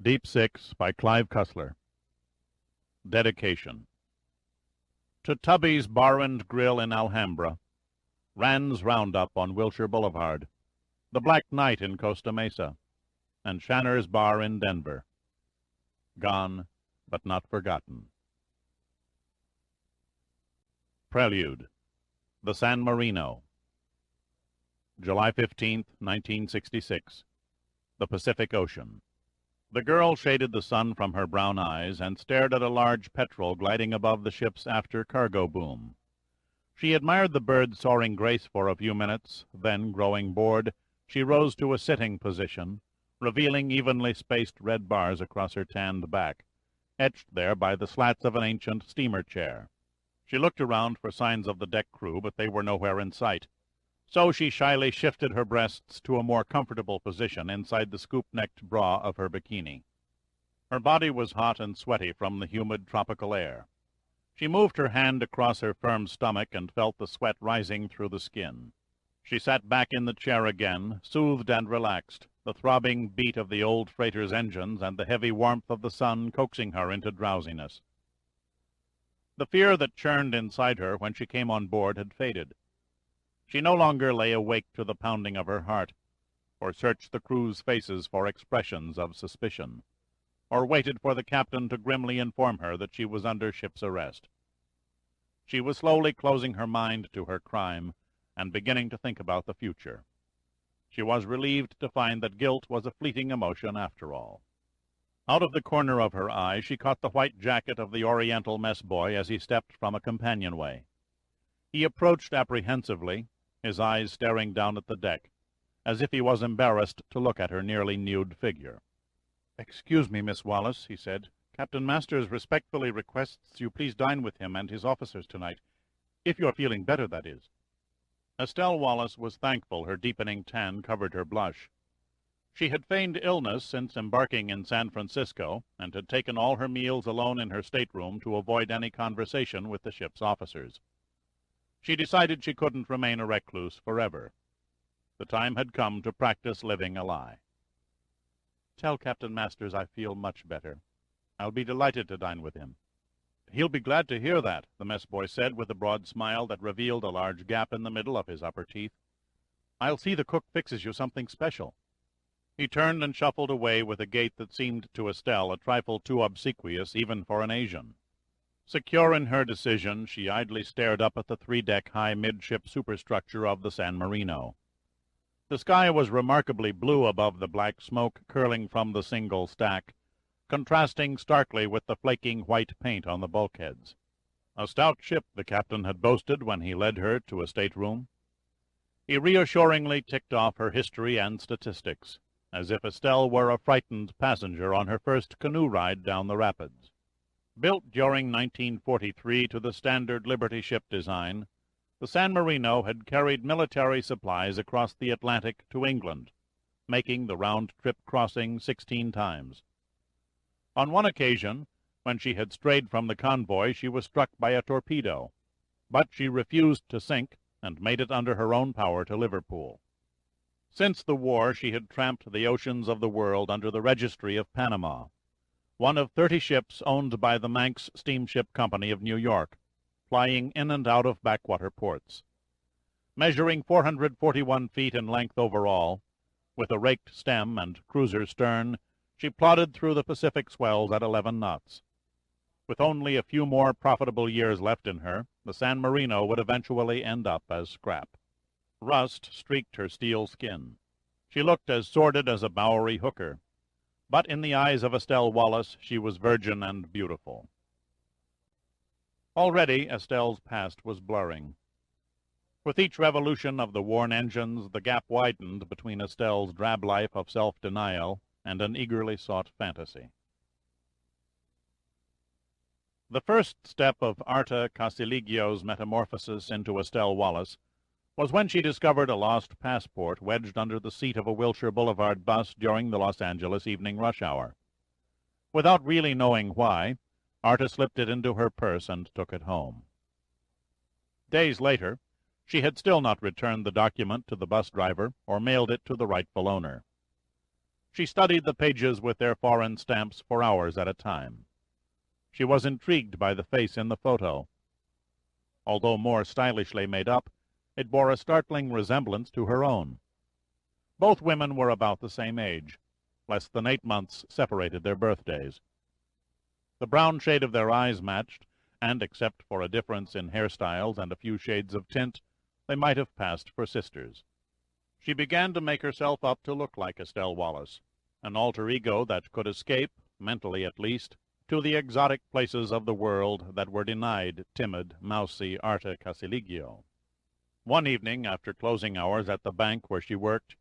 Deep Six by Clive Cussler. Dedication. To Tubby's Bar and Grill in Alhambra, Rand's Roundup on Wilshire Boulevard, the Black Knight in Costa Mesa, and Shanner's Bar in Denver. Gone, but not forgotten. Prelude. The San Marino. July 15th, 1966. The Pacific Ocean. The girl shaded the sun from her brown eyes and stared at a large petrel gliding above the ship's after cargo boom. She admired the bird soaring grace for a few minutes, then, growing bored, she rose to a sitting position, revealing evenly spaced red bars across her tanned back, etched there by the slats of an ancient steamer chair. She looked around for signs of the deck crew, but they were nowhere in sight. So she shyly shifted her breasts to a more comfortable position inside the scoop-necked bra of her bikini. Her body was hot and sweaty from the humid tropical air. She moved her hand across her firm stomach and felt the sweat rising through the skin. She sat back in the chair again, soothed and relaxed, the throbbing beat of the old freighter's engines and the heavy warmth of the sun coaxing her into drowsiness. The fear that churned inside her when she came on board had faded. She no longer lay awake to the pounding of her heart, or searched the crew's faces for expressions of suspicion, or waited for the captain to grimly inform her that she was under ship's arrest. She was slowly closing her mind to her crime and beginning to think about the future. She was relieved to find that guilt was a fleeting emotion after all. Out of the corner of her eye she caught the white jacket of the Oriental mess boy as he stepped from a companionway. He approached apprehensively, his eyes staring down at the deck, as if he was embarrassed to look at her nearly nude figure. "Excuse me, Miss Wallace," he said. "Captain Masters respectfully requests you please dine with him and his officers tonight. If you're feeling better, that is." Estelle Wallace was thankful her deepening tan covered her blush. She had feigned illness since embarking in San Francisco, and had taken all her meals alone in her stateroom to avoid any conversation with the ship's officers. She decided she couldn't remain a recluse forever. The time had come to practice living a lie. "Tell Captain Masters I feel much better. I'll be delighted to dine with him." "He'll be glad to hear that," the mess boy said with a broad smile that revealed a large gap in the middle of his upper teeth. "I'll see the cook fixes you something special." He turned and shuffled away with a gait that seemed to Estelle a trifle too obsequious even for an Asian. Secure in her decision, she idly stared up at the three-deck high midship superstructure of the San Marino. The sky was remarkably blue above the black smoke curling from the single stack, contrasting starkly with the flaking white paint on the bulkheads. A stout ship, the captain had boasted when he led her to a stateroom. He reassuringly ticked off her history and statistics, as if Estelle were a frightened passenger on her first canoe ride down the rapids. Built during 1943 to the standard Liberty ship design, the San Marino had carried military supplies across the Atlantic to England, making the round-trip crossing 16 times. On one occasion, when she had strayed from the convoy, she was struck by a torpedo, but she refused to sink and made it under her own power to Liverpool. Since the war, she had tramped the oceans of the world under the registry of Panama, one of 30 ships owned by the Manx Steamship Company of New York, plying in and out of backwater ports. Measuring 441 feet in length overall, with a raked stem and cruiser stern, she plodded through the Pacific swells at 11 knots. With only a few more profitable years left in her, the San Marino would eventually end up as scrap. Rust streaked her steel skin. She looked as sordid as a Bowery hooker, but in the eyes of Estelle Wallace she was virgin and beautiful. Already Estelle's past was blurring. With each revolution of the worn engines, the gap widened between Estelle's drab life of self-denial and an eagerly sought fantasy. The first step of Arta Casiligio's metamorphosis into Estelle Wallace was when she discovered a lost passport wedged under the seat of a Wilshire Boulevard bus during the Los Angeles evening rush hour. Without really knowing why, Arta slipped it into her purse and took it home. Days later, she had still not returned the document to the bus driver or mailed it to the rightful owner. She studied the pages with their foreign stamps for hours at a time. She was intrigued by the face in the photo. Although more stylishly made up, it bore a startling resemblance to her own. Both women were about the same age. Less than 8 months separated their birthdays. The brown shade of their eyes matched, and except for a difference in hairstyles and a few shades of tint, they might have passed for sisters. She began to make herself up to look like Estelle Wallace, an alter ego that could escape, mentally at least, to the exotic places of the world that were denied timid, mousy Arta Casiligio. One evening, after closing hours at the bank where she worked,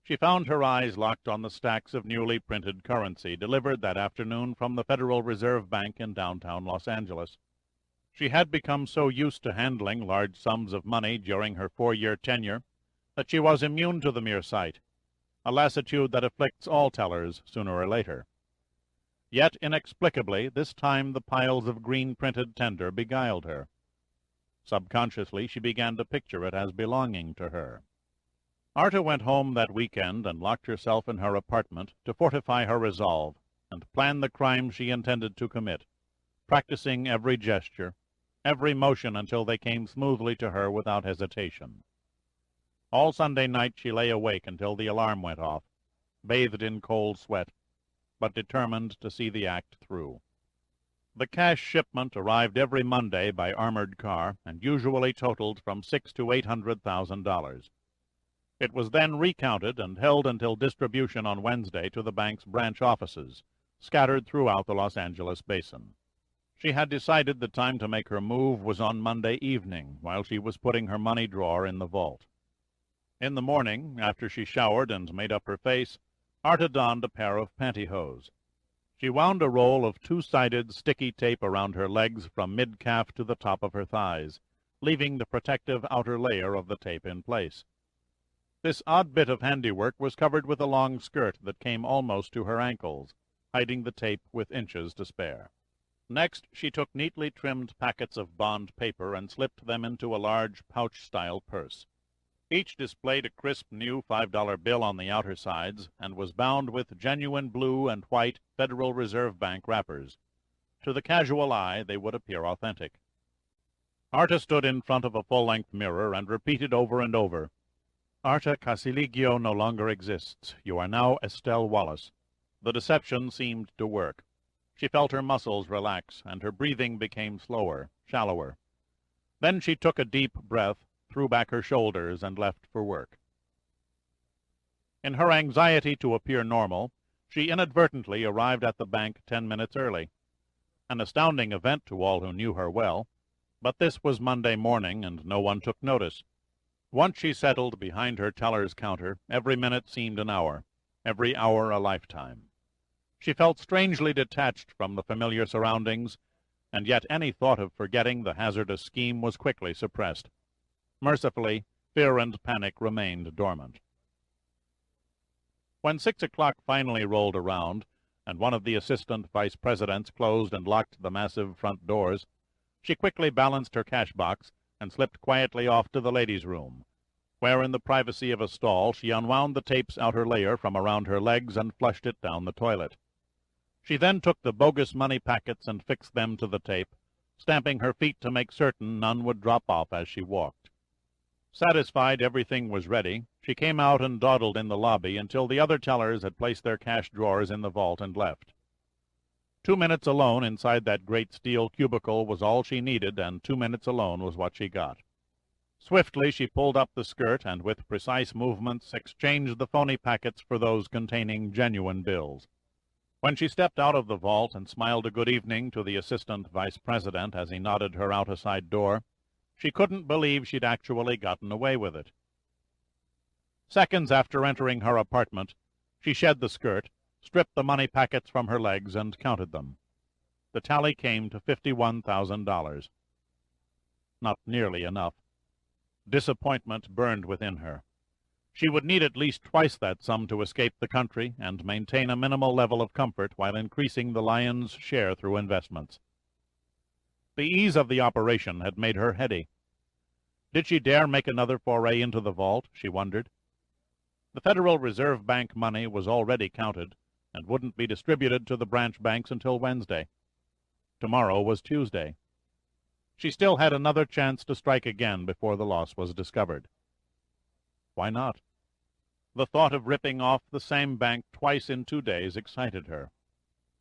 she found her eyes locked on the stacks of newly printed currency delivered that afternoon from the Federal Reserve Bank in downtown Los Angeles. She had become so used to handling large sums of money during her 4-year tenure that she was immune to the mere sight, a lassitude that afflicts all tellers sooner or later. Yet, inexplicably, this time the piles of green-printed tender beguiled her. Subconsciously, she began to picture it as belonging to her. Arta went home that weekend and locked herself in her apartment to fortify her resolve and plan the crime she intended to commit, practicing every gesture, every motion until they came smoothly to her without hesitation. All Sunday night she lay awake until the alarm went off, bathed in cold sweat, but determined to see the act through. The cash shipment arrived every Monday by armored car and usually totaled from $600,000 to $800,000. It was then recounted and held until distribution on Wednesday to the bank's branch offices, scattered throughout the Los Angeles basin. She had decided the time to make her move was on Monday evening, while she was putting her money drawer in the vault. In the morning, after she showered and made up her face, Arta donned a pair of pantyhose. She wound a roll of 2-sided sticky tape around her legs from mid-calf to the top of her thighs, leaving the protective outer layer of the tape in place. This odd bit of handiwork was covered with a long skirt that came almost to her ankles, hiding the tape with inches to spare. Next, she took neatly trimmed packets of bond paper and slipped them into a large pouch-style purse. Each displayed a crisp new $5 bill on the outer sides and was bound with genuine blue and white Federal Reserve Bank wrappers. To the casual eye, they would appear authentic. Arta stood in front of a full-length mirror and repeated over and over, "Arta Casiligio no longer exists. You are now Estelle Wallace." The deception seemed to work. She felt her muscles relax, and her breathing became slower, shallower. Then she took a deep breath, threw back her shoulders, and left for work. In her anxiety to appear normal, she inadvertently arrived at the bank 10 minutes early. An astounding event to all who knew her well, but this was Monday morning, and no one took notice. Once she settled behind her teller's counter, every minute seemed an hour, every hour a lifetime. She felt strangely detached from the familiar surroundings, and yet any thought of forgetting the hazardous scheme was quickly suppressed. Mercifully, fear and panic remained dormant. When 6 o'clock finally rolled around, and one of the assistant vice presidents closed and locked the massive front doors, she quickly balanced her cash box and slipped quietly off to the ladies' room, where in the privacy of a stall she unwound the tape's outer layer from around her legs and flushed it down the toilet. She then took the bogus money packets and fixed them to the tape, stamping her feet to make certain none would drop off as she walked. Satisfied everything was ready, she came out and dawdled in the lobby until the other tellers had placed their cash drawers in the vault and left. 2 minutes alone inside that great steel cubicle was all she needed, and 2 minutes alone was what she got. Swiftly she pulled up the skirt and with precise movements exchanged the phony packets for those containing genuine bills. When she stepped out of the vault and smiled a good evening to the assistant vice president as he nodded her out a side door, she couldn't believe she'd actually gotten away with it. Seconds after entering her apartment, she shed the skirt, stripped the money packets from her legs, and counted them. The tally came to $51,000. Not nearly enough. Disappointment burned within her. She would need at least twice that sum to escape the country and maintain a minimal level of comfort while increasing the lion's share through investments. The ease of the operation had made her heady. Did she dare make another foray into the vault, she wondered. The Federal Reserve Bank money was already counted and wouldn't be distributed to the branch banks until Wednesday. Tomorrow was Tuesday. She still had another chance to strike again before the loss was discovered. Why not? The thought of ripping off the same bank twice in 2 days excited her.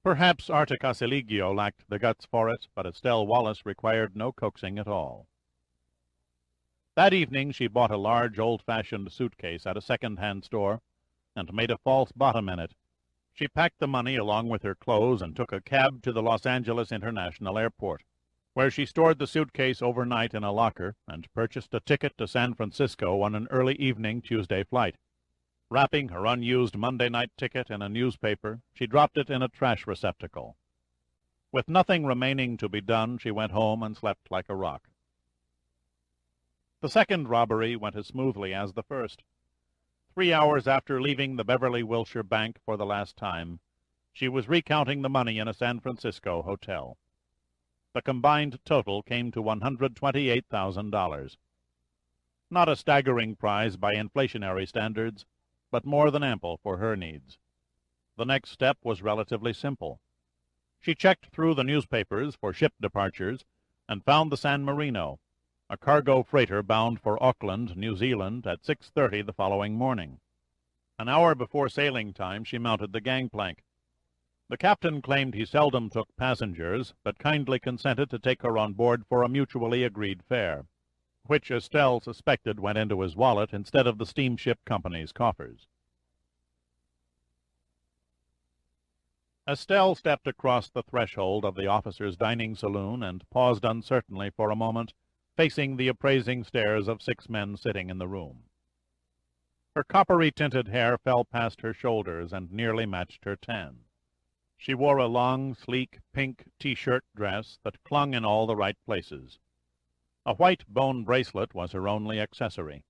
Perhaps Articasiligio lacked the guts for it, but Estelle Wallace required no coaxing at all. That evening she bought a large old-fashioned suitcase at a second-hand store and made a false bottom in it. She packed the money along with her clothes and took a cab to the Los Angeles International Airport, where she stored the suitcase overnight in a locker and purchased a ticket to San Francisco on an early evening Tuesday flight. Wrapping her unused Monday night ticket in a newspaper, she dropped it in a trash receptacle. With nothing remaining to be done, she went home and slept like a rock. The second robbery went as smoothly as the first. 3 hours after leaving the Beverly Wilshire Bank for the last time, she was recounting the money in a San Francisco hotel. The combined total came to $128,000. Not a staggering prize by inflationary standards, but more than ample for her needs. The next step was relatively simple. She checked through the newspapers for ship departures and found the San Marino, a cargo freighter bound for Auckland, New Zealand, at 6:30 the following morning. An hour before sailing time she mounted the gangplank. The captain claimed he seldom took passengers, but kindly consented to take her on board for a mutually agreed fare, which Estelle suspected went into his wallet instead of the steamship company's coffers. Estelle stepped across the threshold of the officers' dining saloon and paused uncertainly for a moment, facing the appraising stares of 6 men sitting in the room. Her coppery-tinted hair fell past her shoulders and nearly matched her tan. She wore a long, sleek, pink T-shirt dress that clung in all the right places. A white bone bracelet was her only accessory.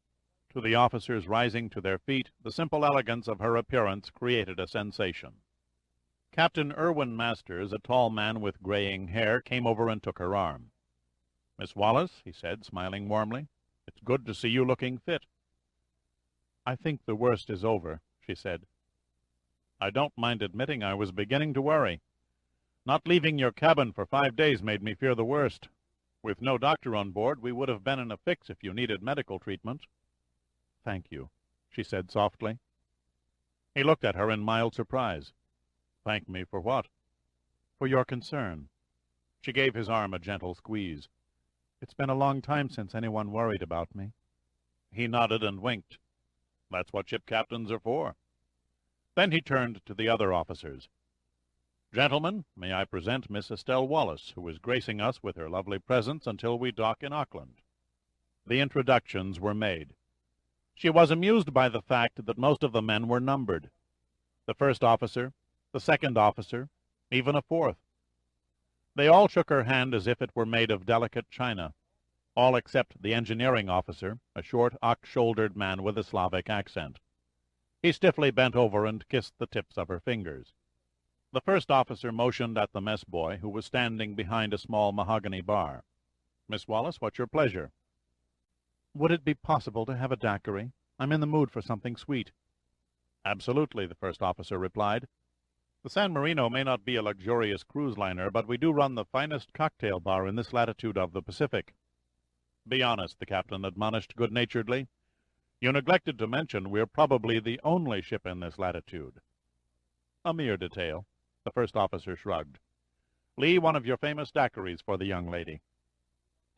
To the officers rising to their feet, the simple elegance of her appearance created a sensation. Captain Irwin Masters, a tall man with graying hair, came over and took her arm. "Miss Wallace," he said, smiling warmly, "it's good to see you looking fit." "I think the worst is over," she said. "I don't mind admitting I was beginning to worry. Not leaving your cabin for 5 days made me fear the worst. With no doctor on board, we would have been in a fix if you needed medical treatment." "Thank you," she said softly. He looked at her in mild surprise. "Thank me for what?" "For your concern." She gave his arm a gentle squeeze. "It's been a long time since anyone worried about me." He nodded and winked. "That's what ship captains are for." Then he turned to the other officers. "Gentlemen, may I present Miss Estelle Wallace, who is gracing us with her lovely presence until we dock in Auckland." The introductions were made. She was amused by the fact that most of the men were numbered. The first officer, the second officer, even a fourth. They all shook her hand as if it were made of delicate china, all except the engineering officer, a short, ox-shouldered man with a Slavic accent. He stiffly bent over and kissed the tips of her fingers. The first officer motioned at the mess boy, who was standing behind a small mahogany bar. "Miss Wallace, what's your pleasure?" "Would it be possible to have a daiquiri? I'm in the mood for something sweet." "Absolutely," the first officer replied. "The San Marino may not be a luxurious cruise liner, but we do run the finest cocktail bar in this latitude of the Pacific." "Be honest," the captain admonished good-naturedly. "You neglected to mention we're probably the only ship in this latitude." "A mere detail." The first officer shrugged. "Lee, one of your famous daiquiris for the young lady."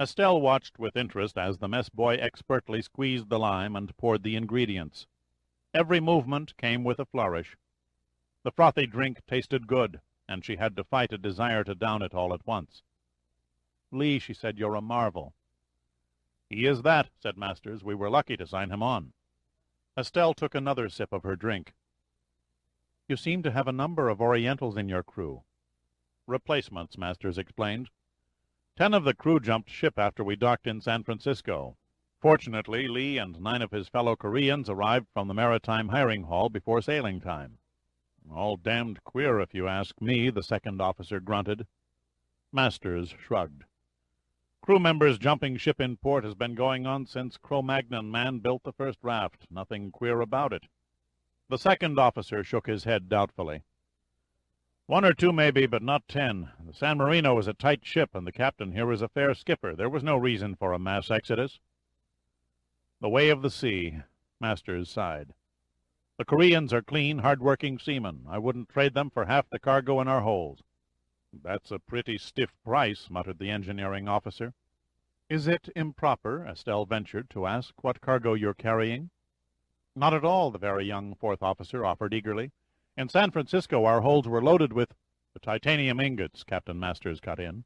Estelle watched with interest as the mess boy expertly squeezed the lime and poured the ingredients. Every movement came with a flourish. The frothy drink tasted good, and she had to fight a desire to down it all at once. "Lee," she said, "you're a marvel." "He is that," said Masters. "We were lucky to sign him on." Estelle took another sip of her drink. "You seem to have a number of Orientals in your crew." "Replacements," Masters explained. 10 of the crew jumped ship after we docked in San Francisco. Fortunately, Lee and 9 of his fellow Koreans arrived from the Maritime Hiring Hall before sailing time. "All damned queer, if you ask me," the second officer grunted. Masters shrugged. "Crew members jumping ship in port has been going on since Cro-Magnon man built the first raft. Nothing queer about it. The second officer shook his head doubtfully. 1 or 2 maybe, but not 10. The San Marino is a tight ship, and the captain here is a fair skipper. There was no reason for a mass exodus. The way of the sea, Masters sighed. The Koreans are clean, hard-working seamen. I wouldn't trade them for half the cargo in our holds. That's a pretty stiff price, muttered the engineering officer. Is it improper, Estelle ventured, to ask what cargo you're carrying? Not at all, the very young fourth officer offered eagerly. In San Francisco our holds were loaded with the titanium ingots, Captain Masters cut in.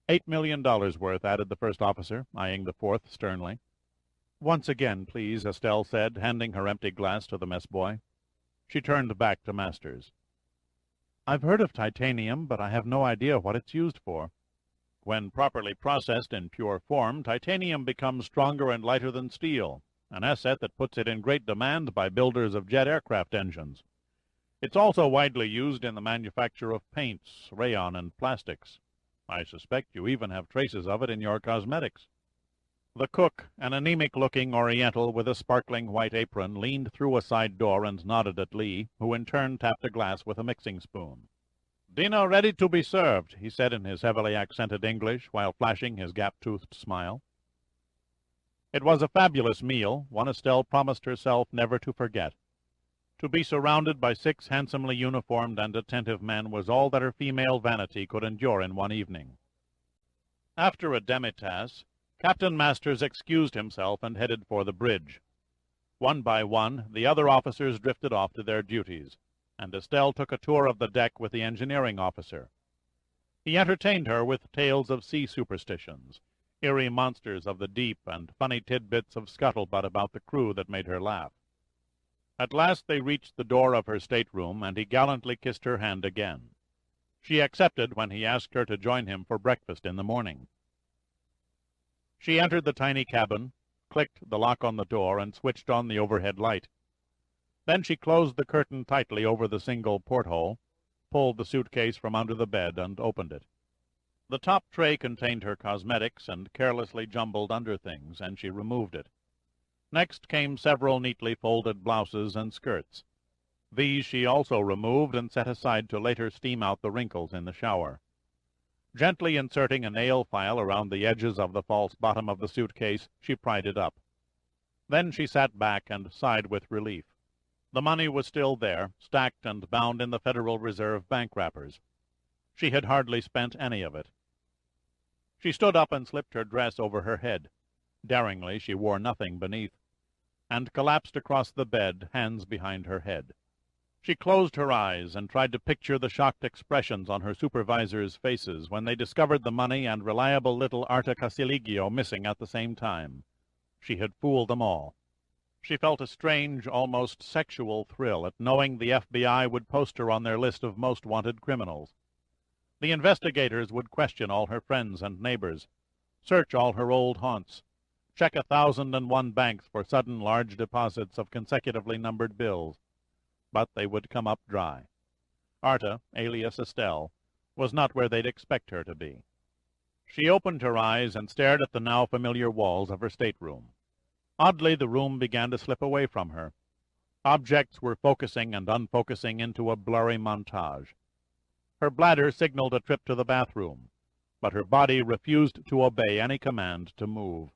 $8 million worth, added the first officer, eyeing the fourth sternly. Once again, please, Estelle said, handing her empty glass to the mess boy. She turned back to Masters. I've heard of titanium, but I have no idea what it's used for. When properly processed in pure form, titanium becomes stronger and lighter than steel, an asset that puts it in great demand by builders of jet aircraft engines. It's also widely used in the manufacture of paints, rayon, and plastics. I suspect you even have traces of it in your cosmetics. The cook, an anemic-looking Oriental with a sparkling white apron, leaned through a side door and nodded at Lee, who in turn tapped a glass with a mixing spoon. "Dinner ready to be served," he said in his heavily accented English, while flashing his gap-toothed smile. It was a fabulous meal, one Estelle promised herself never to forget. To be surrounded by 6 handsomely uniformed and attentive men was all that her female vanity could endure in one evening. After a demitasse, Captain Masters excused himself and headed for the bridge. One by one, the other officers drifted off to their duties, and Estelle took a tour of the deck with the engineering officer. He entertained her with tales of sea superstitions, eerie monsters of the deep, and funny tidbits of scuttlebutt about the crew that made her laugh. At last they reached the door of her stateroom, and he gallantly kissed her hand again. She accepted when he asked her to join him for breakfast in the morning. She entered the tiny cabin, clicked the lock on the door, and switched on the overhead light. Then she closed the curtain tightly over the single porthole, pulled the suitcase from under the bed, and opened it. The top tray contained her cosmetics and carelessly jumbled underthings, and she removed it. Next came several neatly folded blouses and skirts. These she also removed and set aside to later steam out the wrinkles in the shower. Gently inserting a nail file around the edges of the false bottom of the suitcase, she pried it up. Then she sat back and sighed with relief. The money was still there, stacked and bound in the Federal Reserve bank wrappers. She had hardly spent any of it. She stood up and slipped her dress over her head. Daringly, she wore nothing beneath, and collapsed across the bed, hands behind her head. She closed her eyes and tried to picture the shocked expressions on her supervisors' faces when they discovered the money and reliable little Arta Casiligio missing at the same time. She had fooled them all. She felt a strange, almost sexual thrill at knowing the FBI would post her on their list of most wanted criminals. The investigators would question all her friends and neighbors, search all her old haunts, check 1,001 banks for sudden large deposits of consecutively numbered bills. But they would come up dry. Arta, alias Estelle, was not where they'd expect her to be. She opened her eyes and stared at the now familiar walls of her stateroom. Oddly, the room began to slip away from her. Objects were focusing and unfocusing into a blurry montage. Her bladder signaled a trip to the bathroom, but her body refused to obey any command to move.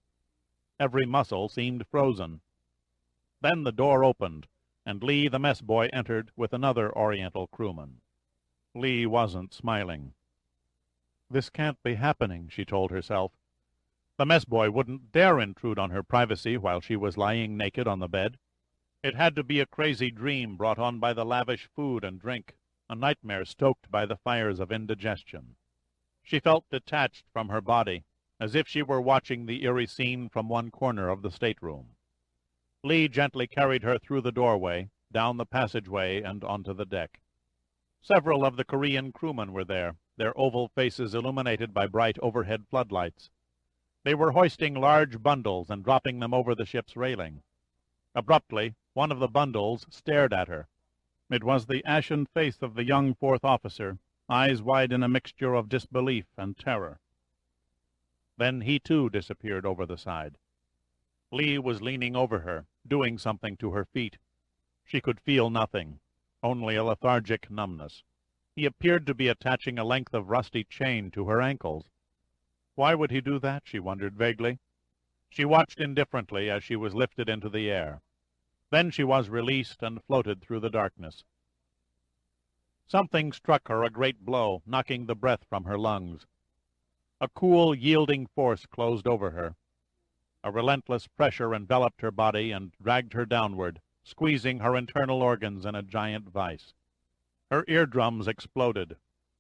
Every muscle seemed frozen. Then the door opened, and Lee, the mess boy, entered with another Oriental crewman. Lee wasn't smiling. This can't be happening, she told herself. The mess boy wouldn't dare intrude on her privacy while she was lying naked on the bed. It had to be a crazy dream brought on by the lavish food and drink, a nightmare stoked by the fires of indigestion. She felt detached from her body, as if she were watching the eerie scene from one corner of the stateroom. Lee gently carried her through the doorway, down the passageway, and onto the deck. Several of the Korean crewmen were there, their oval faces illuminated by bright overhead floodlights. They were hoisting large bundles and dropping them over the ship's railing. Abruptly, one of the bundles stared at her. It was the ashen face of the young fourth officer, eyes wide in a mixture of disbelief and terror. Then he too disappeared over the side. Lee was leaning over her, doing something to her feet. She could feel nothing, only a lethargic numbness. He appeared to be attaching a length of rusty chain to her ankles. Why would he do that, she wondered vaguely. She watched indifferently as she was lifted into the air. Then she was released and floated through the darkness. Something struck her a great blow, knocking the breath from her lungs. A cool, yielding force closed over her. A relentless pressure enveloped her body and dragged her downward, squeezing her internal organs in a giant vice. Her eardrums exploded,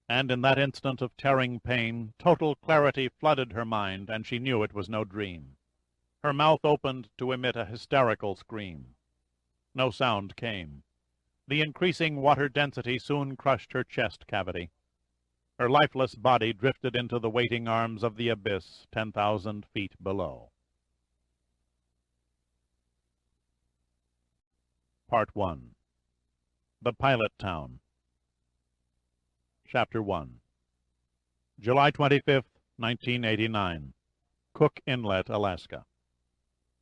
and in that instant of tearing pain, total clarity flooded her mind, and she knew it was no dream. Her mouth opened to emit a hysterical scream. No sound came. The increasing water density soon crushed her chest cavity. Her lifeless body drifted into the waiting arms of the abyss 10,000 feet below. Part 1. The Pilot Town. Chapter 1. July 25th, 1989. Cook Inlet, Alaska.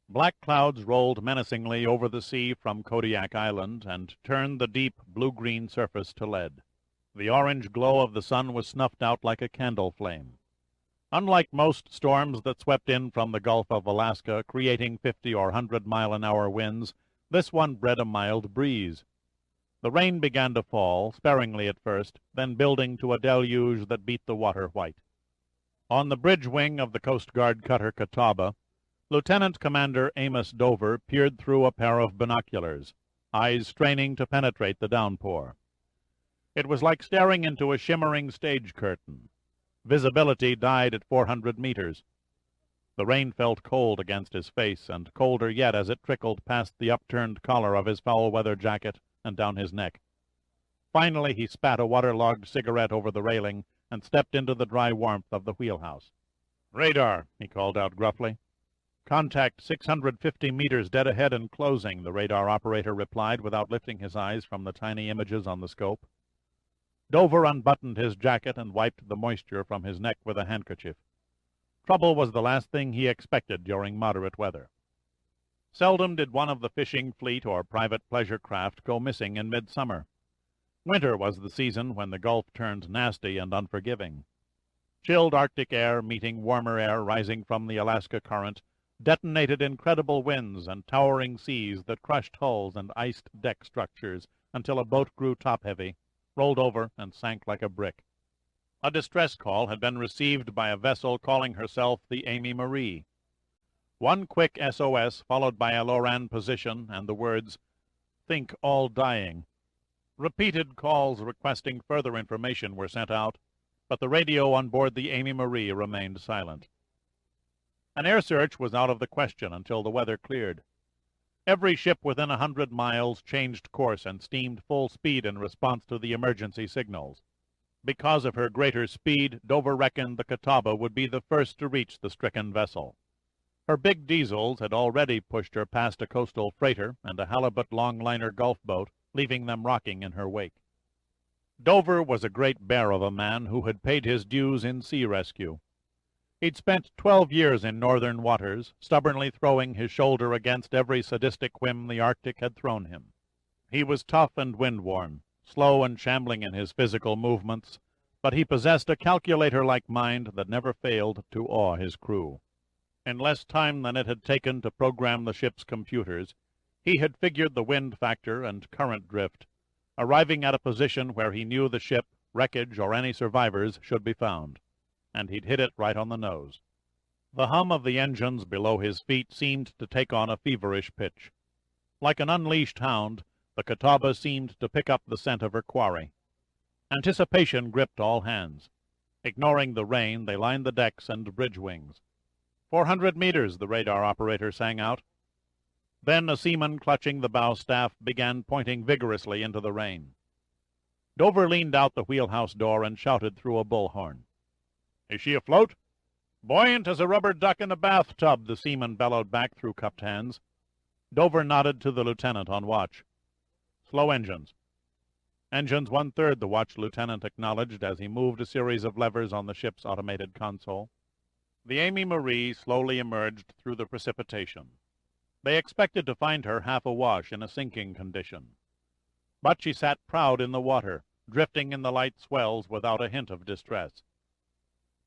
Black clouds rolled menacingly over the sea from Kodiak Island and turned the deep blue-green surface to lead. The orange glow of the sun was snuffed out like a candle flame. Unlike most storms that swept in from the Gulf of Alaska, creating 50 or 100-mile-an-hour winds, this one bred a mild breeze. The rain began to fall, sparingly at first, then building to a deluge that beat the water white. On the bridge wing of the Coast Guard cutter Catawba, Lieutenant Commander Amos Dover peered through a pair of binoculars, eyes straining to penetrate the downpour. It was like staring into a shimmering stage curtain. Visibility died at 400 meters. The rain felt cold against his face, and colder yet as it trickled past the upturned collar of his foul-weather jacket and down his neck. Finally he spat a waterlogged cigarette over the railing and stepped into the dry warmth of the wheelhouse. "Radar," he called out gruffly. "Contact 650 meters dead ahead and closing," the radar operator replied without lifting his eyes from the tiny images on the scope. Dover unbuttoned his jacket and wiped the moisture from his neck with a handkerchief. Trouble was the last thing he expected during moderate weather. Seldom did one of the fishing fleet or private pleasure craft go missing in midsummer. Winter was the season when the Gulf turned nasty and unforgiving. Chilled Arctic air meeting warmer air rising from the Alaska current detonated incredible winds and towering seas that crushed hulls and iced deck structures until a boat grew top-heavy, rolled over, and sank like a brick. A distress call had been received by a vessel calling herself the Amy Marie. One quick SOS followed by a Loran position and the words, "Think all dying." Repeated calls requesting further information were sent out, but the radio on board the Amy Marie remained silent. An air search was out of the question until the weather cleared. Every ship within 100 miles changed course and steamed full speed in response to the emergency signals. Because of her greater speed, Dover reckoned the Catawba would be the first to reach the stricken vessel. Her big diesels had already pushed her past a coastal freighter and a halibut longliner Gulf boat, leaving them rocking in her wake. Dover was a great bear of a man who had paid his dues in sea rescue. He'd spent 12 years in northern waters, stubbornly throwing his shoulder against every sadistic whim the Arctic had thrown him. He was tough and wind-worn, slow and shambling in his physical movements, but he possessed a calculator-like mind that never failed to awe his crew. In less time than it had taken to program the ship's computers, he had figured the wind factor and current drift, arriving at a position where he knew the ship, wreckage, or any survivors should be found. And he'd hit it right on the nose. The hum of the engines below his feet seemed to take on a feverish pitch. Like an unleashed hound, the Catawba seemed to pick up the scent of her quarry. Anticipation gripped all hands. Ignoring the rain, they lined the decks and bridge wings. 400 meters, the radar operator sang out. Then a seaman clutching the bow staff began pointing vigorously into the rain. Dover leaned out the wheelhouse door and shouted through a bullhorn. "Is she afloat?" "Buoyant as a rubber duck in a bathtub," the seaman bellowed back through cupped hands. Dover nodded to the lieutenant on watch. "Slow engines." "Engines 1/3, the watch lieutenant acknowledged as he moved a series of levers on the ship's automated console. The Amy Marie slowly emerged through the precipitation. They expected to find her half awash in a sinking condition. But she sat proud in the water, drifting in the light swells without a hint of distress.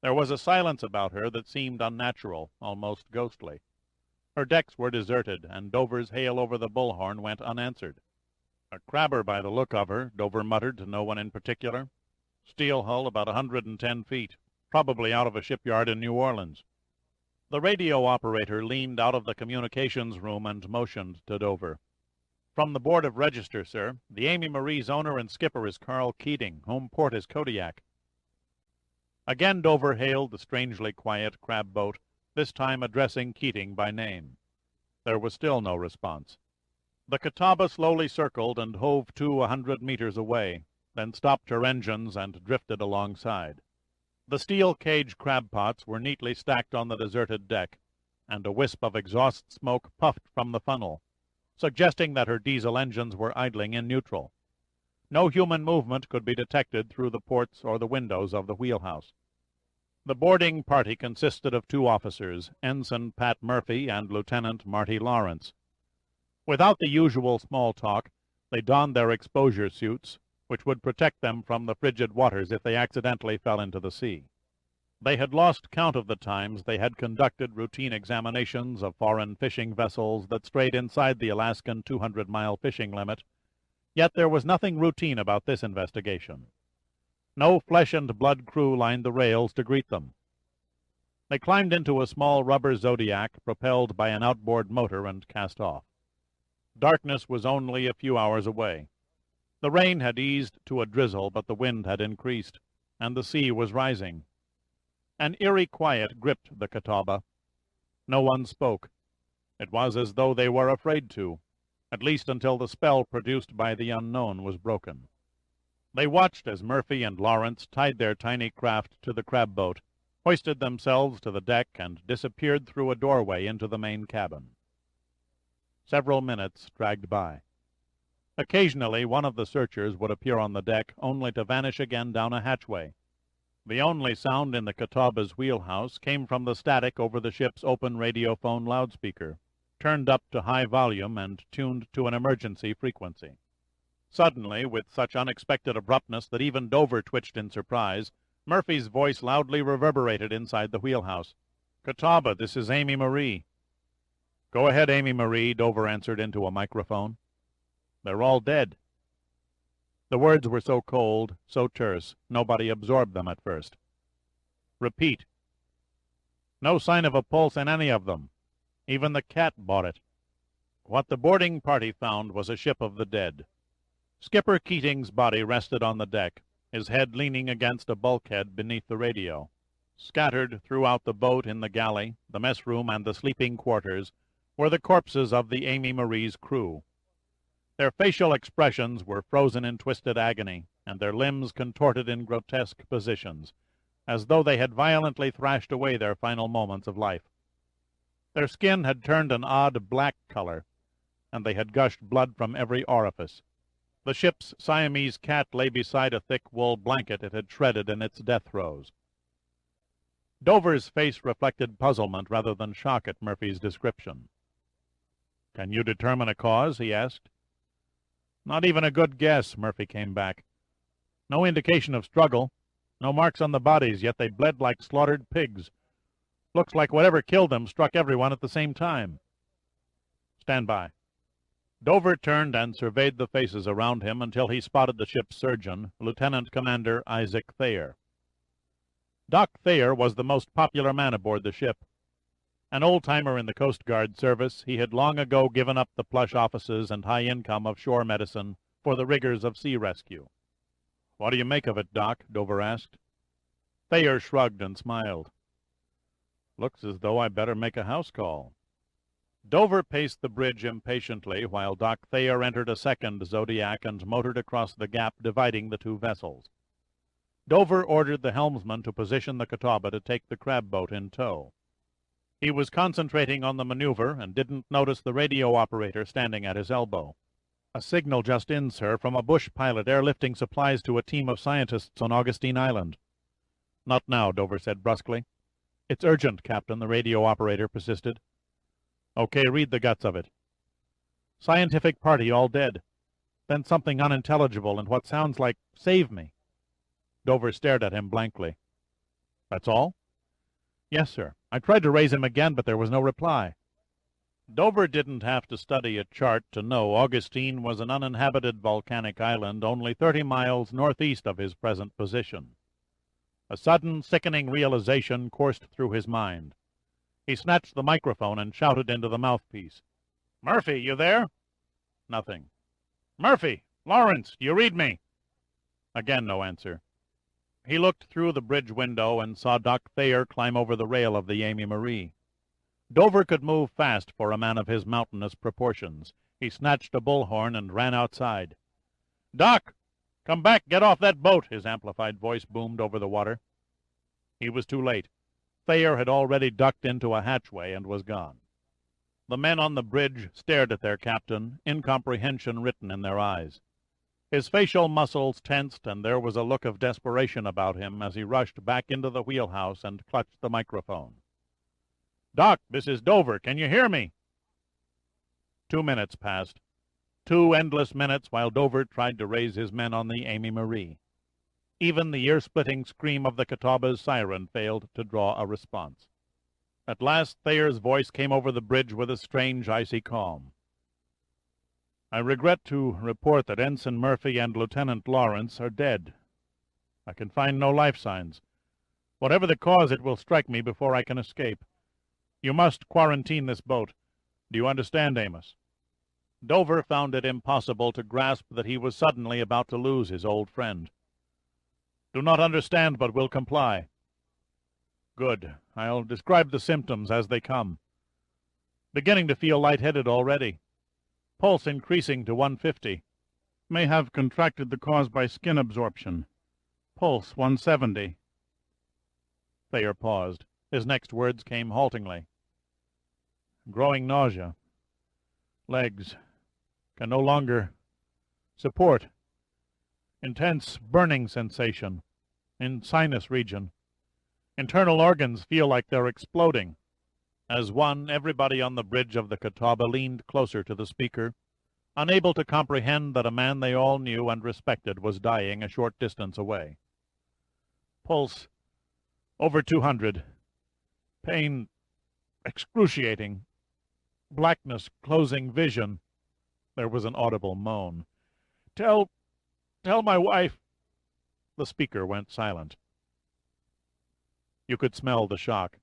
There was a silence about her that seemed unnatural, almost ghostly. Her decks were deserted, and Dover's hail over the bullhorn went unanswered. "A crabber by the look of her," Dover muttered to no one in particular. "Steel hull about 110 feet, probably out of a shipyard in New Orleans." The radio operator leaned out of the communications room and motioned to Dover. "From the Board of Register, sir. The Amy Marie's owner and skipper is Carl Keating. Home port is Kodiak." Again Dover hailed the strangely quiet crab boat, this time addressing Keating by name. There was still no response. The Catawba slowly circled and hove to 100 meters away, then stopped her engines and drifted alongside. The steel cage crab pots were neatly stacked on the deserted deck, and a wisp of exhaust smoke puffed from the funnel, suggesting that her diesel engines were idling in neutral. No human movement could be detected through the ports or the windows of the wheelhouse. The boarding party consisted of 2 officers, Ensign Pat Murphy and Lieutenant Marty Lawrence. Without the usual small talk, they donned their exposure suits, which would protect them from the frigid waters if they accidentally fell into the sea. They had lost count of the times they had conducted routine examinations of foreign fishing vessels that strayed inside the Alaskan 200-mile fishing limit, yet there was nothing routine about this investigation. No flesh-and-blood crew lined the rails to greet them. They climbed into a small rubber Zodiac propelled by an outboard motor and cast off. Darkness was only a few hours away. The rain had eased to a drizzle, but the wind had increased, and the sea was rising. An eerie quiet gripped the Catawba. No one spoke. It was as though they were afraid to, at least until the spell produced by the unknown was broken. They watched as Murphy and Lawrence tied their tiny craft to the crab boat, hoisted themselves to the deck, and disappeared through a doorway into the main cabin. Several minutes dragged by. Occasionally one of the searchers would appear on the deck, only to vanish again down a hatchway. The only sound in the Catawba's wheelhouse came from the static over the ship's open radiophone loudspeaker, turned up to high volume and tuned to an emergency frequency. Suddenly, with such unexpected abruptness that even Dover twitched in surprise, Murphy's voice loudly reverberated inside the wheelhouse. "Catawba, this is Amy Marie." "Go ahead, Amy Marie," Dover answered into a microphone. "They're all dead." The words were so cold, so terse, nobody absorbed them at first. "Repeat." "No sign of a pulse in any of them. Even the cat bought it." What the boarding party found was a ship of the dead. Skipper Keating's body rested on the deck, his head leaning against a bulkhead beneath the radio. Scattered throughout the boat, in the galley, the mess room, and the sleeping quarters, were the corpses of the Amy Marie's crew. Their facial expressions were frozen in twisted agony, and their limbs contorted in grotesque positions, as though they had violently thrashed away their final moments of life. Their skin had turned an odd black color, and they had gushed blood from every orifice. The ship's Siamese cat lay beside a thick wool blanket it had shredded in its death throes. Dover's face reflected puzzlement rather than shock at Murphy's description. "Can you determine a cause?" he asked. "Not even a good guess," Murphy came back. "No indication of struggle. No marks on the bodies, yet they bled like slaughtered pigs. Looks like whatever killed them struck everyone at the same time." "Stand by." Dover turned and surveyed the faces around him until he spotted the ship's surgeon, Lieutenant Commander Isaac Thayer. Doc Thayer was the most popular man aboard the ship. An old-timer in the Coast Guard service, he had long ago given up the plush offices and high income of shore medicine for the rigors of sea rescue. "What do you make of it, Doc?" Dover asked. Thayer shrugged and smiled. "Looks as though I better make a house call." Dover paced the bridge impatiently while Doc Thayer entered a second Zodiac and motored across the gap dividing the 2 vessels. Dover ordered the helmsman to position the Catawba to take the crab boat in tow. He was concentrating on the maneuver and didn't notice the radio operator standing at his elbow. "A signal just in, sir, from a bush pilot airlifting supplies to a team of scientists on Augustine Island." "Not now," Dover said brusquely. "It's urgent, Captain," the radio operator persisted. Okay, read the guts of it. Scientific party all dead. Then something unintelligible and what sounds like, save me. Dover stared at him blankly. That's all? Yes, sir. I tried to raise him again, but there was no reply. Dover didn't have to study a chart to know Augustine was an uninhabited volcanic island only 30 miles northeast of his present position. A sudden, sickening realization coursed through his mind. He snatched the microphone and shouted into the mouthpiece. "Murphy, you there?" Nothing. "Murphy! Lawrence, do you read me?" Again no answer. He looked through the bridge window and saw Doc Thayer climb over the rail of the Amy Marie. Dover could move fast for a man of his mountainous proportions. He snatched a bullhorn and ran outside. "Doc! Come back! Get off that boat!" his amplified voice boomed over the water. He was too late. Thayer had already ducked into a hatchway and was gone. The men on the bridge stared at their captain, incomprehension written in their eyes. His facial muscles tensed, and there was a look of desperation about him as he rushed back into the wheelhouse and clutched the microphone. "Doc, this is Dover. Can you hear me?" 2 minutes passed. 2 endless minutes while Dover tried to raise his men on the Amy Marie. Even the ear-splitting scream of the Catawba's siren failed to draw a response. At last Thayer's voice came over the bridge with a strange, icy calm. "I regret to report that Ensign Murphy and Lieutenant Lawrence are dead. I can find no life signs. Whatever the cause, it will strike me before I can escape. You must quarantine this boat. Do you understand, Amos?" Dover found it impossible to grasp that he was suddenly about to lose his old friend. "Do not understand, but will comply." "Good. I'll describe the symptoms as they come. Beginning to feel lightheaded already. Pulse increasing to 150. May have contracted the cause by skin absorption. Pulse 170. Thayer paused. His next words came haltingly. "Growing nausea. Legs. Can no longer support. Intense burning sensation. In sinus region. Internal organs feel like they're exploding." As one, everybody on the bridge of the Catawba leaned closer to the speaker, unable to comprehend that a man they all knew and respected was dying a short distance away. "Pulse over 200. Pain excruciating. Blackness closing vision." There was an audible moan. Tell my wife." The speaker went silent. You could smell the shock,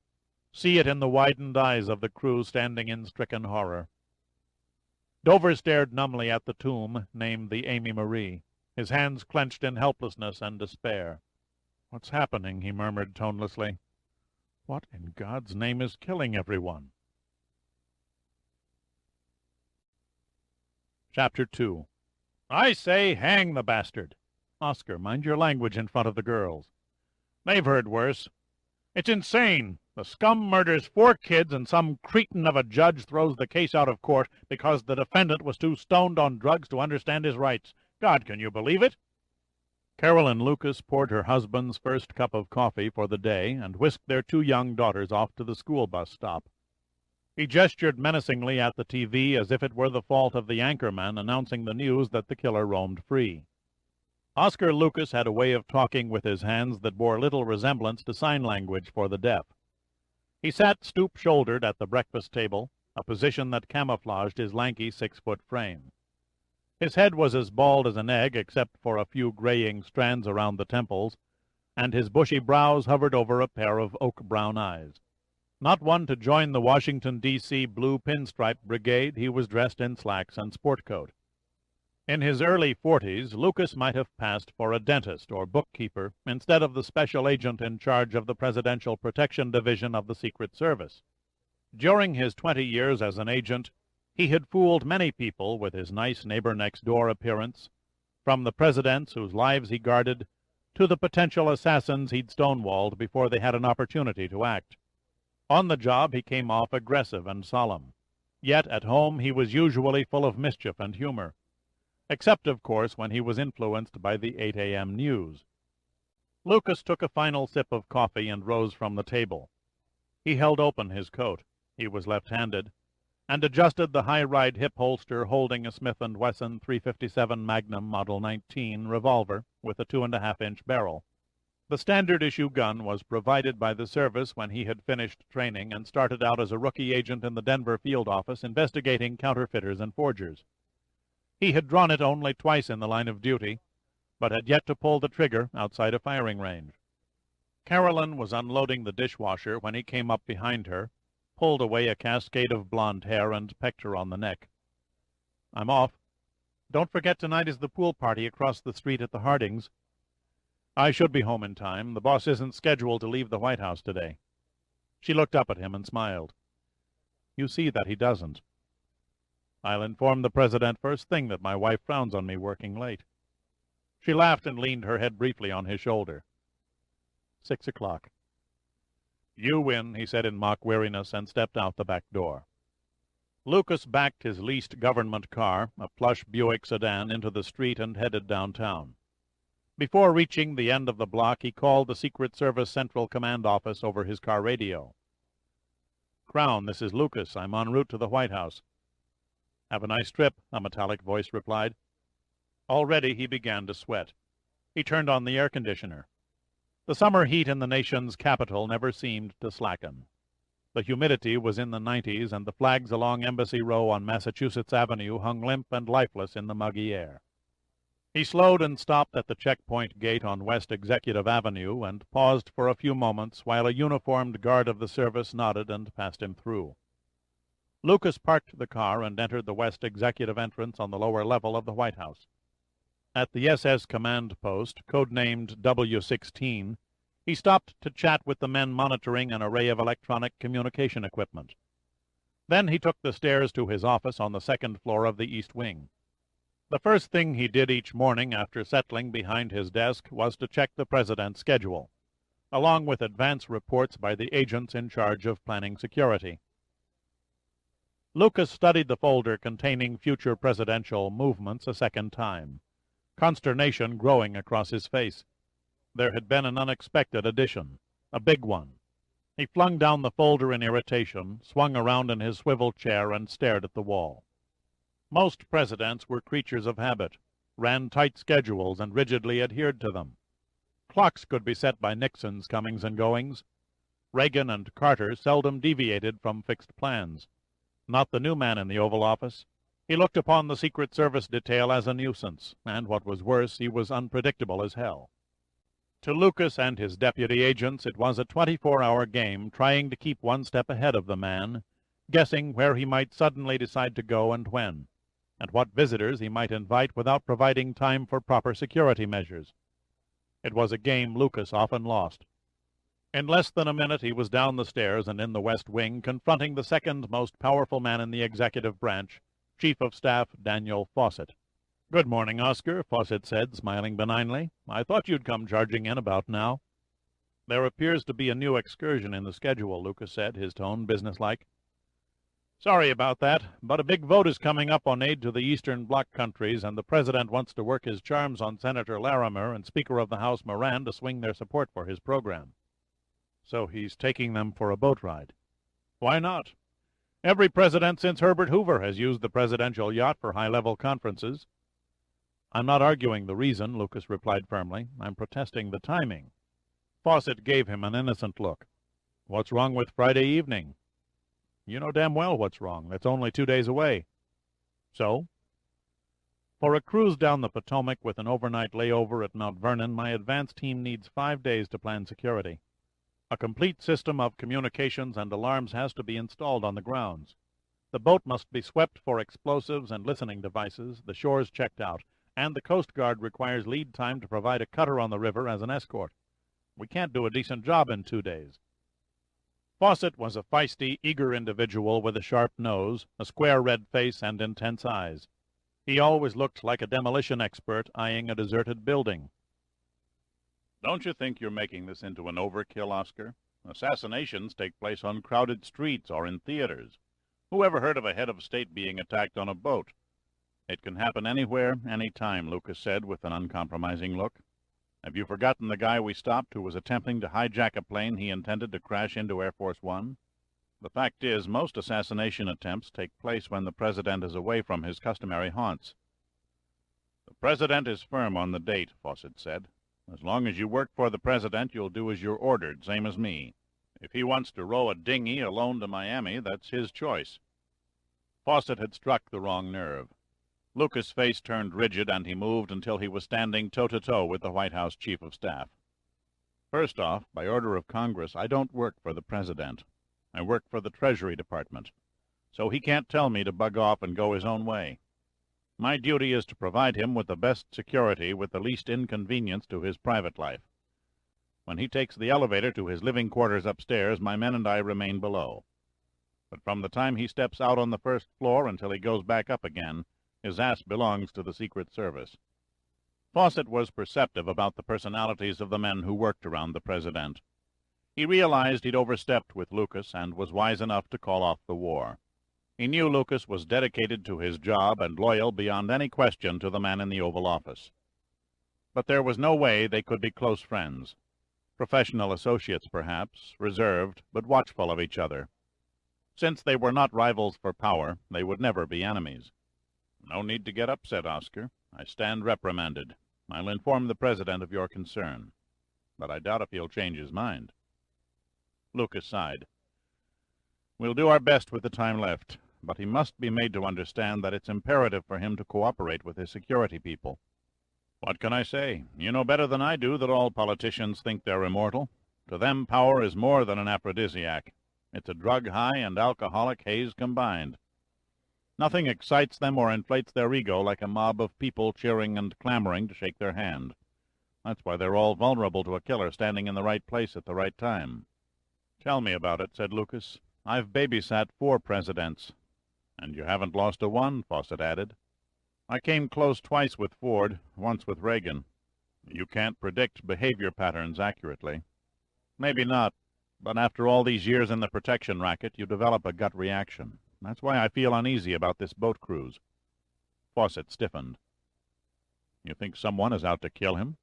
see it in the widened eyes of the crew standing in stricken horror. Dover stared numbly at the tomb named the Amy Marie, his hands clenched in helplessness and despair. "What's happening?" he murmured tonelessly. "What in God's name is killing everyone?" Chapter 2. "I say, hang the bastard!" "Oscar, mind your language in front of the girls." "They've heard worse. It's insane. The scum murders 4 kids and some cretin of a judge throws the case out of court because the defendant was too stoned on drugs to understand his rights. God, can you believe it?" Carolyn Lucas poured her husband's first cup of coffee for the day and whisked their 2 young daughters off to the school bus stop. He gestured menacingly at the TV as if it were the fault of the anchorman announcing the news that the killer roamed free. Oscar Lucas had a way of talking with his hands that bore little resemblance to sign language for the deaf. He sat stoop-shouldered at the breakfast table, a position that camouflaged his lanky 6-foot frame. His head was as bald as an egg except for a few graying strands around the temples, and his bushy brows hovered over a pair of oak-brown eyes. Not one to join the Washington, D.C. Blue Pinstripe Brigade, he was dressed in slacks and sport coat. In his early 40s, Lucas might have passed for a dentist or bookkeeper instead of the special agent in charge of the Presidential Protection Division of the Secret Service. During his 20 years as an agent, he had fooled many people with his nice neighbor-next-door appearance, from the presidents whose lives he guarded to the potential assassins he'd stonewalled before they had an opportunity to act. On the job, he came off aggressive and solemn. Yet at home he was usually full of mischief and humor, except, of course, when he was influenced by the 8 a.m. news. Lucas took a final sip of coffee and rose from the table. He held open his coat. He was left-handed. and adjusted the high-ride hip holster holding a Smith & Wesson .357 Magnum Model 19 revolver with a 2.5-inch barrel. The standard-issue gun was provided by the service when he had finished training and started out as a rookie agent in the Denver field office investigating counterfeiters and forgers. He had drawn it only twice in the line of duty, but had yet to pull the trigger outside a firing range. Carolyn was unloading the dishwasher when he came up behind her, pulled away a cascade of blonde hair, and pecked her on the neck. "I'm off. Don't forget tonight is the pool party across the street at the Hardings." "I should be home in time. The boss isn't scheduled to leave the White House today." She looked up at him and smiled. "You see that he doesn't." "I'll inform the president first thing that my wife frowns on me working late." She laughed and leaned her head briefly on his shoulder. 6 o'clock. "You win," he said in mock weariness, and stepped out the back door. Lucas backed his leased government car, a plush Buick sedan, into the street and headed downtown. Before reaching the end of the block, he called the Secret Service Central Command office over his car radio. "Crown, this is Lucas. I'm en route to the White House." "Have a nice trip," a metallic voice replied. Already he began to sweat. He turned on the air conditioner. The summer heat in the nation's capital never seemed to slacken. The humidity was in the 90s, and the flags along Embassy Row on Massachusetts Avenue hung limp and lifeless in the muggy air. He slowed and stopped at the checkpoint gate on West Executive Avenue and paused for a few moments while a uniformed guard of the service nodded and passed him through. Lucas parked the car and entered the West Executive entrance on the lower level of the White House. At the SS command post, codenamed W-16, he stopped to chat with the men monitoring an array of electronic communication equipment. Then he took the stairs to his office on the second floor of the East Wing. The first thing he did each morning after settling behind his desk was to check the president's schedule, along with advance reports by the agents in charge of planning security. Lucas studied the folder containing future presidential movements a second time, consternation growing across his face. There had been an unexpected addition, a big one. He flung down the folder in irritation, swung around in his swivel chair, and stared at the wall. Most presidents were creatures of habit, ran tight schedules, and rigidly adhered to them. Clocks could be set by Nixon's comings and goings. Reagan and Carter seldom deviated from fixed plans. Not the new man in the Oval Office. He looked upon the Secret Service detail as a nuisance, and what was worse, he was unpredictable as hell. To Lucas and his deputy agents, it was a 24-hour game, trying to keep one step ahead of the man, guessing where he might suddenly decide to go and when, and what visitors he might invite without providing time for proper security measures. It was a game Lucas often lost. In less than a minute he was down the stairs and in the West Wing, confronting the second most powerful man in the executive branch, Chief of Staff Daniel Fawcett. "Good morning, Oscar," Fawcett said, smiling benignly. "I thought you'd come charging in about now." "There appears to be a new excursion in the schedule," Lucas said, his tone businesslike. "Sorry about that, but a big vote is coming up on aid to the Eastern Bloc countries, and the President wants to work his charms on Senator Larimer and Speaker of the House Moran to swing their support for his program." "So he's taking them for a boat ride?" "Why not? Every president since Herbert Hoover has used the presidential yacht for high-level conferences." "I'm not arguing the reason," Lucas replied firmly. "I'm protesting the timing." Fawcett gave him an innocent look. "What's wrong with Friday evening?" "You know damn well what's wrong. That's only 2 days away." "So?" "For a cruise down the Potomac with an overnight layover at Mount Vernon, my advance team needs 5 days to plan security. A complete system of communications and alarms has to be installed on the grounds. The boat must be swept for explosives and listening devices, the shores checked out, and the Coast Guard requires lead time to provide a cutter on the river as an escort. We can't do a decent job in 2 days. Fawcett was a feisty, eager individual with a sharp nose, a square red face, and intense eyes. He always looked like a demolition expert eyeing a deserted building. "Don't you think you're making this into an overkill, Oscar? Assassinations take place on crowded streets or in theaters. Who ever heard of a head of state being attacked on a boat?" "It can happen anywhere, any time," Lucas said with an uncompromising look. "Have you forgotten the guy we stopped who was attempting to hijack a plane he intended to crash into Air Force One? The fact is, most assassination attempts take place when the President is away from his customary haunts. The President is firm on the date, Fawcett said. As long as you work for the President, you'll do as you're ordered, same as me. If he wants to row a dinghy alone to Miami, that's his choice. Fawcett had struck the wrong nerve. Lucas' face turned rigid, and he moved until he was standing toe-to-toe with the White House Chief of Staff. First off, by order of Congress, I don't work for the President. I work for the Treasury Department. So he can't tell me to bug off and go his own way. My duty is to provide him with the best security with the least inconvenience to his private life. When he takes the elevator to his living quarters upstairs, my men and I remain below. But from the time he steps out on the first floor until he goes back up again, his ass belongs to the Secret Service. Fawcett was perceptive about the personalities of the men who worked around the President. He realized he'd overstepped with Lucas and was wise enough to call off the war. He knew Lucas was dedicated to his job and loyal beyond any question to the man in the Oval Office. But there was no way they could be close friends. Professional associates, perhaps, reserved, but watchful of each other. Since they were not rivals for power, they would never be enemies. No need to get upset, Oscar. I stand reprimanded. I'll inform the President of your concern. But I doubt if he'll change his mind. Lucas sighed. We'll do our best with the time left, but he must be made to understand that it's imperative for him to cooperate with his security people. What can I say? You know better than I do that all politicians think they're immortal. To them, power is more than an aphrodisiac. It's a drug high and alcoholic haze combined. Nothing excites them or inflates their ego like a mob of people cheering and clamoring to shake their hand. That's why they're all vulnerable to a killer standing in the right place at the right time. Tell me about it, said Lucas. I've babysat 4 presidents. And you haven't lost a one, Fawcett added. I came close twice with Ford, once with Reagan. You can't predict behavior patterns accurately. Maybe not, but after all these years in the protection racket, you develop a gut reaction. That's why I feel uneasy about this boat cruise. Fawcett stiffened. You think someone is out to kill him?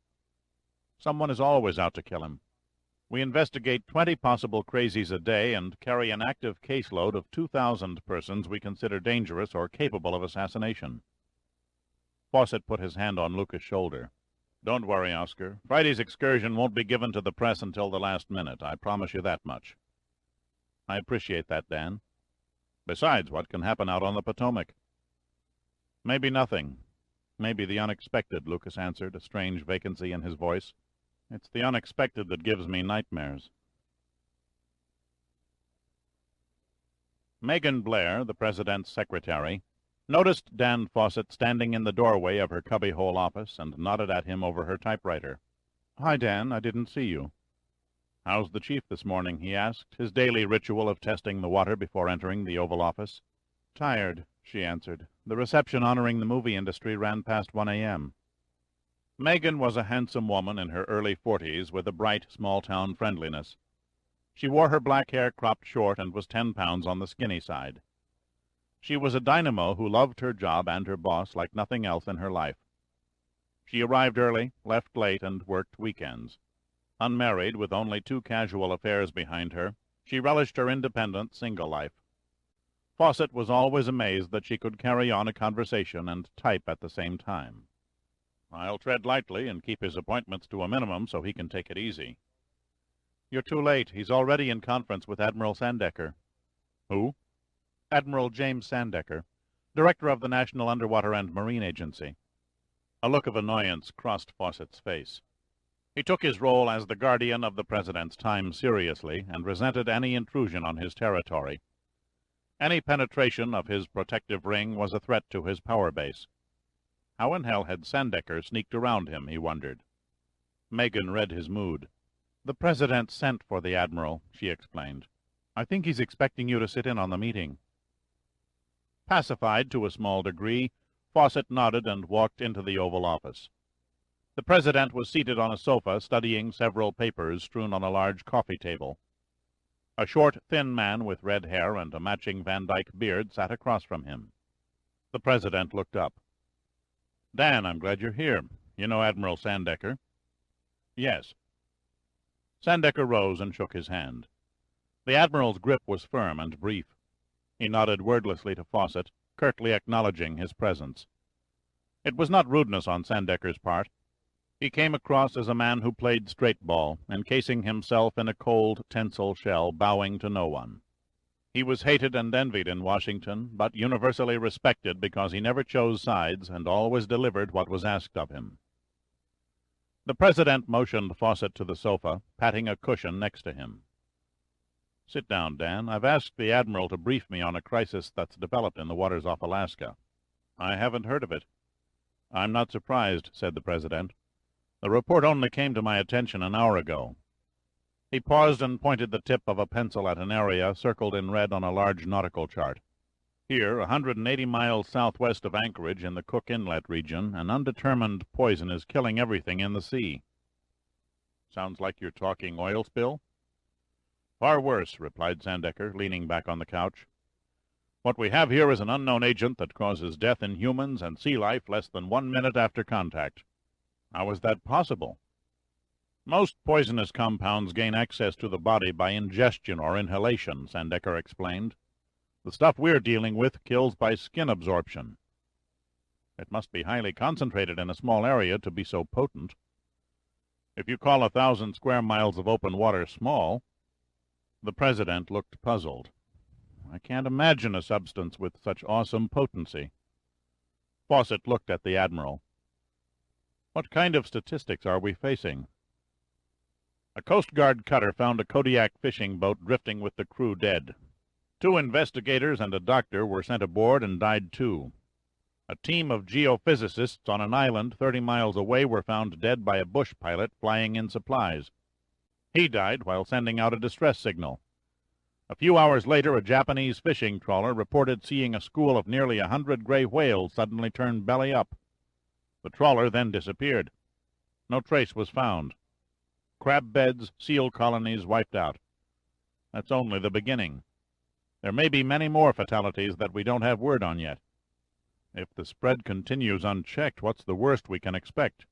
Someone is always out to kill him. We investigate 20 possible crazies a day and carry an active caseload of 2,000 persons we consider dangerous or capable of assassination. Fawcett put his hand on Lucas' shoulder. Don't worry, Oscar. Friday's excursion won't be given to the press until the last minute. I promise you that much. I appreciate that, Dan. Besides, what can happen out on the Potomac? Maybe nothing. Maybe the unexpected, Lucas answered, a strange vacancy in his voice. It's the unexpected that gives me nightmares. Megan Blair, the President's secretary, noticed Dan Fawcett standing in the doorway of her cubbyhole office and nodded at him over her typewriter. Hi, Dan. I didn't see you. How's the chief this morning? He asked, his daily ritual of testing the water before entering the Oval Office. Tired, she answered. The reception honoring the movie industry ran past 1 a.m. Megan was a handsome woman in her early 40s with a bright, small-town friendliness. She wore her black hair cropped short and was 10 pounds on the skinny side. She was a dynamo who loved her job and her boss like nothing else in her life. She arrived early, left late, and worked weekends. Unmarried, with only 2 casual affairs behind her, she relished her independent, single life. Fawcett was always amazed that she could carry on a conversation and type at the same time. I'll tread lightly and keep his appointments to a minimum so he can take it easy. You're too late. He's already in conference with Admiral Sandecker. Who? Admiral James Sandecker, Director of the National Underwater and Marine Agency. A look of annoyance crossed Fawcett's face. He took his role as the guardian of the President's time seriously and resented any intrusion on his territory. Any penetration of his protective ring was a threat to his power base. How in hell had Sandecker sneaked around him, he wondered. Megan read his mood. The President sent for the Admiral, she explained. I think he's expecting you to sit in on the meeting. Pacified to a small degree, Fawcett nodded and walked into the Oval Office. The President was seated on a sofa studying several papers strewn on a large coffee table. A short, thin man with red hair and a matching Van Dyke beard sat across from him. The President looked up. Dan, I'm glad you're here. You know Admiral Sandecker? Yes. Sandecker rose and shook his hand. The Admiral's grip was firm and brief. He nodded wordlessly to Fawcett, curtly acknowledging his presence. It was not rudeness on Sandecker's part. He came across as a man who played straight ball, encasing himself in a cold, tinsel shell, bowing to no one. He was hated and envied in Washington, but universally respected because he never chose sides and always delivered what was asked of him. The President motioned Fawcett to the sofa, patting a cushion next to him. "Sit down, Dan. I've asked the Admiral to brief me on a crisis that's developed in the waters off Alaska." "I haven't heard of it." "I'm not surprised," said the President. "The report only came to my attention an hour ago." He paused and pointed the tip of a pencil at an area circled in red on a large nautical chart. "Here, 180 miles southwest of Anchorage in the Cook Inlet region, an undetermined poison is killing everything in the sea." "Sounds like you're talking oil spill?" "Far worse," replied Sandecker, leaning back on the couch. "What we have here is an unknown agent that causes death in humans and sea life less than 1 minute after contact." "How is that possible?" "Most poisonous compounds gain access to the body by ingestion or inhalation," Sandecker explained. "The stuff we're dealing with kills by skin absorption." "It must be highly concentrated in a small area to be so potent." "If you call 1,000 square miles of open water small." The President looked puzzled. "I can't imagine a substance with such awesome potency." Fawcett looked at the Admiral. "What kind of statistics are we facing?" "A Coast Guard cutter found a Kodiak fishing boat drifting with the crew dead. 2 investigators and a doctor were sent aboard and died too. A team of geophysicists on an island 30 miles away were found dead by a bush pilot flying in supplies. He died while sending out a distress signal. A few hours later, a Japanese fishing trawler reported seeing a school of nearly 100 gray whales suddenly turn belly up. The trawler then disappeared. No trace was found. Crab beds, seal colonies wiped out. That's only the beginning. There may be many more fatalities that we don't have word on yet. If the spread continues unchecked, what's the worst we can expect?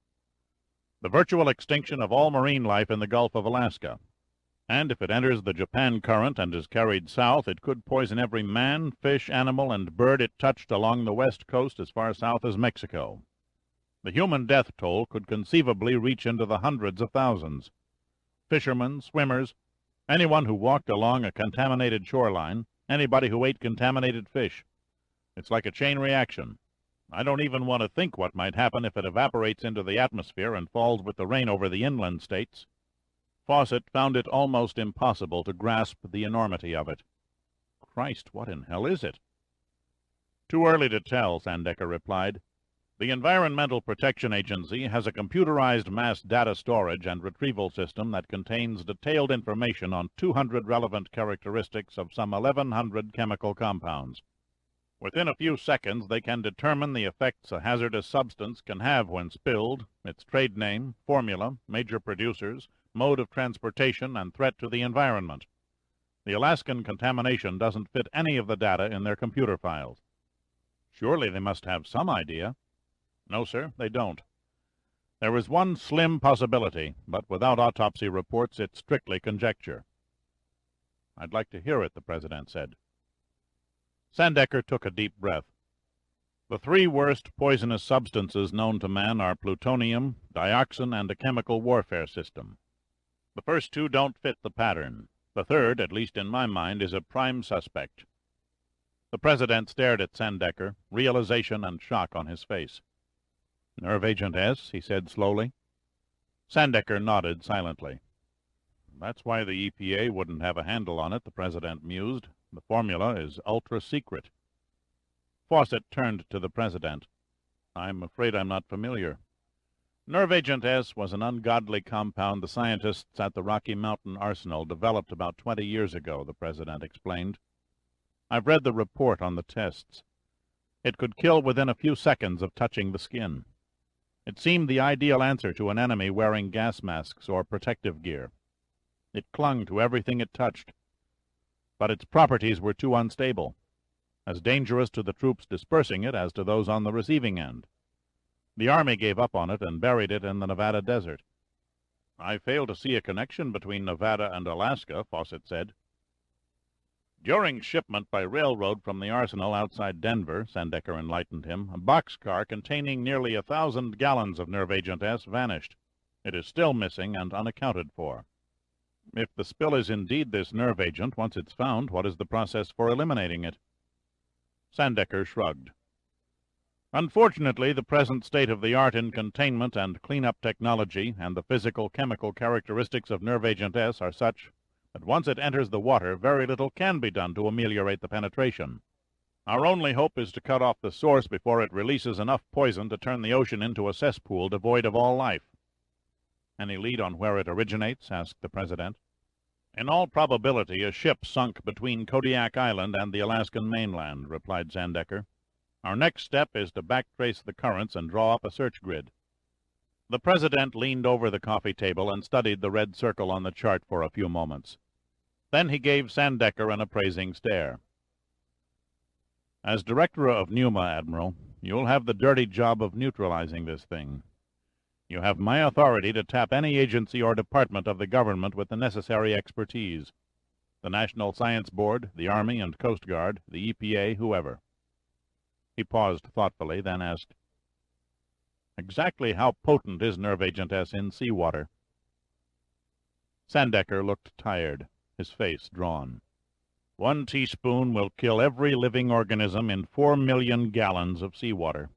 The virtual extinction of all marine life in the Gulf of Alaska. And if it enters the Japan current and is carried south, it could poison every man, fish, animal, and bird it touched along the west coast as far south as Mexico. The human death toll could conceivably reach into the hundreds of thousands. Fishermen, swimmers, anyone who walked along a contaminated shoreline, anybody who ate contaminated fish. It's like a chain reaction. I don't even want to think what might happen if it evaporates into the atmosphere and falls with the rain over the inland states." Fawcett found it almost impossible to grasp the enormity of it. "Christ, what in hell is it?" "Too early to tell," Sandecker replied. "The Environmental Protection Agency has a computerized mass data storage and retrieval system that contains detailed information on 200 relevant characteristics of some 1,100 chemical compounds. Within a few seconds, they can determine the effects a hazardous substance can have when spilled, its trade name, formula, major producers, mode of transportation, and threat to the environment. The Alaskan contamination doesn't fit any of the data in their computer files." "Surely they must have some idea." "No, sir, they don't. There is one slim possibility, but without autopsy reports, it's strictly conjecture." "I'd like to hear it," the President said. Sandecker took a deep breath. "The 3 worst poisonous substances known to man are plutonium, dioxin, and a chemical warfare system. The first 2 don't fit the pattern. The third, at least in my mind, is a prime suspect." The President stared at Sandecker, realization and shock on his face. "Nerve Agent S," he said slowly. Sandecker nodded silently. "That's why the EPA wouldn't have a handle on it," the President mused. "The formula is ultra-secret." Fawcett turned to the President. "I'm afraid I'm not familiar." "Nerve Agent S was an ungodly compound the scientists at the Rocky Mountain Arsenal developed about 20 years ago," the President explained. "I've read the report on the tests. It could kill within a few seconds of touching the skin. It seemed the ideal answer to an enemy wearing gas masks or protective gear. It clung to everything it touched. But its properties were too unstable, as dangerous to the troops dispersing it as to those on the receiving end. The Army gave up on it and buried it in the Nevada desert." "I fail to see a connection between Nevada and Alaska," Fawcett said. During shipment by railroad from the arsenal outside Denver, Sandecker enlightened him, a boxcar containing nearly 1,000 gallons of nerve agent S vanished. It is still missing and unaccounted for. If the spill is indeed this nerve agent, once it's found, what is the process for eliminating it? Sandecker shrugged. Unfortunately, the present state of the art in containment and cleanup technology and the physical-chemical characteristics of nerve agent S are such that once it enters the water, very little can be done to ameliorate the penetration. Our only hope is to cut off the source before it releases enough poison to turn the ocean into a cesspool devoid of all life. Any lead on where it originates? Asked the President. In all probability, a ship sunk between Kodiak Island and the Alaskan mainland, replied Sandecker. Our next step is to backtrace the currents and draw up a search grid. The President leaned over the coffee table and studied the red circle on the chart for a few moments. Then he gave Sandecker an appraising stare. As Director of NUMA, Admiral, you'll have the dirty job of neutralizing this thing. You have my authority to tap any agency or department of the government with the necessary expertise. The National Science Board, the Army and Coast Guard, the EPA, whoever. He paused thoughtfully, then asked, exactly how potent is nerve agent S in seawater? Sandecker looked tired, his face drawn. 1 teaspoon will kill every living organism in 4 million gallons of seawater.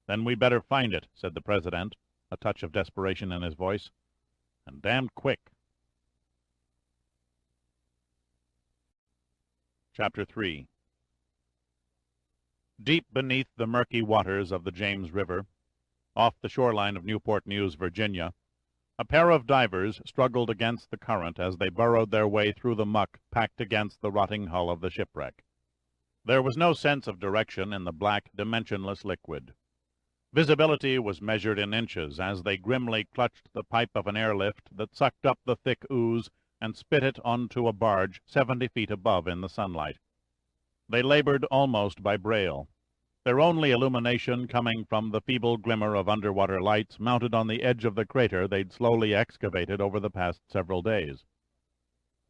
Then we better find it, said the President, a touch of desperation in his voice, and damned quick. Chapter 3. Deep beneath the murky waters of the James River, off the shoreline of Newport News, Virginia, a pair of divers struggled against the current as they burrowed their way through the muck packed against the rotting hull of the shipwreck. There was no sense of direction in the black, dimensionless liquid. Visibility was measured in inches as they grimly clutched the pipe of an airlift that sucked up the thick ooze and spit it onto a barge 70 feet above in the sunlight. They labored almost by braille, their only illumination coming from the feeble glimmer of underwater lights mounted on the edge of the crater they'd slowly excavated over the past several days.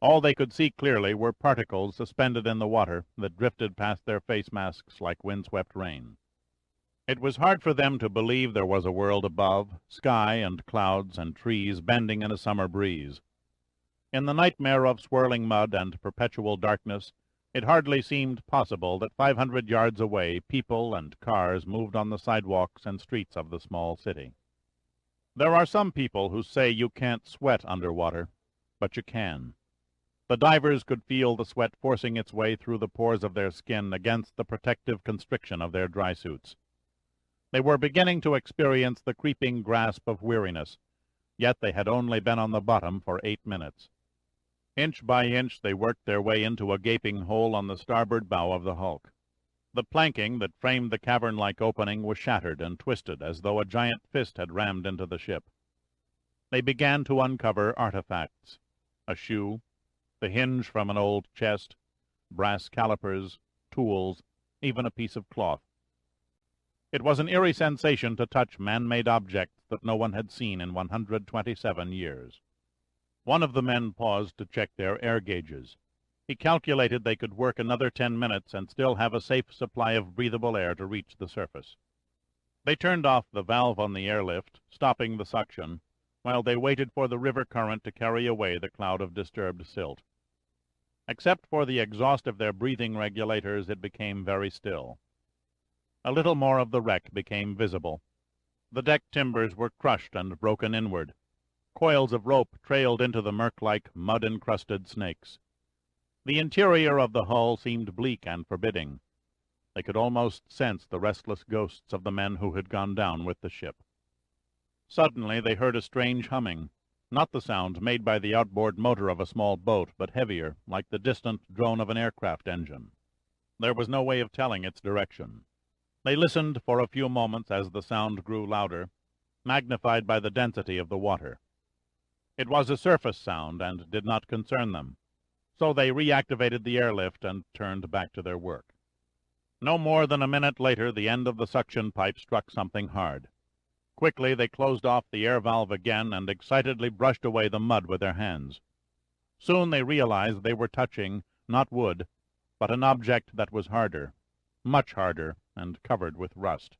All they could see clearly were particles suspended in the water that drifted past their face masks like windswept rain. It was hard for them to believe there was a world above, sky and clouds and trees bending in a summer breeze. In the nightmare of swirling mud and perpetual darkness, it hardly seemed possible that 500 yards away people and cars moved on the sidewalks and streets of the small city. There are some people who say you can't sweat underwater, but you can. The divers could feel the sweat forcing its way through the pores of their skin against the protective constriction of their dry suits. They were beginning to experience the creeping grasp of weariness, yet they had only been on the bottom for 8 minutes. Inch by inch they worked their way into a gaping hole on the starboard bow of the hulk. The planking that framed the cavern-like opening was shattered and twisted as though a giant fist had rammed into the ship. They began to uncover artifacts: a shoe, the hinge from an old chest, brass calipers, tools, even a piece of cloth. It was an eerie sensation to touch man-made objects that no one had seen in 127 years. One of the men paused to check their air gauges. He calculated they could work another 10 minutes and still have a safe supply of breathable air to reach the surface. They turned off the valve on the airlift, stopping the suction, while they waited for the river current to carry away the cloud of disturbed silt. Except for the exhaust of their breathing regulators, it became very still. A little more of the wreck became visible. The deck timbers were crushed and broken inward. Coils of rope trailed into the murk-like, mud-encrusted snakes. The interior of the hull seemed bleak and forbidding. They could almost sense the restless ghosts of the men who had gone down with the ship. Suddenly they heard a strange humming, not the sound made by the outboard motor of a small boat, but heavier, like the distant drone of an aircraft engine. There was no way of telling its direction. They listened for a few moments as the sound grew louder, magnified by the density of the water. It was a surface sound and did not concern them, so they reactivated the airlift and turned back to their work. No more than a minute later, the end of the suction pipe struck something hard. Quickly they closed off the air valve again and excitedly brushed away the mud with their hands. Soon they realized they were touching not wood, but an object that was harder, much harder, and covered with rust.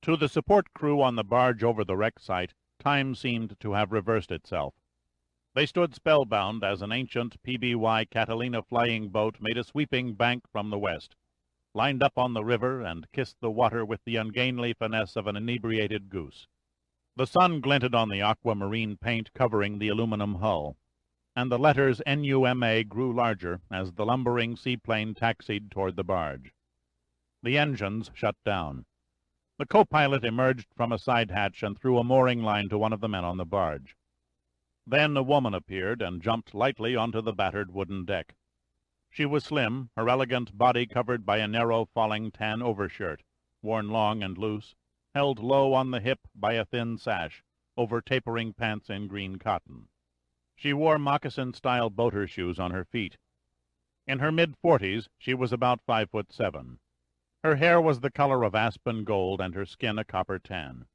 To the support crew on the barge over the wreck site, time seemed to have reversed itself. They stood spellbound as an ancient PBY Catalina flying boat made a sweeping bank from the west, lined up on the river, and kissed the water with the ungainly finesse of an inebriated goose. The sun glinted on the aquamarine paint covering the aluminum hull, and the letters NUMA grew larger as the lumbering seaplane taxied toward the barge. The engines shut down. The co-pilot emerged from a side hatch and threw a mooring line to one of the men on the barge. Then a woman appeared and jumped lightly onto the battered wooden deck. She was slim, her elegant body covered by a narrow falling tan overshirt, worn long and loose, held low on the hip by a thin sash, over tapering pants in green cotton. She wore moccasin-style boater shoes on her feet. In her mid-40s, she was about 5'7". Her hair was the color of aspen gold and her skin a copper tan.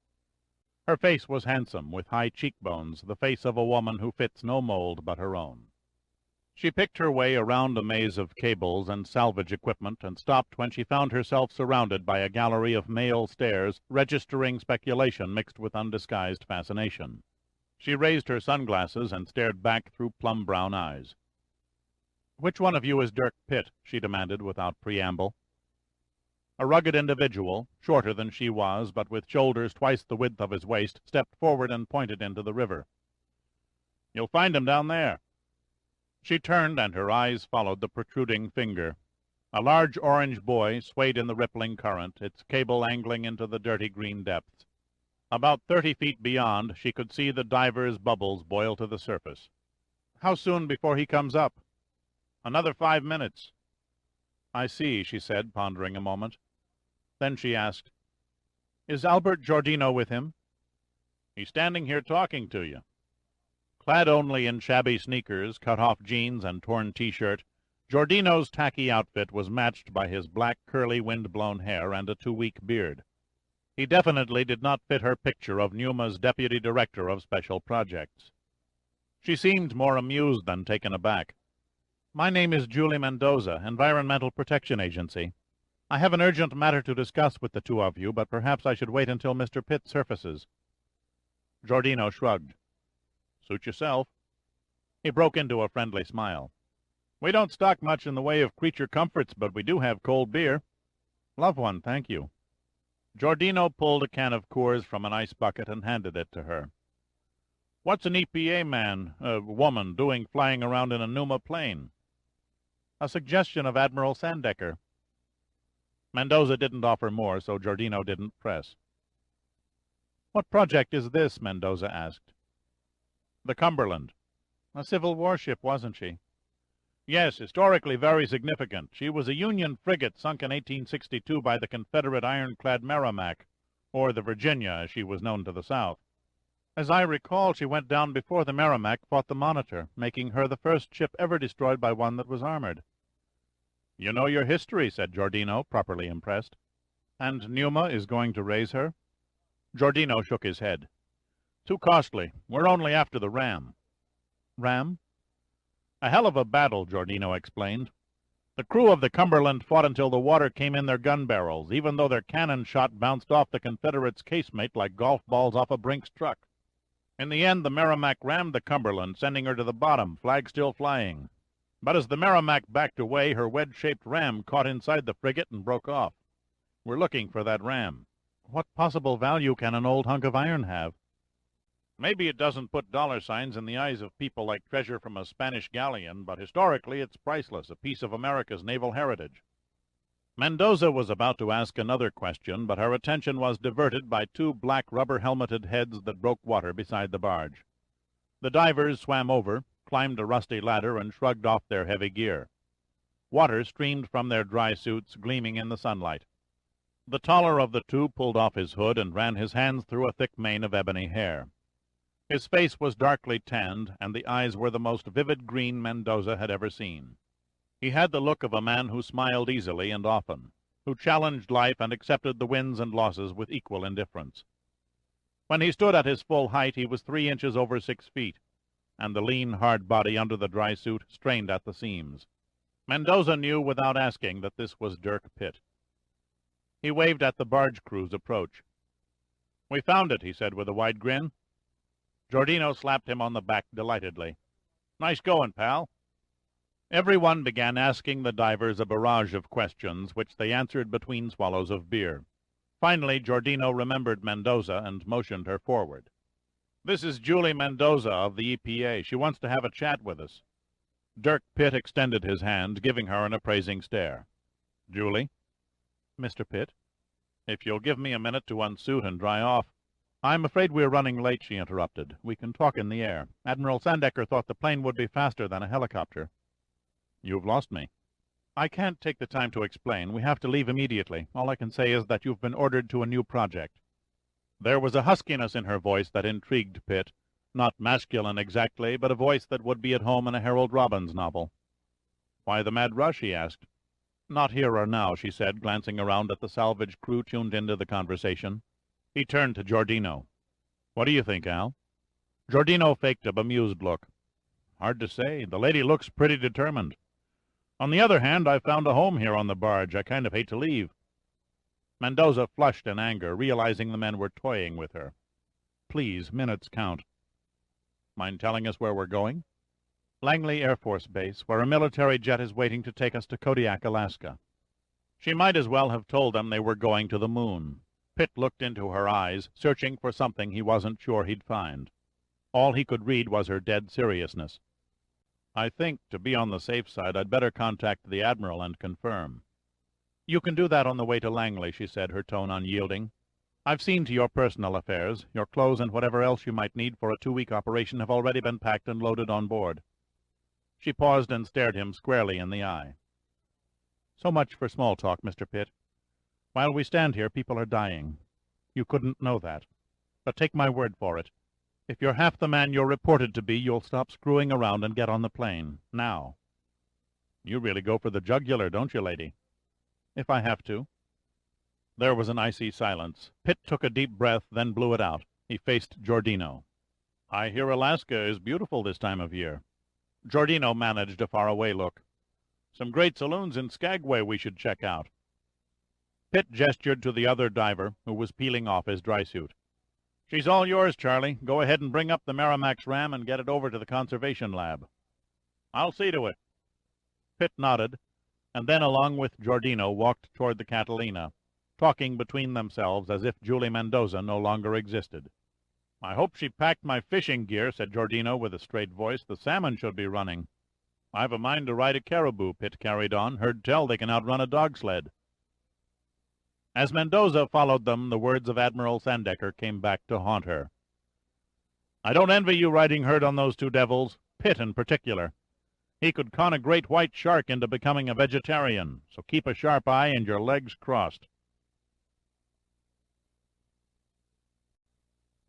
Her face was handsome, with high cheekbones, the face of a woman who fits no mold but her own. She picked her way around a maze of cables and salvage equipment and stopped when she found herself surrounded by a gallery of male stares registering speculation mixed with undisguised fascination. She raised her sunglasses and stared back through plum-brown eyes. "Which one of you is Dirk Pitt?" she demanded without preamble. A rugged individual, shorter than she was, but with shoulders twice the width of his waist, stepped forward and pointed into the river. "You'll find him down there." She turned, and her eyes followed the protruding finger. A large orange buoy swayed in the rippling current, its cable angling into the dirty green depths. About 30 feet beyond, she could see the diver's bubbles boil to the surface. "How soon before he comes up?" "Another 5 minutes." "I see," she said, pondering a moment. Then she asked, "Is Albert Giordino with him?" "He's standing here talking to you." Clad only in shabby sneakers, cut-off jeans, and torn T-shirt, Giordino's tacky outfit was matched by his black, curly, wind-blown hair and a too-weak beard. He definitely did not fit her picture of NUMA's deputy director of special projects. She seemed more amused than taken aback. "My name is Julie Mendoza, Environmental Protection Agency. I have an urgent matter to discuss with the two of you, but perhaps I should wait until Mr. Pitt surfaces." Giordino shrugged. "Suit yourself." He broke into a friendly smile. "We don't stock much in the way of creature comforts, but we do have cold beer." "Love one, thank you." Giordino pulled a can of Coors from an ice bucket and handed it to her. "What's an EPA woman, doing flying around in a NUMA plane?" "A suggestion of Admiral Sandecker." Mendoza didn't offer more, so Giordino didn't press. "What project is this?" Mendoza asked. "The Cumberland." "A Civil War ship, wasn't she?" "Yes, historically very significant. She was a Union frigate sunk in 1862 by the Confederate ironclad Merrimac, or the Virginia, as she was known to the South. As I recall, she went down before the Merrimac fought the Monitor, making her the first ship ever destroyed by one that was armored." "You know your history," said Giordino, properly impressed. "And NUMA is going to raise her?" Giordino shook his head. "Too costly. We're only after the ram." "Ram?" "A hell of a battle," Giordino explained. "The crew of the Cumberland fought until the water came in their gun barrels, even though their cannon shot bounced off the Confederates' casemate like golf balls off a Brinks truck. In the end, the Merrimac rammed the Cumberland, sending her to the bottom, flag still flying. But as the Merrimac backed away, her wedge-shaped ram caught inside the frigate and broke off. We're looking for that ram." "What possible value can an old hunk of iron have?" "Maybe it doesn't put dollar signs in the eyes of people like treasure from a Spanish galleon, but historically it's priceless, a piece of America's naval heritage." Mendoza was about to ask another question, but her attention was diverted by two black rubber-helmeted heads that broke water beside the barge. The divers swam over, climbed a rusty ladder, and shrugged off their heavy gear. Water streamed from their dry suits, gleaming in the sunlight. The taller of the two pulled off his hood and ran his hands through a thick mane of ebony hair. His face was darkly tanned, and the eyes were the most vivid green Mendoza had ever seen. He had the look of a man who smiled easily and often, who challenged life and accepted the wins and losses with equal indifference. When he stood at his full height, he was 3 inches over 6 feet. and the lean, hard body under the dry suit strained at the seams. Mendoza knew without asking that this was Dirk Pitt. He waved at the barge crew's approach. "We found it," he said with a wide grin. Giordino slapped him on the back delightedly. "Nice going, pal." Everyone began asking the divers a barrage of questions, which they answered between swallows of beer. Finally, Giordino remembered Mendoza and motioned her forward. "This is Julie Mendoza of the EPA. She wants to have a chat with us." Dirk Pitt extended his hand, giving her an appraising stare. "Julie?" "Mr. Pitt?" "If you'll give me a minute to unsuit and dry off—" "I'm afraid we're running late," she interrupted. "We can talk in the air. Admiral Sandecker thought the plane would be faster than a helicopter." "You've lost me." "I can't take the time to explain. We have to leave immediately. All I can say is that you've been ordered to a new project." There was a huskiness in her voice that intrigued Pitt, not masculine exactly, but a voice that would be at home in a Harold Robbins novel. "Why the mad rush?" he asked. "Not here or now," she said, glancing around at the salvage crew tuned into the conversation. He turned to Giordino. "What do you think, Al?" Giordino faked a bemused look. "Hard to say. The lady looks pretty determined. On the other hand, I've found a home here on the barge. I kind of hate to leave." Mendoza flushed in anger, realizing the men were toying with her. "Please, minutes count." "Mind telling us where we're going?" "Langley Air Force Base, where a military jet is waiting to take us to Kodiak, Alaska." She might as well have told them they were going to the moon. Pitt looked into her eyes, searching for something he wasn't sure he'd find. All he could read was her dead seriousness. "I think, to be on the safe side, I'd better contact the Admiral and confirm." "You can do that on the way to Langley," she said, her tone unyielding. "I've seen to your personal affairs. Your clothes and whatever else you might need for a 2-week operation have already been packed and loaded on board." She paused and stared him squarely in the eye. "So much for small talk, Mr. Pitt. While we stand here, people are dying. You couldn't know that. But take my word for it. If you're half the man you're reported to be, you'll stop screwing around and get on the plane. Now." "You really go for the jugular, don't you, lady?" "If I have to." There was an icy silence. Pitt took a deep breath, then blew it out. He faced Giordino. "I hear Alaska is beautiful this time of year." Giordino managed a faraway look. "Some great saloons in Skagway we should check out." Pitt gestured to the other diver, who was peeling off his dry suit. "She's all yours, Charlie. Go ahead and bring up the Merrimack's ram and get it over to the conservation lab." "I'll see to it." Pitt nodded, and then along with Giordino walked toward the Catalina, talking between themselves as if Julie Mendoza no longer existed. "I hope she packed my fishing gear," said Giordino with a straight voice. "The salmon should be running." "I've a mind to ride a caribou," Pitt carried on. "Heard tell they can outrun a dog sled." As Mendoza followed them, the words of Admiral Sandecker came back to haunt her. "I don't envy you riding herd on those two devils, Pitt in particular. He could con a great white shark into becoming a vegetarian, so keep a sharp eye and your legs crossed."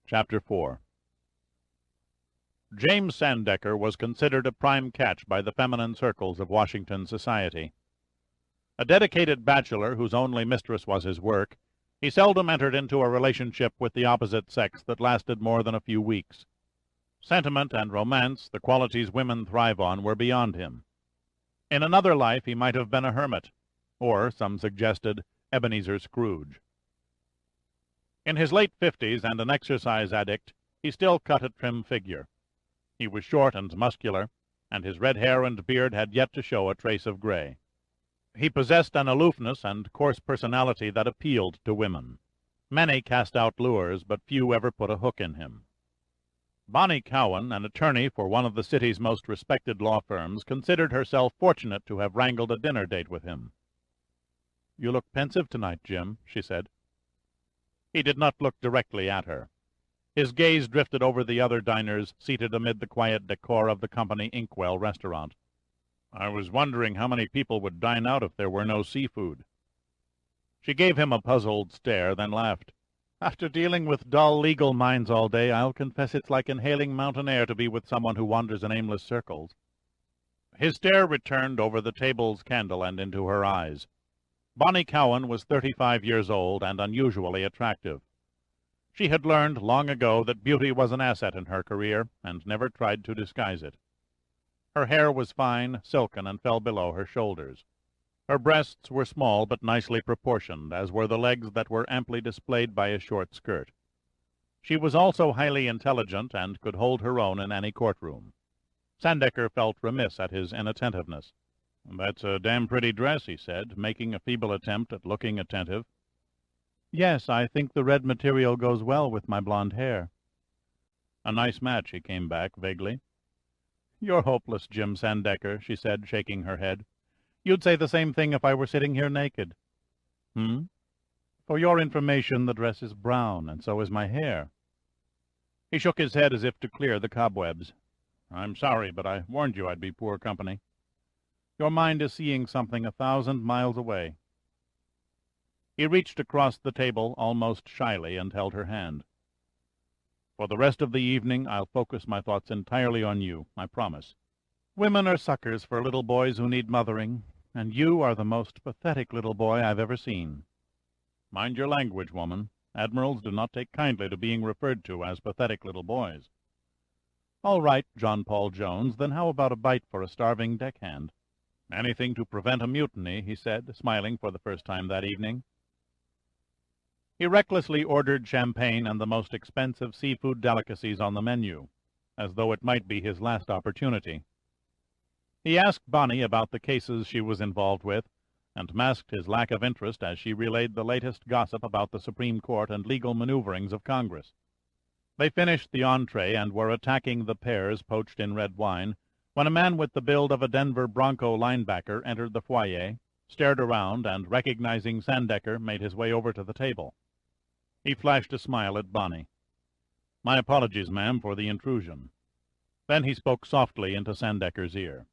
Chapter 4. James Sandecker was considered a prime catch by the feminine circles of Washington society. A dedicated bachelor whose only mistress was his work, he seldom entered into a relationship with the opposite sex that lasted more than a few weeks. Sentiment and romance, the qualities women thrive on, were beyond him. In another life he might have been a hermit, or, some suggested, Ebenezer Scrooge. In his late 50s and an exercise addict, he still cut a trim figure. He was short and muscular, and his red hair and beard had yet to show a trace of gray. He possessed an aloofness and coarse personality that appealed to women. Many cast out lures, but few ever put a hook in him. Bonnie Cowan, an attorney for one of the city's most respected law firms, considered herself fortunate to have wrangled a dinner date with him. "You look pensive tonight, Jim," she said. He did not look directly at her. His gaze drifted over the other diners seated amid the quiet decor of the company Inkwell restaurant. "I was wondering how many people would dine out if there were no seafood." She gave him a puzzled stare, then laughed. "After dealing with dull legal minds all day, I'll confess it's like inhaling mountain air to be with someone who wanders in aimless circles." His stare returned over the table's candle and into her eyes. Bonnie Cowan was 35 years old and unusually attractive. She had learned long ago that beauty was an asset in her career, and never tried to disguise it. Her hair was fine, silken, and fell below her shoulders. Her breasts were small but nicely proportioned, as were the legs that were amply displayed by a short skirt. She was also highly intelligent and could hold her own in any courtroom. Sandecker felt remiss at his inattentiveness. "That's a damn pretty dress," he said, making a feeble attempt at looking attentive. "Yes, I think the red material goes well with my blonde hair." "A nice match," he came back vaguely. "You're hopeless, Jim Sandecker," she said, shaking her head. "You'd say the same thing if I were sitting here naked." "For your information, the dress is brown, and so is my hair." He shook his head as if to clear the cobwebs. "I'm sorry, but I warned you I'd be poor company. Your mind is seeing something 1,000 miles away." He reached across the table almost shyly and held her hand. "For the rest of the evening I'll focus my thoughts entirely on you, I promise. Women are suckers for little boys who need mothering, and you are the most pathetic little boy I've ever seen." "Mind your language, woman. Admirals do not take kindly to being referred to as pathetic little boys." "All right, John Paul Jones, then how about a bite for a starving deckhand?" "Anything to prevent a mutiny," he said, smiling for the first time that evening. He recklessly ordered champagne and the most expensive seafood delicacies on the menu, as though it might be his last opportunity. He asked Bonnie about the cases she was involved with, and masked his lack of interest as she relayed the latest gossip about the Supreme Court and legal maneuverings of Congress. They finished the entree and were attacking the pears poached in red wine, when a man with the build of a Denver Bronco linebacker entered the foyer, stared around, and, recognizing Sandecker, made his way over to the table. He flashed a smile at Bonnie. "My apologies, ma'am, for the intrusion." Then he spoke softly into Sandecker's ear.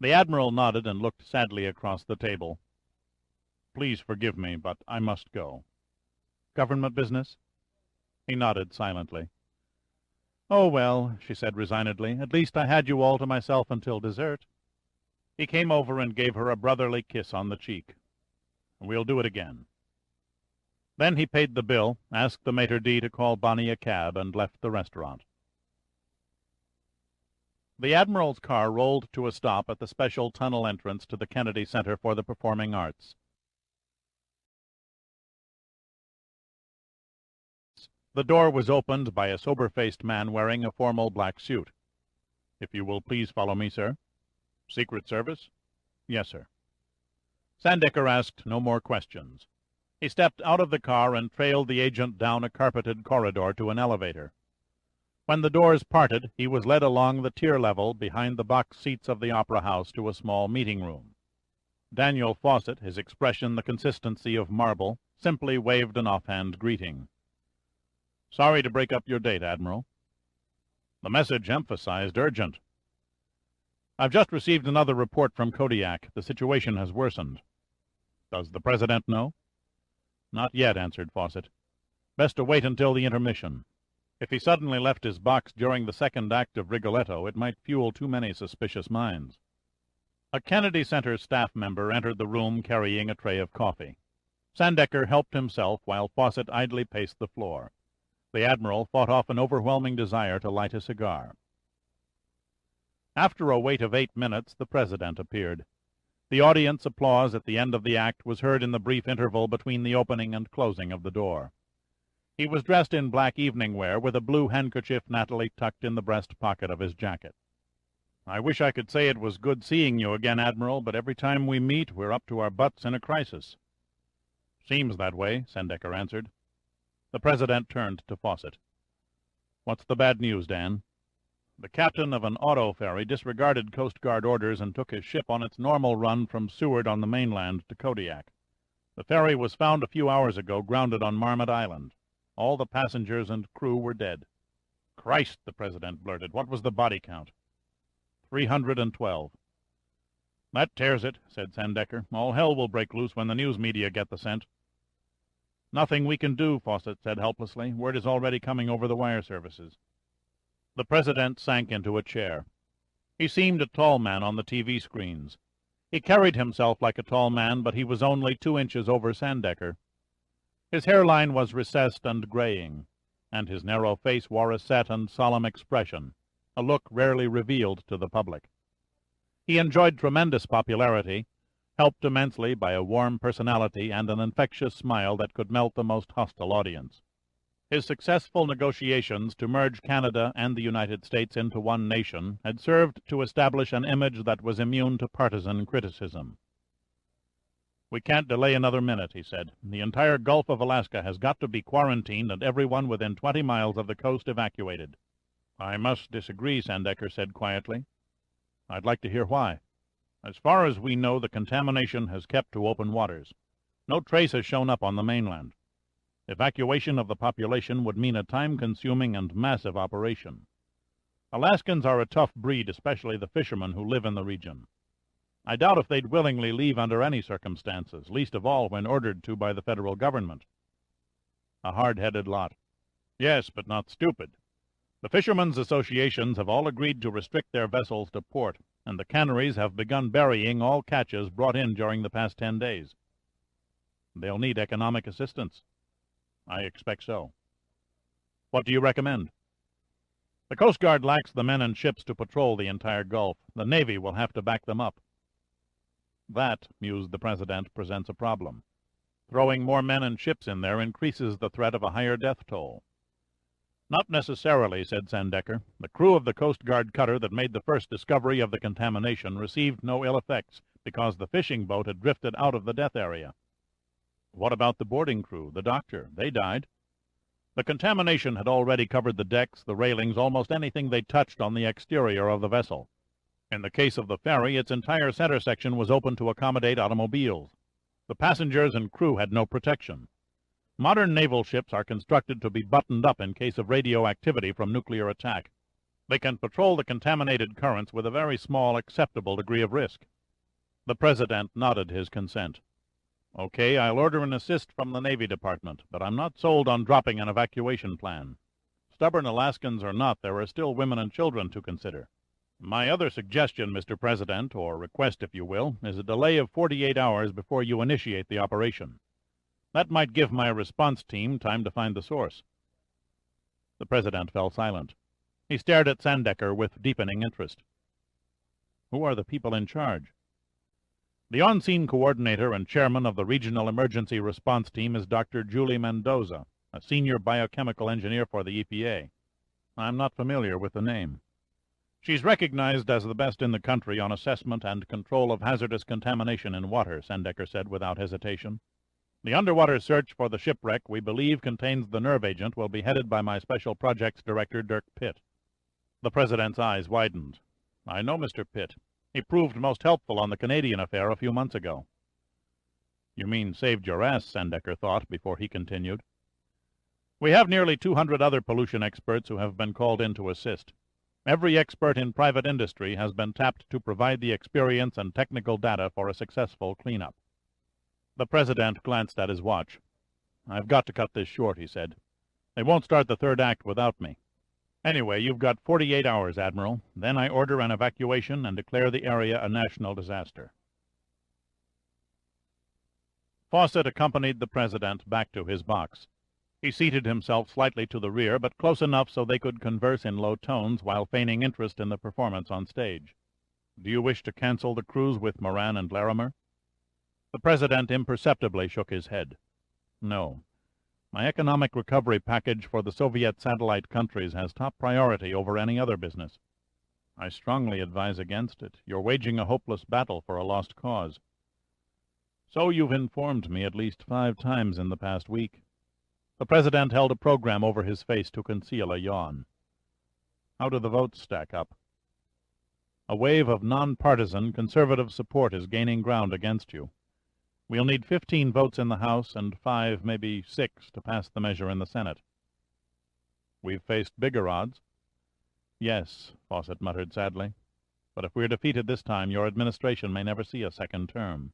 The Admiral nodded and looked sadly across the table. "Please forgive me, but I must go." "Government business?" He nodded silently. "Oh, well," she said resignedly, "at least I had you all to myself until dessert." He came over and gave her a brotherly kiss on the cheek. "We'll do it again." Then he paid the bill, asked the maitre d' to call Bonnie a cab, and left the restaurant. The Admiral's car rolled to a stop at the special tunnel entrance to the Kennedy Center for the Performing Arts. The door was opened by a sober-faced man wearing a formal black suit. "If you will please follow me, sir." "Secret Service?" "Yes, sir." Sandecker asked no more questions. He stepped out of the car and trailed the agent down a carpeted corridor to an elevator. When the doors parted, he was led along the tier level behind the box seats of the Opera House to a small meeting room. Daniel Fawcett, his expression the consistency of marble, simply waved an offhand greeting. "Sorry to break up your date, Admiral." The message emphasized urgent. "I've just received another report from Kodiak. The situation has worsened." "Does the President know?" "Not yet," answered Fawcett. "Best to wait until the intermission. If he suddenly left his box during the second act of Rigoletto, it might fuel too many suspicious minds." A Kennedy Center staff member entered the room carrying a tray of coffee. Sandecker helped himself while Fawcett idly paced the floor. The Admiral fought off an overwhelming desire to light a cigar. After a wait of 8 minutes, the President appeared. The audience applause at the end of the act was heard in the brief interval between the opening and closing of the door. He was dressed in black evening wear, with a blue handkerchief nattily tucked in the breast pocket of his jacket. "I wish I could say it was good seeing you again, Admiral, but every time we meet we're up to our butts in a crisis." "Seems that way," Sandecker answered. The President turned to Fawcett. "What's the bad news, Dan?" "The captain of an auto ferry disregarded Coast Guard orders and took his ship on its normal run from Seward on the mainland to Kodiak. The ferry was found a few hours ago grounded on Marmot Island. All the passengers and crew were dead." "Christ," the President blurted, "what was the body count?" 312. "That tears it," said Sandecker. "All hell will break loose when the news media get the scent." "Nothing we can do," Fawcett said helplessly. "Word is already coming over the wire services." The President sank into a chair. He seemed a tall man on the TV screens. He carried himself like a tall man, but he was only 2 inches over Sandecker. His hairline was recessed and graying, and his narrow face wore a set and solemn expression, a look rarely revealed to the public. He enjoyed tremendous popularity, helped immensely by a warm personality and an infectious smile that could melt the most hostile audience. His successful negotiations to merge Canada and the United States into one nation had served to establish an image that was immune to partisan criticism. "We can't delay another minute," he said. "The entire Gulf of Alaska has got to be quarantined and everyone within 20 miles of the coast evacuated." "I must disagree," Sandecker said quietly. "I'd like to hear why." "As far as we know, the contamination has kept to open waters. No trace has shown up on the mainland. Evacuation of the population would mean a time-consuming and massive operation. Alaskans are a tough breed, especially the fishermen who live in the region. I doubt if they'd willingly leave under any circumstances, least of all when ordered to by the federal government." "A hard-headed lot." "Yes, but not stupid. The fishermen's associations have all agreed to restrict their vessels to port, and the canneries have begun burying all catches brought in during the past 10 days. They'll need economic assistance." "I expect so." "What do you recommend?" "The Coast Guard lacks the men and ships to patrol the entire Gulf. The Navy will have to back them up." "That," mused the President, "presents a problem. Throwing more men and ships in there increases the threat of a higher death toll." "Not necessarily," said Sandecker. "The crew of the Coast Guard cutter that made the first discovery of the contamination received no ill effects because the fishing boat had drifted out of the death area." "What about the boarding crew, the doctor? They died." "The contamination had already covered the decks, the railings, almost anything they touched on the exterior of the vessel. In the case of the ferry, its entire center section was open to accommodate automobiles. The passengers and crew had no protection. Modern naval ships are constructed to be buttoned up in case of radioactivity from nuclear attack. They can patrol the contaminated currents with a very small, acceptable degree of risk." The President nodded his consent. "Okay, I'll order an assist from the Navy Department, but I'm not sold on dropping an evacuation plan. Stubborn Alaskans or not, there are still women and children to consider. My other suggestion, Mr. President, or request if you will, is a delay of 48 hours before you initiate the operation. That might give my response team time to find the source." The President fell silent. He stared at Sandecker with deepening interest. "Who are the people in charge?" "The on-scene coordinator and chairman of the Regional Emergency Response Team is Dr. Julie Mendoza, a senior biochemical engineer for the EPA. I'm not familiar with the name." "She's recognized as the best in the country on assessment and control of hazardous contamination in water," Sandecker said without hesitation. "The underwater search for the shipwreck we believe contains the nerve agent will be headed by my Special Projects Director, Dirk Pitt." The President's eyes widened. "I know Mr. Pitt. He proved most helpful on the Canadian affair a few months ago." "You mean saved your ass," Sandecker thought before he continued. "We have nearly 200 other pollution experts who have been called in to assist. Every expert in private industry has been tapped to provide the experience and technical data for a successful cleanup." The President glanced at his watch. "I've got to cut this short," he said. "They won't start the third act without me. Anyway, you've got 48 hours, Admiral. Then I order an evacuation and declare the area a national disaster." Fawcett accompanied the President back to his box. He seated himself slightly to the rear, but close enough so they could converse in low tones while feigning interest in the performance on stage. "Do you wish to cancel the cruise with Moran and Larimer?" The President imperceptibly shook his head. "No. My economic recovery package for the Soviet satellite countries has top priority over any other business. I strongly advise against it. You're waging a hopeless battle for a lost cause." "So you've informed me at least 5 times in the past week." The President held a program over his face to conceal a yawn. "How do the votes stack up?" "A wave of non-partisan conservative support is gaining ground against you. We'll need 15 votes in the House and 5, maybe 6, to pass the measure in the Senate." "We've faced bigger odds." "Yes," Fawcett muttered sadly. "But if we're defeated this time, your administration may never see a second term."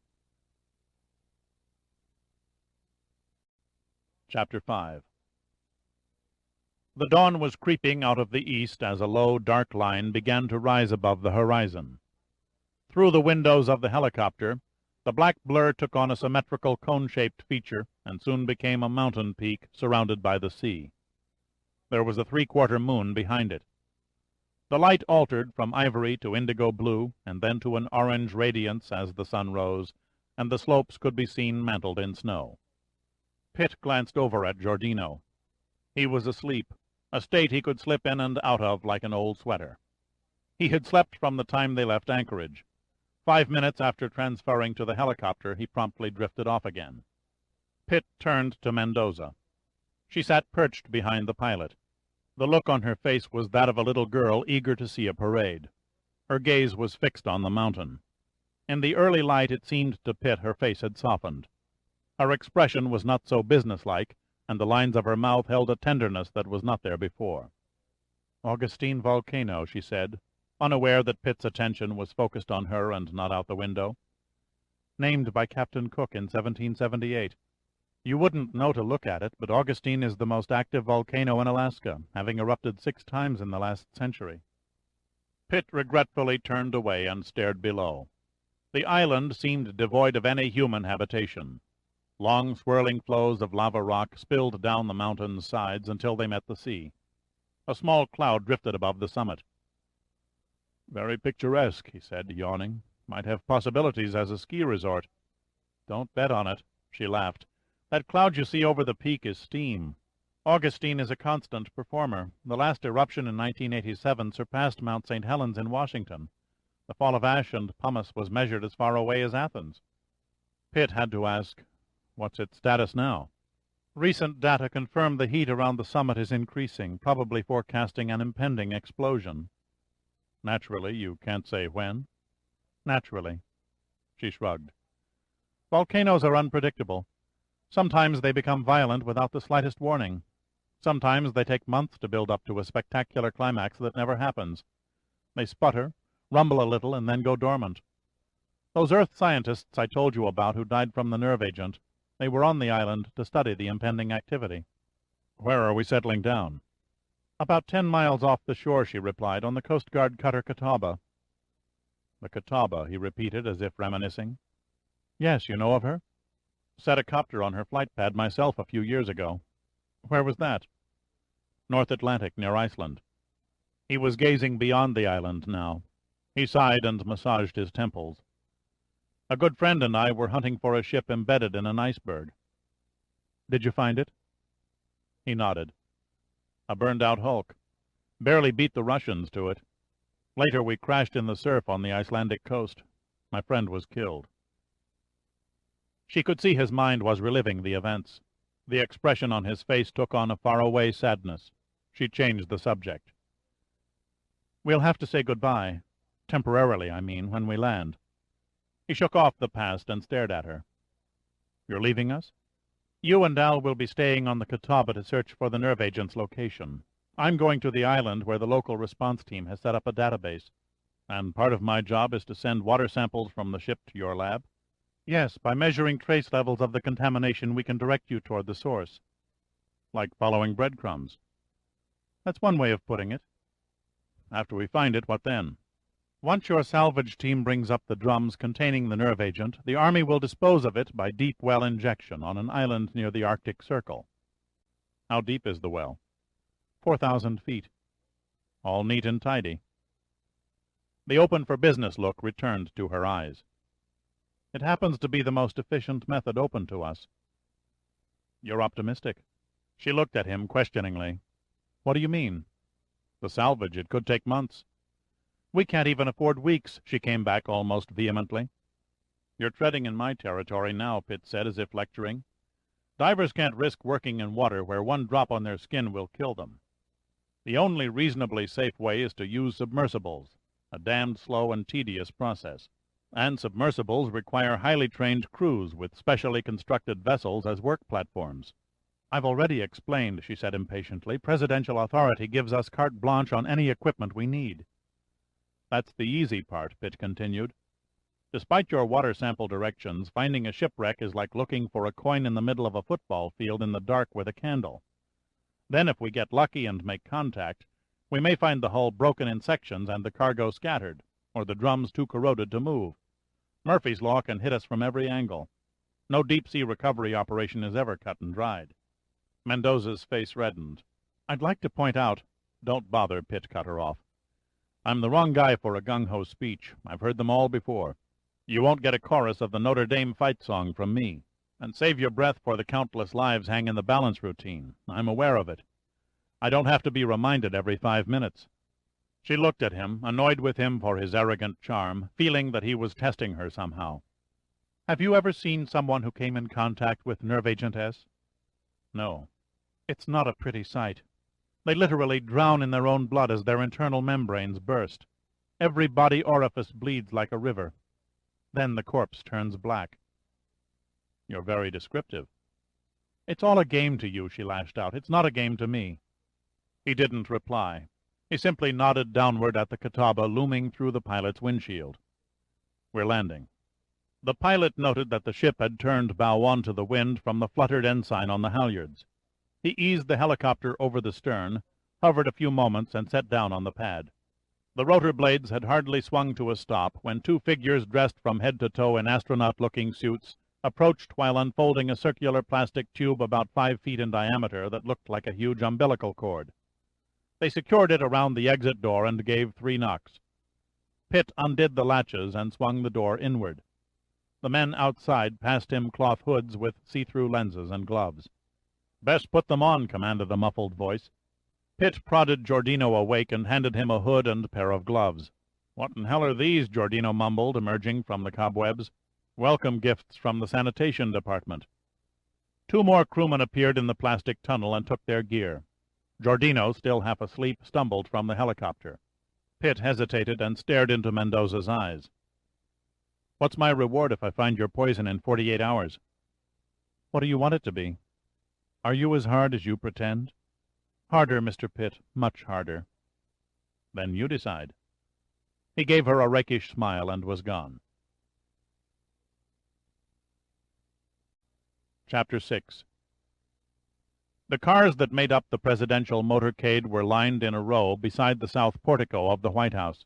Chapter 5. The dawn was creeping out of the east as a low, dark line began to rise above the horizon. Through the windows of the helicopter, the black blur took on a symmetrical cone-shaped feature and soon became a mountain peak surrounded by the sea. There was a three-quarter moon behind it. The light altered from ivory to indigo blue, and then to an orange radiance as the sun rose, and the slopes could be seen mantled in snow. Pitt glanced over at Giordino. He was asleep, a state he could slip in and out of like an old sweater. He had slept from the time they left anchorage. 5 minutes after transferring to the helicopter, he promptly drifted off again. Pitt turned to Mendoza. She sat perched behind the pilot. The look on her face was that of a little girl eager to see a parade. Her gaze was fixed on the mountain. In the early light it seemed to Pitt her face had softened. Her expression was not so businesslike, and the lines of her mouth held a tenderness that was not there before. "Augustine volcano," she said, unaware that Pitt's attention was focused on her and not out the window. "Named by Captain Cook in 1778. You wouldn't know to look at it, but Augustine is the most active volcano in Alaska, having erupted 6 times in the last century." Pitt regretfully turned away and stared below. The island seemed devoid of any human habitation. Long swirling flows of lava rock spilled down the mountain's sides until they met the sea. A small cloud drifted above the summit. "Very picturesque," he said, yawning. "Might have possibilities as a ski resort." "Don't bet on it," she laughed. "That cloud you see over the peak is steam. Augustine is a constant performer. The last eruption in 1987 surpassed Mount St. Helens in Washington. The fall of ash and pumice was measured as far away as Athens." Pitt had to ask, "What's its status now?" "Recent data confirm the heat around the summit is increasing, probably forecasting an impending explosion." "Naturally, you can't say when?" "Naturally." She shrugged. "Volcanoes are unpredictable. Sometimes they become violent without the slightest warning. Sometimes they take months to build up to a spectacular climax that never happens. They sputter, rumble a little, and then go dormant. Those Earth scientists I told you about who died from the nerve agent, they were on the island to study the impending activity." "Where are we settling down?" "About 10 miles off the shore," she replied, "on the Coast Guard cutter Catawba." "The Catawba," he repeated, as if reminiscing. "Yes, you know of her?" "Set a copter on her flight pad myself a few years ago." "Where was that?" "North Atlantic, near Iceland." He was gazing beyond the island now. He sighed and massaged his temples. "A good friend and I were hunting for a ship embedded in an iceberg." "Did you find it?" He nodded. "A burned-out hulk. Barely beat the Russians to it. Later we crashed in the surf on the Icelandic coast. My friend was killed." She could see his mind was reliving the events. The expression on his face took on a faraway sadness. She changed the subject. "We'll have to say goodbye. Temporarily, I mean, when we land." He shook off the past and stared at her. "You're leaving us?" "You and Al will be staying on the Catawba to search for the nerve agent's location. I'm going to the island where the local response team has set up a database." "And part of my job is to send water samples from the ship to your lab?" "Yes, by measuring trace levels of the contamination we can direct you toward the source." "Like following breadcrumbs?" "That's one way of putting it." "After we find it, what then?" "Once your salvage team brings up the drums containing the nerve agent, the Army will dispose of it by deep well injection on an island near the Arctic Circle." "How deep is the well?" 4,000 feet. "All neat and tidy." The open-for-business look returned to her eyes. "It happens to be the most efficient method open to us." "You're optimistic." She looked at him questioningly. "What do you mean?" "The salvage, it could take months." "We can't even afford weeks," she came back almost vehemently. "You're treading in my territory now," Pitt said, as if lecturing. "Divers can't risk working in water where one drop on their skin will kill them. The only reasonably safe way is to use submersibles, a damned slow and tedious process. And submersibles require highly trained crews with specially constructed vessels as work platforms." "I've already explained," she said impatiently. "Presidential authority gives us carte blanche on any equipment we need." "That's the easy part," Pitt continued. "Despite your water sample directions, finding a shipwreck is like looking for a coin in the middle of a football field in the dark with a candle. Then if we get lucky and make contact, we may find the hull broken in sections and the cargo scattered, or the drums too corroded to move. Murphy's Law can hit us from every angle. No deep-sea recovery operation is ever cut and dried. Mendoza's face reddened. I'd like to point out— Don't bother, Pitt cut her off. I'm the wrong guy for a gung-ho speech. I've heard them all before. You won't get a chorus of the Notre Dame fight song from me. And save your breath for the countless lives hang in the balance routine. I'm aware of it. I don't have to be reminded every 5 minutes. She looked at him, annoyed with him for his arrogant charm, feeling that he was testing her somehow. Have you ever seen someone who came in contact with Nerve Agent S? No. It's not a pretty sight. They literally drown in their own blood as their internal membranes burst. Every body orifice bleeds like a river. Then the corpse turns black. You're very descriptive. It's all a game to you, she lashed out. It's not a game to me. He didn't reply. He simply nodded downward at the Catawba looming through the pilot's windshield. We're landing. The pilot noted that the ship had turned bow on to the wind from the fluttered ensign on the halyards. He eased the helicopter over the stern, hovered a few moments, and set down on the pad. The rotor blades had hardly swung to a stop when 2 figures dressed from head to toe in astronaut-looking suits approached while unfolding a circular plastic tube about 5 feet in diameter that looked like a huge umbilical cord. They secured it around the exit door and gave 3 knocks. Pitt undid the latches and swung the door inward. The men outside passed him cloth hoods with see-through lenses and gloves. Best put them on, commanded a muffled voice. Pitt prodded Giordino awake and handed him a hood and pair of gloves. What in hell are these? Giordino mumbled, emerging from the cobwebs. Welcome gifts from the sanitation department. 2 more crewmen appeared in the plastic tunnel and took their gear. Giordino, still half asleep, stumbled from the helicopter. Pitt hesitated and stared into Mendoza's eyes. What's my reward if I find your poison in 48 hours? What do you want it to be? Are you as hard as you pretend? Harder, Mr. Pitt, much harder. Then you decide. He gave her a rakish smile and was gone. Chapter 6. The cars that made up the presidential motorcade were lined in a row beside the south portico of the White House.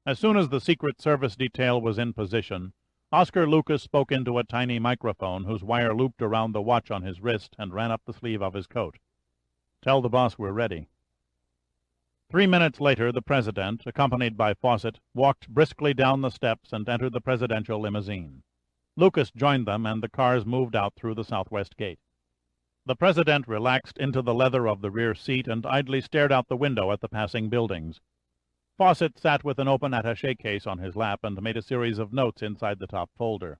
As soon as the Secret Service detail was in position, Oscar Lucas spoke into a tiny microphone whose wire looped around the watch on his wrist and ran up the sleeve of his coat. Tell the boss we're ready. 3 minutes later, the president, accompanied by Fawcett, walked briskly down the steps and entered the presidential limousine. Lucas joined them, and the cars moved out through the southwest gate. The president relaxed into the leather of the rear seat and idly stared out the window at the passing buildings. Fawcett sat with an open attaché case on his lap and made a series of notes inside the top folder.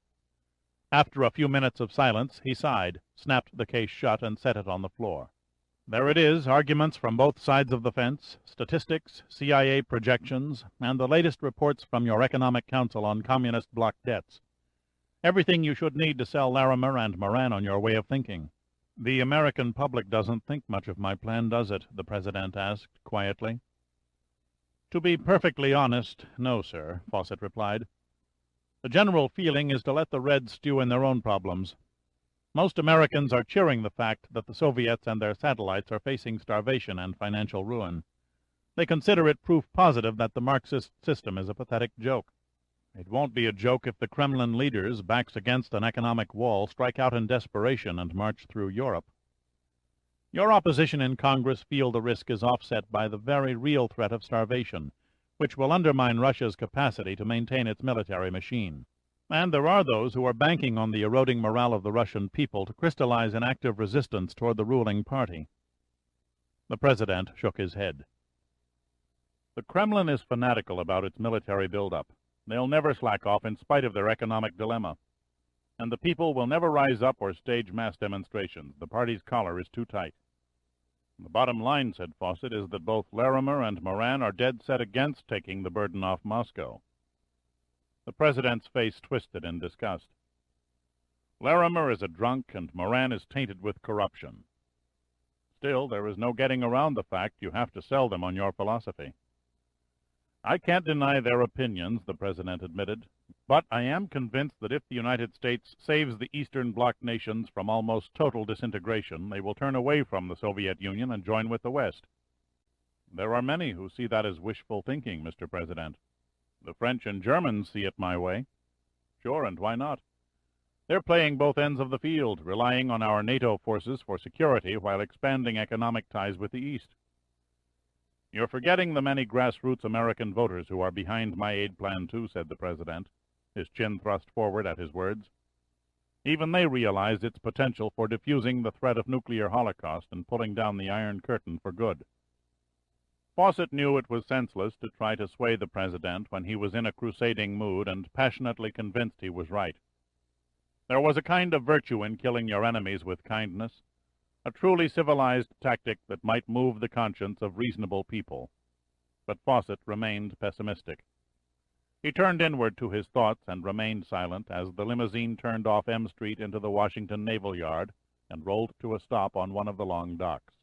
After a few minutes of silence, he sighed, snapped the case shut, and set it on the floor. There it is, arguments from both sides of the fence, statistics, CIA projections, and the latest reports from your Economic Council on communist bloc debts. Everything you should need to sell Larimer and Moran on your way of thinking. The American public doesn't think much of my plan, does it? The president asked quietly. To be perfectly honest, no, sir, Fawcett replied. The general feeling is to let the Reds stew in their own problems. Most Americans are cheering the fact that the Soviets and their satellites are facing starvation and financial ruin. They consider it proof positive that the Marxist system is a pathetic joke. It won't be a joke if the Kremlin leaders, backs against an economic wall, strike out in desperation and march through Europe. Your opposition in Congress feel the risk is offset by the very real threat of starvation, which will undermine Russia's capacity to maintain its military machine. And there are those who are banking on the eroding morale of the Russian people to crystallize an active resistance toward the ruling party. The president shook his head. The Kremlin is fanatical about its military buildup. They'll never slack off in spite of their economic dilemma. And the people will never rise up or stage mass demonstrations. The party's collar is too tight. The bottom line, said Fawcett, is that both Larimer and Moran are dead set against taking the burden off Moscow. The president's face twisted in disgust. Larimer is a drunk and Moran is tainted with corruption. Still, there is no getting around the fact you have to sell them on your philosophy. I can't deny their opinions, the president admitted, but I am convinced that if the United States saves the Eastern Bloc nations from almost total disintegration, they will turn away from the Soviet Union and join with the West. There are many who see that as wishful thinking, Mr. President. The French and Germans see it my way. Sure, and why not? They're playing both ends of the field, relying on our NATO forces for security while expanding economic ties with the East. You're forgetting the many grassroots American voters who are behind my aid plan too, said the President, his chin thrust forward at his words. Even they realize its potential for diffusing the threat of nuclear holocaust and pulling down the Iron Curtain for good. Fawcett knew it was senseless to try to sway the President when he was in a crusading mood and passionately convinced he was right. There was a kind of virtue in killing your enemies with kindness, a truly civilized tactic that might move the conscience of reasonable people. But Fawcett remained pessimistic. He turned inward to his thoughts and remained silent as the limousine turned off M Street into the Washington Naval Yard and rolled to a stop on one of the long docks.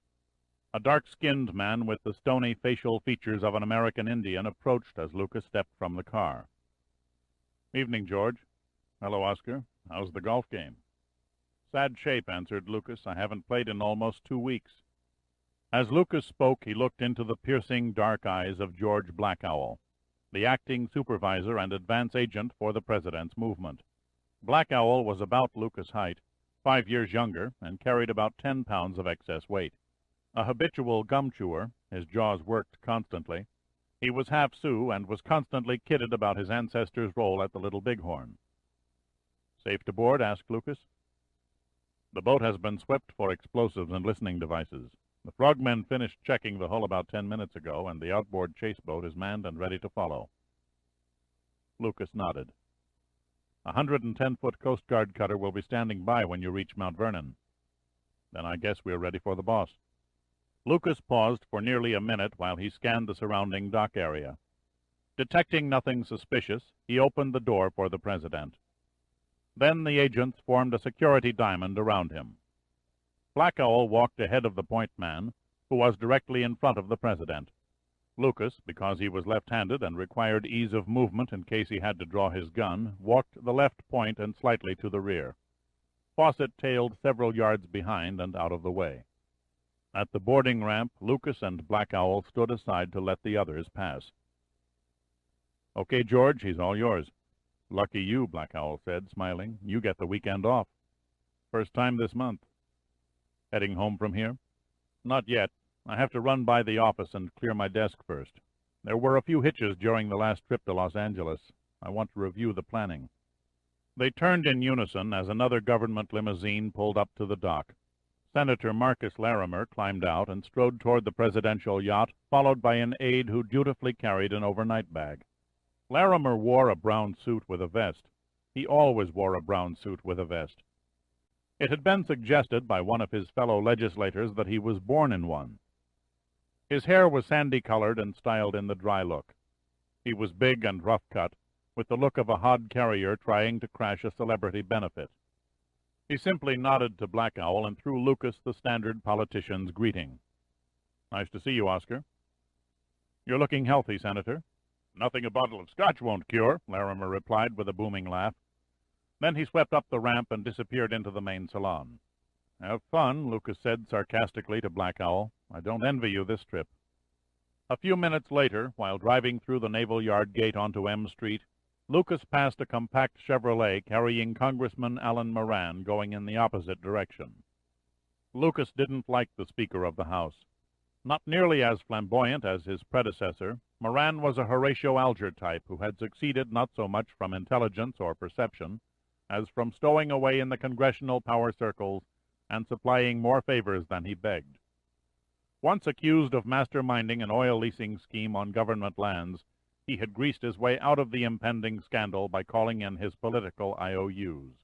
A dark-skinned man with the stony facial features of an American Indian approached as Lucas stepped from the car. "Evening, George." "Hello, Oscar. How's the golf game?" "Sad shape," answered Lucas. "I haven't played in almost 2 weeks." As Lucas spoke, he looked into the piercing dark eyes of George Blackowl, the acting supervisor and advance agent for the President's movement. Blackowl was about Lucas' height, 5 years younger, and carried about 10 pounds of excess weight. A habitual gum chewer, his jaws worked constantly, he was half Sioux and was constantly kidded about his ancestors' role at the Little Bighorn. "Safe to board?" asked Lucas. "The boat has been swept for explosives and listening devices. The frogmen finished checking the hull about 10 minutes ago, and the outboard chase boat is manned and ready to follow." Lucas nodded. "A 110-foot Coast Guard cutter will be standing by when you reach Mount Vernon." "Then I guess we're ready for the boss." Lucas paused for nearly a minute while he scanned the surrounding dock area. Detecting nothing suspicious, he opened the door for the President. Then the agents formed a security diamond around him. Blackowl walked ahead of the point man, who was directly in front of the President. Lucas, because he was left-handed and required ease of movement in case he had to draw his gun, walked the left point and slightly to the rear. Fawcett tailed several yards behind and out of the way. At the boarding ramp, Lucas and Blackowl stood aside to let the others pass. "Okay, George, he's all yours." "Lucky you," Blackowl said, smiling. "You get the weekend off." "First time this month." "Heading home from here?" "Not yet. I have to run by the office and clear my desk first. There were a few hitches during the last trip to Los Angeles. I want to review the planning." They turned in unison as another government limousine pulled up to the dock. Senator Marcus Larimer climbed out and strode toward the presidential yacht, followed by an aide who dutifully carried an overnight bag. Larimer wore a brown suit with a vest. He always wore a brown suit with a vest. It had been suggested by one of his fellow legislators that he was born in one. His hair was sandy-colored and styled in the dry look. He was big and rough-cut, with the look of a hod carrier trying to crash a celebrity benefit. He simply nodded to Blackowl and threw Lucas the standard politician's greeting. "Nice to see you, Oscar." "You're looking healthy, Senator." "Nothing a bottle of scotch won't cure," Larimer replied with a booming laugh. Then he swept up the ramp and disappeared into the main salon. "Have fun," Lucas said sarcastically to Blackowl. "I don't envy you this trip." A few minutes later, while driving through the Naval Yard gate onto M Street, Lucas passed a compact Chevrolet carrying Congressman Alan Moran going in the opposite direction. Lucas didn't like the Speaker of the House. Not nearly as flamboyant as his predecessor, Moran was a Horatio Alger type who had succeeded not so much from intelligence or perception as from stowing away in the congressional power circles and supplying more favors than he begged. Once accused of masterminding an oil leasing scheme on government lands, he had greased his way out of the impending scandal by calling in his political IOUs.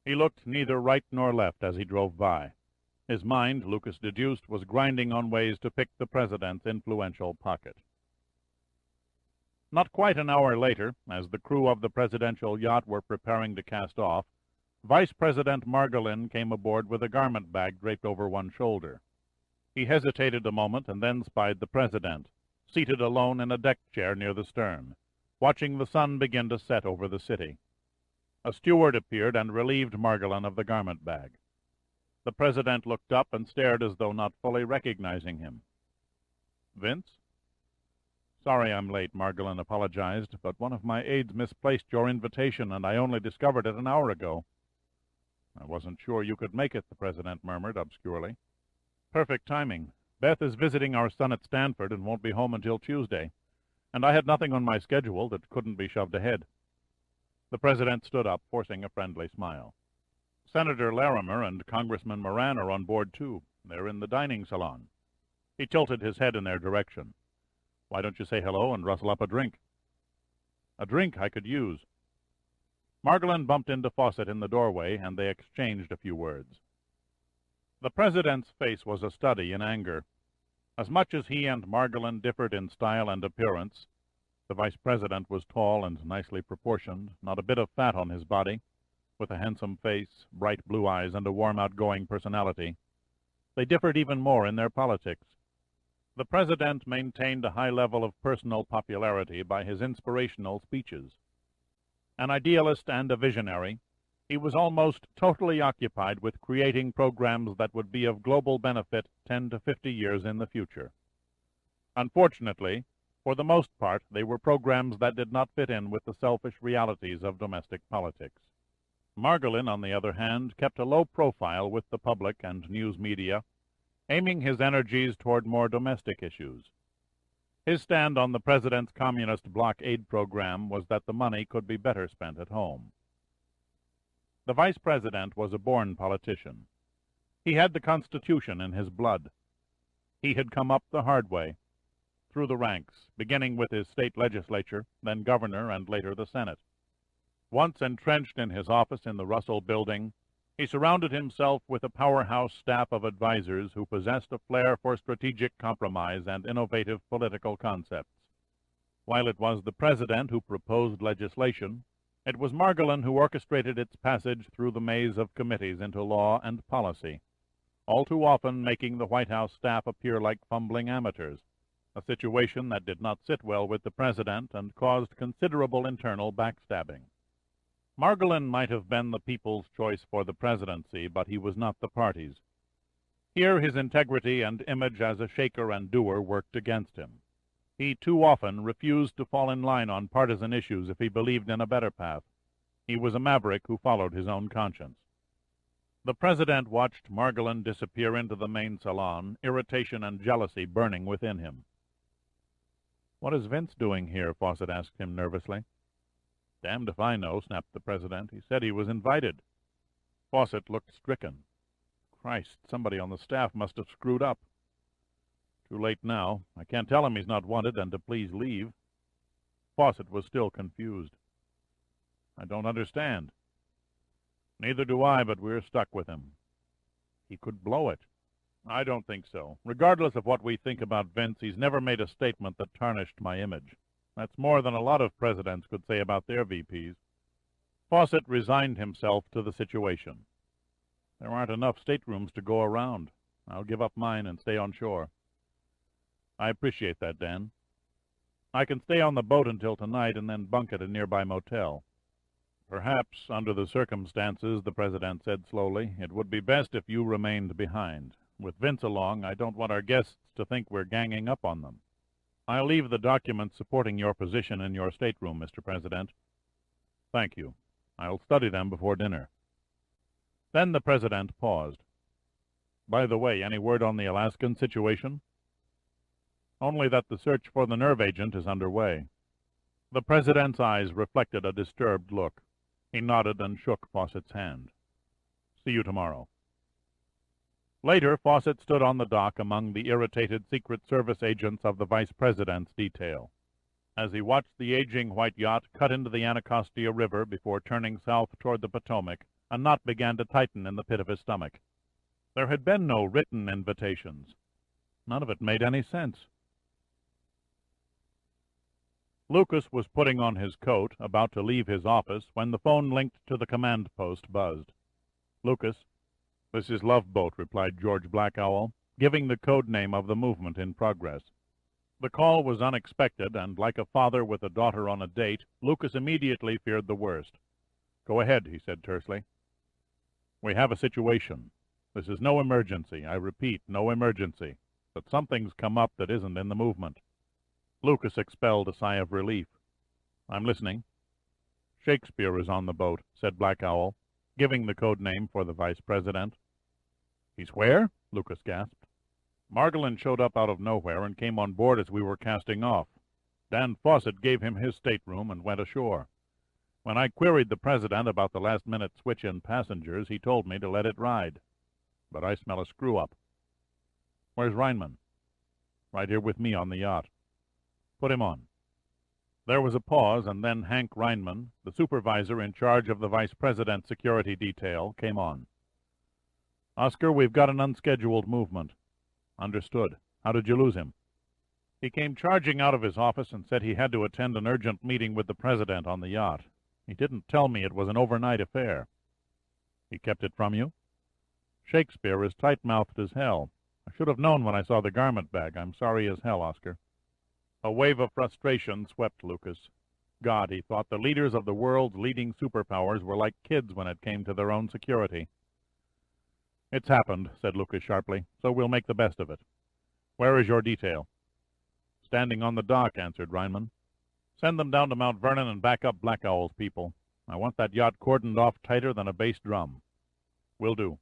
He looked neither right nor left as he drove by. His mind, Lucas deduced, was grinding on ways to pick the President's influential pocket. Not quite an hour later, as the crew of the presidential yacht were preparing to cast off, Vice President Margolin came aboard with a garment bag draped over one shoulder. He hesitated a moment and then spied the President, seated alone in a deck chair near the stern, watching the sun begin to set over the city. A steward appeared and relieved Margolin of the garment bag. The President looked up and stared as though not fully recognizing him. "Vince?" "Sorry I'm late," Margolin apologized, "but one of my aides misplaced your invitation, and I only discovered it an hour ago." "I wasn't sure you could make it," the president murmured obscurely. "Perfect timing. Beth is visiting our son at Stanford and won't be home until Tuesday, and I had nothing on my schedule that couldn't be shoved ahead." The president stood up, forcing a friendly smile. "Senator Larimer and Congressman Moran are on board, too. They're in the dining salon." He tilted his head in their direction. "Why don't you say hello and rustle up a drink?" "A drink I could use." Margolin bumped into Fawcett in the doorway, and they exchanged a few words. The president's face was a study in anger. As much as he and Margolin differed in style and appearance, the vice president was tall and nicely proportioned, not a bit of fat on his body, with a handsome face, bright blue eyes, and a warm, outgoing personality. They differed even more in their politics. The president maintained a high level of personal popularity by his inspirational speeches. An idealist and a visionary, he was almost totally occupied with creating programs that would be of global benefit 10 to 50 years in the future. Unfortunately, for the most part, they were programs that did not fit in with the selfish realities of domestic politics. Margolin, on the other hand, kept a low profile with the public and news media, aiming his energies toward more domestic issues. His stand on the president's communist bloc aid program was that the money could be better spent at home. The vice president was a born politician. He had the Constitution in his blood. He had come up the hard way, through the ranks, beginning with his state legislature, then governor, and later the Senate. Once entrenched in his office in the Russell Building, he surrounded himself with a powerhouse staff of advisers who possessed a flair for strategic compromise and innovative political concepts. While it was the president who proposed legislation, it was Margolin who orchestrated its passage through the maze of committees into law and policy, all too often making the White House staff appear like fumbling amateurs, a situation that did not sit well with the president and caused considerable internal backstabbing. Margolin might have been the people's choice for the presidency, but he was not the party's. Here his integrity and image as a shaker and doer worked against him. He too often refused to fall in line on partisan issues if he believed in a better path. He was a maverick who followed his own conscience. The president watched Margolin disappear into the main salon, irritation and jealousy burning within him. "What is Vince doing here?" Fawcett asked him nervously. "Damned if I know," snapped the president. "He said he was invited." Fawcett looked stricken. Christ, somebody on the staff must have screwed up. Too late now. I can't tell him he's not wanted and to please leave. Fawcett was still confused. "I don't understand." "Neither do I, but we're stuck with him." "He could blow it." "I don't think so. Regardless of what we think about Vince, he's never made a statement that tarnished my image. That's more than a lot of presidents could say about their VPs. Fawcett resigned himself to the situation. "There aren't enough staterooms to go around. I'll give up mine and stay on shore." "I appreciate that, Dan. I can stay on the boat until tonight and then bunk at a nearby motel." "Perhaps, under the circumstances," the president said slowly, "it would be best if you remained behind. With Vince along, I don't want our guests to think we're ganging up on them. I'll leave the documents supporting your position in your stateroom, Mr. President." "Thank you. I'll study them before dinner." Then the president paused. "By the way, any word on the Alaskan situation?" "Only that the search for the nerve agent is underway." The president's eyes reflected a disturbed look. He nodded and shook Fawcett's hand. "See you tomorrow." Later, Fawcett stood on the dock among the irritated Secret Service agents of the vice president's detail. As he watched the aging white yacht cut into the Anacostia River before turning south toward the Potomac, a knot began to tighten in the pit of his stomach. There had been no written invitations. None of it made any sense. Lucas was putting on his coat, about to leave his office, when the phone linked to the command post buzzed. "Lucas." "This is Love Boat," replied George Black Owl, giving the code name of the movement in progress. The call was unexpected, and like a father with a daughter on a date, Lucas immediately feared the worst. "Go ahead," he said tersely. "We have a situation. This is no emergency. I repeat, no emergency. But something's come up that isn't in the movement." Lucas expelled a sigh of relief. "I'm listening." "Shakespeare is on the boat," said Black Owl. giving the code name for the vice president. "He's where?" Lucas gasped. "Margolin showed up out of nowhere and came on board as we were casting off. Dan Fawcett gave him his stateroom and went ashore. When I queried the president about the last-minute switch in passengers, he told me to let it ride. But I smell a screw-up." "Where's Reinman?" "Right here with me on the yacht." "Put him on." There was a pause, and then Hank Reinman, the supervisor in charge of the vice president's security detail, came on. "Oscar, we've got an unscheduled movement." "Understood. How did you lose him?" "He came charging out of his office and said he had to attend an urgent meeting with the president on the yacht. He didn't tell me it was an overnight affair." "He kept it from you?" "Shakespeare is tight-mouthed as hell. I should have known when I saw the garment bag. I'm sorry as hell, Oscar." A wave of frustration swept Lucas. God, he thought, the leaders of the world's leading superpowers were like kids when it came to their own security. "It's happened," said Lucas sharply, "so we'll make the best of it. Where is your detail?" "Standing on the dock," answered Reinman. "Send them down to Mount Vernon and back up Black Owl's people. I want that yacht cordoned off tighter than a bass drum." "Will do."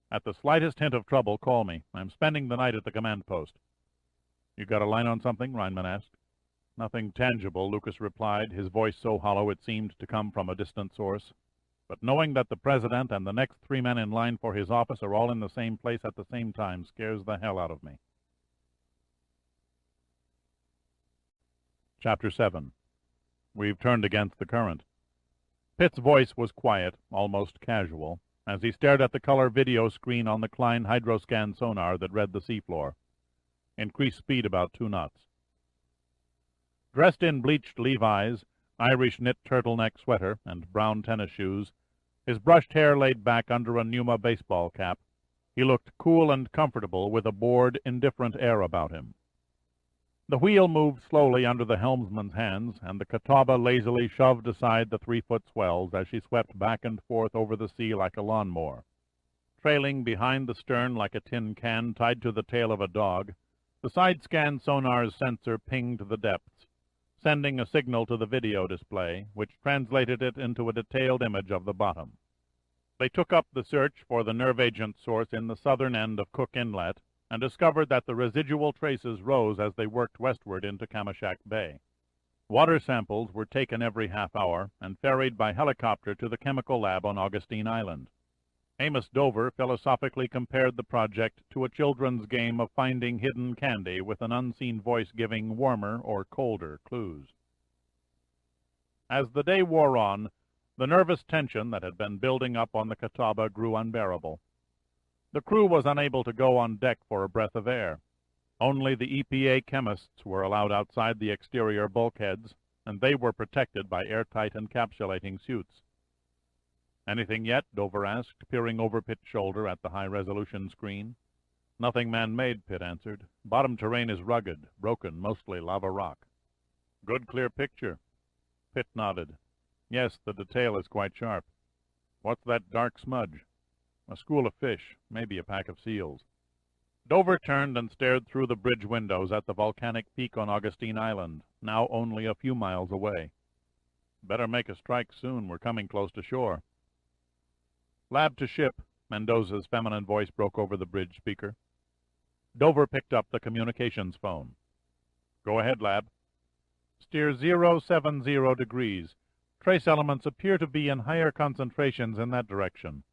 "At the slightest hint of trouble, call me. I'm spending the night at the command post." "You got a line on something?" Reinman asked. "Nothing tangible," Lucas replied, his voice so hollow it seemed to come from a distant source. "But knowing that the president and the next 3 men in line for his office are all in the same place at the same time scares the hell out of me." Chapter 7. We've turned against the current. Pitt's voice was quiet, almost casual, as he stared at the color video screen on the Klein hydroscan sonar that read the seafloor. "Increase speed about 2 knots. Dressed in bleached Levi's, Irish knit turtleneck sweater, and brown tennis shoes, his brushed hair laid back under a NUMA baseball cap, he looked cool and comfortable with a bored, indifferent air about him. The wheel moved slowly under the helmsman's hands, and the Catawba lazily shoved aside the 3-foot swells as she swept back and forth over the sea like a lawnmower. Trailing behind the stern like a tin can tied to the tail of a dog, the side-scan sonar's sensor pinged the depths, sending a signal to the video display, which translated it into a detailed image of the bottom. They took up the search for the nerve agent source in the southern end of Cook Inlet, and discovered that the residual traces rose as they worked westward into Kamishak Bay. Water samples were taken every half hour and ferried by helicopter to the chemical lab on Augustine Island. Amos Dover philosophically compared the project to a children's game of finding hidden candy with an unseen voice giving warmer or colder clues. As the day wore on, the nervous tension that had been building up on the Catawba grew unbearable. The crew was unable to go on deck for a breath of air. Only the EPA chemists were allowed outside the exterior bulkheads, and they were protected by airtight encapsulating suits. "Anything yet?" Dover asked, peering over Pitt's shoulder at the high-resolution screen. "Nothing man-made," Pitt answered. "Bottom terrain is rugged, broken, mostly lava rock." "Good clear picture." Pitt nodded. "Yes, the detail is quite sharp." "What's that dark smudge?" "A school of fish, maybe a pack of seals." Dover turned and stared through the bridge windows at the volcanic peak on Augustine Island, now only a few miles away. "Better make a strike soon. We're coming close to shore." "Lab to ship," Mendoza's feminine voice broke over the bridge speaker. Dover picked up the communications phone. "Go ahead, Lab." "Steer 070 degrees. Trace elements appear to be in higher concentrations in that direction."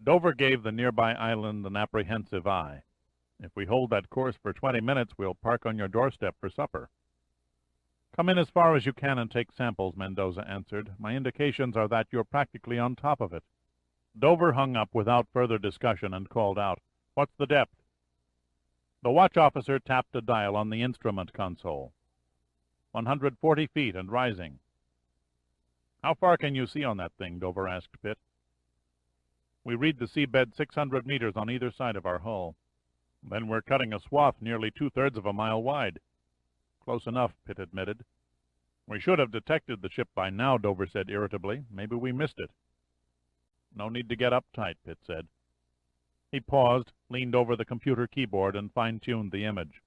Dover gave the nearby island an apprehensive eye. "If we hold that course for 20 minutes, we'll park on your doorstep for supper." "Come in as far as you can and take samples," Mendoza answered. "My indications are that you're practically on top of it." Dover hung up without further discussion and called out, "What's the depth?" The watch officer tapped a dial on the instrument console. 140 feet and rising." "How far can you see on that thing?" Dover asked Pitt. "We read the seabed 600 meters on either side of our hull." "Then we're cutting a swath nearly 2/3 of a mile wide." "Close enough," Pitt admitted. "We should have detected the ship by now," Dover said irritably. "Maybe we missed it." "No need to get uptight," Pitt said. He paused, leaned over the computer keyboard, and fine-tuned the image.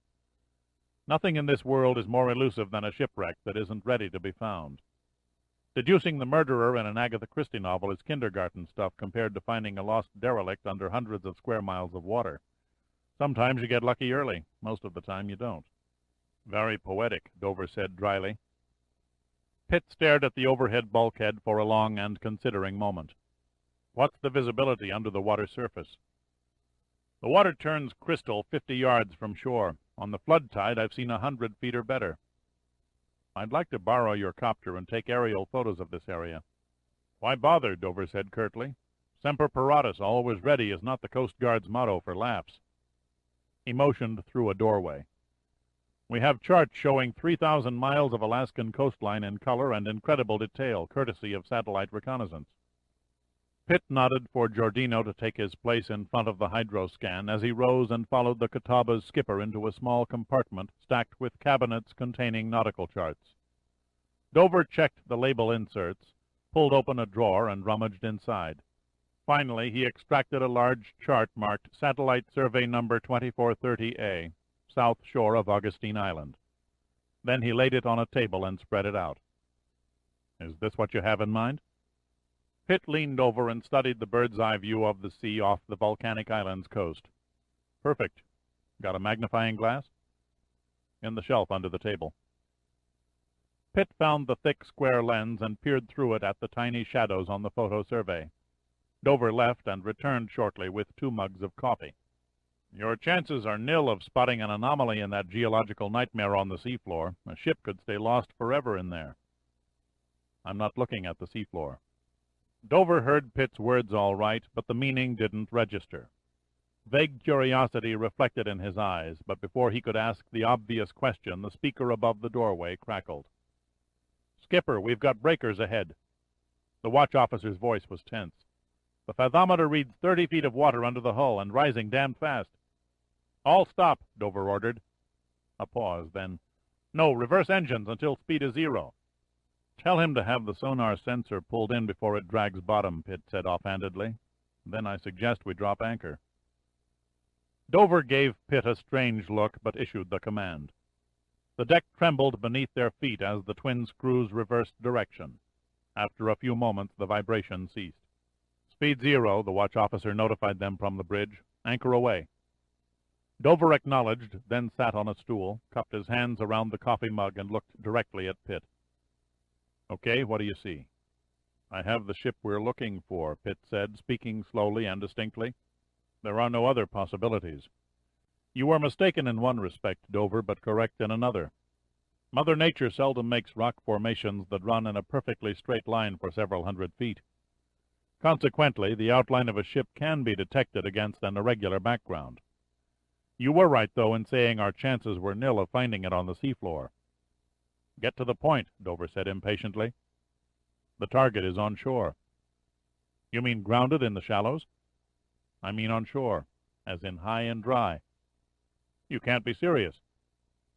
Nothing in this world is more elusive than a shipwreck that isn't ready to be found. Deducing the murderer in an Agatha Christie novel is kindergarten stuff compared to finding a lost derelict under hundreds of square miles of water. Sometimes you get lucky early. Most of the time you don't. Very poetic, Dover said dryly. Pitt stared at the overhead bulkhead for a long and considering moment. What's the visibility under the water surface? The water turns crystal 50 yards from shore. On the flood tide, I've seen 100 feet or better. I'd like to borrow your copter and take aerial photos of this area. Why bother, Dover said curtly. Semper paratus, always ready, is not the Coast Guard's motto for laughs. He motioned through a doorway. We have charts showing 3,000 miles of Alaskan coastline in color and incredible detail, courtesy of satellite reconnaissance. Pitt nodded for Giordino to take his place in front of the hydroscan as he rose and followed the Catawba's skipper into a small compartment stacked with cabinets containing nautical charts. Dover checked the label inserts, pulled open a drawer, and rummaged inside. Finally, he extracted a large chart marked Satellite Survey Number 2430A, south shore of Augustine Island. Then he laid it on a table and spread it out. Is this what you have in mind? Pitt leaned over and studied the bird's-eye view of the sea off the volcanic island's coast. Perfect. Got a magnifying glass? In the shelf under the table. Pitt found the thick square lens and peered through it at the tiny shadows on the photo survey. Dover left and returned shortly with 2 mugs of coffee. Your chances are nil of spotting an anomaly in that geological nightmare on the seafloor. A ship could stay lost forever in there. I'm not looking at the seafloor. Dover heard Pitt's words all right, but the meaning didn't register. Vague curiosity reflected in his eyes, but before he could ask the obvious question, the speaker above the doorway crackled. Skipper, we've got breakers ahead. The watch officer's voice was tense. The fathometer reads 30 feet of water under the hull and rising damned fast. All stop, Dover ordered. A pause, then, no, reverse engines until speed is 0. Tell him to have the sonar sensor pulled in before it drags bottom, Pitt said offhandedly. Then I suggest we drop anchor. Dover gave Pitt a strange look, but issued the command. The deck trembled beneath their feet as the twin screws reversed direction. After a few moments, the vibration ceased. Speed 0, the watch officer notified them from the bridge. Anchor away. Dover acknowledged, then sat on a stool, cupped his hands around the coffee mug, and looked directly at Pitt. Okay, what do you see? I have the ship we're looking for, Pitt said, speaking slowly and distinctly. There are no other possibilities. You are mistaken in one respect, Dover, but correct in another. Mother Nature seldom makes rock formations that run in a perfectly straight line for several hundred feet. Consequently, the outline of a ship can be detected against an irregular background. You were right, though, in saying our chances were nil of finding it on the seafloor. Get to the point, Dover said impatiently. The target is on shore. You mean grounded in the shallows? I mean on shore, as in high and dry. You can't be serious.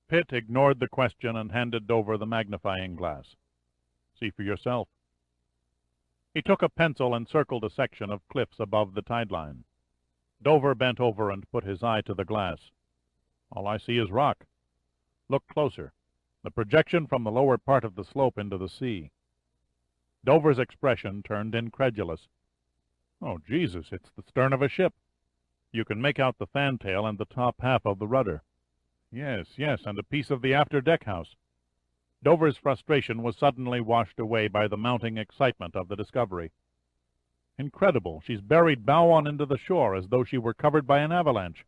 Pitt ignored the question and handed Dover the magnifying glass. See for yourself. He took a pencil and circled a section of cliffs above the tide line. Dover bent over and put his eye to the glass. All I see is rock. Look closer. The projection from the lower part of the slope into the sea. Dover's expression turned incredulous. Oh, Jesus, it's the stern of a ship. You can make out the fantail and the top half of the rudder. Yes, and a piece of the after deck house. Dover's frustration was suddenly washed away by the mounting excitement of the discovery. Incredible, she's buried bow on into the shore as though she were covered by an avalanche.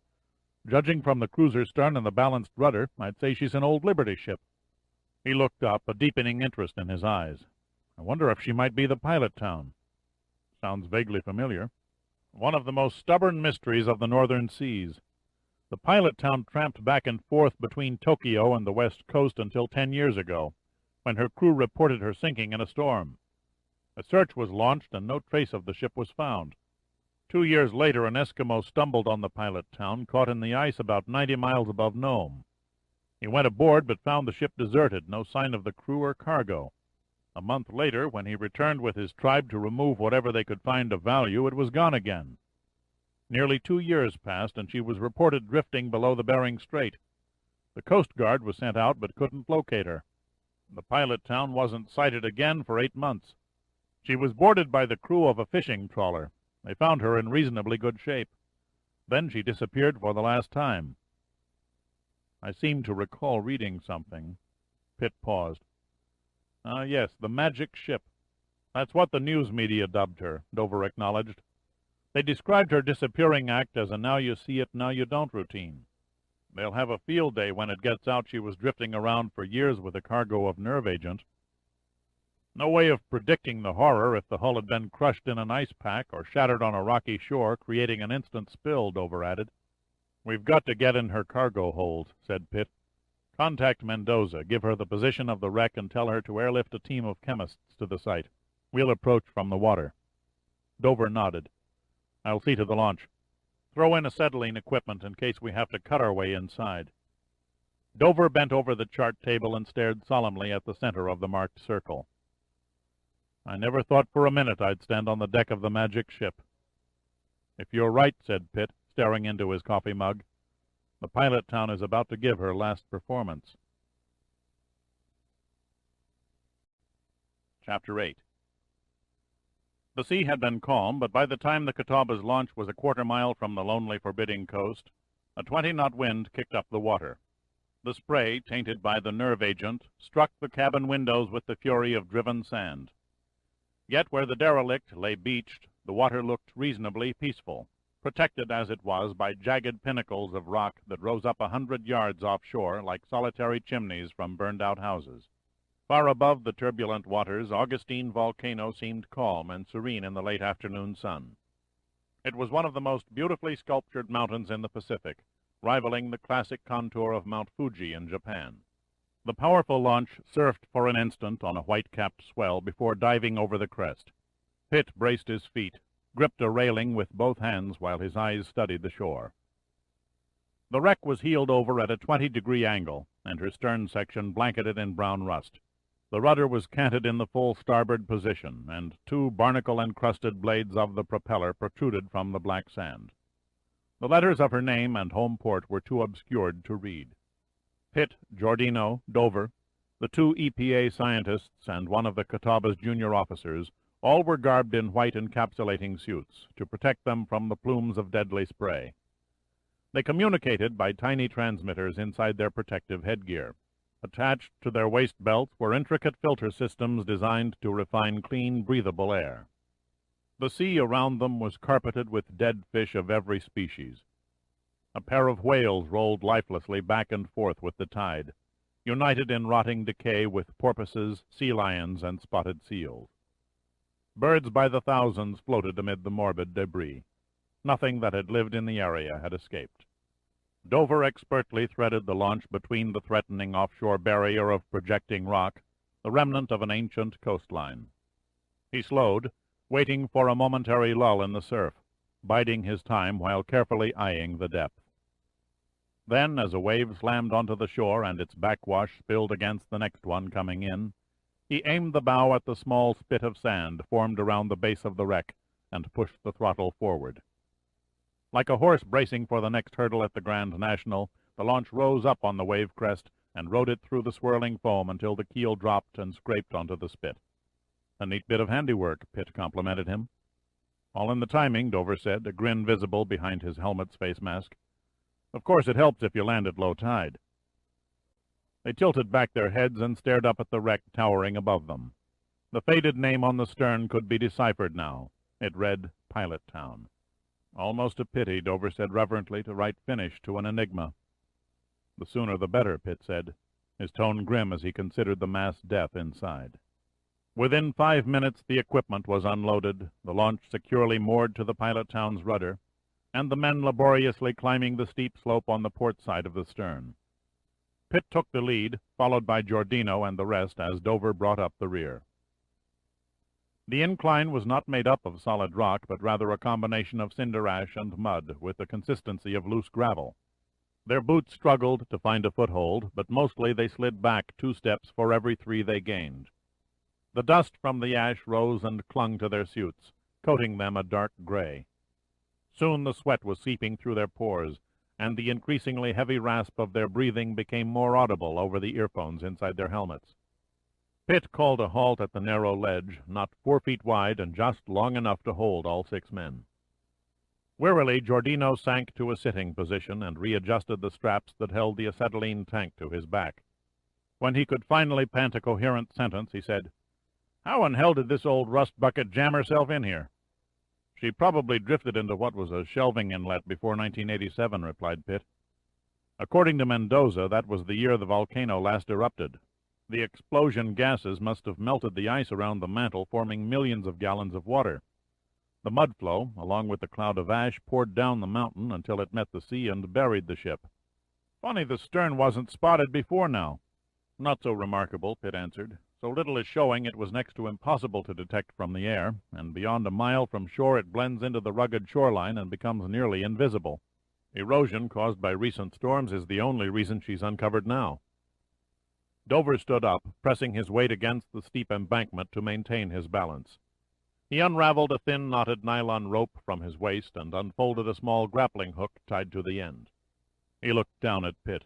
Judging from the cruiser's stern and the balanced rudder, I'd say she's an old Liberty ship. He looked up, a deepening interest in his eyes. I wonder if she might be the pilot town. Sounds vaguely familiar. One of the most stubborn mysteries of the northern seas. The pilot town tramped back and forth between Tokyo and the west coast until 10 years ago, when her crew reported her sinking in a storm. A search was launched and no trace of the ship was found. 2 years later, an Eskimo stumbled on the pilot town, caught in the ice about 90 miles above Nome. He went aboard but found the ship deserted, no sign of the crew or cargo. A month later, when he returned with his tribe to remove whatever they could find of value, it was gone again. Nearly 2 years passed, and she was reported drifting below the Bering Strait. The Coast Guard was sent out but couldn't locate her. The pilot town wasn't sighted again for 8 months. She was boarded by the crew of a fishing trawler. They found her in reasonably good shape. Then she disappeared for the last time. I seem to recall reading something. Pitt paused. Ah, yes, the magic ship. That's what the news media dubbed her, Dover acknowledged. They described her disappearing act as a now-you-see-it, now-you-don't routine. They'll have a field day when it gets out she was drifting around for years with a cargo of nerve agent. No way of predicting the horror if the hull had been crushed in an ice pack or shattered on a rocky shore, creating an instant spill, Dover added. We've got to get in her cargo hold, said Pitt. Contact Mendoza, give her the position of the wreck, and tell her to airlift a team of chemists to the site. We'll approach from the water. Dover nodded. I'll see to the launch. Throw in acetylene equipment in case we have to cut our way inside. Dover bent over the chart table and stared solemnly at the center of the marked circle. I never thought for a minute I'd stand on the deck of the magic ship. If you're right, said Pitt, staring into his coffee mug, the pilot town is about to give her last performance. Chapter 8. The sea had been calm, but by the time the Catawba's launch was a quarter-mile from the lonely, forbidding coast, a 20-knot wind kicked up the water. The spray, tainted by the nerve agent, struck the cabin windows with the fury of driven sand. Yet where the derelict lay beached, the water looked reasonably peaceful, protected as it was by jagged pinnacles of rock that rose up 100 yards offshore like solitary chimneys from burned-out houses. Far above the turbulent waters, Augustine Volcano seemed calm and serene in the late afternoon sun. It was one of the most beautifully sculptured mountains in the Pacific, rivaling the classic contour of Mount Fuji in Japan. The powerful launch surfed for an instant on a white-capped swell before diving over the crest. Pitt braced his feet, gripped a railing with both hands while his eyes studied the shore. The wreck was heeled over at a 20-degree angle, and her stern section blanketed in brown rust. The rudder was canted in the full starboard position, and 2 barnacle-encrusted blades of the propeller protruded from the black sand. The letters of her name and home port were too obscured to read. Pitt, Giordino, Dover, the 2 EPA scientists, and one of the Catawba's junior officers, all were garbed in white encapsulating suits to protect them from the plumes of deadly spray. They communicated by tiny transmitters inside their protective headgear. Attached to their waist belts were intricate filter systems designed to refine clean, breathable air. The sea around them was carpeted with dead fish of every species. A pair of whales rolled lifelessly back and forth with the tide, united in rotting decay with porpoises, sea lions, and spotted seals. Birds by the thousands floated amid the morbid debris. Nothing that had lived in the area had escaped. Dover expertly threaded the launch between the threatening offshore barrier of projecting rock, the remnant of an ancient coastline. He slowed, waiting for a momentary lull in the surf, biding his time while carefully eyeing the depth. Then, as a wave slammed onto the shore and its backwash spilled against the next one coming in, he aimed the bow at the small spit of sand formed around the base of the wreck and pushed the throttle forward. Like a horse bracing for the next hurdle at the Grand National, the launch rose up on the wave crest and rode it through the swirling foam until the keel dropped and scraped onto the spit. A neat bit of handiwork, Pitt complimented him. All in the timing, Dover said, a grin visible behind his helmet's face mask. Of course it helps if you land at low tide. They tilted back their heads and stared up at the wreck towering above them. The faded name on the stern could be deciphered now. It read Pilot Town. Almost a pity, Dover said reverently, to write finish to an enigma. The sooner the better, Pitt said, his tone grim as he considered the mass death inside. Within 5 minutes the equipment was unloaded, the launch securely moored to the Pilot Town's rudder, and the men laboriously climbing the steep slope on the port side of the stern. Pitt took the lead, followed by Giordino and the rest as Dover brought up the rear. The incline was not made up of solid rock, but rather a combination of cinder ash and mud with the consistency of loose gravel. Their boots struggled to find a foothold, but mostly they slid back 2 steps for every 3 they gained. The dust from the ash rose and clung to their suits, coating them a dark gray. Soon the sweat was seeping through their pores, and the increasingly heavy rasp of their breathing became more audible over the earphones inside their helmets. Pitt called a halt at the narrow ledge, not 4 feet wide and just long enough to hold all 6 men. Wearily, Giordino sank to a sitting position and readjusted the straps that held the acetylene tank to his back. When he could finally pant a coherent sentence, he said, "How in hell did this old rust bucket jam herself in here?" "She probably drifted into what was a shelving inlet before 1987, replied Pitt. "According to Mendoza, that was the year the volcano last erupted. The explosion gases must have melted the ice around the mantle, forming millions of gallons of water. The mud flow, along with the cloud of ash, poured down the mountain until it met the sea and buried the ship. Funny the stern wasn't spotted before now." "Not so remarkable," Pitt answered. "So little is showing it was next to impossible to detect from the air, and beyond a mile from shore it blends into the rugged shoreline and becomes nearly invisible. Erosion caused by recent storms is the only reason she's uncovered now." Dover stood up, pressing his weight against the steep embankment to maintain his balance. He unraveled a thin knotted nylon rope from his waist and unfolded a small grappling hook tied to the end. He looked down at Pitt.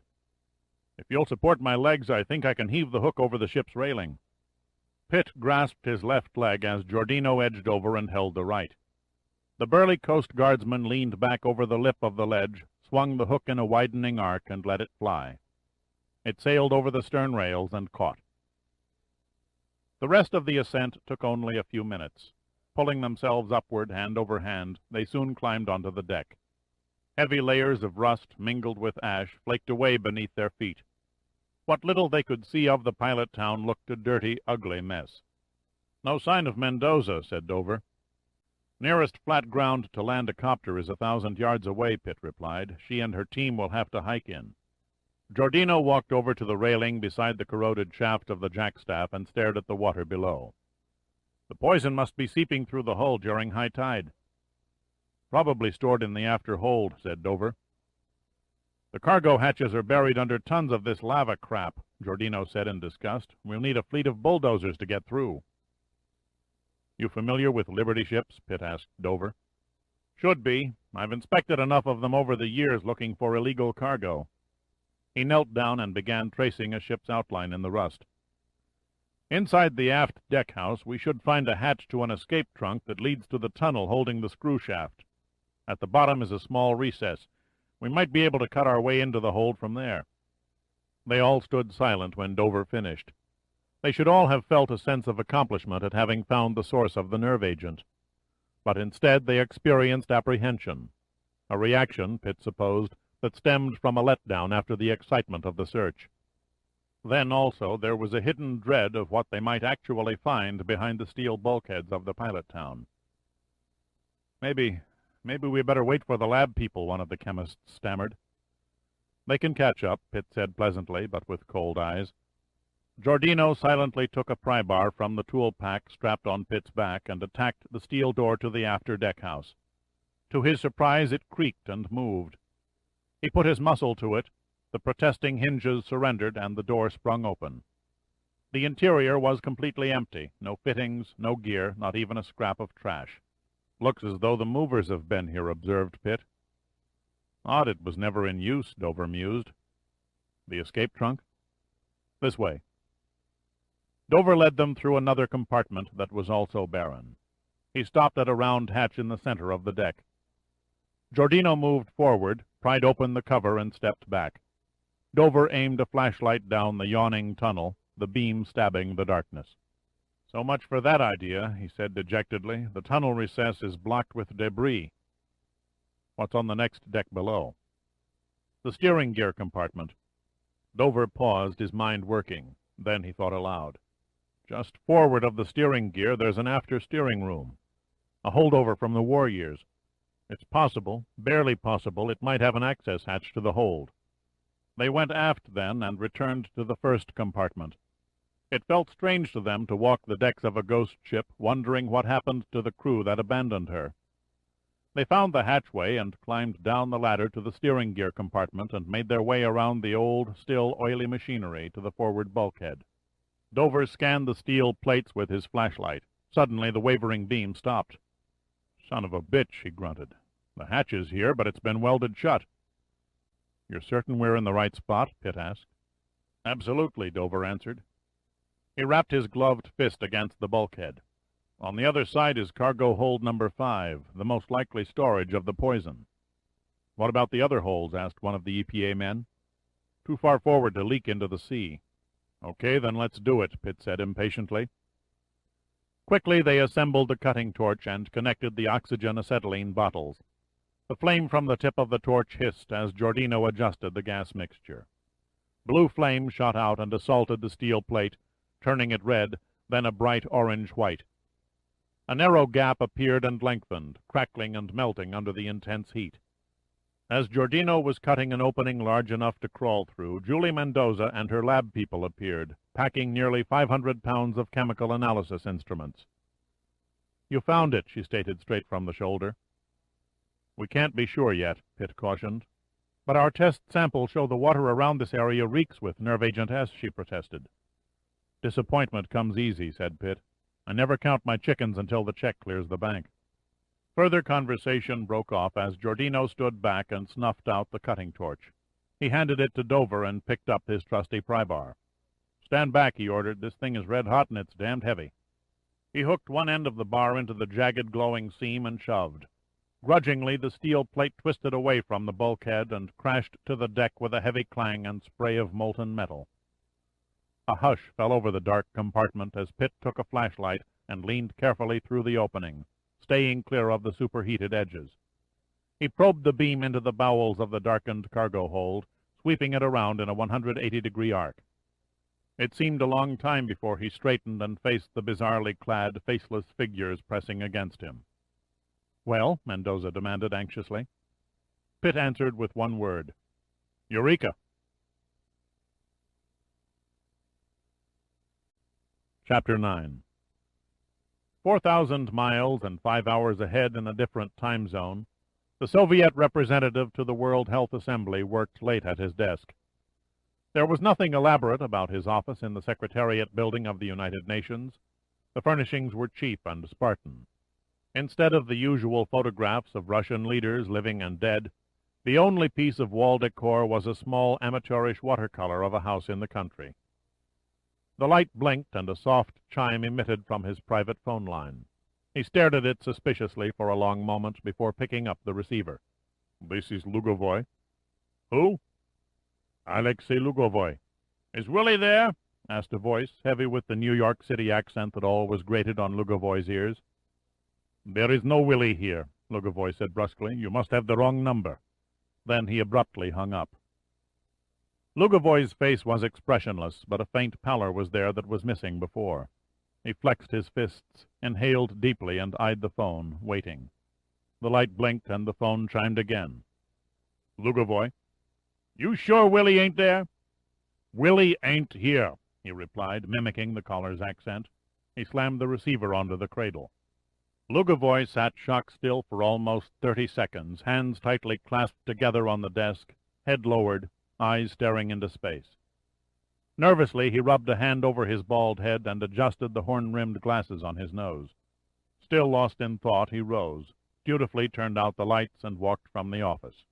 "If you'll support my legs, I think I can heave the hook over the ship's railing." Pitt grasped his left leg as Giordino edged over and held the right. The burly Coast Guardsman leaned back over the lip of the ledge, swung the hook in a widening arc, and let it fly. It sailed over the stern rails and caught. The rest of the ascent took only a few minutes. Pulling themselves upward hand over hand, they soon climbed onto the deck. Heavy layers of rust mingled with ash flaked away beneath their feet. What little they could see of the pilot town looked a dirty, ugly mess. "No sign of Mendoza," said Dover. "Nearest flat ground to land a copter is 1,000 yards away," Pitt replied. "She and her team will have to hike in." Giordino walked over to the railing beside the corroded shaft of the jackstaff and stared at the water below. "The poison must be seeping through the hull during high tide." "Probably stored in the after hold," said Dover. "The cargo hatches are buried under tons of this lava crap," Giordino said in disgust. "We'll need a fleet of bulldozers to get through." "You familiar with Liberty ships?" Pitt asked Dover. "Should be. I've inspected enough of them over the years looking for illegal cargo." He knelt down and began tracing a ship's outline in the rust. "Inside the aft deck-house we should find a hatch to an escape trunk that leads to the tunnel holding the screw shaft. At the bottom is a small recess. We might be able to cut our way into the hold from there." They all stood silent when Dover finished. They should all have felt a sense of accomplishment at having found the source of the nerve agent. But instead they experienced apprehension, a reaction, Pitt supposed, that stemmed from a letdown after the excitement of the search. Then also there was a hidden dread of what they might actually find behind the steel bulkheads of the pilot town. Maybe we better wait for the lab people," one of the chemists stammered. "They can catch up," Pitt said pleasantly, but with cold eyes. Giordino silently took a pry bar from the tool pack strapped on Pitt's back and attacked the steel door to the after deck-house. To his surprise it creaked and moved. He put his muscle to it, the protesting hinges surrendered, and the door sprung open. The interior was completely empty, no fittings, no gear, not even a scrap of trash. "Looks as though the movers have been here," observed Pitt. "Odd it was never in use," Dover mused. "The escape trunk?" "This way." Dover led them through another compartment that was also barren. He stopped at a round hatch in the center of the deck. Giordino moved forward, pried open the cover, and stepped back. Dover aimed a flashlight down the yawning tunnel, the beam stabbing the darkness. "So much for that idea," he said dejectedly. "The tunnel recess is blocked with debris." "What's on the next deck below?" "The steering gear compartment." Dover paused, his mind working. Then he thought aloud. "Just forward of the steering gear there's an after steering room, a holdover from the war years. It's possible, barely possible, it might have an access hatch to the hold." They went aft then and returned to the first compartment. It felt strange to them to walk the decks of a ghost ship, wondering what happened to the crew that abandoned her. They found the hatchway and climbed down the ladder to the steering gear compartment and made their way around the old, still oily machinery to the forward bulkhead. Dover scanned the steel plates with his flashlight. Suddenly the wavering beam stopped. "Son of a bitch," he grunted. "The hatch is here, but it's been welded shut." "You're certain we're in the right spot?" Pitt asked. "Absolutely," Dover answered. He rapped his gloved fist against the bulkhead. "On the other side is cargo hold number 5, the most likely storage of the poison." "What about the other holds?" asked one of the EPA men. "Too far forward to leak into the sea." "Okay, then let's do it," Pitt said impatiently. Quickly they assembled the cutting torch and connected the oxygen-acetylene bottles. The flame from the tip of the torch hissed as Giordino adjusted the gas mixture. Blue flame shot out and assaulted the steel plate, turning it red, then a bright orange-white. A narrow gap appeared and lengthened, crackling and melting under the intense heat. As Giordino was cutting an opening large enough to crawl through, Julie Mendoza and her lab people appeared, packing nearly 500 pounds of chemical analysis instruments. "You found it," she stated straight from the shoulder. "We can't be sure yet," Pitt cautioned. "But our test samples show the water around this area reeks with nerve agent S," she protested. "Disappointment comes easy," said Pitt. "I never count my chickens until the check clears the bank." Further conversation broke off as Giordino stood back and snuffed out the cutting torch. He handed it to Dover and picked up his trusty pry bar. "Stand back," he ordered. "This thing is red hot and it's damned heavy." He hooked one end of the bar into the jagged glowing seam and shoved. Grudgingly, the steel plate twisted away from the bulkhead and crashed to the deck with a heavy clang and spray of molten metal. A hush fell over the dark compartment as Pitt took a flashlight and leaned carefully through the opening, staying clear of the superheated edges. He probed the beam into the bowels of the darkened cargo hold, sweeping it around in a 180-degree arc. It seemed a long time before he straightened and faced the bizarrely clad, faceless figures pressing against him. "Well?" Mendoza demanded anxiously. Pitt answered with one word: "Eureka!" Chapter 9. 4,000 miles and 5 hours ahead in a different time zone, the Soviet representative to the World Health Assembly worked late at his desk. There was nothing elaborate about his office in the Secretariat building of the United Nations. The furnishings were cheap and Spartan. Instead of the usual photographs of Russian leaders, living and dead, the only piece of wall decor was a small amateurish watercolor of a house in the country. The light blinked and a soft chime emitted from his private phone line. He stared at it suspiciously for a long moment before picking up the receiver. "This is Lugovoy." "Who?" "Alexei Lugovoy." "Is Willie there?" asked a voice, heavy with the New York City accent that always grated on Lugovoy's ears. "There is no Willie here," Lugovoy said brusquely. "You must have the wrong number." Then he abruptly hung up. Lugovoy's face was expressionless, but a faint pallor was there that was missing before. He flexed his fists, inhaled deeply, and eyed the phone, waiting. The light blinked, and the phone chimed again. "Lugovoy." "You sure Willie ain't there?" "Willie ain't here," he replied, mimicking the caller's accent. He slammed the receiver onto the cradle. Lugovoy sat shock-still for almost 30 seconds, hands tightly clasped together on the desk, head lowered, eyes staring into space. Nervously, he rubbed a hand over his bald head and adjusted the horn-rimmed glasses on his nose. Still lost in thought, he rose, dutifully turned out the lights, and walked from the office.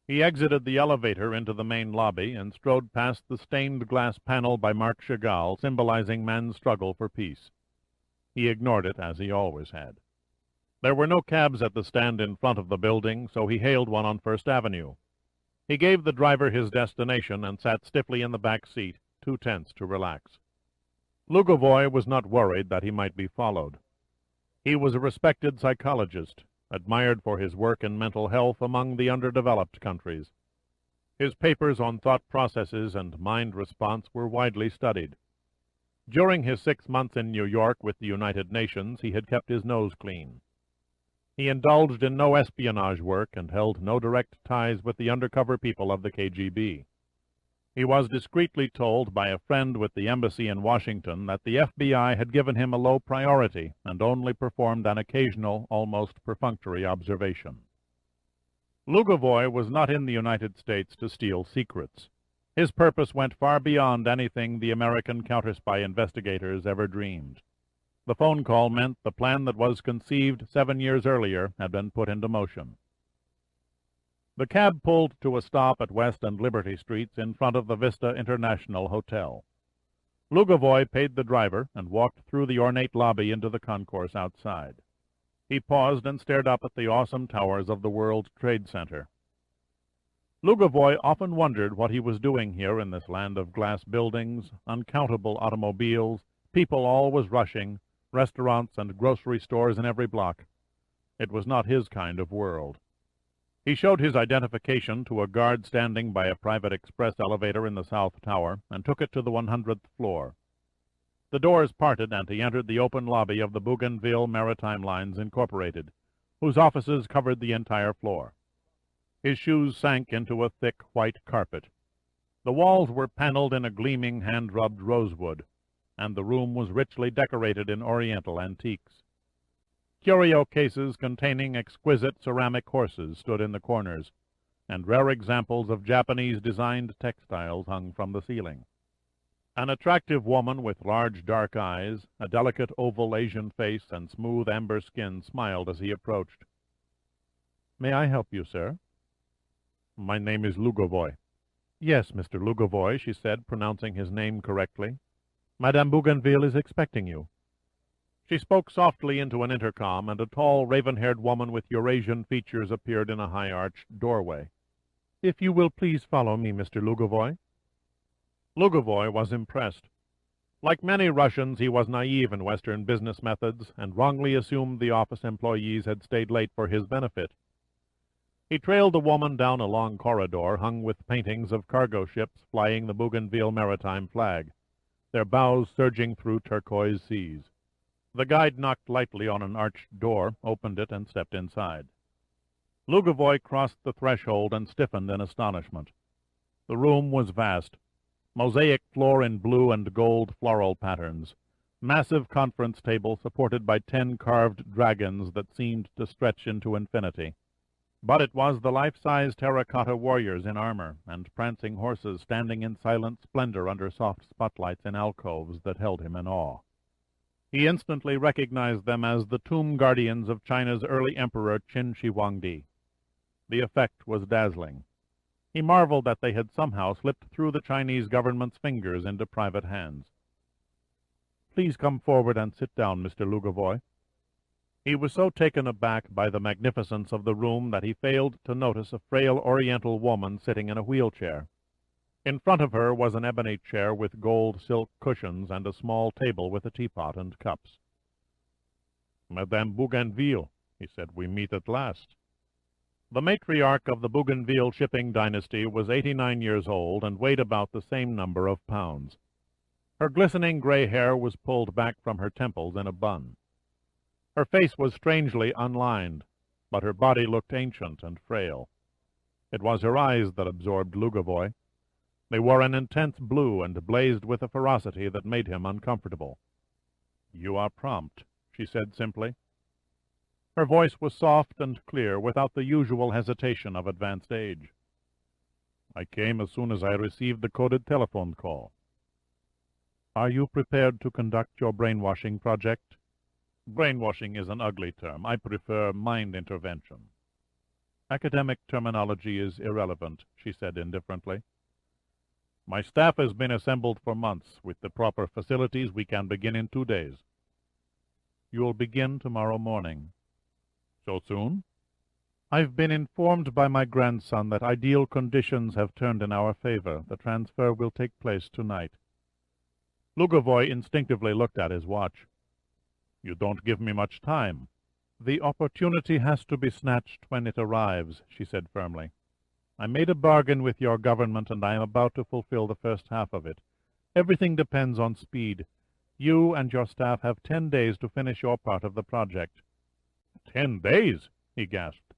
He exited the elevator into the main lobby and strode past the stained glass panel by Marc Chagall, symbolizing man's struggle for peace. He ignored it, as he always had. There were no cabs at the stand in front of the building, so he hailed one on First Avenue. He gave the driver his destination and sat stiffly in the back seat, too tense to relax. Lugovoy was not worried that he might be followed. He was a respected psychologist, admired for his work in mental health among the underdeveloped countries. His papers on thought processes and mind response were widely studied. During his 6 months in New York with the United Nations, he had kept his nose clean. He indulged in no espionage work and held no direct ties with the undercover people of the KGB. He was discreetly told by a friend with the embassy in Washington that the FBI had given him a low priority and only performed an occasional, almost perfunctory observation. Lugovoy was not in the United States to steal secrets. His purpose went far beyond anything the American counterspy investigators ever dreamed. The phone call meant the plan that was conceived 7 years earlier had been put into motion. The cab pulled to a stop at West and Liberty Streets in front of the Vista International Hotel. Lugovoy paid the driver and walked through the ornate lobby into the concourse outside. He paused and stared up at the awesome towers of the World Trade Center. Lugovoy often wondered what he was doing here in this land of glass buildings, uncountable automobiles, people always rushing, restaurants and grocery stores in every block. It was not his kind of world. He showed his identification to a guard standing by a private express elevator in the South Tower and took it to the 100th floor. The doors parted and he entered the open lobby of the Bougainville Maritime Lines Incorporated, whose offices covered the entire floor. His shoes sank into a thick white carpet. The walls were paneled in a gleaming hand-rubbed rosewood, and the room was richly decorated in oriental antiques. Curio cases containing exquisite ceramic horses stood in the corners, and rare examples of Japanese-designed textiles hung from the ceiling. An attractive woman with large dark eyes, a delicate oval Asian face, and smooth amber skin smiled as he approached. "May I help you, sir?" "My name is Lugovoy." "Yes, Mr. Lugovoy," she said, pronouncing his name correctly. "Madame Bougainville is expecting you." She spoke softly into an intercom, and a tall, raven-haired woman with Eurasian features appeared in a high-arched doorway. "If you will please follow me, Mr. Lugovoy." Lugovoy was impressed. Like many Russians, he was naive in Western business methods, and wrongly assumed the office employees had stayed late for his benefit. He trailed the woman down a long corridor hung with paintings of cargo ships flying the Bougainville maritime flag, their bows surging through turquoise seas. The guide knocked lightly on an arched door, opened it, and stepped inside. Lugovoy crossed the threshold and stiffened in astonishment. The room was vast. Mosaic floor in blue and gold floral patterns. Massive conference table supported by 10 carved dragons that seemed to stretch into infinity. But it was the life-size terracotta warriors in armor, and prancing horses standing in silent splendor under soft spotlights in alcoves that held him in awe. He instantly recognized them as the tomb guardians of China's early emperor Qin Shi Huangdi. The effect was dazzling. He marveled that they had somehow slipped through the Chinese government's fingers into private hands. "Please come forward and sit down, Mr. Lugovoy." He was so taken aback by the magnificence of the room that he failed to notice a frail Oriental woman sitting in a wheelchair. In front of her was an ebony chair with gold silk cushions and a small table with a teapot and cups. "Madame Bougainville," he said, "we meet at last." The matriarch of the Bougainville shipping dynasty was 89 years old and weighed about the same number of pounds. Her glistening gray hair was pulled back from her temples in a bun. Her face was strangely unlined, but her body looked ancient and frail. It was her eyes that absorbed Lugovoy. They wore an intense blue and blazed with a ferocity that made him uncomfortable. "You are prompt," she said simply. Her voice was soft and clear, without the usual hesitation of advanced age. "I came as soon as I received the coded telephone call." "Are you prepared to conduct your brainwashing project?" "Brainwashing is an ugly term. I prefer mind intervention." "Academic terminology is irrelevant," she said indifferently. "My staff has been assembled for months. With the proper facilities, we can begin in 2 days." "You'll begin tomorrow morning." "So soon?" "I've been informed by my grandson that ideal conditions have turned in our favor. The transfer will take place tonight." Lugovoy instinctively looked at his watch. "You don't give me much time." "The opportunity has to be snatched when it arrives," she said firmly. "I made a bargain with your government, and I am about to fulfill the first half of it. Everything depends on speed. You and your staff have 10 days to finish your part of the project." 10 days?" he gasped.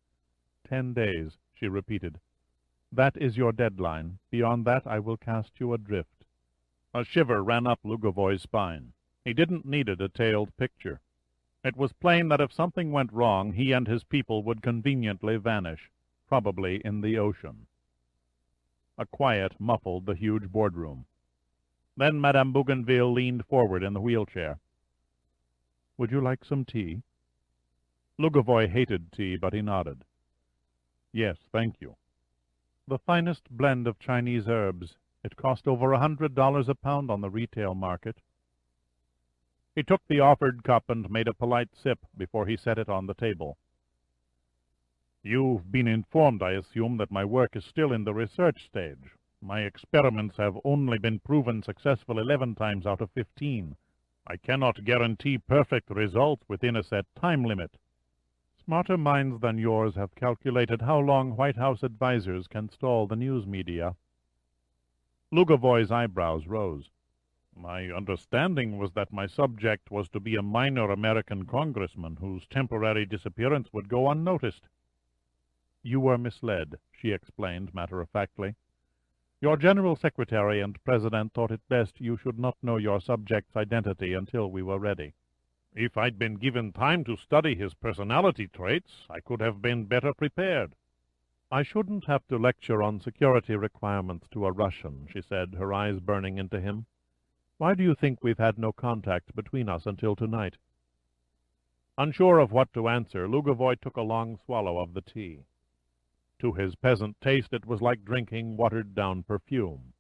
10 days, she repeated. "That is your deadline. Beyond that I will cast you adrift." A shiver ran up Lugovoy's spine. He didn't need a detailed picture. It was plain that if something went wrong, he and his people would conveniently vanish, probably in the ocean. A quiet muffled the huge boardroom. Then Madame Bougainville leaned forward in the wheelchair. "Would you like some tea?" Lugovoy hated tea, but he nodded. "Yes, thank you." "The finest blend of Chinese herbs. It cost over $100 a pound on the retail market. He took the offered cup and made a polite sip before he set it on the table. You've been informed, I assume, that my work is still in the research stage. My experiments have only been proven successful 11 times out of 15. I cannot guarantee perfect results within a set time limit. Smarter minds than yours have calculated how long White House advisors can stall the news media. Lugavoy's eyebrows rose. My understanding was that my subject was to be a minor American congressman whose temporary disappearance would go unnoticed. You were misled, she explained matter-of-factly. Your General Secretary and President thought it best you should not know your subject's identity until we were ready. If I'd been given time to study his personality traits, I could have been better prepared. I shouldn't have to lecture on security requirements to a Russian, she said, her eyes burning into him. Why do you think we've had no contact between us until tonight? Unsure of what to answer, Lugavoy took a long swallow of the tea. To his peasant taste it was like drinking watered-down perfume.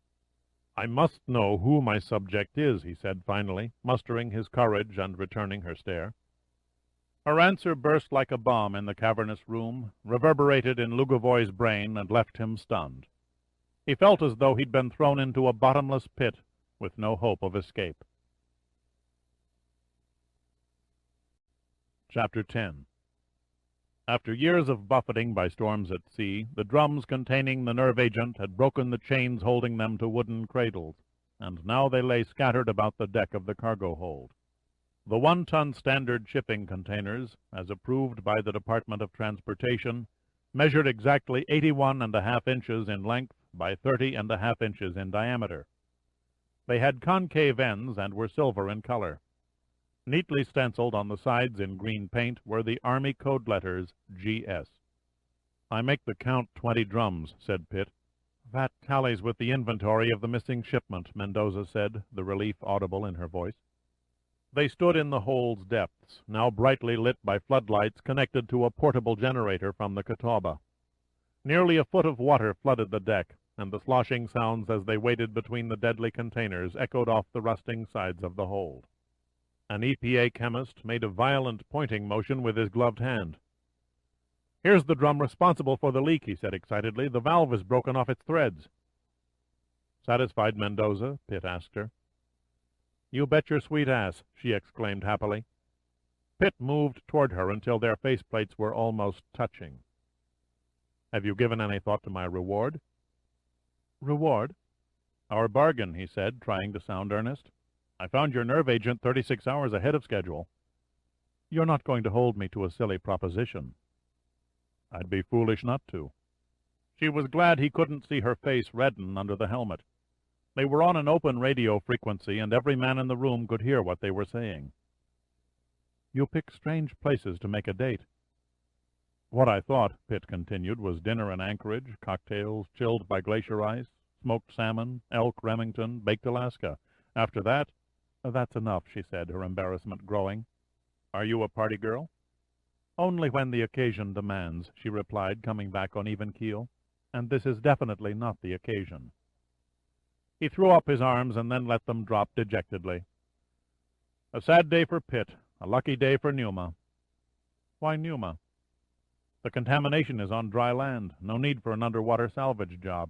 I must know who my subject is, he said finally, mustering his courage and returning her stare. Her answer burst like a bomb in the cavernous room, reverberated in Lugavoy's brain, and left him stunned. He felt as though he'd been thrown into a bottomless pit with no hope of escape. Chapter 10. After years of buffeting by storms at sea, the drums containing the nerve agent had broken the chains holding them to wooden cradles, and now they lay scattered about the deck of the cargo hold. The 1-ton standard shipping containers, as approved by the Department of Transportation, measured exactly 81.5 inches in length by 30.5 inches in diameter. They had concave ends and were silver in color. Neatly stenciled on the sides in green paint were the Army code letters GS. I make the count 20 drums, said Pitt. That tallies with the inventory of the missing shipment, Mendoza said, the relief audible in her voice. They stood in the hold's depths, now brightly lit by floodlights connected to a portable generator from the Catawba. Nearly a foot of water flooded the deck, and the sloshing sounds as they waded between the deadly containers echoed off the rusting sides of the hold. An EPA chemist made a violent pointing motion with his gloved hand. Here's the drum responsible for the leak, he said excitedly. The valve is broken off its threads. Satisfied, Mendoza? Pitt asked her. You bet your sweet ass, she exclaimed happily. Pitt moved toward her until their faceplates were almost touching. Have you given any thought to my reward? Reward? Our bargain, he said, trying to sound earnest. I found your nerve agent 36 hours ahead of schedule. You're not going to hold me to a silly proposition. I'd be foolish not to. She was glad he couldn't see her face redden under the helmet. They were on an open radio frequency, and every man in the room could hear what they were saying. You pick strange places to make a date. What I thought, Pitt continued, was dinner in Anchorage, cocktails chilled by glacier ice, smoked salmon, elk Remington, baked Alaska. After that, that's enough, she said, her embarrassment growing. Are you a party girl? Only when the occasion demands, she replied, coming back on even keel. And this is definitely not the occasion. He threw up his arms and then let them drop dejectedly. A sad day for Pitt, a lucky day for NUMA. Why NUMA? The contamination is on dry land. No need for an underwater salvage job.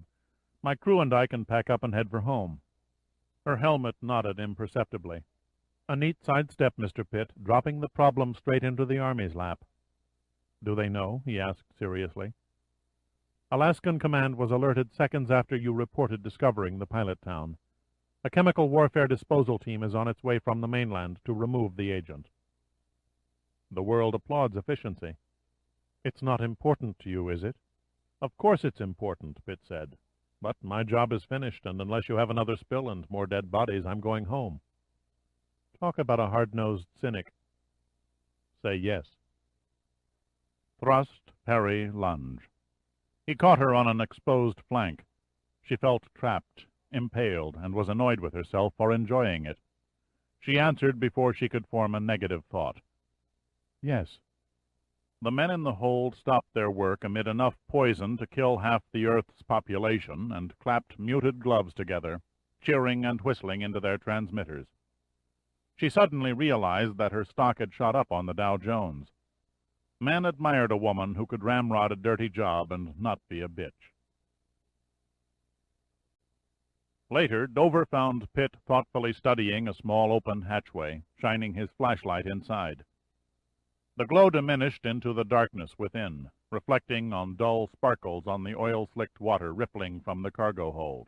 My crew and I can pack up and head for home. Her helmet nodded imperceptibly. A neat sidestep, Mr. Pitt, dropping the problem straight into the Army's lap. Do they know? He asked seriously. Alaskan Command was alerted seconds after you reported discovering the pilot town. A chemical warfare disposal team is on its way from the mainland to remove the agent. The world applauds efficiency. It's not important to you, is it? Of course it's important, Pitt said. But my job is finished, and unless you have another spill and more dead bodies, I'm going home. Talk about a hard-nosed cynic. Say yes. Thrust, parry, lunge. He caught her on an exposed flank. She felt trapped, impaled, and was annoyed with herself for enjoying it. She answered before she could form a negative thought. Yes. The men in the hold stopped their work amid enough poison to kill half the Earth's population and clapped muted gloves together, cheering and whistling into their transmitters. She suddenly realized that her stock had shot up on the Dow Jones. Men admired a woman who could ramrod a dirty job and not be a bitch. Later, Dover found Pitt thoughtfully studying a small open hatchway, shining his flashlight inside. The glow diminished into the darkness within, reflecting on dull sparkles on the oil-slicked water rippling from the cargo hold.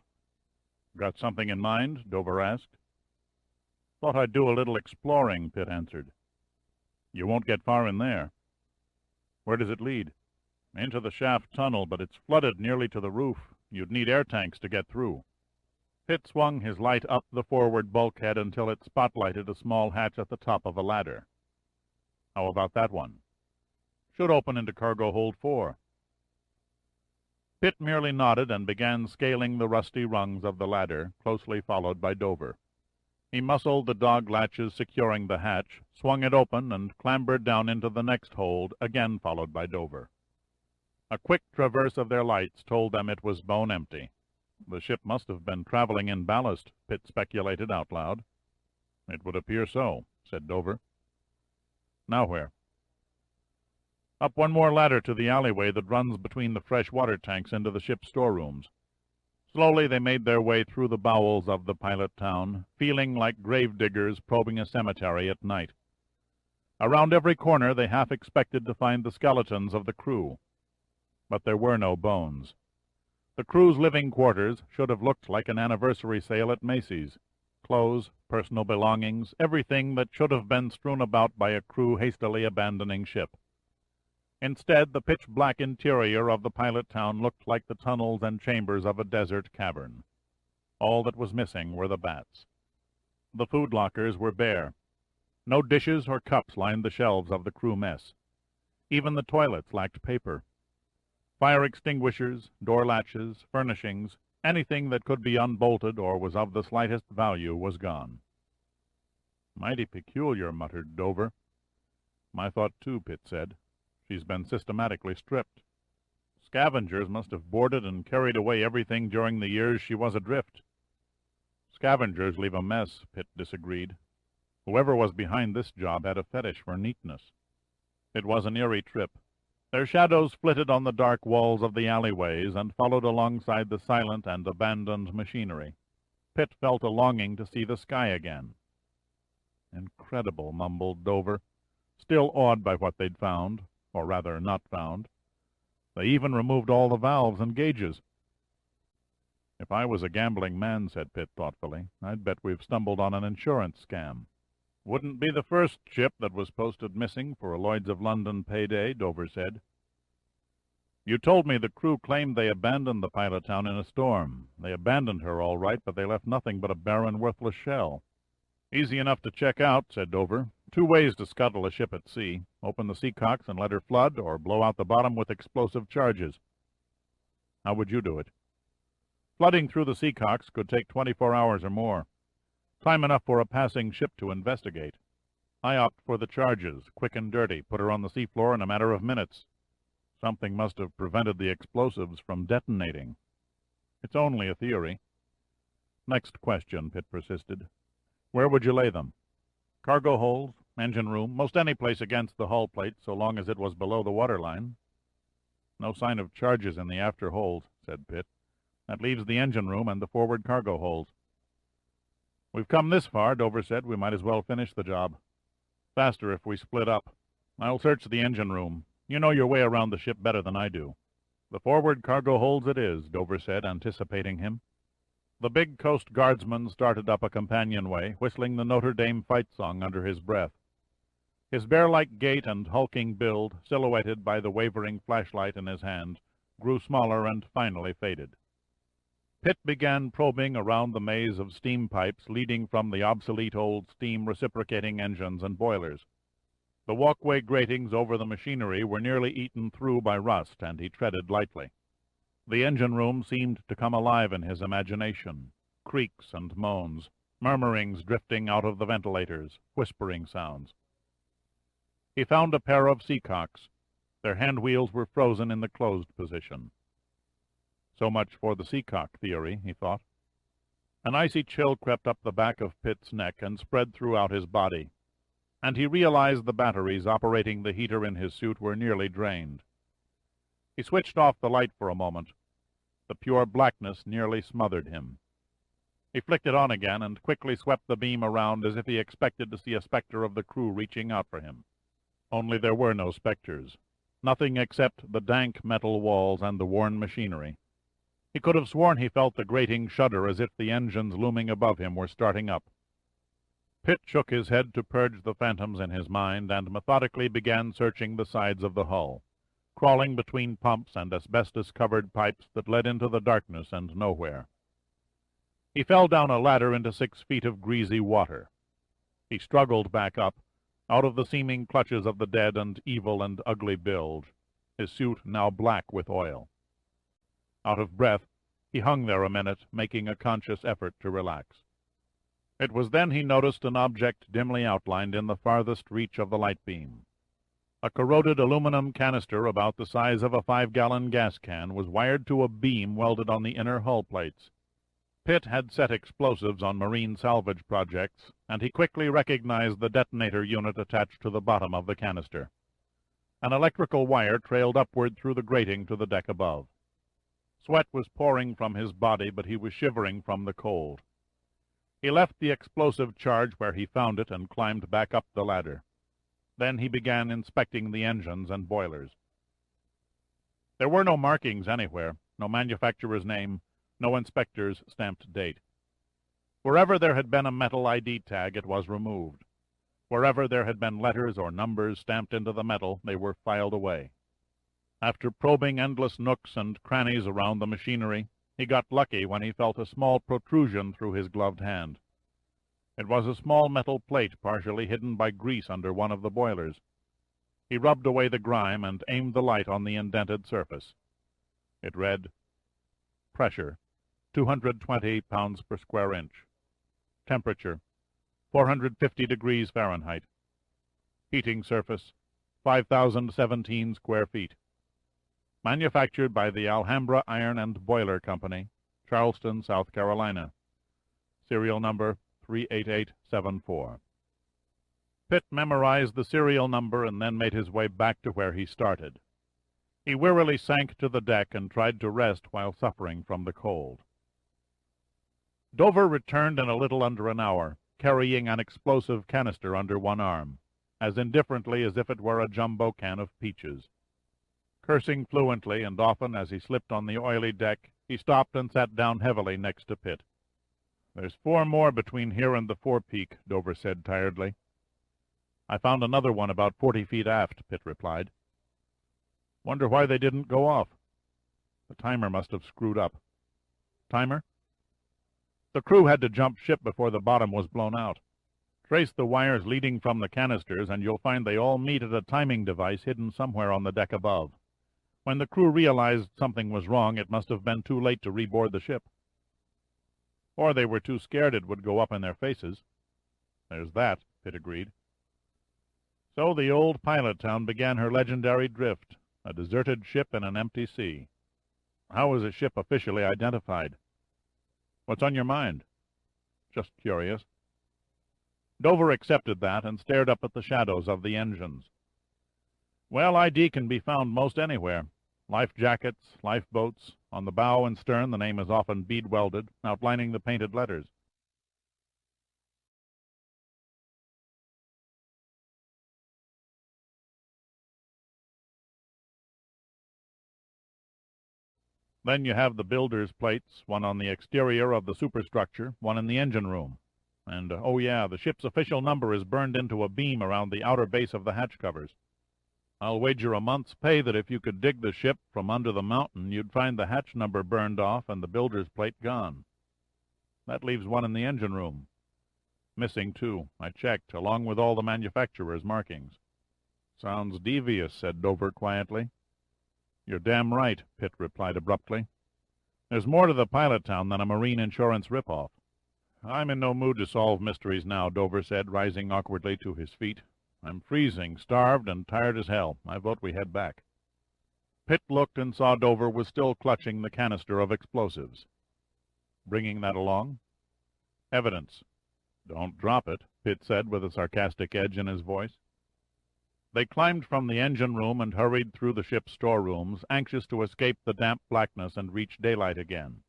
"Got something in mind?" Dover asked. "Thought I'd do a little exploring," Pitt answered. "You won't get far in there." "Where does it lead?" "Into the shaft tunnel, but it's flooded nearly to the roof. You'd need air tanks to get through." Pitt swung his light up the forward bulkhead until it spotlighted a small hatch at the top of a ladder. "How about that one?" "Should open into cargo hold 4. Pitt merely nodded and began scaling the rusty rungs of the ladder, closely followed by Dover. He muscled the dog latches securing the hatch, swung it open, and clambered down into the next hold, again followed by Dover. A quick traverse of their lights told them it was bone empty. The ship must have been traveling in ballast, Pitt speculated out loud. "It would appear so," said Dover. "Now where?" "Up one more ladder to the alleyway that runs between the fresh water tanks into the ship's storerooms." Slowly they made their way through the bowels of the pilot town, feeling like grave diggers probing a cemetery at night. Around every corner they half expected to find the skeletons of the crew. But there were no bones. The crew's living quarters should have looked like an anniversary sale at Macy's. Clothes, personal belongings, everything that should have been strewn about by a crew hastily abandoning ship. Instead, the pitch-black interior of the pilot town looked like the tunnels and chambers of a desert cavern. All that was missing were the bats. The food lockers were bare. No dishes or cups lined the shelves of the crew mess. Even the toilets lacked paper. Fire extinguishers, door latches, furnishings, anything that could be unbolted or was of the slightest value was gone. "Mighty peculiar," muttered Dover. "My thought too," Pitt said. "She's been systematically stripped. Scavengers must have boarded and carried away everything during the years she was adrift." "Scavengers leave a mess," Pitt disagreed. "Whoever was behind this job had a fetish for neatness." It was an eerie trip. Their shadows flitted on the dark walls of the alleyways and followed alongside the silent and abandoned machinery. Pitt felt a longing to see the sky again. "Incredible," mumbled Dover, still awed by what they'd found, or rather not found. "They even removed all the valves and gauges." "If I was a gambling man," said Pitt thoughtfully, "I'd bet we've stumbled on an insurance scam." "Wouldn't be the first ship that was posted missing for a Lloyd's of London payday," Dover said. "You told me the crew claimed they abandoned the pilot town in a storm. They abandoned her all right, but they left nothing but a barren, worthless shell." "Easy enough to check out," said Dover. "Two ways to scuttle a ship at sea. Open the seacocks and let her flood, or blow out the bottom with explosive charges." "How would you do it?" "Flooding through the seacocks could take 24 hours or more. Time enough for a passing ship to investigate. I opt for the charges, quick and dirty, put her on the seafloor in a matter of minutes. Something must have prevented the explosives from detonating." "It's only a theory." "Next question," Pitt persisted. "Where would you lay them?" "Cargo holds, engine room, most any place against the hull plate so long as it was below the waterline." "No sign of charges in the after holds," said Pitt. "That leaves the engine room and the forward cargo holds." "We've come this far," Dover said. "We might as well finish the job. Faster if we split up. I'll search the engine room. You know your way around the ship better than I do." "The forward cargo holds it is," Dover said, anticipating him. The big Coast Guardsman started up a companionway, whistling the Notre Dame fight song under his breath. His bear-like gait and hulking build, silhouetted by the wavering flashlight in his hand, grew smaller and finally faded. Pitt began probing around the maze of steam pipes leading from the obsolete old steam reciprocating engines and boilers. The walkway gratings over the machinery were nearly eaten through by rust, and he treaded lightly. The engine room seemed to come alive in his imagination. Creaks and moans, murmurings drifting out of the ventilators, whispering sounds. He found a pair of seacocks. Their hand wheels were frozen in the closed position. So much for the seacock theory, he thought. An icy chill crept up the back of Pitt's neck and spread throughout his body, and he realized the batteries operating the heater in his suit were nearly drained. He switched off the light for a moment. The pure blackness nearly smothered him. He flicked it on again and quickly swept the beam around as if he expected to see a specter of the crew reaching out for him. Only there were no specters. Nothing except the dank metal walls and the worn machinery. He could have sworn he felt the grating shudder as if the engines looming above him were starting up. Pitt shook his head to purge the phantoms in his mind and methodically began searching the sides of the hull, crawling between pumps and asbestos-covered pipes that led into the darkness and nowhere. He fell down a ladder into 6 feet of greasy water. He struggled back up, out of the seeming clutches of the dead and evil and ugly bilge, his suit now black with oil. Out of breath, he hung there a minute, making a conscious effort to relax. It was then he noticed an object dimly outlined in the farthest reach of the light beam. A corroded aluminum canister about the size of a 5-gallon gas can was wired to a beam welded on the inner hull plates. Pitt had set explosives on marine salvage projects, and he quickly recognized the detonator unit attached to the bottom of the canister. An electrical wire trailed upward through the grating to the deck above. Sweat was pouring from his body, but he was shivering from the cold. He left the explosive charge where he found it and climbed back up the ladder. Then he began inspecting the engines and boilers. There were no markings anywhere, no manufacturer's name, no inspector's stamped date. Wherever there had been a metal ID tag, it was removed. Wherever there had been letters or numbers stamped into the metal, they were filed away. After probing endless nooks and crannies around the machinery, he got lucky when he felt a small protrusion through his gloved hand. It was a small metal plate partially hidden by grease under one of the boilers. He rubbed away the grime and aimed the light on the indented surface. It read, Pressure, 220 pounds per square inch. Temperature, 450 degrees Fahrenheit. Heating surface, 5,017 square feet. Manufactured by the Alhambra Iron and Boiler Company, Charleston, South Carolina. Serial number 38874. Pitt memorized the serial number and then made his way back to where he started. He wearily sank to the deck and tried to rest while suffering from the cold. Dover returned in a little under an hour, carrying an explosive canister under one arm, as indifferently as if it were a jumbo can of peaches. Cursing fluently, and often as he slipped on the oily deck, he stopped and sat down heavily next to Pitt. "There's 4 more between here and the forepeak," Dover said tiredly. "I found another one about 40 feet aft," Pitt replied. "Wonder why they didn't go off. The timer must have screwed up." "Timer?" "The crew had to jump ship before the bottom was blown out. Trace the wires leading from the canisters, and you'll find they all meet at a timing device hidden somewhere on the deck above. When the crew realized something was wrong, it must have been too late to reboard the ship. Or they were too scared it would go up in their faces." "There's that," Pitt agreed. So the old pilot town began her legendary drift, a deserted ship in an empty sea. How was a ship officially identified? "What's on your mind?" "Just curious." Dover accepted that and stared up at the shadows of the engines. "Well, ID can be found most anywhere. Life jackets, lifeboats. On the bow and stern the name is often bead-welded, outlining the painted letters. Then you have the builder's plates, one on the exterior of the superstructure, one in the engine room. And, oh yeah, the ship's official number is burned into a beam around the outer base of the hatch covers. I'll wager a month's pay that if you could dig the ship from under the mountain, you'd find the hatch number burned off and the builder's plate gone. That leaves one in the engine room. Missing, too. I checked, along with all the manufacturer's markings." "Sounds devious," said Dover quietly. "You're damn right," Pitt replied abruptly. "There's more to the pilot town than a marine insurance rip-off." "I'm in no mood to solve mysteries now," Dover said, rising awkwardly to his feet. "I'm freezing, starved, and tired as hell. I vote we head back." Pitt looked and saw Dover was still clutching the canister of explosives. "Bringing that along?" "Evidence." "Don't drop it," Pitt said with a sarcastic edge in his voice. They climbed from the engine room and hurried through the ship's storerooms, anxious to escape the damp blackness and reach daylight again.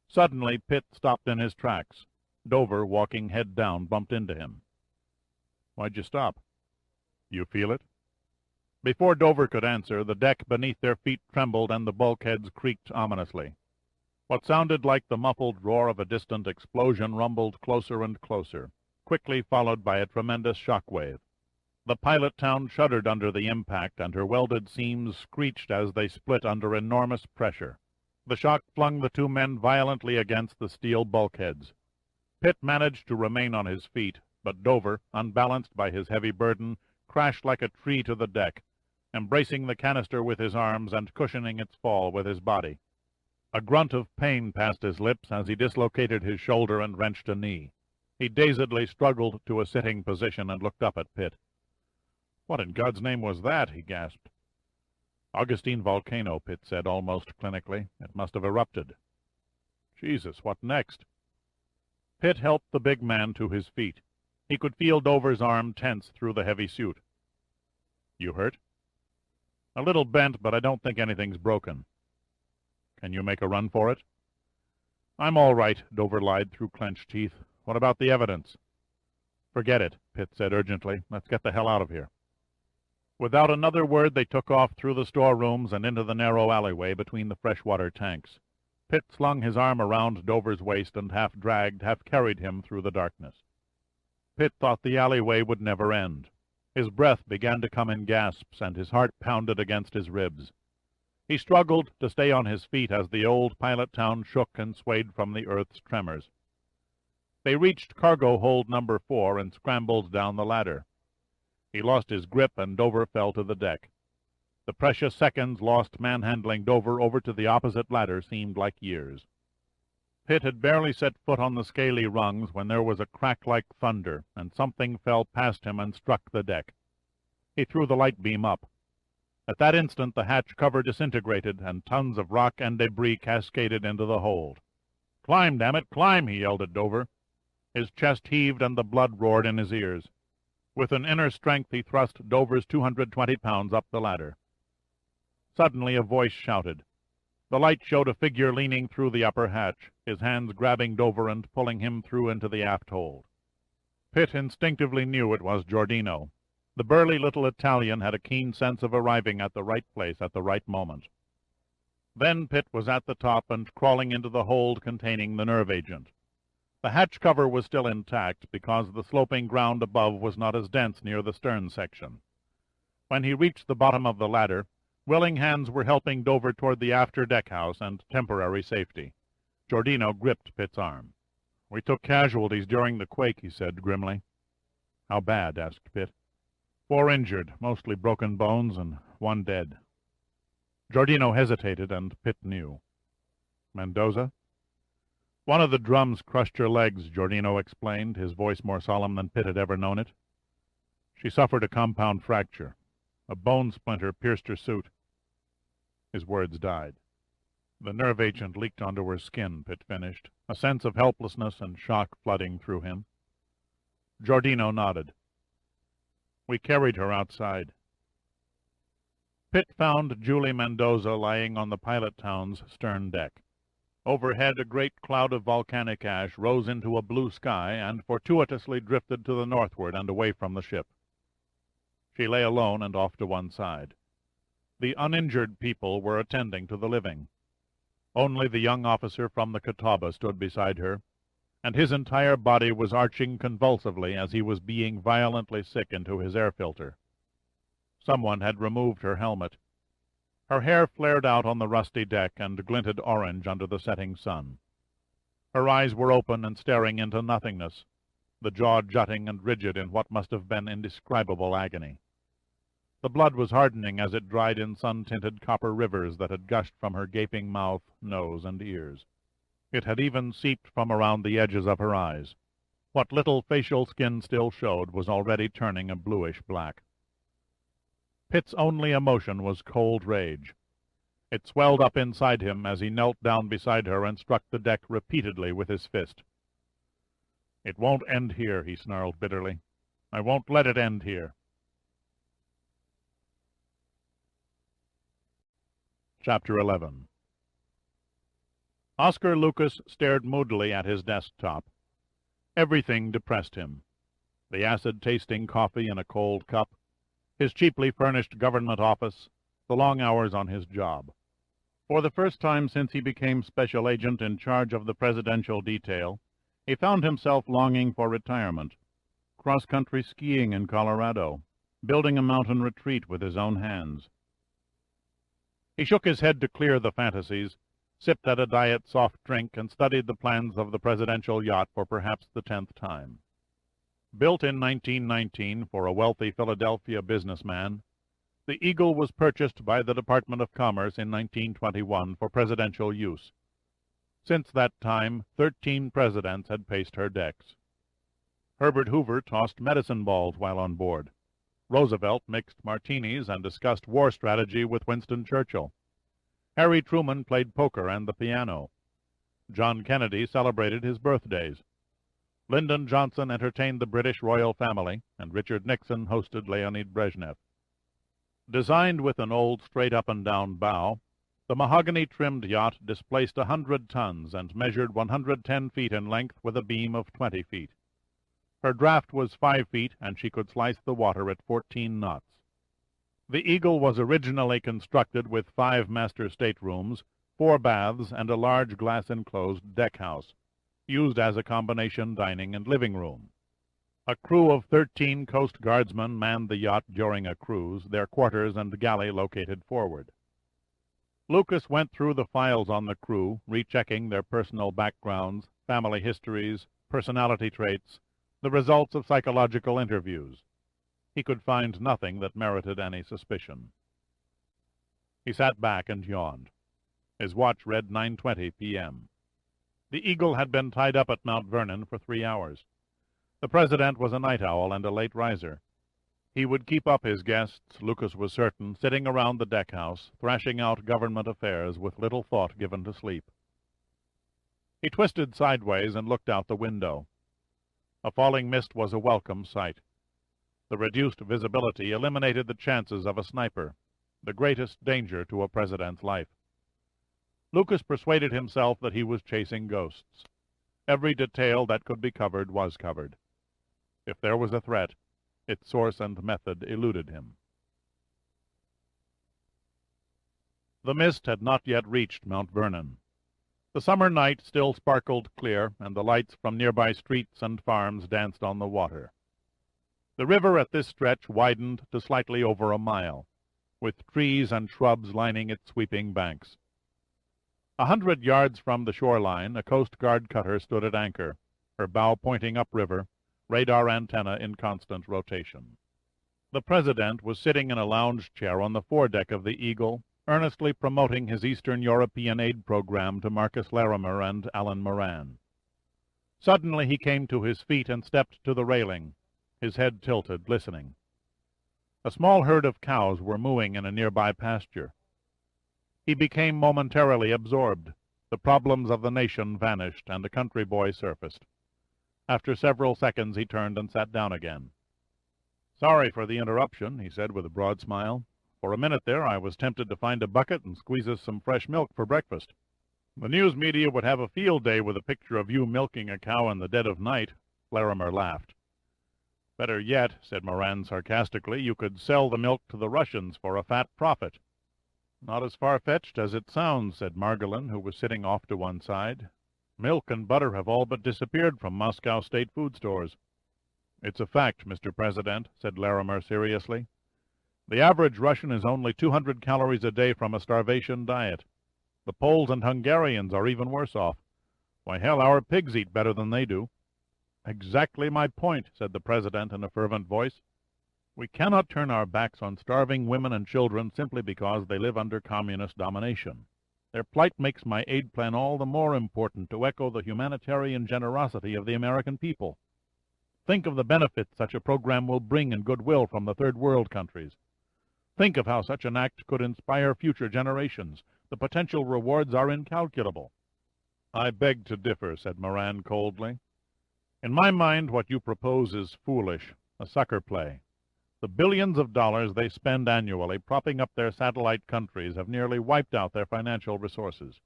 Suddenly Pitt stopped in his tracks. Dover, walking head down, bumped into him. "Why'd you stop?" "You feel it?" Before Dover could answer, the deck beneath their feet trembled and the bulkheads creaked ominously. What sounded like the muffled roar of a distant explosion rumbled closer and closer, quickly followed by a tremendous shock wave. The pilot town shuddered under the impact, and her welded seams screeched as they split under enormous pressure. The shock flung the two men violently against the steel bulkheads. Pitt managed to remain on his feet, but Dover, unbalanced by his heavy burden, crashed like a tree to the deck, embracing the canister with his arms and cushioning its fall with his body. A grunt of pain passed his lips as he dislocated his shoulder and wrenched a knee. He dazedly struggled to a sitting position and looked up at Pitt. "What in God's name was that?" he gasped. "Augustine volcano," Pitt said almost clinically. "It must have erupted." "Jesus, what next?" Pitt helped the big man to his feet. He could feel Dover's arm tense through the heavy suit. "You hurt?" "A little bent, but I don't think anything's broken." "Can you make a run for it?" "I'm all right," Dover lied through clenched teeth. "What about the evidence?" "Forget it," Pitt said urgently. "Let's get the hell out of here." Without another word they took off through the storerooms and into the narrow alleyway between the freshwater tanks. Pitt slung his arm around Dover's waist and half dragged, half carried him through the darkness. Pitt thought the alleyway would never end. His breath began to come in gasps, and his heart pounded against his ribs. He struggled to stay on his feet as the old pilot town shook and swayed from the earth's tremors. They reached cargo hold number 4 and scrambled down the ladder. He lost his grip, and Dover fell to the deck. The precious seconds lost manhandling Dover over to the opposite ladder seemed like years. Pitt had barely set foot on the scaly rungs when there was a crack like thunder, and something fell past him and struck the deck. He threw the light beam up. At that instant the hatch cover disintegrated, and tons of rock and debris cascaded into the hold. "Climb, damn it, climb!" he yelled at Dover. His chest heaved and the blood roared in his ears. With an inner strength he thrust Dover's 220 pounds up the ladder. Suddenly a voice shouted. The light showed a figure leaning through the upper hatch, his hands grabbing Dover and pulling him through into the aft hold. Pitt instinctively knew it was Giordino. The burly little Italian had a keen sense of arriving at the right place at the right moment. Then Pitt was at the top and crawling into the hold containing the nerve agent. The hatch cover was still intact because the sloping ground above was not as dense near the stern section. When he reached the bottom of the ladder, willing hands were helping Dover toward the after deckhouse and temporary safety. Giordino gripped Pitt's arm. "We took casualties during the quake," he said grimly. "How bad?" asked Pitt. 4 injured, mostly broken bones, and 1 dead. Giordino hesitated, and Pitt knew. "Mendoza?" "One of the drums crushed her legs," Giordino explained, his voice more solemn than Pitt had ever known it. "She suffered a compound fracture. A bone splinter pierced her suit." His words died. "The nerve agent leaked onto her skin," Pitt finished, a sense of helplessness and shock flooding through him. Giordino nodded. "We carried her outside." Pitt found Julie Mendoza lying on the pilot town's stern deck. Overhead a great cloud of volcanic ash rose into a blue sky and fortuitously drifted to the northward and away from the ship. She lay alone and off to one side. The uninjured people were attending to the living. Only the young officer from the Catawba stood beside her, and his entire body was arching convulsively as he was being violently sick into his air filter. Someone had removed her helmet. Her hair flared out on the rusty deck and glinted orange under the setting sun. Her eyes were open and staring into nothingness, the jaw jutting and rigid in what must have been indescribable agony. The blood was hardening as it dried in sun-tinted copper rivers that had gushed from her gaping mouth, nose, and ears. It had even seeped from around the edges of her eyes. What little facial skin still showed was already turning a bluish black. Pitt's only emotion was cold rage. It swelled up inside him as he knelt down beside her and struck the deck repeatedly with his fist. "It won't end here," he snarled bitterly. "I won't let it end here." Chapter 11. Oscar Lucas stared moodily at his desktop. Everything depressed him. The acid-tasting coffee in a cold cup, his cheaply furnished government office, the long hours on his job. For the first time since he became special agent in charge of the presidential detail, he found himself longing for retirement, cross-country skiing in Colorado, building a mountain retreat with his own hands. He shook his head to clear the fantasies, sipped at a diet soft drink, and studied the plans of the presidential yacht for perhaps the 10th time. Built in 1919 for a wealthy Philadelphia businessman, the Eagle was purchased by the Department of Commerce in 1921 for presidential use. Since that time, 13 presidents had paced her decks. Herbert Hoover tossed medicine balls while on board. Roosevelt mixed martinis and discussed war strategy with Winston Churchill. Harry Truman played poker and the piano. John Kennedy celebrated his birthdays. Lyndon Johnson entertained the British royal family, and Richard Nixon hosted Leonid Brezhnev. Designed with an old straight-up-and-down bow, the mahogany-trimmed yacht displaced 100 tons and measured 110 feet in length with a beam of 20 feet. Her draft was 5 feet, and she could slice the water at 14 knots. The Eagle was originally constructed with 5 master staterooms, 4 baths, and a large glass-enclosed deck-house, used as a combination dining and living room. A crew of 13 Coast Guardsmen manned the yacht during a cruise, their quarters and galley located forward. Lucas went through the files on the crew, rechecking their personal backgrounds, family histories, personality traits, the results of psychological interviews. He could find nothing that merited any suspicion. He sat back and yawned. His watch read 9:20 p.m. The Eagle had been tied up at Mount Vernon for 3 hours. The President was a night owl and a late riser. He would keep up his guests, Lucas was certain, sitting around the deck-house, thrashing out government affairs with little thought given to sleep. He twisted sideways and looked out the window. A falling mist was a welcome sight. The reduced visibility eliminated the chances of a sniper, the greatest danger to a president's life. Lucas persuaded himself that he was chasing ghosts. Every detail that could be covered was covered. If there was a threat, its source and method eluded him. The mist had not yet reached Mount Vernon. The summer night still sparkled clear, and the lights from nearby streets and farms danced on the water. The river at this stretch widened to slightly over a mile, with trees and shrubs lining its sweeping banks. 100 yards from the shoreline, a Coast Guard cutter stood at anchor, her bow pointing upriver, radar antenna in constant rotation. The President was sitting in a lounge chair on the foredeck of the Eagle, earnestly promoting his Eastern European aid program to Marcus Larimer and Alan Moran. Suddenly he came to his feet and stepped to the railing, his head tilted, listening. A small herd of cows were mooing in a nearby pasture. He became momentarily absorbed. The problems of the nation vanished, and a country boy surfaced. After several seconds he turned and sat down again. "Sorry for the interruption," he said with a broad smile. "For a minute there I was tempted to find a bucket and squeeze us some fresh milk for breakfast. The news media would have a field day with a picture of you milking a cow in the dead of night." Larimer laughed. "Better yet," said Moran sarcastically, "you could sell the milk to the Russians for a fat profit." "Not as far-fetched as it sounds," said Margolin, who was sitting off to one side. "Milk and butter have all but disappeared from Moscow state food stores." "It's a fact, Mr. President," said Larimer seriously. "The average Russian is only 200 calories a day from a starvation diet. The Poles and Hungarians are even worse off. Why, hell, our pigs eat better than they do." "Exactly my point," said the President in a fervent voice. "We cannot turn our backs on starving women and children simply because they live under communist domination. Their plight makes my aid plan all the more important to echo the humanitarian generosity of the American people. Think of the benefits such a program will bring in goodwill from the Third World countries. Think of how such an act could inspire future generations, The potential rewards are incalculable." "I beg to differ," said Moran coldly. "In my mind, what you propose is foolish, a sucker play. The billions of dollars they spend annually propping up their satellite countries have nearly wiped out their financial resources.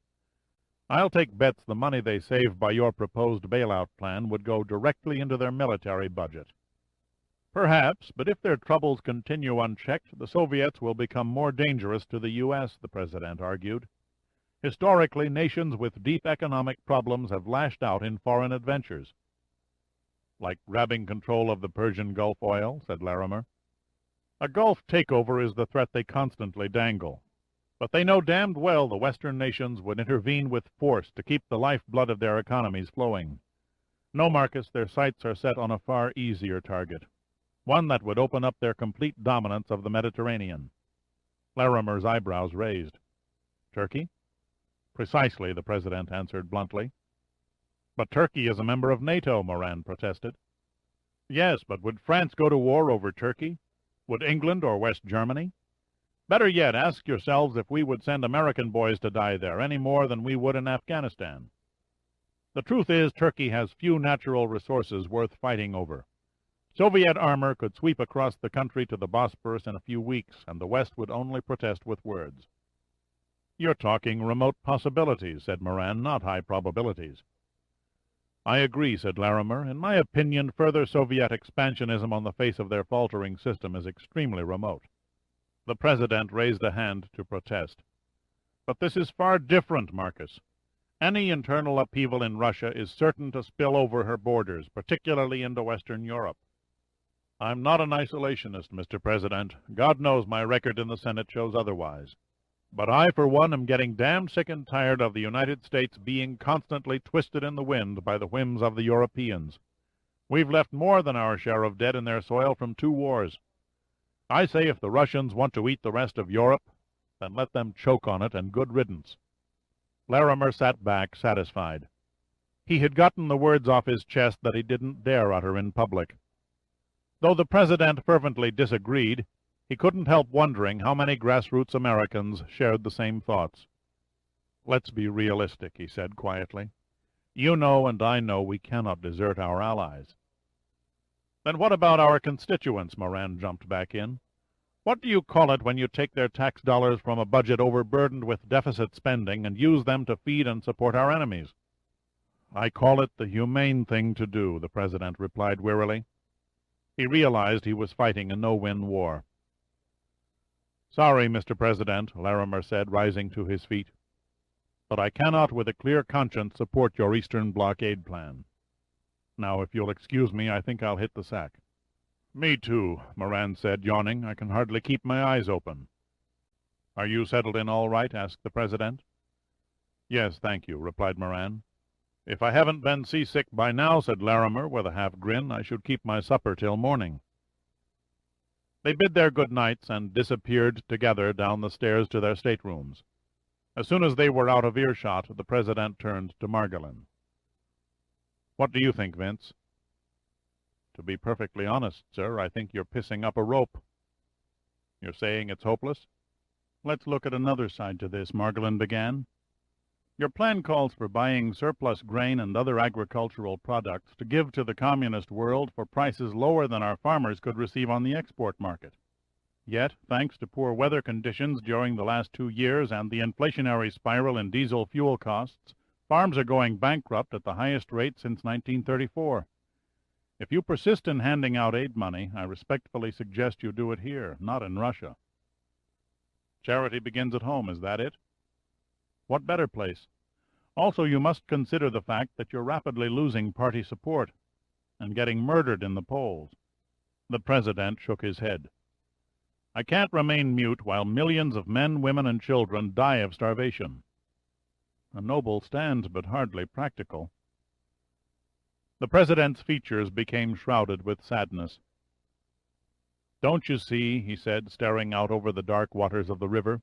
I'll take bets the money they save by your proposed bailout plan would go directly into their military budget." "Perhaps, but if their troubles continue unchecked, the Soviets will become more dangerous to the U.S., the President argued. "Historically, nations with deep economic problems have lashed out in foreign adventures." "Like grabbing control of the Persian Gulf oil," said Larimer. "A Gulf takeover is the threat they constantly dangle. But they know damned well the Western nations would intervene with force to keep the lifeblood of their economies flowing. No, Marcus, their sights are set on a far easier target, one that would open up their complete dominance of the Mediterranean." Larimer's eyebrows raised. "Turkey?" "Precisely," the President answered bluntly. "But Turkey is a member of NATO," Moran protested. "Yes, but would France go to war over Turkey? Would England or West Germany? Better yet, ask yourselves if we would send American boys to die there any more than we would in Afghanistan. The truth is, Turkey has few natural resources worth fighting over. Soviet armor could sweep across the country to the Bosporus in a few weeks, and the West would only protest with words." "You're talking remote possibilities," said Moran, "not high probabilities." "I agree," said Larimer. "In my opinion, further Soviet expansionism on the face of their faltering system is extremely remote." The President raised a hand to protest. "But this is far different, Marcus. Any internal upheaval in Russia is certain to spill over her borders, particularly into Western Europe. I'm not an isolationist, Mr. President. God knows my record in the Senate shows otherwise. But I, for one, am getting damned sick and tired of the United States being constantly twisted in the wind by the whims of the Europeans. We've left more than our share of dead in their soil from 2 wars. I say if the Russians want to eat the rest of Europe, then let them choke on it, and good riddance." Larimer sat back, satisfied. He had gotten the words off his chest that he didn't dare utter in public. Though the President fervently disagreed, he couldn't help wondering how many grassroots Americans shared the same thoughts. "Let's be realistic," he said quietly. "You know and I know we cannot desert our allies." "Then what about our constituents?" Moran jumped back in. "What do you call it when you take their tax dollars from a budget overburdened with deficit spending and use them to feed and support our enemies?" "I call it the humane thing to do," the President replied wearily. He realized he was fighting a no-win war. "Sorry, Mr. President," Larimer said, rising to his feet, "but I cannot with a clear conscience support your Eastern blockade plan. Now, if you'll excuse me, I think I'll hit the sack." "Me too," Moran said, yawning. "I can hardly keep my eyes open." "Are you settled in all right?" asked the President. "Yes, thank you," replied Moran. "If I haven't been seasick by now," said Larimer with a half-grin, "I should keep my supper till morning." They bid their good nights and disappeared together down the stairs to their staterooms. As soon as they were out of earshot, the President turned to Margolin. "What do you think, Vince?" "To be perfectly honest, sir, I think you're pissing up a rope." "You're saying it's hopeless?" "Let's look at another side to this," Margolin began. "Your plan calls for buying surplus grain and other agricultural products to give to the communist world for prices lower than our farmers could receive on the export market. Yet, thanks to poor weather conditions during the last 2 years and the inflationary spiral in diesel fuel costs, farms are going bankrupt at the highest rate since 1934. If you persist in handing out aid money, I respectfully suggest you do it here, not in Russia." "Charity begins at home, is that it?" "What better place? Also, you must consider the fact that you're rapidly losing party support and getting murdered in the polls." The President shook his head. "I can't remain mute while millions of men, women, and children die of starvation." "A noble stand, but hardly practical." The President's features became shrouded with sadness. "Don't you see," he said, staring out over the dark waters of the river,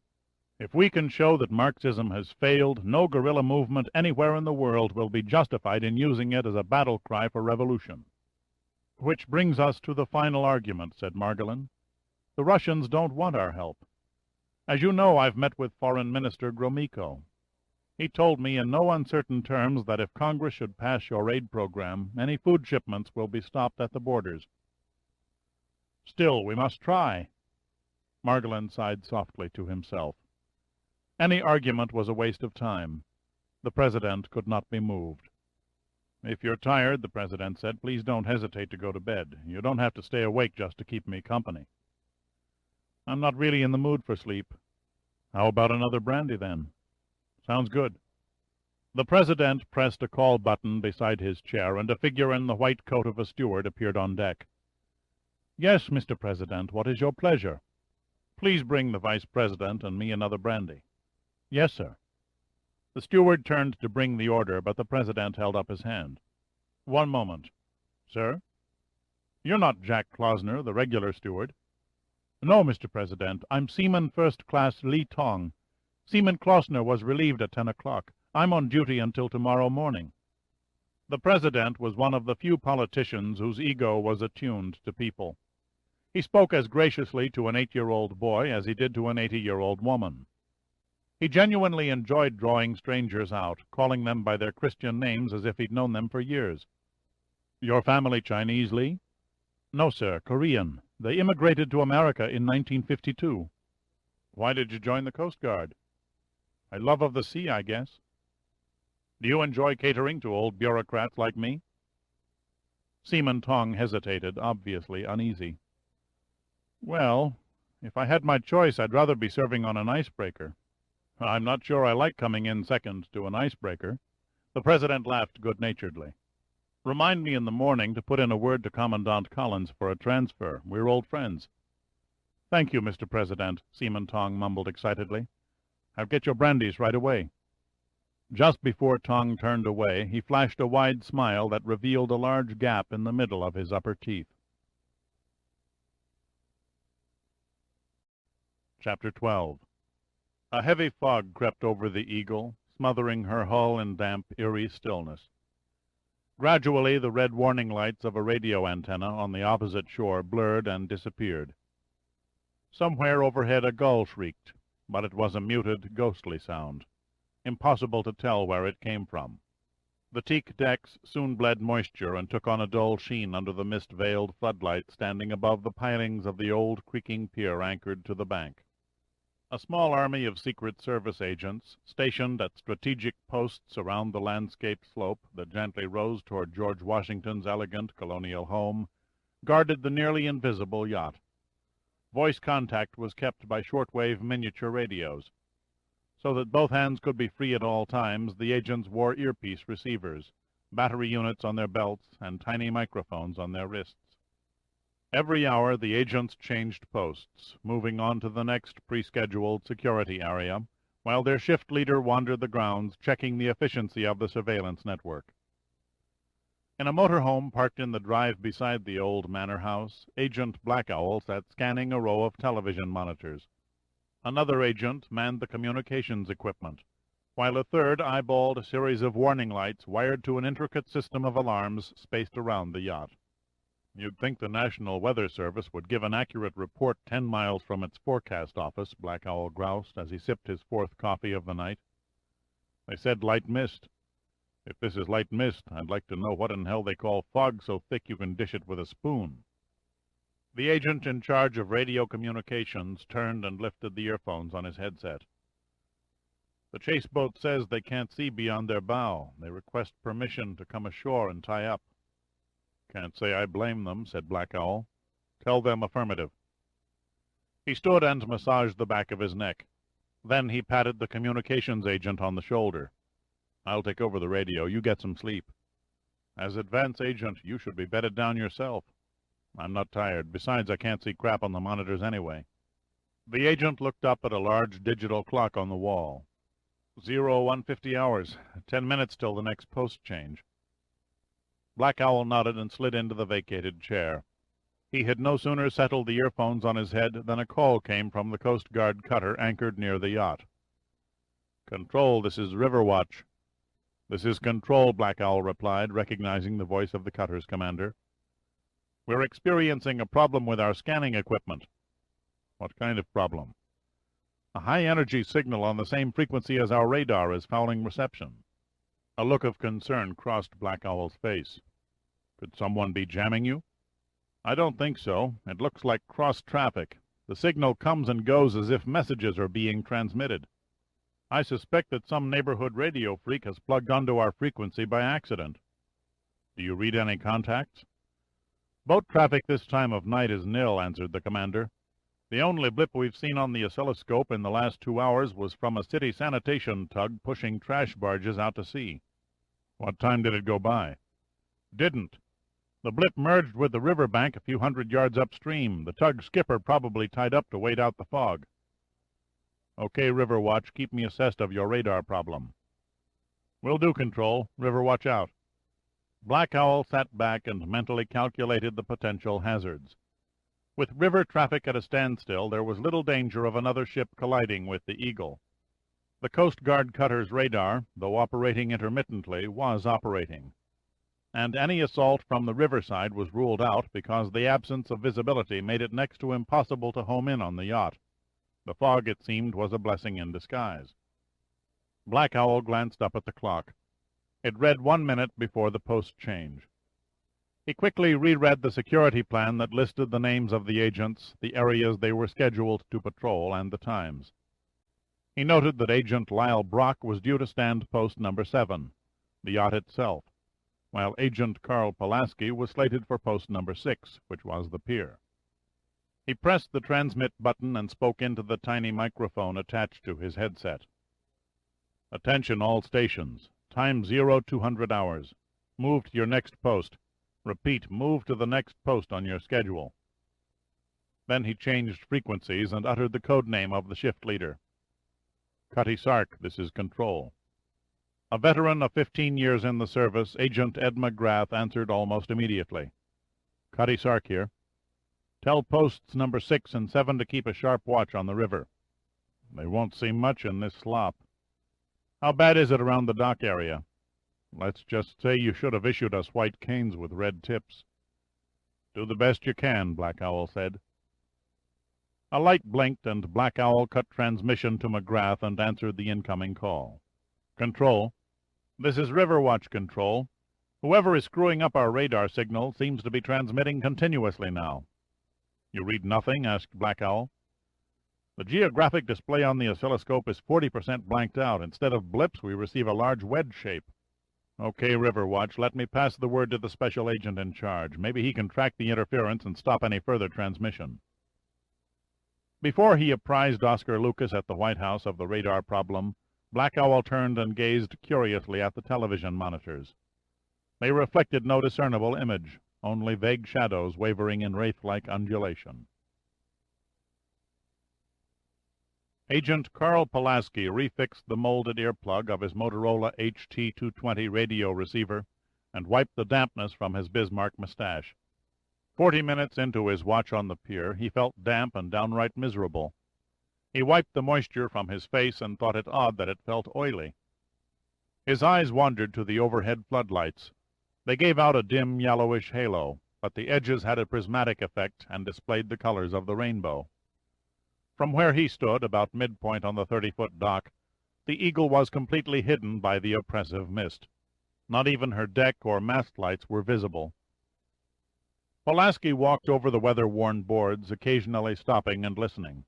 "if we can show that Marxism has failed, no guerrilla movement anywhere in the world will be justified in using it as a battle cry for revolution." "Which brings us to the final argument," said Margolin. "The Russians don't want our help. As you know, I've met with Foreign Minister Gromyko. He told me in no uncertain terms that if Congress should pass your aid program, any food shipments will be stopped at the borders. Still, we must try. Margolin sighed softly to himself. Any argument was a waste of time. The President could not be moved. If you're tired, the President said, please don't hesitate to go to bed. You don't have to stay awake just to keep me company. I'm not really in the mood for sleep. How about another brandy, then? Sounds good. The President pressed a call button beside his chair, and a figure in the white coat of a steward appeared on deck. Yes, Mr. President, what is your pleasure? Please bring the Vice President and me another brandy. Yes, sir. The steward turned to bring the order, but the President held up his hand. One moment. Sir? You're not Jack Klosner, the regular steward. No, Mr. President, I'm Seaman First Class Li Tong. Seaman Klosner was relieved at 10 o'clock. I'm on duty until tomorrow morning. The President was one of the few politicians whose ego was attuned to people. He spoke as graciously to an 8-year-old boy as he did to an 80-year-old woman. He genuinely enjoyed drawing strangers out, calling them by their Christian names as if he'd known them for years. Your family Chinese, Li? No, sir, Korean. They immigrated to America in 1952. Why did you join the Coast Guard? A love of the sea, I guess. Do you enjoy catering to old bureaucrats like me? Seaman Tong hesitated, obviously uneasy. Well, if I had my choice, I'd rather be serving on an icebreaker. I'm not sure I like coming in second to an icebreaker. The President laughed good-naturedly. Remind me in the morning to put in a word to Commandant Collins for a transfer. We're old friends. Thank you, Mr. President, Seaman Tong mumbled excitedly. I'll get your brandies right away. Just before Tong turned away, he flashed a wide smile that revealed a large gap in the middle of his upper teeth. Chapter 12. A heavy fog crept over the Eagle, smothering her hull in damp, eerie stillness. Gradually, the red warning lights of a radio antenna on the opposite shore blurred and disappeared. Somewhere overhead a gull shrieked, but it was a muted, ghostly sound. Impossible to tell where it came from. The teak decks soon bled moisture and took on a dull sheen under the mist-veiled floodlight standing above the pilings of the old creaking pier anchored to the bank. A small army of Secret Service agents, stationed at strategic posts around the landscape slope that gently rose toward George Washington's elegant colonial home, guarded the nearly invisible yacht. Voice contact was kept by shortwave miniature radios. So that both hands could be free at all times, the agents wore earpiece receivers, battery units on their belts, and tiny microphones on their wrists. Every hour the agents changed posts, moving on to the next pre-scheduled security area, while their shift leader wandered the grounds, checking the efficiency of the surveillance network. In a motorhome parked in the drive beside the old manor house, Agent Black Owl sat scanning a row of television monitors. Another agent manned the communications equipment, while a third eyeballed a series of warning lights wired to an intricate system of alarms spaced around the yacht. You'd think the National Weather Service would give an accurate report 10 miles from its forecast office, Black Owl groused as he sipped his fourth coffee of the night. They said light mist. If this is light mist, I'd like to know what in hell they call fog so thick you can dish it with a spoon. The agent in charge of radio communications turned and lifted the earphones on his headset. The chase boat says they can't see beyond their bow. They request permission to come ashore and tie up. Can't say I blame them, said Black Owl. Tell them affirmative. He stood and massaged the back of his neck. Then he patted the communications agent on the shoulder. I'll take over the radio. You get some sleep. As advance agent, you should be bedded down yourself. I'm not tired. Besides, I can't see crap on the monitors anyway. The agent looked up at a large digital clock on the wall. 0150 hours. 10 minutes till the next post change. Black Owl nodded and slid into the vacated chair. He had no sooner settled the earphones on his head than a call came from the Coast Guard cutter anchored near the yacht. Control, this is River Watch. This is Control, Black Owl replied, recognizing the voice of the cutter's commander. We're experiencing a problem with our scanning equipment. What kind of problem? A high-energy signal on the same frequency as our radar is fouling reception. A look of concern crossed Black Owl's face. Could someone be jamming you? I don't think so. It looks like cross-traffic. The signal comes and goes as if messages are being transmitted. I suspect that some neighborhood radio freak has plugged onto our frequency by accident. Do you read any contacts? Boat traffic this time of night is nil, answered the commander. The only blip we've seen on the oscilloscope in the last 2 hours was from a city sanitation tug pushing trash barges out to sea. What time did it go by? Didn't. The blip merged with the riverbank a few hundred yards upstream. The tug's skipper probably tied up to wait out the fog. Okay, Riverwatch, keep me assessed of your radar problem. Will do, Control. Riverwatch out. Black Owl sat back and mentally calculated the potential hazards. With river traffic at a standstill, there was little danger of another ship colliding with the Eagle. The Coast Guard cutter's radar, though operating intermittently, was operating. And any assault from the riverside was ruled out because the absence of visibility made it next to impossible to home in on the yacht. The fog, it seemed, was a blessing in disguise. Black Owl glanced up at the clock. It read 1 minute before the post change. He quickly reread the security plan that listed the names of the agents, the areas they were scheduled to patrol, and the times. He noted that Agent Lyle Brock was due to stand post number 7, the yacht itself, while Agent Carl Pulaski was slated for post number 6, which was the pier. He pressed the transmit button and spoke into the tiny microphone attached to his headset. Attention all stations. Time 0200 hours. Move to your next post. Repeat, move to the next post on your schedule. Then he changed frequencies and uttered the code name of the shift leader. Cutty Sark, this is Control. A veteran of 15 years in the service, Agent Ed McGrath answered almost immediately. Cutty Sark here. Tell posts number 6 and 7 to keep a sharp watch on the river. They won't see much in this slop. How bad is it around the dock area? Let's just say you should have issued us white canes with red tips. Do the best you can, Black Owl said. A light blinked, and Black Owl cut transmission to McGrath and answered the incoming call. Control. This is Riverwatch Control. Whoever is screwing up our radar signal seems to be transmitting continuously now. You read nothing? Asked Black Owl. The geographic display on the oscilloscope is 40% blanked out. Instead of blips, we receive a large wedge shape. Okay, Riverwatch, let me pass the word to the special agent in charge. Maybe he can track the interference and stop any further transmission. Before he apprised Oscar Lucas at the White House of the radar problem, Black Owl turned and gazed curiously at the television monitors. They reflected no discernible image, only vague shadows wavering in wraith-like undulation. Agent Carl Pulaski refixed the molded earplug of his Motorola HT-220 radio receiver and wiped the dampness from his Bismarck mustache. 40 minutes into his watch on the pier, he felt damp and downright miserable. He wiped the moisture from his face and thought it odd that it felt oily. His eyes wandered to the overhead floodlights. They gave out a dim yellowish halo, but the edges had a prismatic effect and displayed the colors of the rainbow. From where he stood, about midpoint on the 30-foot dock, the Eagle was completely hidden by the oppressive mist. Not even her deck or mast lights were visible. Pulaski walked over the weather-worn boards, occasionally stopping and listening.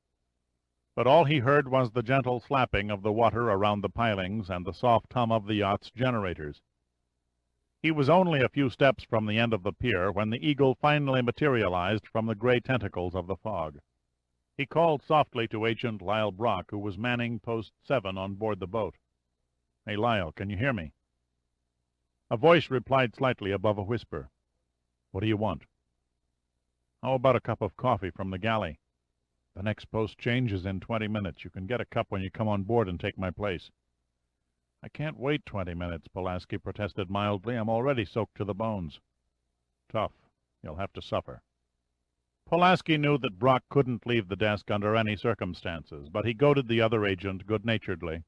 But all he heard was the gentle slapping of the water around the pilings and the soft hum of the yacht's generators. He was only a few steps from the end of the pier when the Eagle finally materialized from the gray tentacles of the fog. He called softly to Agent Lyle Brock, who was manning post 7 on board the boat. Hey, Lyle, can you hear me? A voice replied slightly above a whisper. What do you want? How about a cup of coffee from the galley? The next post change is in 20 minutes. You can get a cup when you come on board and take my place. I can't wait 20 minutes, Pulaski protested mildly. I'm already soaked to the bones. Tough. You'll have to suffer. Pulaski knew that Brock couldn't leave the desk under any circumstances, but he goaded the other agent good-naturedly.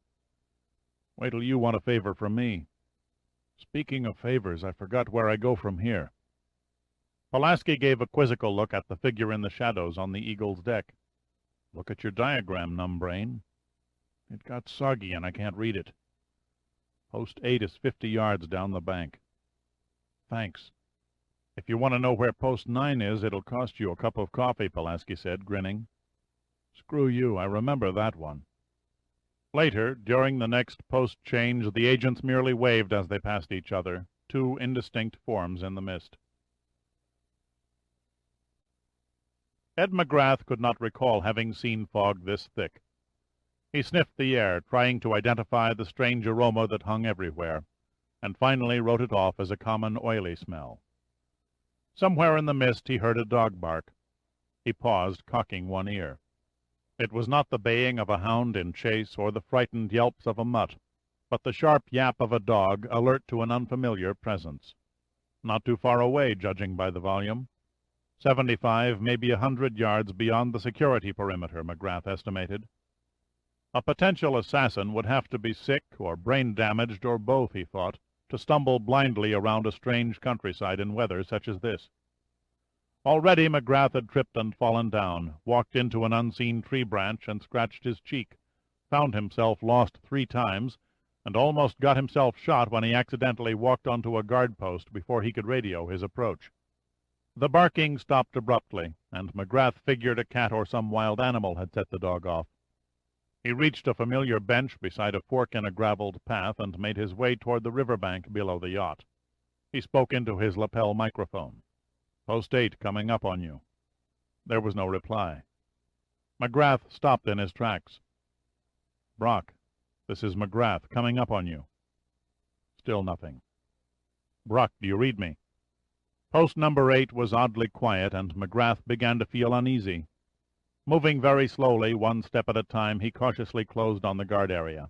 Wait till you want a favor from me. Speaking of favors, I forgot where I go from here. Pulaski gave a quizzical look at the figure in the shadows on the Eagle's deck. Look at your diagram, numbbrain. It got soggy and I can't read it. Post 8 is 50 yards down the bank. Thanks. If you want to know where Post 9 is, it'll cost you a cup of coffee, Pulaski said, grinning. Screw you, I remember that one. Later, during the next post change, the agents merely waved as they passed each other, two indistinct forms in the mist. Ed McGrath could not recall having seen fog this thick. He sniffed the air, trying to identify the strange aroma that hung everywhere, and finally wrote it off as a common oily smell. Somewhere in the mist he heard a dog bark. He paused, cocking one ear. It was not the baying of a hound in chase or the frightened yelps of a mutt, but the sharp yap of a dog alert to an unfamiliar presence. Not too far away, judging by the volume. 75, maybe 100 yards beyond the security perimeter, McGrath estimated. A potential assassin would have to be sick or brain-damaged or both, he thought, to stumble blindly around a strange countryside in weather such as this. Already McGrath had tripped and fallen down, walked into an unseen tree branch and scratched his cheek, found himself lost 3 times, and almost got himself shot when he accidentally walked onto a guard post before he could radio his approach. The barking stopped abruptly, and McGrath figured a cat or some wild animal had set the dog off. He reached a familiar bench beside a fork in a graveled path and made his way toward the riverbank below the yacht. He spoke into his lapel microphone. Post 8 coming up on you. There was no reply. McGrath stopped in his tracks. Brock, this is McGrath coming up on you. Still nothing. Brock, do you read me? Post number 8 was oddly quiet, and McGrath began to feel uneasy. Moving very slowly, one step at a time, he cautiously closed on the guard area.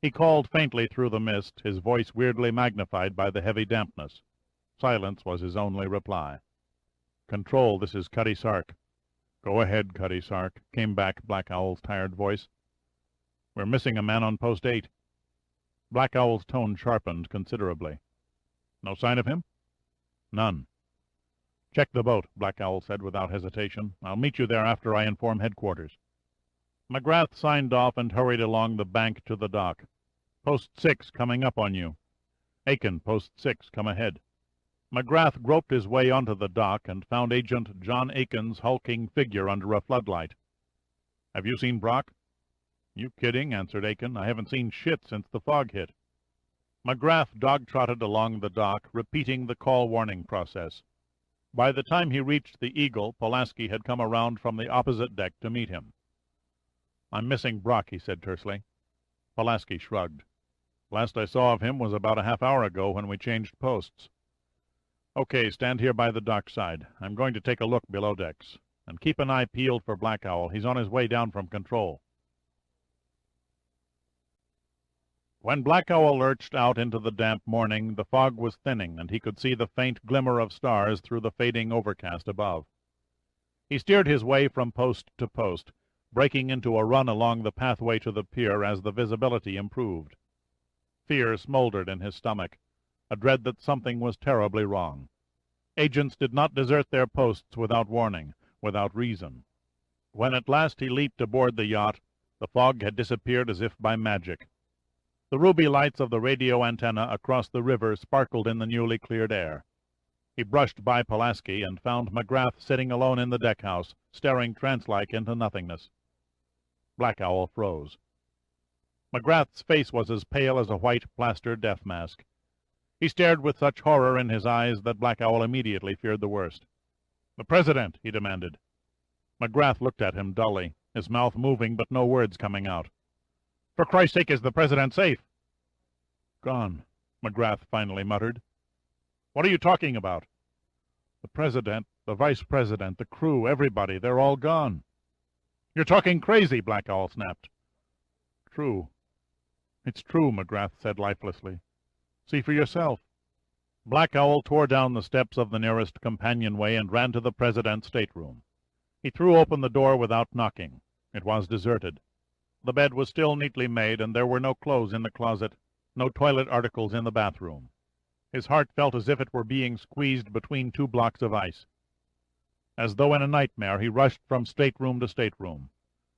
He called faintly through the mist, his voice weirdly magnified by the heavy dampness. Silence was his only reply. Control, this is Cutty Sark. Go ahead, Cutty Sark, came back Black Owl's tired voice. We're missing a man on Post 8. Black Owl's tone sharpened considerably. No sign of him? None. Check the boat, Black Owl said without hesitation. I'll meet you there after I inform headquarters. McGrath signed off and hurried along the bank to the dock. Post 6 coming up on you. Aiken, Post 6, come ahead. McGrath groped his way onto the dock and found Agent John Aiken's hulking figure under a floodlight. Have you seen Brock? You kidding, answered Aiken. I haven't seen shit since the fog hit. McGrath dog-trotted along the dock, repeating the call-warning process. By the time he reached the Eagle, Pulaski had come around from the opposite deck to meet him. I'm missing Brock, he said tersely. Pulaski shrugged. Last I saw of him was about a half hour ago when we changed posts. Okay, stand here by the dock side. I'm going to take a look below decks. And keep an eye peeled for Black Owl. He's on his way down from control. When Black Owl lurched out into the damp morning, the fog was thinning, and he could see the faint glimmer of stars through the fading overcast above. He steered his way from post to post, breaking into a run along the pathway to the pier as the visibility improved. Fear smoldered in his stomach, a dread that something was terribly wrong. Agents did not desert their posts without warning, without reason. When at last he leaped aboard the yacht, the fog had disappeared as if by magic. The ruby lights of the radio antenna across the river sparkled in the newly cleared air. He brushed by Pulaski and found McGrath sitting alone in the deck-house, staring trance-like into nothingness. Black Owl froze. McGrath's face was as pale as a white plaster death mask. He stared with such horror in his eyes that Black Owl immediately feared the worst. "The President," he demanded. McGrath looked at him dully, his mouth moving but no words coming out. "For Christ's sake, is the President safe?" "Gone," McGrath finally muttered. "What are you talking about?" "The President, the Vice President, the crew, everybody, they're all gone." "You're talking crazy," Black Owl snapped. "True. It's true," McGrath said lifelessly. "See for yourself." Black Owl tore down the steps of the nearest companionway and ran to the President's stateroom. He threw open the door without knocking. It was deserted. The bed was still neatly made, and there were no clothes in the closet, no toilet articles in the bathroom. His heart felt as if it were being squeezed between 2 blocks of ice. As though in a nightmare, he rushed from stateroom to stateroom.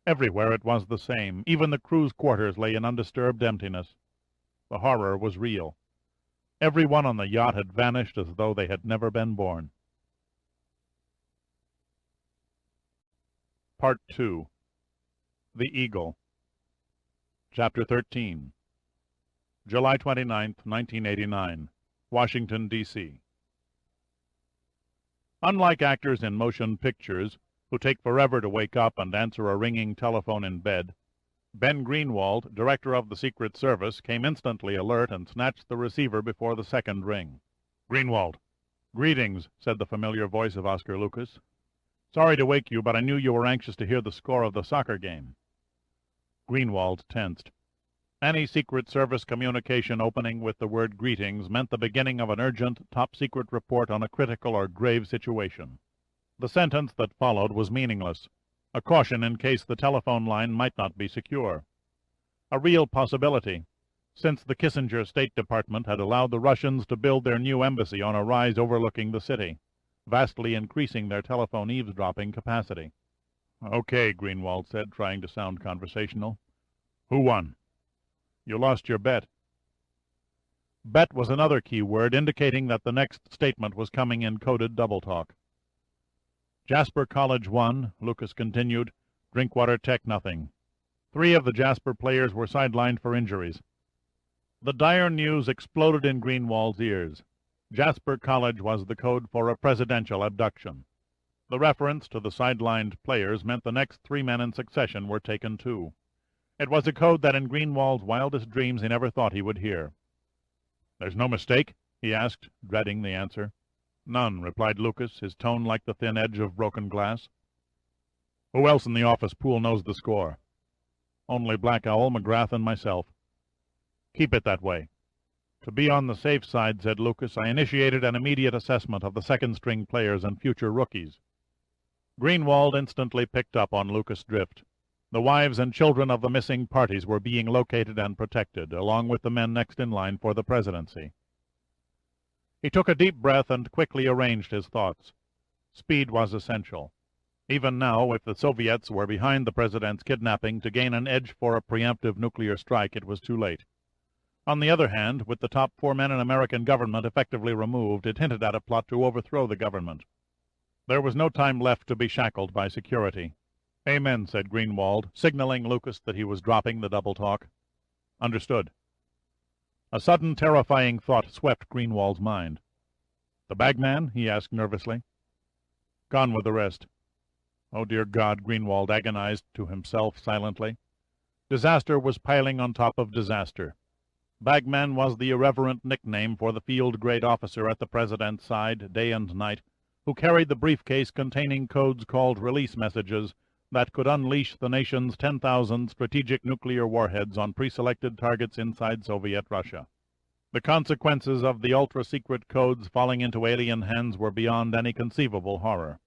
Everywhere it was the same. Even the crew's quarters lay in undisturbed emptiness. The horror was real. Everyone on the yacht had vanished as though they had never been born. Part 2. The Eagle. Chapter 13. July 29, 1989. Washington, D.C. Unlike actors in motion pictures, who take forever to wake up and answer a ringing telephone in bed, Ben Greenwald, director of the Secret Service, came instantly alert and snatched the receiver before the second ring. "Greenwald." "Greetings," said the familiar voice of Oscar Lucas. "Sorry to wake you, but I knew you were anxious to hear the score of the soccer game." Greenwald tensed. Any Secret Service communication opening with the word greetings meant the beginning of an urgent, top-secret report on a critical or grave situation. The sentence that followed was meaningless, a caution in case the telephone line might not be secure. A real possibility, since the Kissinger State Department had allowed the Russians to build their new embassy on a rise overlooking the city, vastly increasing their telephone eavesdropping capacity. "Okay," Greenwald said, trying to sound conversational. "Who won?" "You lost your bet." Bet was another key word indicating that the next statement was coming in coded double-talk. "Jasper College won," Lucas continued. "Drinkwater Tech nothing. 3 of the Jasper players were sidelined for injuries." The dire news exploded in Greenwald's ears. Jasper College was the code for a presidential abduction. The reference to the sidelined players meant the next 3 men in succession were taken too. It was a code that in Greenwald's wildest dreams he never thought he would hear. "There's no mistake?" he asked, dreading the answer. "None," replied Lucas, his tone like the thin edge of broken glass. "Who else in the office pool knows the score?" "Only Black Owl, McGrath, and myself." "Keep it that way." "To be on the safe side," said Lucas, "I initiated an immediate assessment of the second-string players and future rookies." Greenwald instantly picked up on Lucas' drift. The wives and children of the missing parties were being located and protected, along with the men next in line for the presidency. He took a deep breath and quickly arranged his thoughts. Speed was essential. Even now, if the Soviets were behind the president's kidnapping to gain an edge for a preemptive nuclear strike, it was too late. On the other hand, with the top 4 men in American government effectively removed, it hinted at a plot to overthrow the government. There was no time left to be shackled by security. "Amen," said Greenwald, signaling Lucas that he was dropping the double-talk. "Understood." A sudden terrifying thought swept Greenwald's mind. "The bagman?" he asked nervously. "Gone with the rest." "Oh, dear God," Greenwald agonized to himself silently. Disaster was piling on top of disaster. Bagman was the irreverent nickname for the field-grade officer at the president's side, day and night, who carried the briefcase containing codes called release messages that could unleash the nation's 10,000 strategic nuclear warheads on pre-selected targets inside Soviet Russia. The consequences of the ultra-secret codes falling into alien hands were beyond any conceivable horror.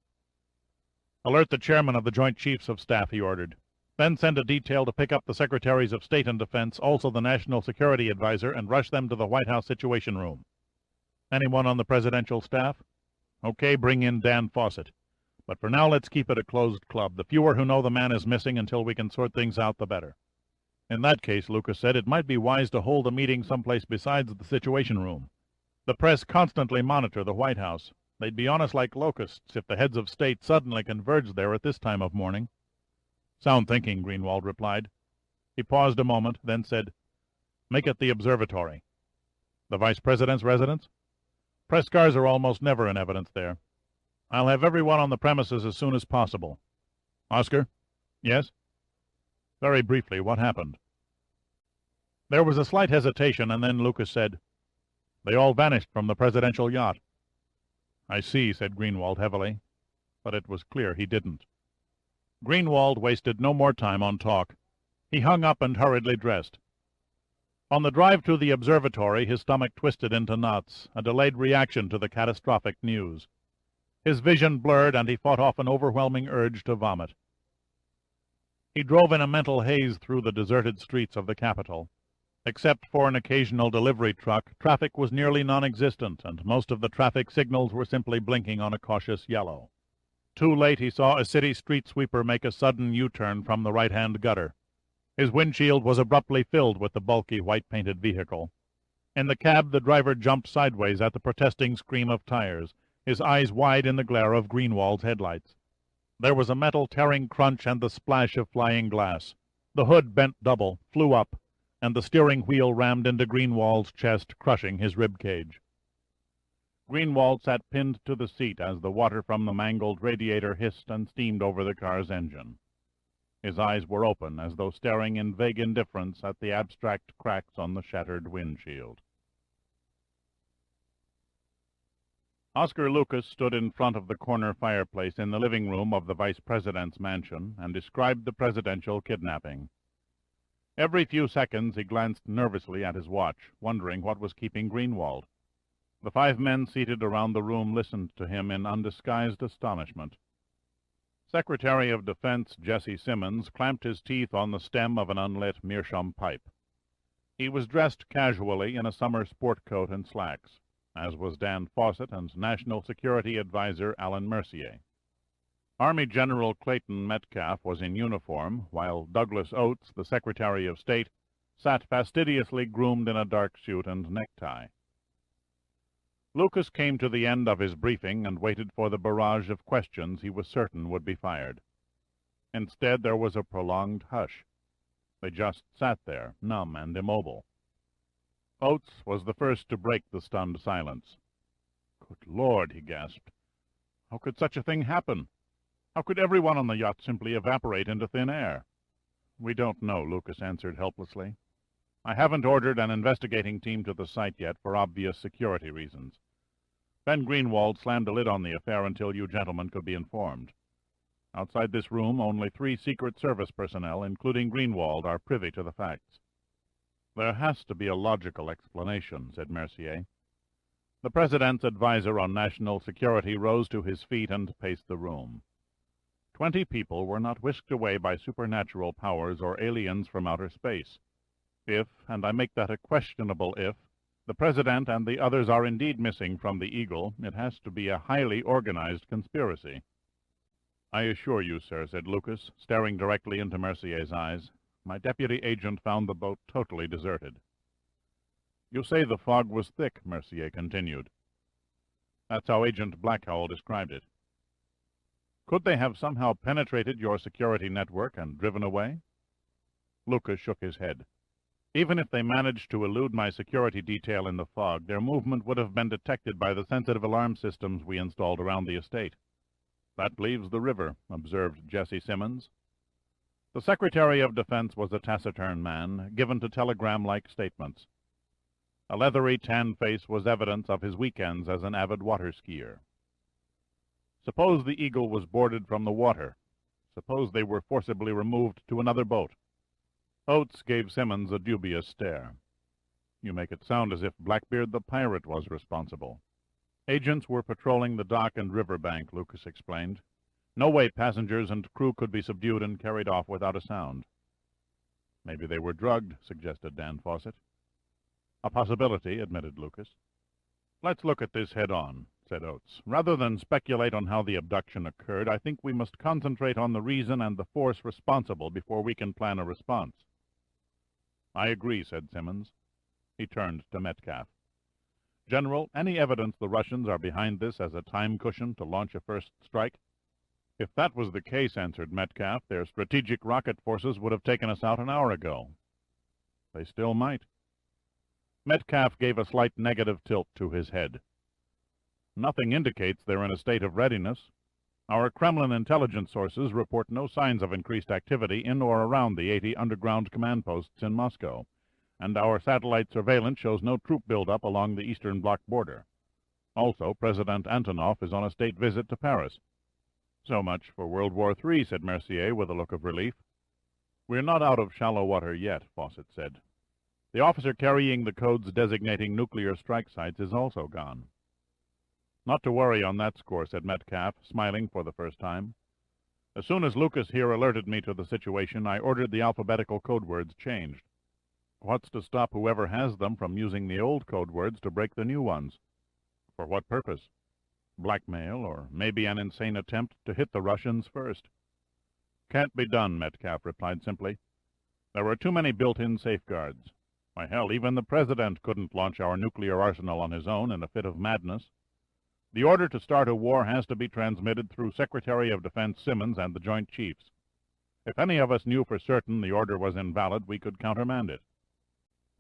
"Alert the chairman of the Joint Chiefs of Staff," he ordered. "Then send a detail to pick up the Secretaries of State and Defense, also the National Security Advisor, and rush them to the White House Situation Room." "Anyone on the presidential staff?" "Okay, bring in Dan Fawcett. But for now let's keep it a closed club. The fewer who know the man is missing until we can sort things out, the better." "In that case," Lucas said, "it might be wise to hold a meeting someplace besides the Situation Room. The press constantly monitor the White House. They'd be on us like locusts if the heads of state suddenly converged there at this time of morning." "Sound thinking," Greenwald replied. He paused a moment, then said, "Make it the observatory." "The Vice President's residence?" "Press cars are almost never in evidence there." "I'll have everyone on the premises as soon as possible." "Oscar?" "Yes?" "Very briefly, what happened?" There was a slight hesitation, and then Lucas said, "They all vanished from the presidential yacht." "I see," said Greenwald heavily, but it was clear he didn't. Greenwald wasted no more time on talk. He hung up and hurriedly dressed. On the drive to the observatory, his stomach twisted into knots, a delayed reaction to the catastrophic news. His vision blurred, and he fought off an overwhelming urge to vomit. He drove in a mental haze through the deserted streets of the capital. Except for an occasional delivery truck, traffic was nearly non-existent, and most of the traffic signals were simply blinking on a cautious yellow. Too late he saw a city street sweeper make a sudden U-turn from the right-hand gutter. His windshield was abruptly filled with the bulky white-painted vehicle. In the cab the driver jumped sideways at the protesting scream of tires, his eyes wide in the glare of Greenwald's headlights. There was a metal-tearing crunch and the splash of flying glass. The hood bent double, flew up, and the steering wheel rammed into Greenwald's chest, crushing his rib cage. Greenwald sat pinned to the seat as the water from the mangled radiator hissed and steamed over the car's engine. His eyes were open, as though staring in vague indifference at the abstract cracks on the shattered windshield. Oscar Lucas stood in front of the corner fireplace in the living room of the Vice President's mansion and described the presidential kidnapping. Every few seconds he glanced nervously at his watch, wondering what was keeping Greenwald. The 5 men seated around the room listened to him in undisguised astonishment. Secretary of Defense Jesse Simmons clamped his teeth on the stem of an unlit meerschaum pipe. He was dressed casually in a summer sport coat and slacks, as was Dan Fawcett and National Security Advisor Alan Mercier. Army General Clayton Metcalf was in uniform, while Douglas Oates, the Secretary of State, sat fastidiously groomed in a dark suit and necktie. Lucas came to the end of his briefing and waited for the barrage of questions he was certain would be fired. Instead, there was a prolonged hush. They just sat there, numb and immobile. Oates was the first to break the stunned silence. "Good Lord," he gasped. "How could such a thing happen? How could everyone on the yacht simply evaporate into thin air?" "We don't know," Lucas answered helplessly. "I haven't ordered an investigating team to the site yet for obvious security reasons. Ben Greenwald slammed a lid on the affair until you gentlemen could be informed. Outside this room, only 3 Secret Service personnel, including Greenwald, are privy to the facts." "There has to be a logical explanation," said Mercier. The President's advisor on national security rose to his feet and paced the room. 20 people were not whisked away by supernatural powers or aliens from outer space. If, and I make that a questionable if, the President and the others are indeed missing from the Eagle, it has to be a highly organized conspiracy. "I assure you, sir," said Lucas, staring directly into Mercier's eyes, "my deputy agent found the boat totally deserted." "You say the fog was thick," Mercier continued. "That's how Agent Blackhowell described it." "Could they have somehow penetrated your security network and driven away?" Lucas shook his head. "Even if they managed to elude my security detail in the fog, their movement would have been detected by the sensitive alarm systems we installed around the estate." "That leaves the river," observed Jesse Simmons. The Secretary of Defense was a taciturn man, given to telegram-like statements. A leathery tan face was evidence of his weekends as an avid water-skier. "Suppose the Eagle was boarded from the water. Suppose they were forcibly removed to another boat." Oates gave Simmons a dubious stare. "You make it sound as if Blackbeard the pirate was responsible." "Agents were patrolling the dock and river bank," Lucas explained. "No way passengers and crew could be subdued and carried off without a sound." "Maybe they were drugged," suggested Dan Fawcett. "A possibility," admitted Lucas. "Let's look at this head-on," said Oates. "Rather than speculate on how the abduction occurred, I think we must concentrate on the reason and the force responsible before we can plan a response." "I agree," said Simmons. He turned to Metcalf. "General, any evidence the Russians are behind this as a time cushion to launch a first strike?" "If that was the case," answered Metcalf, "their strategic rocket forces would have taken us out an hour ago." "They still might." Metcalf gave a slight negative tilt to his head. "Nothing indicates they're in a state of readiness. Our Kremlin intelligence sources report no signs of increased activity in or around the 80 underground command posts in Moscow, and our satellite surveillance shows no troop buildup along the Eastern Bloc border. Also, President Antonov is on a state visit to Paris." "So much for World War III," said Mercier with a look of relief. "We're not out of shallow water yet," Fawcett said. "The officer carrying the codes designating nuclear strike sites is also gone." "Not to worry on that score," said Metcalf, smiling for the first time. "As soon as Lucas here alerted me to the situation, I ordered the alphabetical code words changed. What's to stop whoever has them from using the old code words to break the new ones?" "For what purpose?" Blackmail, or maybe an insane attempt to hit the Russians first. Can't be done, Metcalf replied simply. There were too many built-in safeguards. Why, hell, even the President couldn't launch our nuclear arsenal on his own in a fit of madness. The order to start a war has to be transmitted through Secretary of Defense Simmons and the Joint Chiefs. If any of us knew for certain the order was invalid, we could countermand it.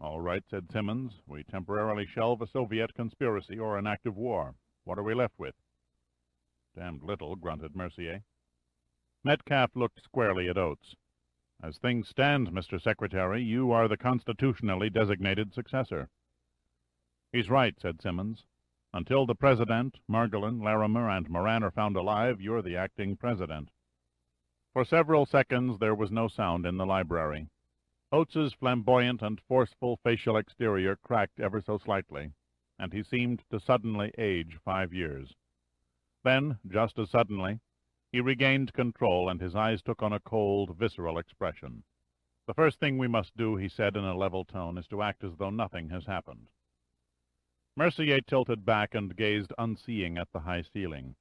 All right, said Simmons. We temporarily shelve a Soviet conspiracy or an active war. What are we left with? Damned little, grunted Mercier. Metcalf looked squarely at Oates. As things stand, Mr. Secretary, you are the constitutionally designated successor. He's right, said Simmons. Until the President, Margolin, Larimer, and Moran are found alive, you're the acting President. For several seconds there was no sound in the library. Oates's flamboyant and forceful facial exterior cracked ever so slightly, and he seemed to suddenly age 5 years. Then, just as suddenly, he regained control, and his eyes took on a cold, visceral expression. The first thing we must do, he said in a level tone, is to act as though nothing has happened. Mercier tilted back and gazed unseeing at the high ceiling.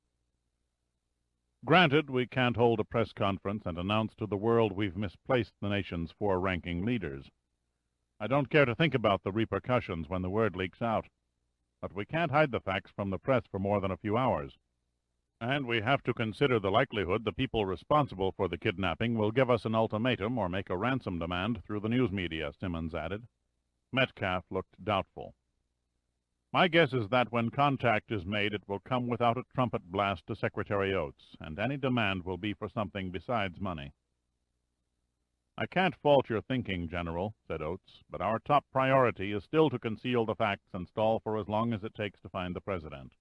Granted, we can't hold a press conference and announce to the world we've misplaced the nation's 4 ranking leaders. I don't care to think about the repercussions when the word leaks out. But we can't hide the facts from the press for more than a few hours. And we have to consider the likelihood the people responsible for the kidnapping will give us an ultimatum or make a ransom demand through the news media, Simmons added. Metcalf looked doubtful. My guess is that when contact is made, it will come without a trumpet blast to Secretary Oates, and any demand will be for something besides money. I can't fault your thinking, General, said Oates, but our top priority is still to conceal the facts and stall for as long as it takes to find the President.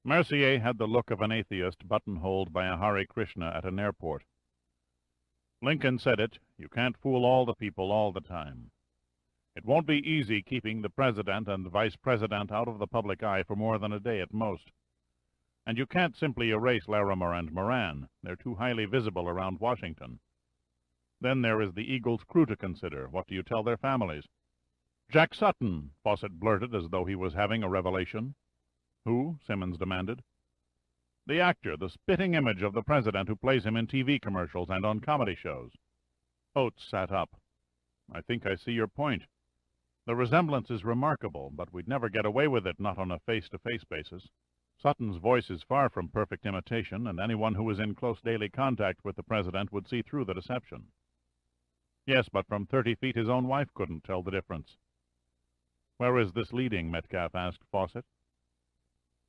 Mercier had the look of an atheist buttonholed by a Hare Krishna at an airport. Lincoln said it, you can't fool all the people all the time. It won't be easy keeping the President and the Vice President out of the public eye for more than a day at most. And you can't simply erase Larimer and Moran. They're too highly visible around Washington. Then there is the Eagle's crew to consider. What do you tell their families? Jack Sutton, Fawcett blurted as though he was having a revelation. Who? Simmons demanded. The actor, the spitting image of the President who plays him in TV commercials and on comedy shows. Oates sat up. I think I see your point. The resemblance is remarkable, but we'd never get away with it, not on a face-to-face basis. Sutton's voice is far from perfect imitation, and anyone who was in close daily contact with the President would see through the deception. Yes, but from 30 feet his own wife couldn't tell the difference. Where is this leading? Metcalf asked Fawcett.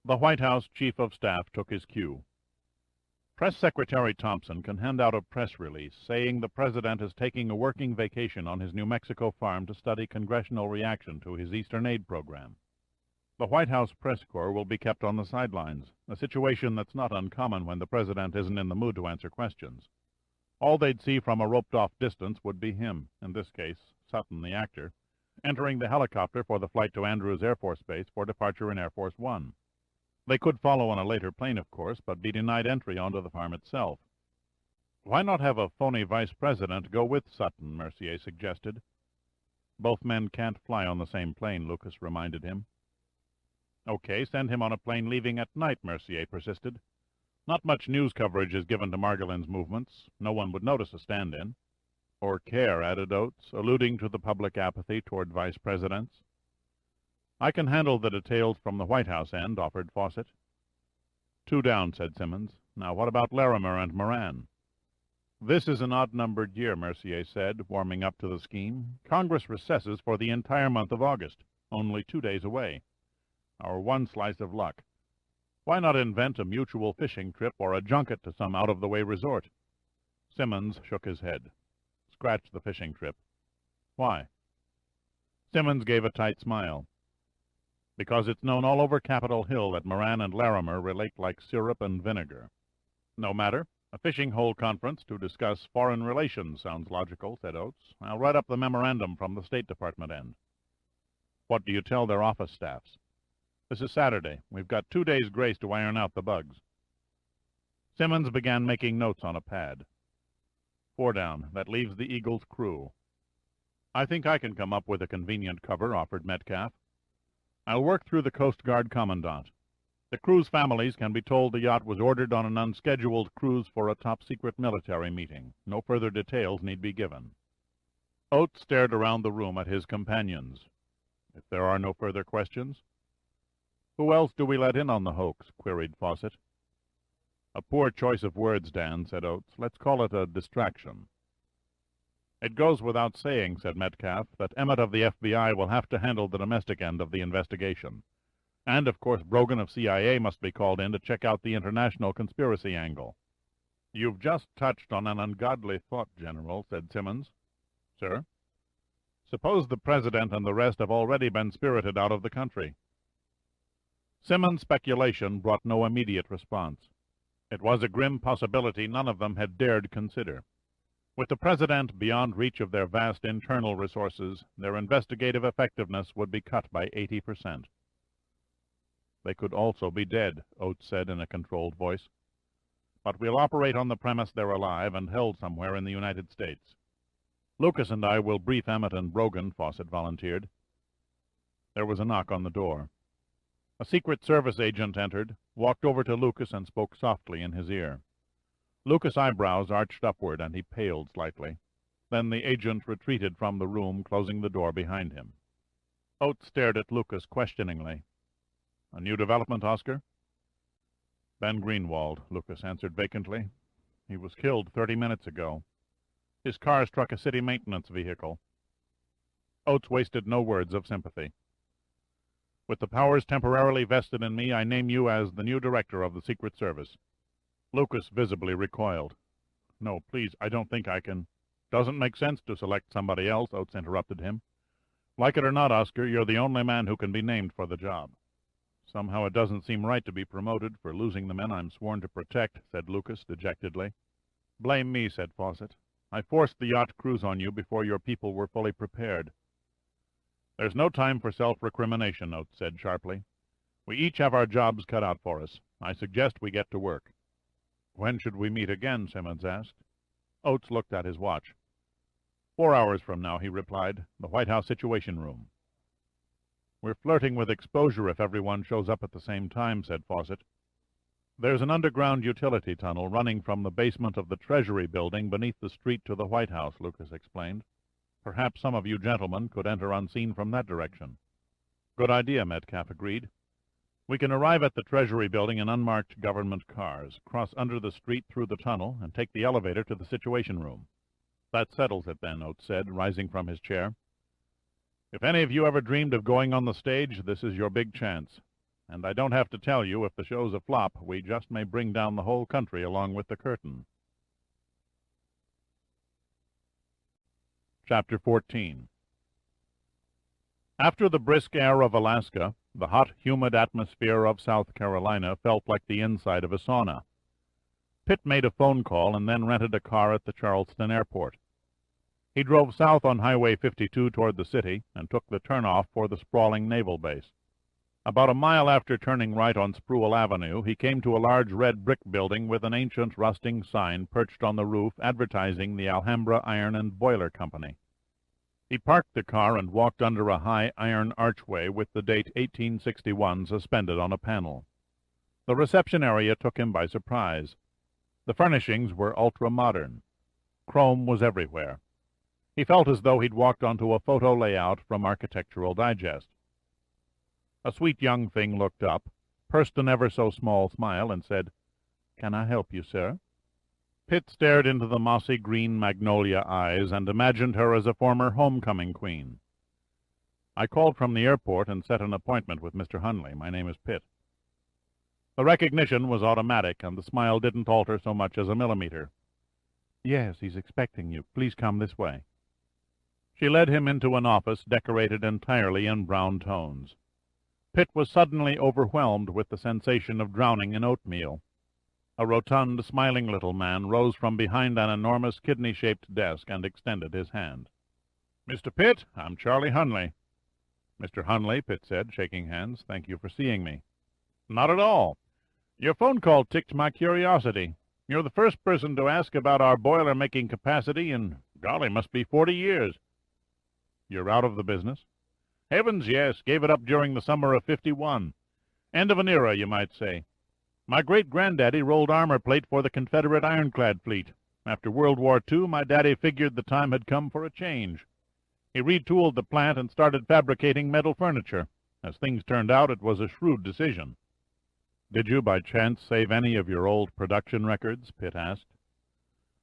The White House Chief of Staff took his cue. Press Secretary Thompson can hand out a press release saying the President is taking a working vacation on his New Mexico farm to study congressional reaction to his Eastern aid program. The White House press corps will be kept on the sidelines, a situation that's not uncommon when the President isn't in the mood to answer questions. All they'd see from a roped-off distance would be him, in this case, Sutton the actor, entering the helicopter for the flight to Andrews Air Force Base for departure in Air Force One. They could follow on a later plane, of course, but be denied entry onto the farm itself. Why not have a phony vice president go with Sutton, Mercier suggested. Both men can't fly on the same plane, Lucas reminded him. Okay, send him on a plane leaving at night, Mercier persisted. Not much news coverage is given to Margolin's movements. No one would notice a stand-in. Or care, added Oates, alluding to the public apathy toward vice presidents. I can handle the details from the White House end, offered Fawcett. 2 down, said Simmons. Now what about Larimer and Moran? This is an odd-numbered year, Mercier said, warming up to the scheme. Congress recesses for the entire month of August, only 2 days away. Our one slice of luck. Why not invent a mutual fishing trip or a junket to some out-of-the-way resort? Simmons shook his head. Scratch the fishing trip. Why? Simmons gave a tight smile. Because it's known all over Capitol Hill that Moran and Larimer relate like syrup and vinegar. No matter. A fishing hole conference to discuss foreign relations sounds logical, said Oates. I'll write up the memorandum from the State Department end. What do you tell their office staffs? This is Saturday. We've got 2 days' grace to iron out the bugs. Simmons began making notes on a pad. 4 down. That leaves the Eagle's crew. I think I can come up with a convenient cover, offered Metcalf. I'll work through the Coast Guard Commandant. The crew's families can be told the yacht was ordered on an unscheduled cruise for a top-secret military meeting. No further details need be given." Oates stared around the room at his companions. "If there are no further questions?" "Who else do we let in on the hoax?" queried Fawcett. "A poor choice of words, Dan," said Oates. "Let's call it a distraction." "It goes without saying," said Metcalf, "that Emmett of the FBI will have to handle the domestic end of the investigation. And, of course, Brogan of CIA must be called in to check out the international conspiracy angle." "You've just touched on an ungodly thought, General," said Simmons. "Sir?" "Suppose the President and the rest have already been spirited out of the country." Simmons' speculation brought no immediate response. It was a grim possibility none of them had dared consider. With the President beyond reach of their vast internal resources, their investigative effectiveness would be cut by 80%. "They could also be dead," Oates said in a controlled voice. "But we'll operate on the premise they're alive and held somewhere in the United States." "Lucas and I will brief Emmett and Brogan," Fawcett volunteered. There was a knock on the door. A Secret Service agent entered, walked over to Lucas and spoke softly in his ear. Lucas' eyebrows arched upward, and he paled slightly. Then the agent retreated from the room, closing the door behind him. Oates stared at Lucas questioningly. "A new development, Oscar?" "Ben Greenwald," Lucas answered vacantly. "He was killed 30 minutes ago. His car struck a city maintenance vehicle." Oates wasted no words of sympathy. "With the powers temporarily vested in me, I name you as the new director of the Secret Service." Lucas visibly recoiled. "No, please, I don't think I can—" "Doesn't make sense to select somebody else," Oates interrupted him. "Like it or not, Oscar, you're the only man who can be named for the job." "Somehow it doesn't seem right to be promoted for losing the men I'm sworn to protect," said Lucas dejectedly. "Blame me," said Fawcett. "I forced the yacht cruise on you before your people were fully prepared." "There's no time for self-recrimination," Oates said sharply. "We each have our jobs cut out for us. I suggest we get to work." "When should we meet again?" Simmons asked. Oates looked at his watch. 4 hours from now," he replied. "The White House Situation Room." "We're flirting with exposure if everyone shows up at the same time," said Fawcett. "There's an underground utility tunnel running from the basement of the Treasury building beneath the street to the White House," Lucas explained. "Perhaps some of you gentlemen could enter unseen from that direction." "Good idea," Metcalf agreed. "We can arrive at the Treasury building in unmarked government cars, cross under the street through the tunnel, and take the elevator to the Situation Room." "That settles it, then," Oates said, rising from his chair. "If any of you ever dreamed of going on the stage, this is your big chance. And I don't have to tell you, if the show's a flop, we just may bring down the whole country along with the curtain." Chapter 14. After the brisk air of Alaska, the hot, humid atmosphere of South Carolina felt like the inside of a sauna. Pitt made a phone call and then rented a car at the Charleston airport. He drove south on Highway 52 toward the city and took the turnoff for the sprawling naval base. About a mile after turning right on Spruill Avenue, he came to a large red brick building with an ancient rusting sign perched on the roof advertising the Alhambra Iron and Boiler Company. He parked the car and walked under a high iron archway with the date 1861 suspended on a panel. The reception area took him by surprise. The furnishings were ultra-modern. Chrome was everywhere. He felt as though he'd walked onto a photo layout from Architectural Digest. A sweet young thing looked up, pursed an ever-so-small smile, and said, "Can I help you, sir?" Pitt stared into the mossy green magnolia eyes and imagined her as a former homecoming queen. "I called from the airport and set an appointment with Mr. Hunley. My name is Pitt." The recognition was automatic, and the smile didn't alter so much as a millimeter. "Yes, he's expecting you. Please come this way." She led him into an office decorated entirely in brown tones. Pitt was suddenly overwhelmed with the sensation of drowning in oatmeal. A rotund, smiling little man rose from behind an enormous kidney-shaped desk and extended his hand. "Mr. Pitt, I'm Charlie Hunley." "Mr. Hunley," Pitt said, shaking hands, "thank you for seeing me." "Not at all. Your phone call ticked my curiosity. You're the first person to ask about our boiler-making capacity in, golly, must be 40 years. "You're out of the business?" "Heavens, yes. Gave it up during the summer of '51. End of an era, you might say. My great-granddaddy rolled armor plate for the Confederate ironclad fleet. After World War II, my daddy figured the time had come for a change. He retooled the plant and started fabricating metal furniture. As things turned out, it was a shrewd decision. Did you, by chance, save any of your old production records? Pitt asked.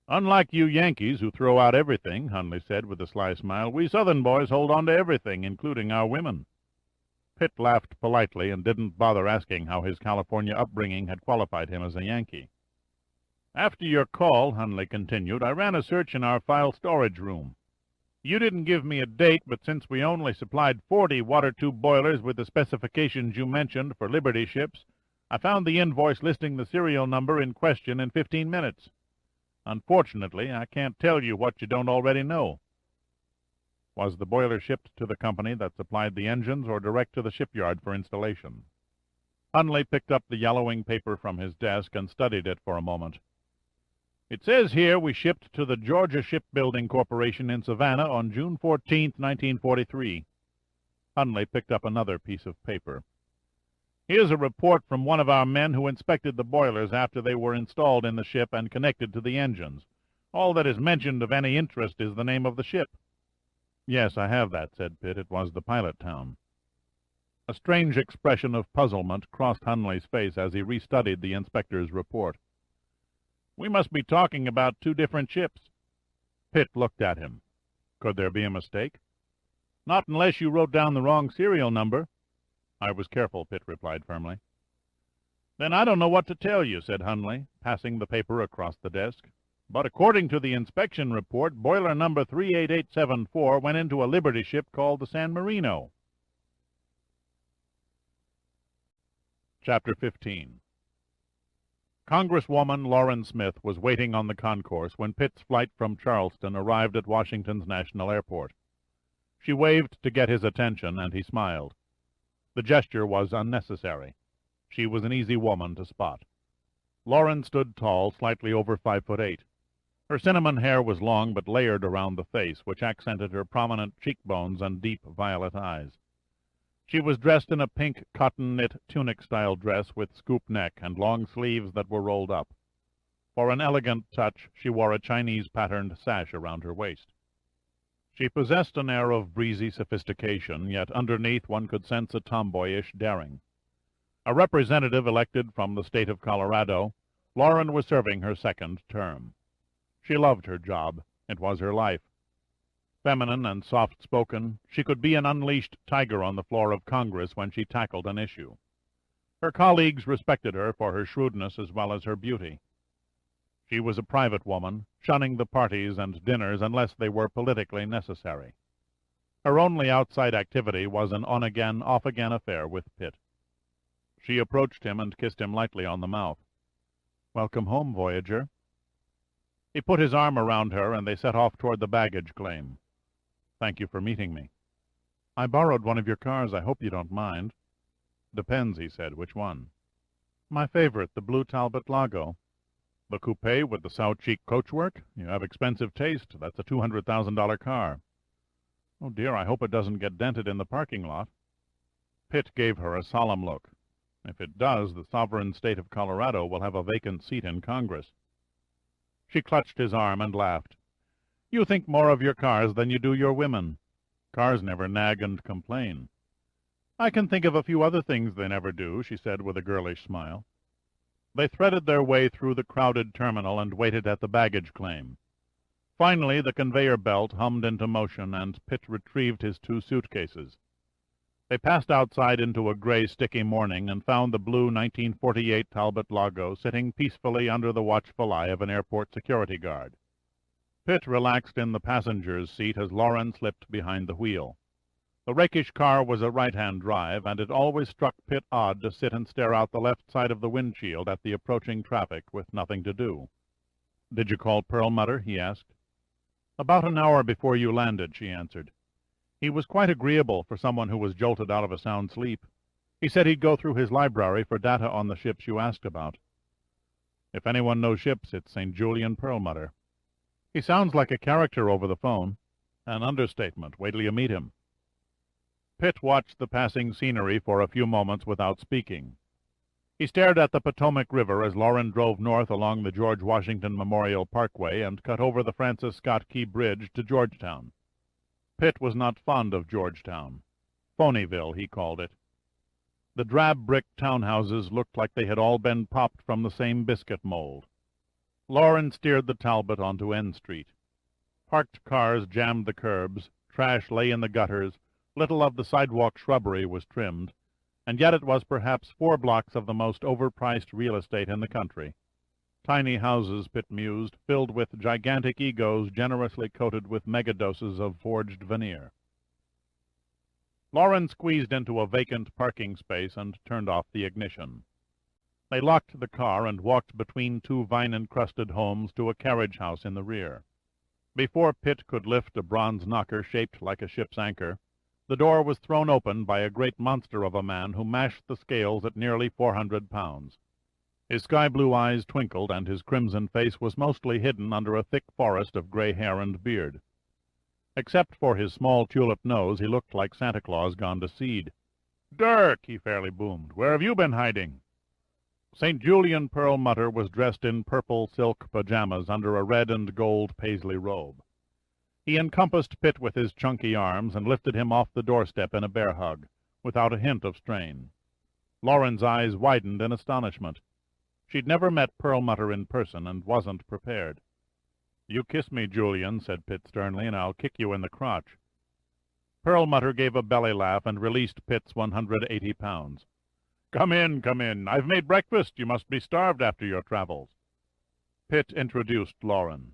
Unlike you Yankees, who throw out everything, Hundley said with a sly smile, we Southern boys hold on to everything, including our women. Pitt laughed politely and didn't bother asking how his California upbringing had qualified him as a Yankee. After your call, Hundley continued, I ran a search in our file storage room. You didn't give me a date, but since we only supplied 40 water tube boilers with the specifications you mentioned for Liberty ships, I found the invoice listing the serial number in question in 15 minutes. Unfortunately, I can't tell you what you don't already know. Was the boiler shipped to the company that supplied the engines or direct to the shipyard for installation? Hundley picked up the yellowing paper from his desk and studied it for a moment. It says here we shipped to the Georgia Shipbuilding Corporation in Savannah on June 14, 1943. Hundley picked up another piece of paper. Here's a report from one of our men who inspected the boilers after they were installed in the ship and connected to the engines. All that is mentioned of any interest is the name of the ship. Yes, I have that, said Pitt. It was the Pilot Town. A strange expression of puzzlement crossed Hundley's face as he restudied the inspector's report. We must be talking about two different ships. Pitt looked at him. Could there be a mistake? Not unless you wrote down the wrong serial number. I was careful, Pitt replied firmly. Then I don't know what to tell you, said Hundley, passing the paper across the desk. But according to the inspection report, boiler number 38874 went into a Liberty ship called the San Marino. Chapter 15. Congresswoman Lauren Smith was waiting on the concourse when Pitt's flight from Charleston arrived at Washington's National Airport. She waved to get his attention, and he smiled. The gesture was unnecessary. She was an easy woman to spot. Lauren stood tall, slightly over 5'8". Her cinnamon hair was long but layered around the face, which accented her prominent cheekbones and deep violet eyes. She was dressed in a pink cotton-knit tunic-style dress with scoop neck and long sleeves that were rolled up. For an elegant touch, she wore a Chinese-patterned sash around her waist. She possessed an air of breezy sophistication, yet underneath one could sense a tomboyish daring. A representative elected from the state of Colorado, Lauren was serving her second term. She loved her job. It was her life. Feminine and soft-spoken, she could be an unleashed tiger on the floor of Congress when she tackled an issue. Her colleagues respected her for her shrewdness as well as her beauty. She was a private woman, shunning the parties and dinners unless they were politically necessary. Her only outside activity was an on-again, off-again affair with Pitt. She approached him and kissed him lightly on the mouth. "Welcome home, Voyager." He put his arm around her, and they set off toward the baggage claim. "Thank you for meeting me." "I borrowed one of your cars. I hope you don't mind." "Depends," he said. "Which one?" "My favorite, the blue Talbot Lago." "The coupe with the sow cheek coachwork? You have expensive taste. That's a $200,000 car." "Oh, dear, I hope it doesn't get dented in the parking lot." Pitt gave her a solemn look. "If it does, the sovereign state of Colorado will have a vacant seat in Congress." She clutched his arm and laughed. "You think more of your cars than you do your women. Cars never nag and complain." "I can think of a few other things they never do," she said with a girlish smile. They threaded their way through the crowded terminal and waited at the baggage claim. Finally, the conveyor belt hummed into motion, and Pitt retrieved his two suitcases. They passed outside into a gray, sticky morning and found the blue 1948 Talbot Lago sitting peacefully under the watchful eye of an airport security guard. Pitt relaxed in the passenger's seat as Lauren slipped behind the wheel. The rakish car was a right-hand drive, and it always struck Pitt odd to sit and stare out the left side of the windshield at the approaching traffic with nothing to do. "Did you call Perlmutter?" he asked. "About an hour before you landed," she answered. "He was quite agreeable for someone who was jolted out of a sound sleep. He said he'd go through his library for data on the ships you asked about." "If anyone knows ships, it's St. Julian Perlmutter." "He sounds like a character over the phone." "An understatement. Wait till you meet him." Pitt watched the passing scenery for a few moments without speaking. He stared at the Potomac River as Loren drove north along the George Washington Memorial Parkway and cut over the Francis Scott Key Bridge to Georgetown. Pitt was not fond of Georgetown. Phonyville, he called it. The drab brick townhouses looked like they had all been popped from the same biscuit mold. Loren steered the Talbot onto N Street. Parked cars jammed the curbs, trash lay in the gutters, little of the sidewalk shrubbery was trimmed, and yet it was perhaps 4 blocks of the most overpriced real estate in the country. Tiny houses, Pitt mused, filled with gigantic egos generously coated with megadoses of forged veneer. Loren squeezed into a vacant parking space and turned off the ignition. They locked the car and walked between 2 vine-encrusted homes to a carriage house in the rear. Before Pitt could lift a bronze knocker shaped like a ship's anchor, the door was thrown open by a great monster of a man who mashed the scales at nearly 400 pounds. His sky-blue eyes twinkled, and his crimson face was mostly hidden under a thick forest of gray hair and beard. Except for his small tulip nose, he looked like Santa Claus gone to seed. "Dirk!" he fairly boomed. "Where have you been hiding?" St. Julian Perlmutter was dressed in purple silk pajamas under a red and gold paisley robe. He encompassed Pitt with his chunky arms and lifted him off the doorstep in a bear hug, without a hint of strain. Loren's eyes widened in astonishment. She'd never met Perlmutter in person and wasn't prepared. "You kiss me, Julian," said Pitt sternly, "and I'll kick you in the crotch." Perlmutter gave a belly laugh and released Pitt's 180 pounds. Come in, come in. I've made breakfast. You must be starved after your travels." Pitt introduced Loren.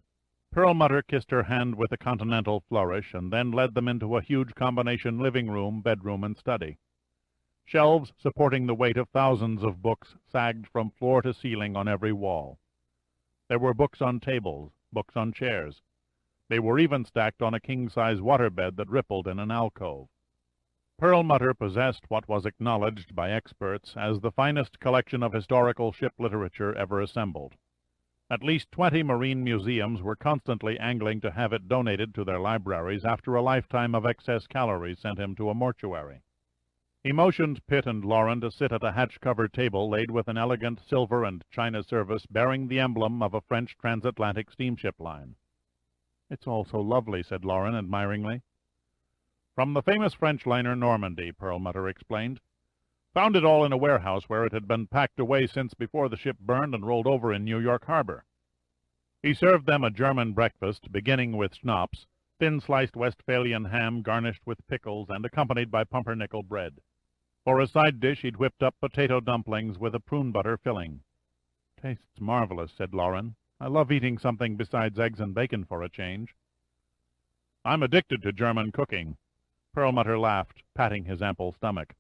Perlmutter kissed her hand with a continental flourish, and then led them into a huge combination living room, bedroom, and study. Shelves supporting the weight of thousands of books sagged from floor to ceiling on every wall. There were books on tables, books on chairs. They were even stacked on a king-size waterbed that rippled in an alcove. Perlmutter possessed what was acknowledged by experts as the finest collection of historical ship literature ever assembled. At least 20 marine museums were constantly angling to have it donated to their libraries after a lifetime of excess calories sent him to a mortuary. He motioned Pitt and Loren to sit at a hatch-covered table laid with an elegant silver and china service bearing the emblem of a French transatlantic steamship line. "It's all so lovely," said Loren admiringly. "From the famous French liner Normandy," Perlmutter explained. "Found it all in a warehouse where it had been packed away since before the ship burned and rolled over in New York harbor." He served them a German breakfast, beginning with schnapps, thin-sliced Westphalian ham garnished with pickles and accompanied by pumpernickel bread. For a side dish he'd whipped up potato dumplings with a prune butter filling. "Tastes marvelous," said Loren. "I love eating something besides eggs and bacon for a change." "I'm addicted to German cooking." Perlmutter laughed, patting his ample stomach.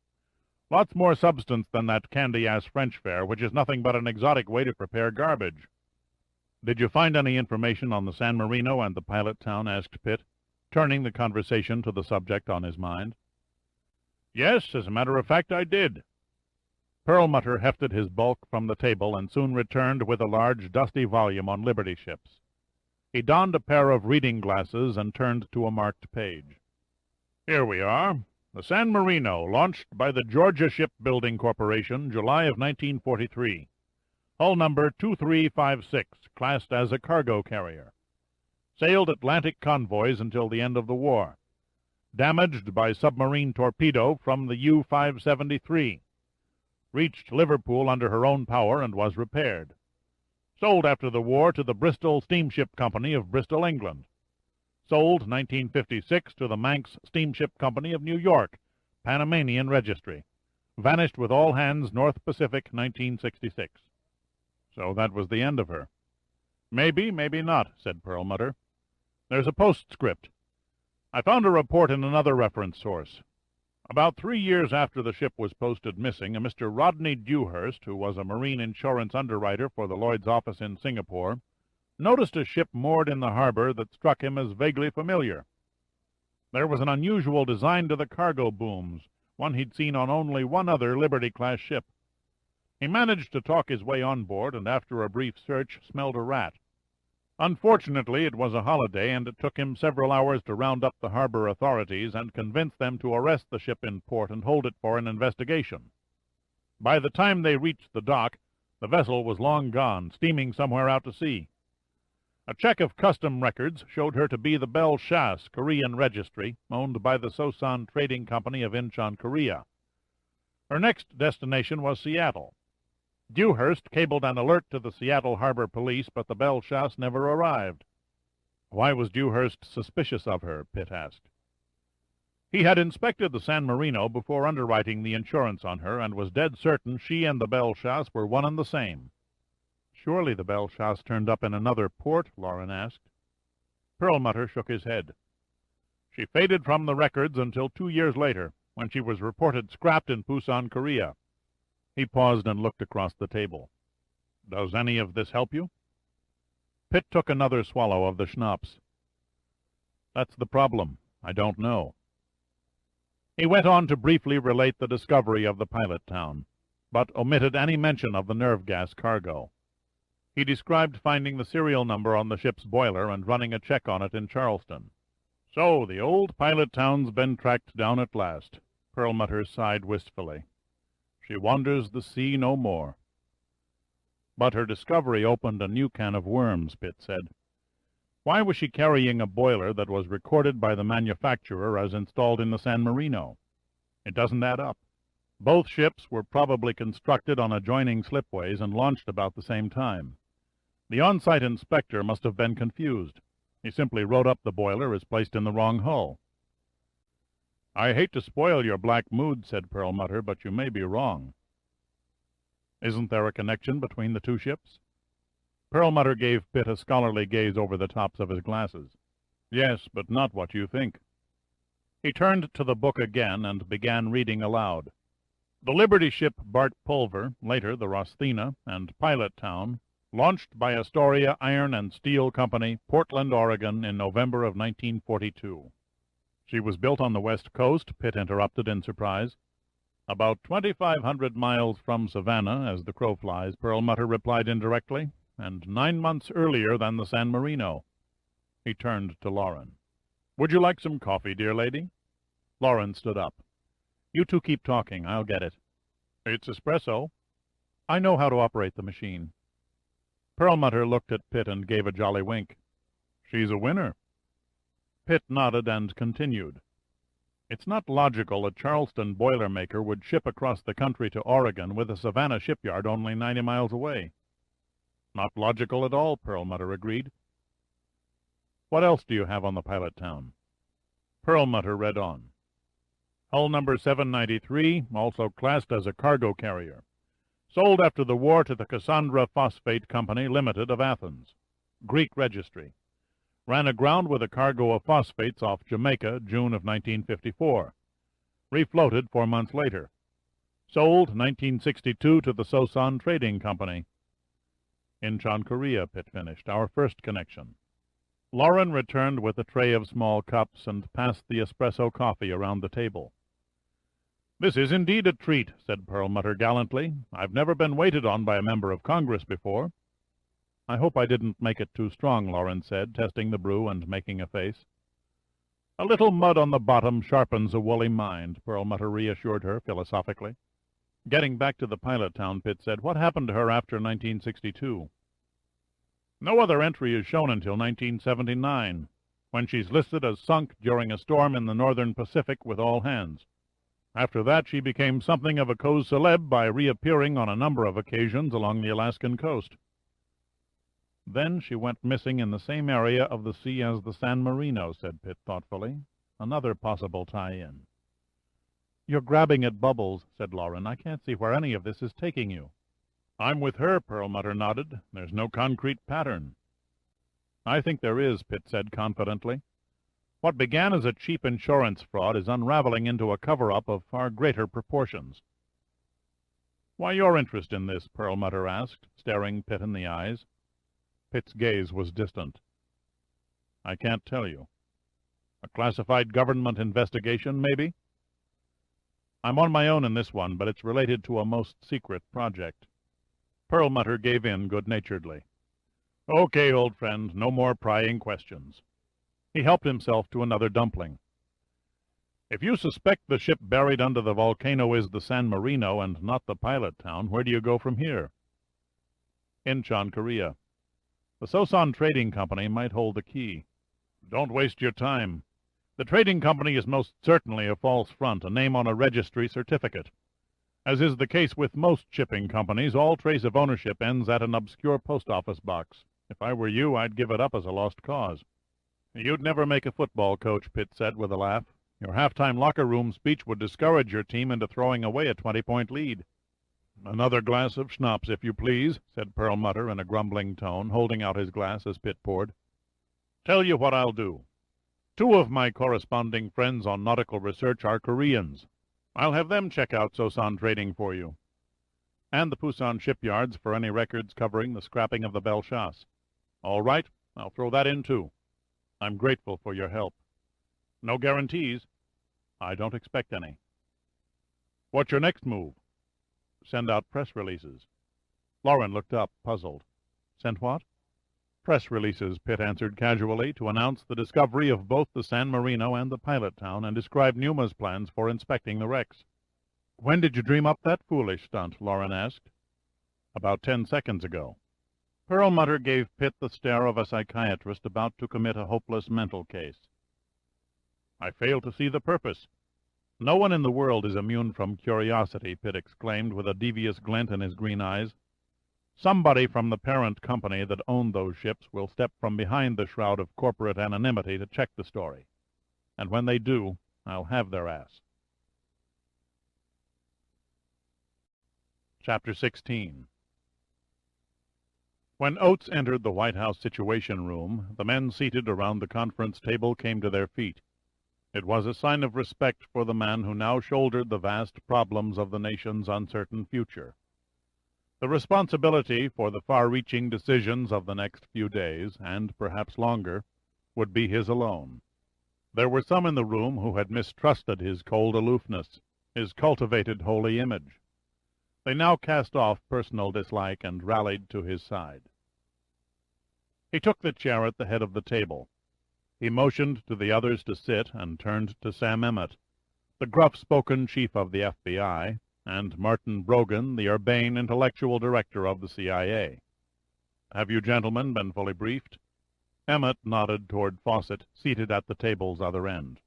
"Lots more substance than that candy-ass French fare, which is nothing but an exotic way to prepare garbage." "Did you find any information on the San Marino and the pilot town?" asked Pitt, turning the conversation to the subject on his mind. "Yes, as a matter of fact, I did." Perlmutter hefted his bulk from the table and soon returned with a large, dusty volume on Liberty ships. He donned a pair of reading glasses and turned to a marked page. "Here we are. The San Marino, launched by the Georgia Shipbuilding Corporation, July of 1943. Hull number 2356, classed as a cargo carrier. Sailed Atlantic convoys until the end of the war. Damaged by submarine torpedo from the U-573. Reached Liverpool under her own power and was repaired. Sold after the war to the Bristol Steamship Company of Bristol, England. Sold 1956 to the Manx Steamship Company of New York, Panamanian registry. Vanished with all hands North Pacific, 1966. So that was the end of her. "Maybe, maybe not," said Perlmutter. "There's a postscript. I found a report in another reference source. About 3 years after the ship was posted missing, a Mr. Rodney Dewhurst, who was a marine insurance underwriter for the Lloyd's office in Singapore, noticed a ship moored in the harbor that struck him as vaguely familiar. There was an unusual design to the cargo booms, one he'd seen on only one other Liberty-class ship. He managed to talk his way on board, and after a brief search smelled a rat. Unfortunately, it was a holiday, and it took him several hours to round up the harbor authorities and convince them to arrest the ship in port and hold it for an investigation. By the time they reached the dock, the vessel was long gone, steaming somewhere out to sea. A check of custom records showed her to be the Belle Chasse Korean registry, owned by the Sosan Trading Company of Incheon, Korea. Her next destination was Seattle. Dewhurst cabled an alert to the Seattle Harbor Police, but the Belle Chasse never arrived. Why was Dewhurst suspicious of her? Pitt asked. He had inspected the San Marino before underwriting the insurance on her, and was dead certain she and the Belle Chasse were one and the same. Surely the Belle Chasse turned up in another port? Lauren asked. Perlmutter shook his head. She faded from the records until 2 years later, when she was reported scrapped in Busan, Korea. He paused and looked across the table. Does any of this help you? Pitt took another swallow of the schnapps. That's the problem. I don't know. He went on to briefly relate the discovery of the pilot town, but omitted any mention of the nerve gas cargo. He described finding the serial number on the ship's boiler and running a check on it in Charleston. So the old pilot town's been tracked down at last. Perlmutter sighed wistfully. She wanders the sea no more. But her discovery opened a new can of worms, Pitt said. Why was she carrying a boiler that was recorded by the manufacturer as installed in the San Marino? It doesn't add up. Both ships were probably constructed on adjoining slipways and launched about the same time. The on-site inspector must have been confused. He simply wrote up the boiler as placed in the wrong hull. I hate to spoil your black mood, said Perlmutter, but you may be wrong. Isn't there a connection between the two ships? Perlmutter gave Pitt a scholarly gaze over the tops of his glasses. Yes, but not what you think. He turned to the book again and began reading aloud. The Liberty ship Bart Pulver, later the Rosthina, and Pilot Town, launched by Astoria Iron and Steel Company, Portland, Oregon, in November of 1942. She was built on the west coast, Pitt interrupted in surprise. About 2,500 miles from Savannah, as the crow flies, Perlmutter replied indirectly, and 9 months earlier than the San Marino. He turned to Lauren. Would you like some coffee, dear lady? Lauren stood up. You two keep talking. I'll get it. It's espresso. I know how to operate the machine. Perlmutter looked at Pitt and gave a jolly wink. She's a winner. Pitt nodded and continued. It's not logical a Charleston boilermaker would ship across the country to Oregon with a Savannah shipyard only 90 miles away. Not logical at all, Perlmutter agreed. What else do you have on the Pilot Town? Perlmutter read on. Hull number 793, also classed as a cargo carrier. Sold after the war to the Cassandra Phosphate Company, Limited of Athens. Greek registry. Ran aground with a cargo of phosphates off Jamaica, June of 1954. Refloated 4 months later. Sold 1962 to the Sosan Trading Company. Incheon, Korea, Pitt finished, our first connection. Lauren returned with a tray of small cups and passed the espresso coffee around the table. This is indeed a treat, said Perlmutter gallantly. I've never been waited on by a member of Congress before. I hope I didn't make it too strong, Lauren said, testing the brew and making a face. A little mud on the bottom sharpens a woolly mind, Perlmutter reassured her philosophically. Getting back to the Pilot Town, Pitt said, what happened to her after 1962? No other entry is shown until 1979, when she's listed as sunk during a storm in the northern Pacific with all hands. After that, she became something of a cause célèbre by reappearing on a number of occasions along the Alaskan coast. Then she went missing in the same area of the sea as the San Marino, said Pitt thoughtfully. Another possible tie-in. You're grabbing at bubbles, said Lauren. I can't see where any of this is taking you. I'm with her, Perlmutter nodded. There's no concrete pattern. I think there is, Pitt said confidently. What began as a cheap insurance fraud is unraveling into a cover-up of far greater proportions. Why your interest in this? Perlmutter asked, staring Pitt in the eyes. Pitt's gaze was distant. I can't tell you. A classified government investigation, maybe? I'm on my own in this one, but it's related to a most secret project. Perlmutter gave in good-naturedly. Okay, old friend, no more prying questions. He helped himself to another dumpling. If you suspect the ship buried under the volcano is the San Marino and not the pilot town, where do you go from here? Incheon, Korea. The Sosan Trading Company might hold the key. Don't waste your time. The trading company is most certainly a false front, a name on a registry certificate. As is the case with most shipping companies, all trace of ownership ends at an obscure post office box. If I were you, I'd give it up as a lost cause. You'd never make a football coach, Pitt said with a laugh. Your halftime locker room speech would discourage your team into throwing away a 20-point lead. Another glass of schnapps, if you please, said Perlmutter in a grumbling tone, holding out his glass as Pitt poured. Tell you what I'll do. 2 of my corresponding friends on nautical research are Koreans. I'll have them check out Sosan Trading for you, and the Pusan shipyards for any records covering the scrapping of the Belchas. All right, I'll throw that in too. I'm grateful for your help. No guarantees. I don't expect any. What's your next move? Send out press releases. Lauren looked up, puzzled. Send what? Press releases, Pitt answered casually, to announce the discovery of both the San Marino and the pilot town and describe NUMA's plans for inspecting the wrecks. When did you dream up that foolish stunt? Lauren asked. About 10 seconds ago. Perlmutter gave Pitt the stare of a psychiatrist about to commit a hopeless mental case. I fail to see the purpose. No one in the world is immune from curiosity, Pitt exclaimed with a devious glint in his green eyes. Somebody from the parent company that owned those ships will step from behind the shroud of corporate anonymity to check the story. And when they do, I'll have their ass. Chapter 16. When Oates entered the White House Situation Room, the men seated around the conference table came to their feet. It was a sign of respect for the man who now shouldered the vast problems of the nation's uncertain future. The responsibility for the far-reaching decisions of the next few days, and perhaps longer, would be his alone. There were some in the room who had mistrusted his cold aloofness, his cultivated holy image. They now cast off personal dislike and rallied to his side. He took the chair at the head of the table. He motioned to the others to sit and turned to Sam Emmett, the gruff-spoken chief of the FBI, and Martin Brogan, the urbane intellectual director of the CIA. Have you gentlemen been fully briefed? Emmett nodded toward Fawcett, seated at the table's other end.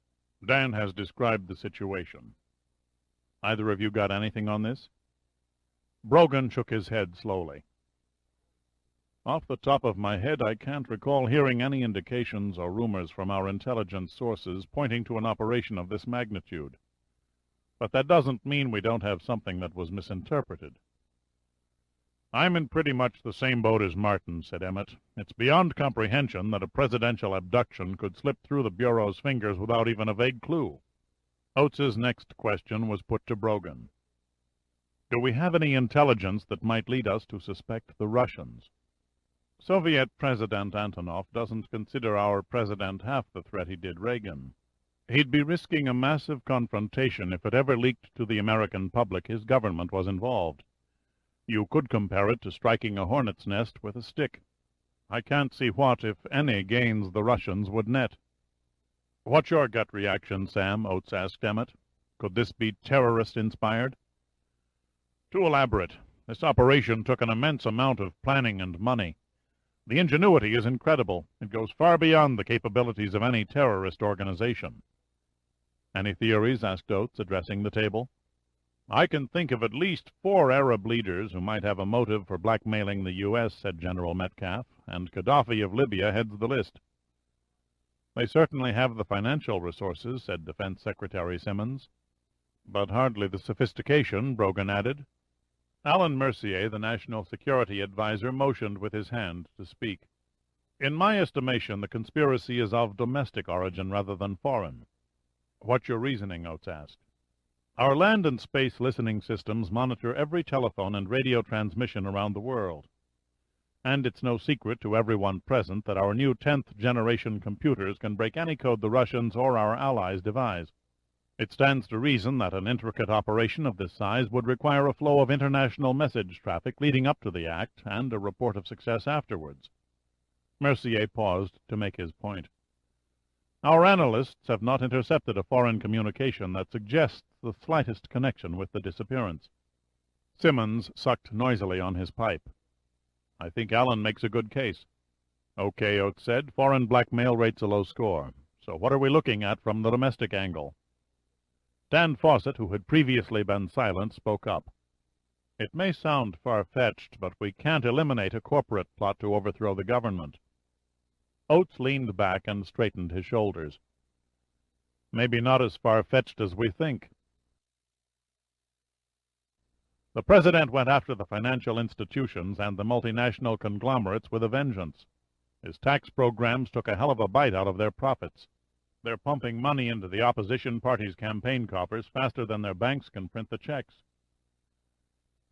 Dan has described the situation. Either of you got anything on this? Brogan shook his head slowly. Off the top of my head, I can't recall hearing any indications or rumors from our intelligence sources pointing to an operation of this magnitude. But that doesn't mean we don't have something that was misinterpreted. I'm in pretty much the same boat as Martin, said Emmett. It's beyond comprehension that a presidential abduction could slip through the Bureau's fingers without even a vague clue. Oates's next question was put to Brogan. Do we have any intelligence that might lead us to suspect the Russians? Soviet President Antonov doesn't consider our president half the threat he did Reagan. He'd be risking a massive confrontation if it ever leaked to the American public his government was involved. You could compare it to striking a hornet's nest with a stick. I can't see what, if any, gains the Russians would net. What's your gut reaction, Sam? Oates asked Emmett. Could this be terrorist-inspired? Too elaborate. This operation took an immense amount of planning and money. The ingenuity is incredible. It goes far beyond the capabilities of any terrorist organization. Any theories? Asked Oates, addressing the table. I can think of at least 4 Arab leaders who might have a motive for blackmailing the U.S., said General Metcalf, and Gaddafi of Libya heads the list. They certainly have the financial resources, said Defense Secretary Simmons. But hardly the sophistication, Brogan added. Alan Mercier, the National Security Advisor, motioned with his hand to speak. In my estimation, the conspiracy is of domestic origin rather than foreign. What's your reasoning? Oates asked. Our land and space listening systems monitor every telephone and radio transmission around the world. And it's no secret to everyone present that our new 10th-generation computers can break any code the Russians or our allies devise. It stands to reason that an intricate operation of this size would require a flow of international message traffic leading up to the act, and a report of success afterwards. Mercier paused to make his point. Our analysts have not intercepted a foreign communication that suggests the slightest connection with the disappearance. Simmons sucked noisily on his pipe. I think Allen makes a good case. Okay, Oates said. Foreign blackmail rates a low score. So what are we looking at from the domestic angle? Dan Fawcett, who had previously been silent, spoke up. It may sound far-fetched, but we can't eliminate a corporate plot to overthrow the government. Oates leaned back and straightened his shoulders. Maybe not as far-fetched as we think. The President went after the financial institutions and the multinational conglomerates with a vengeance. His tax programs took a hell of a bite out of their profits. They're pumping money into the opposition party's campaign coffers faster than their banks can print the checks.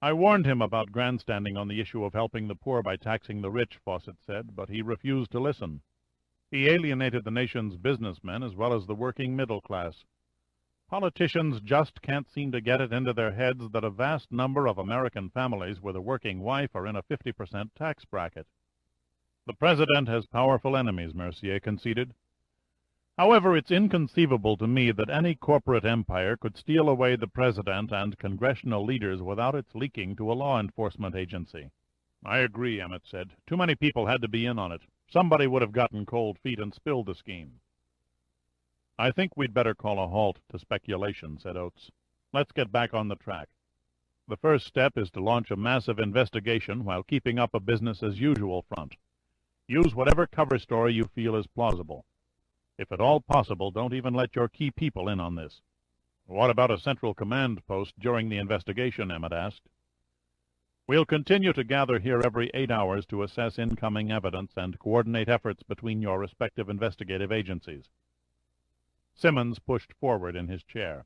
I warned him about grandstanding on the issue of helping the poor by taxing the rich, Fawcett said, but he refused to listen. He alienated the nation's businessmen as well as the working middle class. Politicians just can't seem to get it into their heads that a vast number of American families with a working wife are in a 50% tax bracket. The President has powerful enemies, Mercier conceded. However, it's inconceivable to me that any corporate empire could steal away the President and congressional leaders without its leaking to a law enforcement agency. I agree, Emmett said. Too many people had to be in on it. Somebody would have gotten cold feet and spilled the scheme. I think we'd better call a halt to speculation, said Oates. Let's get back on the track. The first step is to launch a massive investigation while keeping up a business-as-usual front. Use whatever cover story you feel is plausible. If at all possible, don't even let your key people in on this. What about a central command post during the investigation, Emmett asked. We'll continue to gather here every 8 hours to assess incoming evidence and coordinate efforts between your respective investigative agencies. Simmons pushed forward in his chair.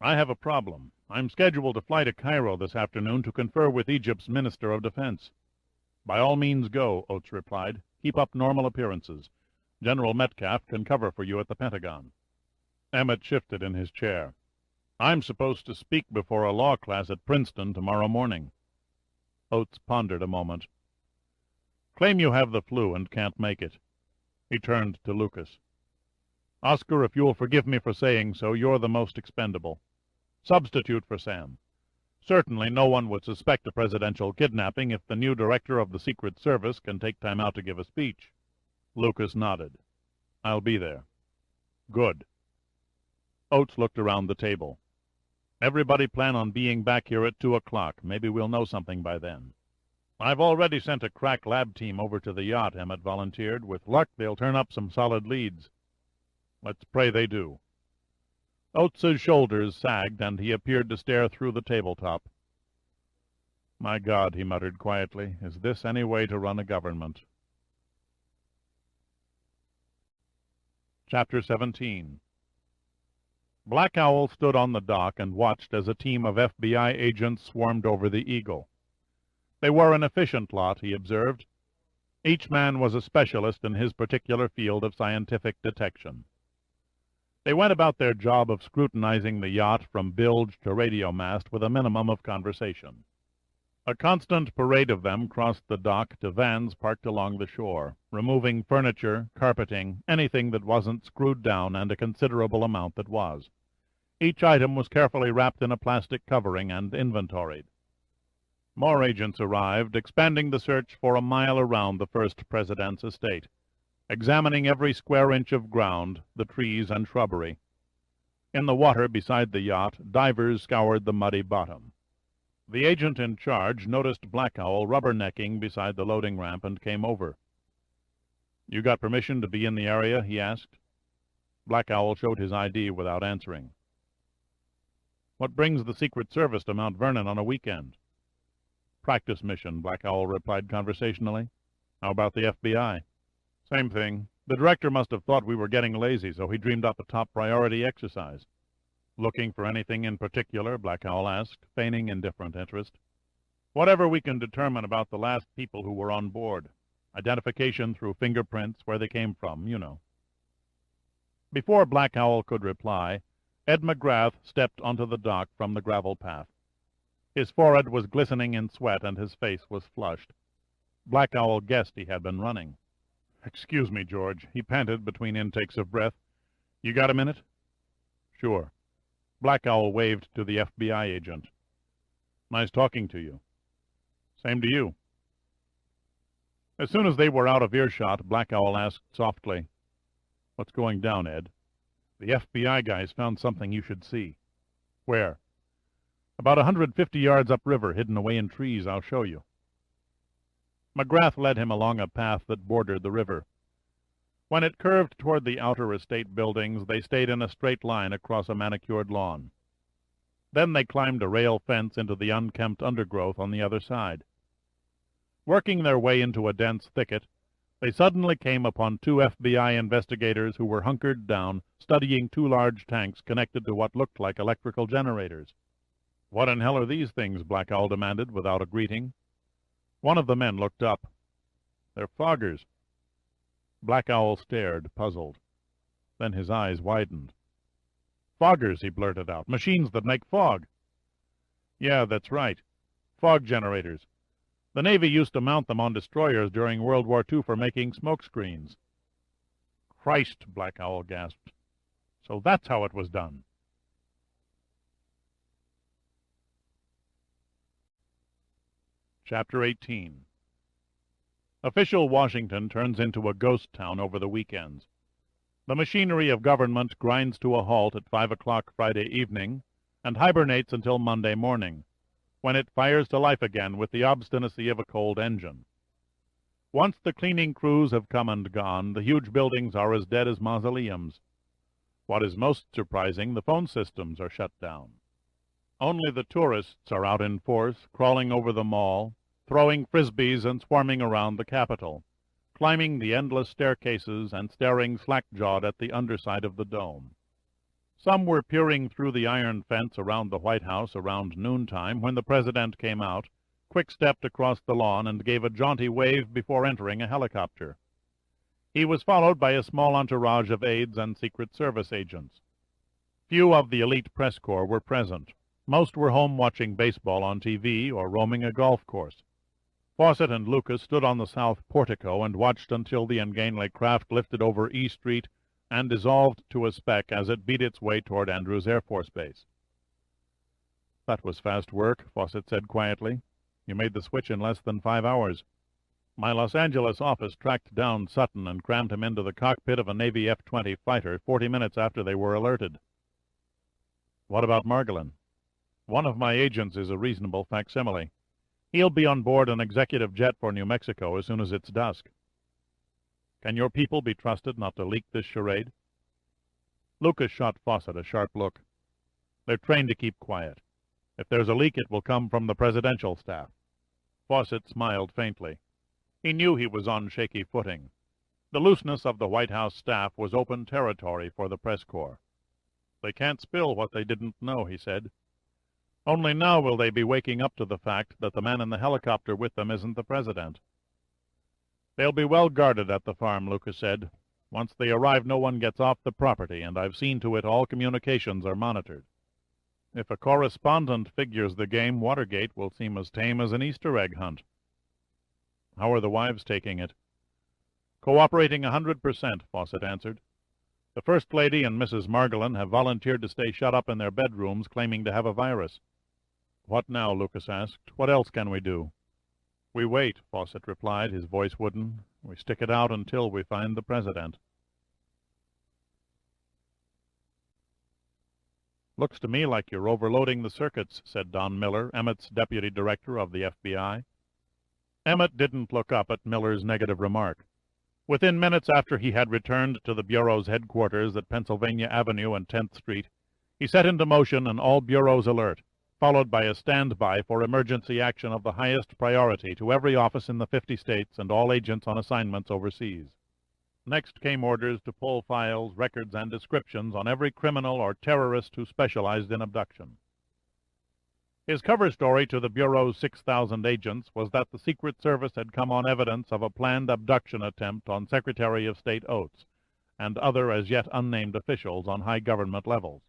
I have a problem. I'm scheduled to fly to Cairo this afternoon to confer with Egypt's Minister of Defense. By all means go, Oates replied. Keep up normal appearances. General Metcalf can cover for you at the Pentagon. Emmett shifted in his chair. I'm supposed to speak before a law class at Princeton tomorrow morning. Oates pondered a moment. Claim you have the flu and can't make it. He turned to Lucas. Oscar, if you'll forgive me for saying so, you're the most expendable. Substitute for Sam. Certainly no one would suspect a presidential kidnapping if the new director of the Secret Service can take time out to give a speech. Lucas nodded. I'll be there. Good. Oates looked around the table. Everybody plan on being back here at 2 o'clock. Maybe we'll know something by then. I've already sent a crack lab team over to the yacht, Emmett volunteered. With luck, they'll turn up some solid leads. Let's pray they do. Oates's shoulders sagged, and he appeared to stare through the tabletop. My God, he muttered quietly, is this any way to run a government? Chapter 17. Black Owl stood on the dock and watched as a team of FBI agents swarmed over the Eagle. They were an efficient lot, he observed. Each man was a specialist in his particular field of scientific detection. They went about their job of scrutinizing the yacht from bilge to radio mast with a minimum of conversation. A constant parade of them crossed the dock to vans parked along the shore, removing furniture, carpeting, anything that wasn't screwed down, and a considerable amount that was. Each item was carefully wrapped in a plastic covering and inventoried. More agents arrived, expanding the search for a mile around the first president's estate, examining every square inch of ground, the trees and shrubbery. In the water beside the yacht, divers scoured the muddy bottom. The agent in charge noticed Black Owl rubbernecking beside the loading ramp and came over. You got permission to be in the area? He asked. Black Owl showed his ID without answering. What brings the Secret Service to Mount Vernon on a weekend? Practice mission, Black Owl replied conversationally. How about the FBI? Same thing. The director must have thought we were getting lazy, so he dreamed up a top priority exercise. Looking for anything in particular? Black Owl asked, feigning indifferent interest. Whatever we can determine about the last people who were on board. Identification through fingerprints, where they came from, you know. Before Black Owl could reply, Ed McGrath stepped onto the dock from the gravel path. His forehead was glistening in sweat, and his face was flushed. Black Owl guessed he had been running. Excuse me, George, he panted between intakes of breath. You got a minute? Sure. Black Owl waved to the FBI agent. Nice talking to you. Same to you. As soon as they were out of earshot, Black Owl asked softly, What's going down, Ed? The FBI guys found something you should see. Where? About 150 yards upriver, hidden away in trees. I'll show you. McGrath led him along a path that bordered the river. When it curved toward the outer estate buildings, they stayed in a straight line across a manicured lawn. Then they climbed a rail fence into the unkempt undergrowth on the other side. Working their way into a dense thicket, they suddenly came upon two FBI investigators who were hunkered down, studying two large tanks connected to what looked like electrical generators. What in hell are these things? Black Owl demanded without a greeting. One of the men looked up. They're foggers. Black Owl stared, puzzled. Then his eyes widened. Foggers, he blurted out. Machines that make fog. Yeah, that's right. Fog generators. The Navy used to mount them on destroyers during World War II for making smoke screens. Christ, Black Owl gasped. So that's how it was done. Chapter 18. Official Washington turns into a ghost town over the weekends. The machinery of government grinds to a halt at 5 o'clock Friday evening and hibernates until Monday morning, when it fires to life again with the obstinacy of a cold engine. Once the cleaning crews have come and gone, the huge buildings are as dead as mausoleums. What is most surprising, the phone systems are shut down. Only the tourists are out in force, crawling over the mall, throwing frisbees and swarming around the Capitol, climbing the endless staircases and staring slack-jawed at the underside of the dome. Some were peering through the iron fence around the White House around noontime when the President came out, quick-stepped across the lawn and gave a jaunty wave before entering a helicopter. He was followed by a small entourage of aides and Secret Service agents. Few of the elite press corps were present. Most were home watching baseball on TV or roaming a golf course. Fawcett and Lucas stood on the south portico and watched until the ungainly craft lifted over E Street and dissolved to a speck as it beat its way toward Andrews Air Force Base. That was fast work, Fawcett said quietly. You made the switch in less than 5 hours. My Los Angeles office tracked down Sutton and crammed him into the cockpit of a Navy F-20 fighter 40 minutes after they were alerted. What about Margolin? One of my agents is a reasonable facsimile. He'll be on board an executive jet for New Mexico as soon as it's dusk. Can your people be trusted not to leak this charade? Lucas shot Fawcett a sharp look. They're trained to keep quiet. If there's a leak, it will come from the presidential staff. Fawcett smiled faintly. He knew he was on shaky footing. The looseness of the White House staff was open territory for the press corps. They can't spill what they didn't know, he said. Only now will they be waking up to the fact that the man in the helicopter with them isn't the president. They'll be well guarded at the farm, Lucas said. Once they arrive, no one gets off the property, and I've seen to it all communications are monitored. If a correspondent figures the game, Watergate will seem as tame as an Easter egg hunt. How are the wives taking it? Cooperating 100%, Fawcett answered. The First Lady and Mrs. Margolin have volunteered to stay shut up in their bedrooms, claiming to have a virus. What now? Lucas asked. What else can we do? We wait, Fawcett replied, his voice wooden. We stick it out until we find the president. Looks to me like you're overloading the circuits, said Don Miller, Emmett's deputy director of the FBI. Emmett didn't look up at Miller's negative remark. Within minutes after he had returned to the Bureau's headquarters at Pennsylvania Avenue and 10th Street, he set into motion an all bureaus alert, followed by a standby for emergency action of the highest priority to every office in the 50 states and all agents on assignments overseas. Next came orders to pull files, records, and descriptions on every criminal or terrorist who specialized in abduction. His cover story to the Bureau's 6,000 agents was that the Secret Service had come on evidence of a planned abduction attempt on Secretary of State Oates and other as yet unnamed officials on high government levels.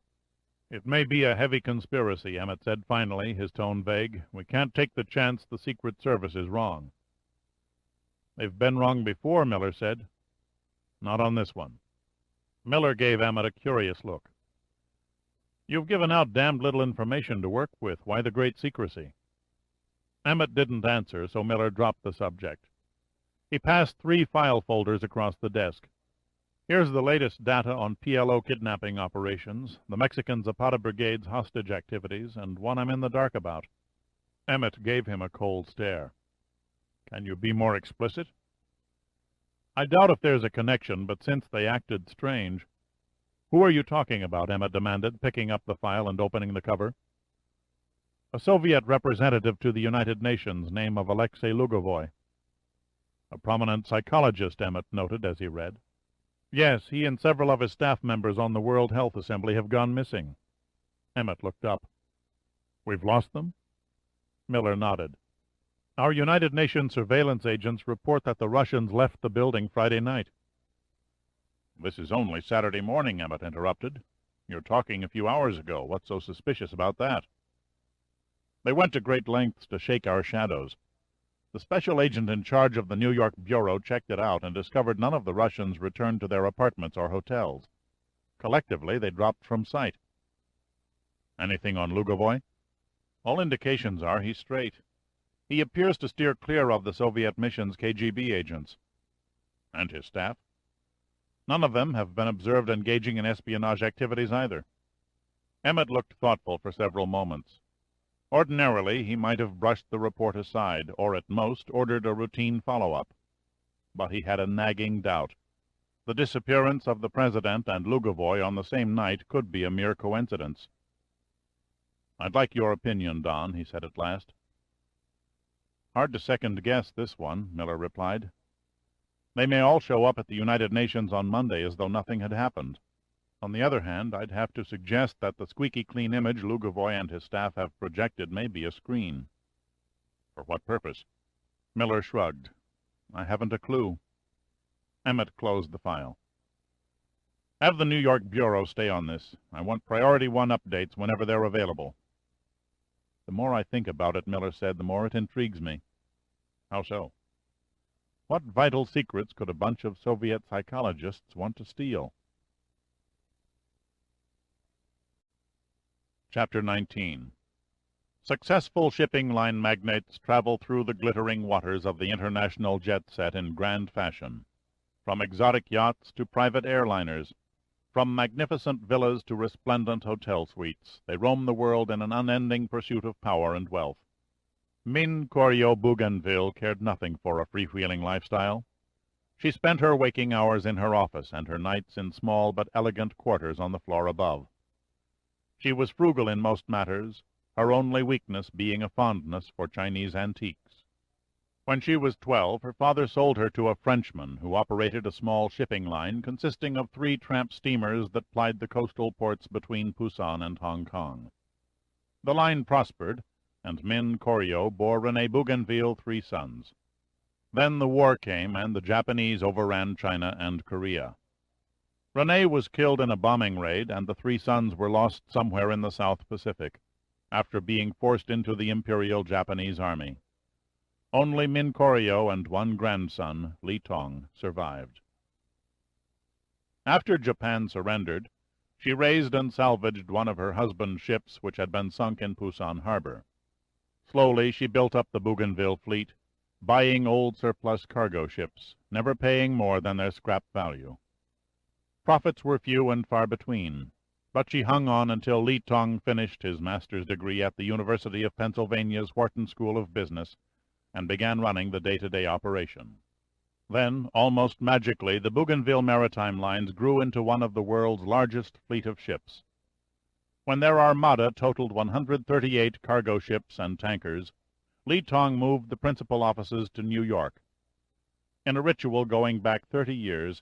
It may be a heavy conspiracy, Emmett said finally, his tone vague. We can't take the chance the Secret Service is wrong. They've been wrong before, Miller said. Not on this one. Miller gave Emmett a curious look. "You've given out damned little information to work with. Why the great secrecy?" Emmett didn't answer, so Miller dropped the subject. He passed 3 file folders across the desk. "Here's the latest data on PLO kidnapping operations, the Mexican Zapata Brigade's hostage activities, and one I'm in the dark about." Emmett gave him a cold stare. "Can you be more explicit?" "I doubt if there's a connection, but since they acted strange—" "Who are you talking about?" Emmett demanded, picking up the file and opening the cover. "A Soviet representative to the United Nations, name of Alexei Lugovoy." "A prominent psychologist," Emmett noted as he read. "Yes, he and several of his staff members on the World Health Assembly have gone missing." Emmett looked up. "We've lost them?" Miller nodded. "Our United Nations surveillance agents report that the Russians left the building Friday night." "This is only Saturday morning," Emmett interrupted. "You're talking a few hours ago. What's so suspicious about that?" "They went to great lengths to shake our shadows. The special agent in charge of the New York bureau checked it out and discovered none of the Russians returned to their apartments or hotels. Collectively, they dropped from sight." "Anything on Lugovoy?" "All indications are he's straight. He appears to steer clear of the Soviet mission's KGB agents." "And his staff?" "None of them have been observed engaging in espionage activities either." Emmett looked thoughtful for several moments. Ordinarily, he might have brushed the report aside, or at most ordered a routine follow-up. But he had a nagging doubt. The disappearance of the President and Lugovoy on the same night could be a mere coincidence. "I'd like your opinion, Don," he said at last. "Hard to second-guess this one," Miller replied. "They may all show up at the United Nations on Monday as though nothing had happened. On the other hand, I'd have to suggest that the squeaky clean image Lugovoy and his staff have projected may be a screen." "For what purpose?" Miller shrugged. "I haven't a clue." Emmett closed the file. "Have the New York bureau stay on this. I want priority 1 updates whenever they're available." "The more I think about it," Miller said, "the more it intrigues me." "How so?" "What vital secrets could a bunch of Soviet psychologists want to steal?" Chapter 19. Successful shipping line magnates travel through the glittering waters of the international jet set in grand fashion. From exotic yachts to private airliners, from magnificent villas to resplendent hotel suites, they roam the world in an unending pursuit of power and wealth. Min Koryo Bougainville cared nothing for a freewheeling lifestyle. She spent her waking hours in her office and her nights in small but elegant quarters on the floor above. She was frugal in most matters, her only weakness being a fondness for Chinese antiques. When she was 12, her father sold her to a Frenchman who operated a small shipping line consisting of 3 tramp steamers that plied the coastal ports between Busan and Hong Kong. The line prospered, and Min Koryo bore Remi Bougainville 3 sons. Then the war came, and the Japanese overran China and Korea. Rene was killed in a bombing raid, and the 3 sons were lost somewhere in the South Pacific, after being forced into the Imperial Japanese Army. Only Min Koryo and 1 grandson, Li Tong, survived. After Japan surrendered, she raised and salvaged one of her husband's ships which had been sunk in Pusan harbor. Slowly she built up the Bougainville fleet, buying old surplus cargo ships, never paying more than their scrap value. Profits were few and far between, but she hung on until Li Tong finished his master's degree at the University of Pennsylvania's Wharton School of Business and began running the day-to-day operation. Then, almost magically, the Bougainville Maritime Lines grew into one of the world's largest fleet of ships. When their armada totaled 138 cargo ships and tankers, Li Tong moved the principal offices to New York. In a ritual going back 30 years,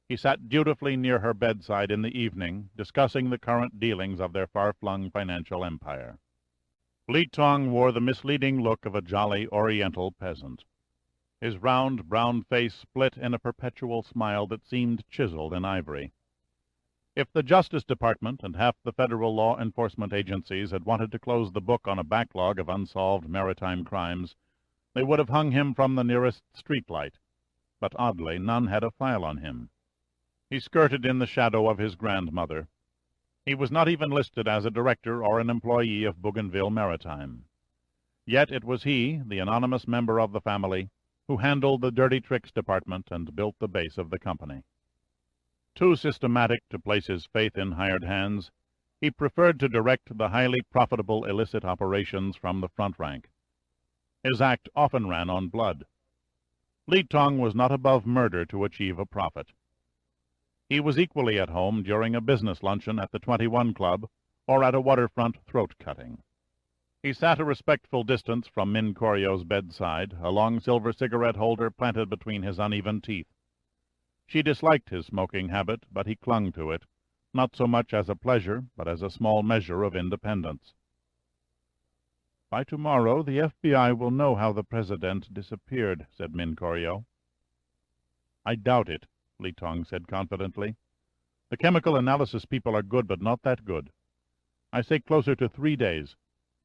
he sat dutifully near her bedside in the evening, discussing the current dealings of their far-flung financial empire. Li Tong wore the misleading look of a jolly Oriental peasant. His round, brown face split in a perpetual smile that seemed chiseled in ivory. If the Justice Department and half the federal law enforcement agencies had wanted to close the book on a backlog of unsolved maritime crimes, they would have hung him from the nearest streetlight, but oddly none had a file on him. He skirted in the shadow of his grandmother. He was not even listed as a director or an employee of Bougainville Maritime. Yet it was he, the anonymous member of the family, who handled the dirty tricks department and built the base of the company. Too systematic to place his faith in hired hands, he preferred to direct the highly profitable illicit operations from the front rank. His act often ran on blood. Li Tong was not above murder to achieve a profit. He was equally at home during a business luncheon at the 21 Club or at a waterfront throat-cutting. He sat a respectful distance from Min Koryo's bedside, a long silver cigarette holder planted between his uneven teeth. She disliked his smoking habit, but he clung to it, not so much as a pleasure, but as a small measure of independence. "By tomorrow the FBI will know how the President disappeared," said Min Koryo. "I doubt it," Li Tong said confidently. "The chemical analysis people are good, but not that good. I say closer to 3 days,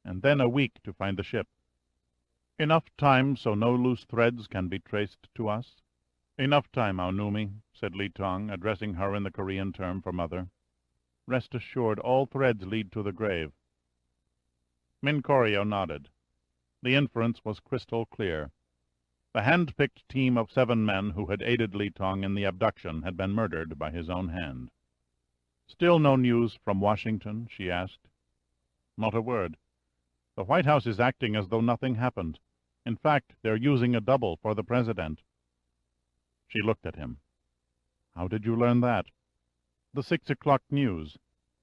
and then a week to find the ship." "Enough time so no loose threads can be traced to us?" "Enough time, Aonumi," said Li Tong, addressing her in the Korean term for mother. "Rest assured all threads lead to the grave." Min Koryo nodded. The inference was crystal clear. The hand-picked team of 7 men who had aided Li Tong in the abduction had been murdered by his own hand. "Still no news from Washington?" she asked. "Not a word. The White House is acting as though nothing happened. In fact, they're using a double for the President." She looked at him. "How did you learn that?" "The 6 o'clock news.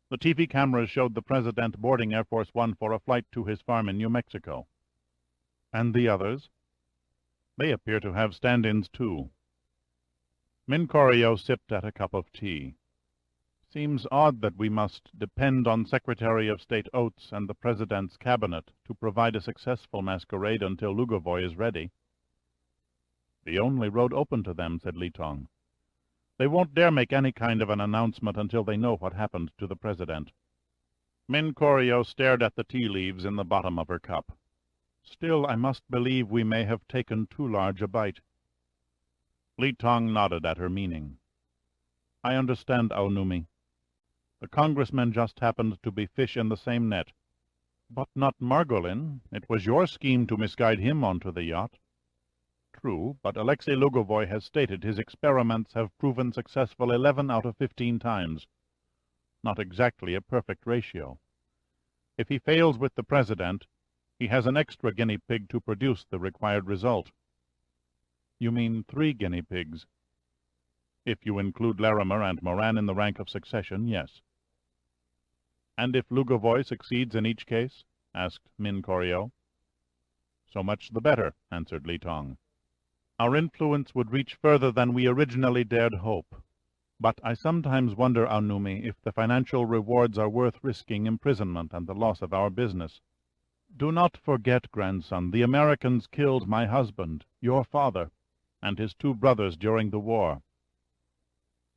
The TV cameras showed the President boarding Air Force One for a flight to his farm in New Mexico." "And the others?" "They appear to have stand-ins, too." Min Koryo sipped at a cup of tea. "Seems odd that we must depend on Secretary of State Oates and the President's cabinet to provide a successful masquerade until Lugovoy is ready." "The only road open to them," said Li Tong. "They won't dare make any kind of an announcement until they know what happened to the President." Min Koryo stared at the tea leaves in the bottom of her cup. "Still, I must believe we may have taken too large a bite." Li Tong nodded at her meaning. "I understand, Aonumi. The congressman just happened to be fish in the same net." "But not Margolin. It was your scheme to misguide him onto the yacht." "True, but Alexei Lugovoy has stated his experiments have proven successful 11 out of 15 times. Not exactly a perfect ratio. If he fails with the President, he has an extra guinea pig to produce the required result." "You mean 3 guinea pigs?" "If you include Larimer and Moran in the rank of succession, yes." "And if Lugovoy succeeds in each case?" asked Min Koryo. "So much the better," answered Li Tong. "Our influence would reach further than we originally dared hope. But I sometimes wonder, Aonumi, if the financial rewards are worth risking imprisonment and the loss of our business. Do not forget, grandson, the Americans killed my husband, your father, and his 2 brothers during the war.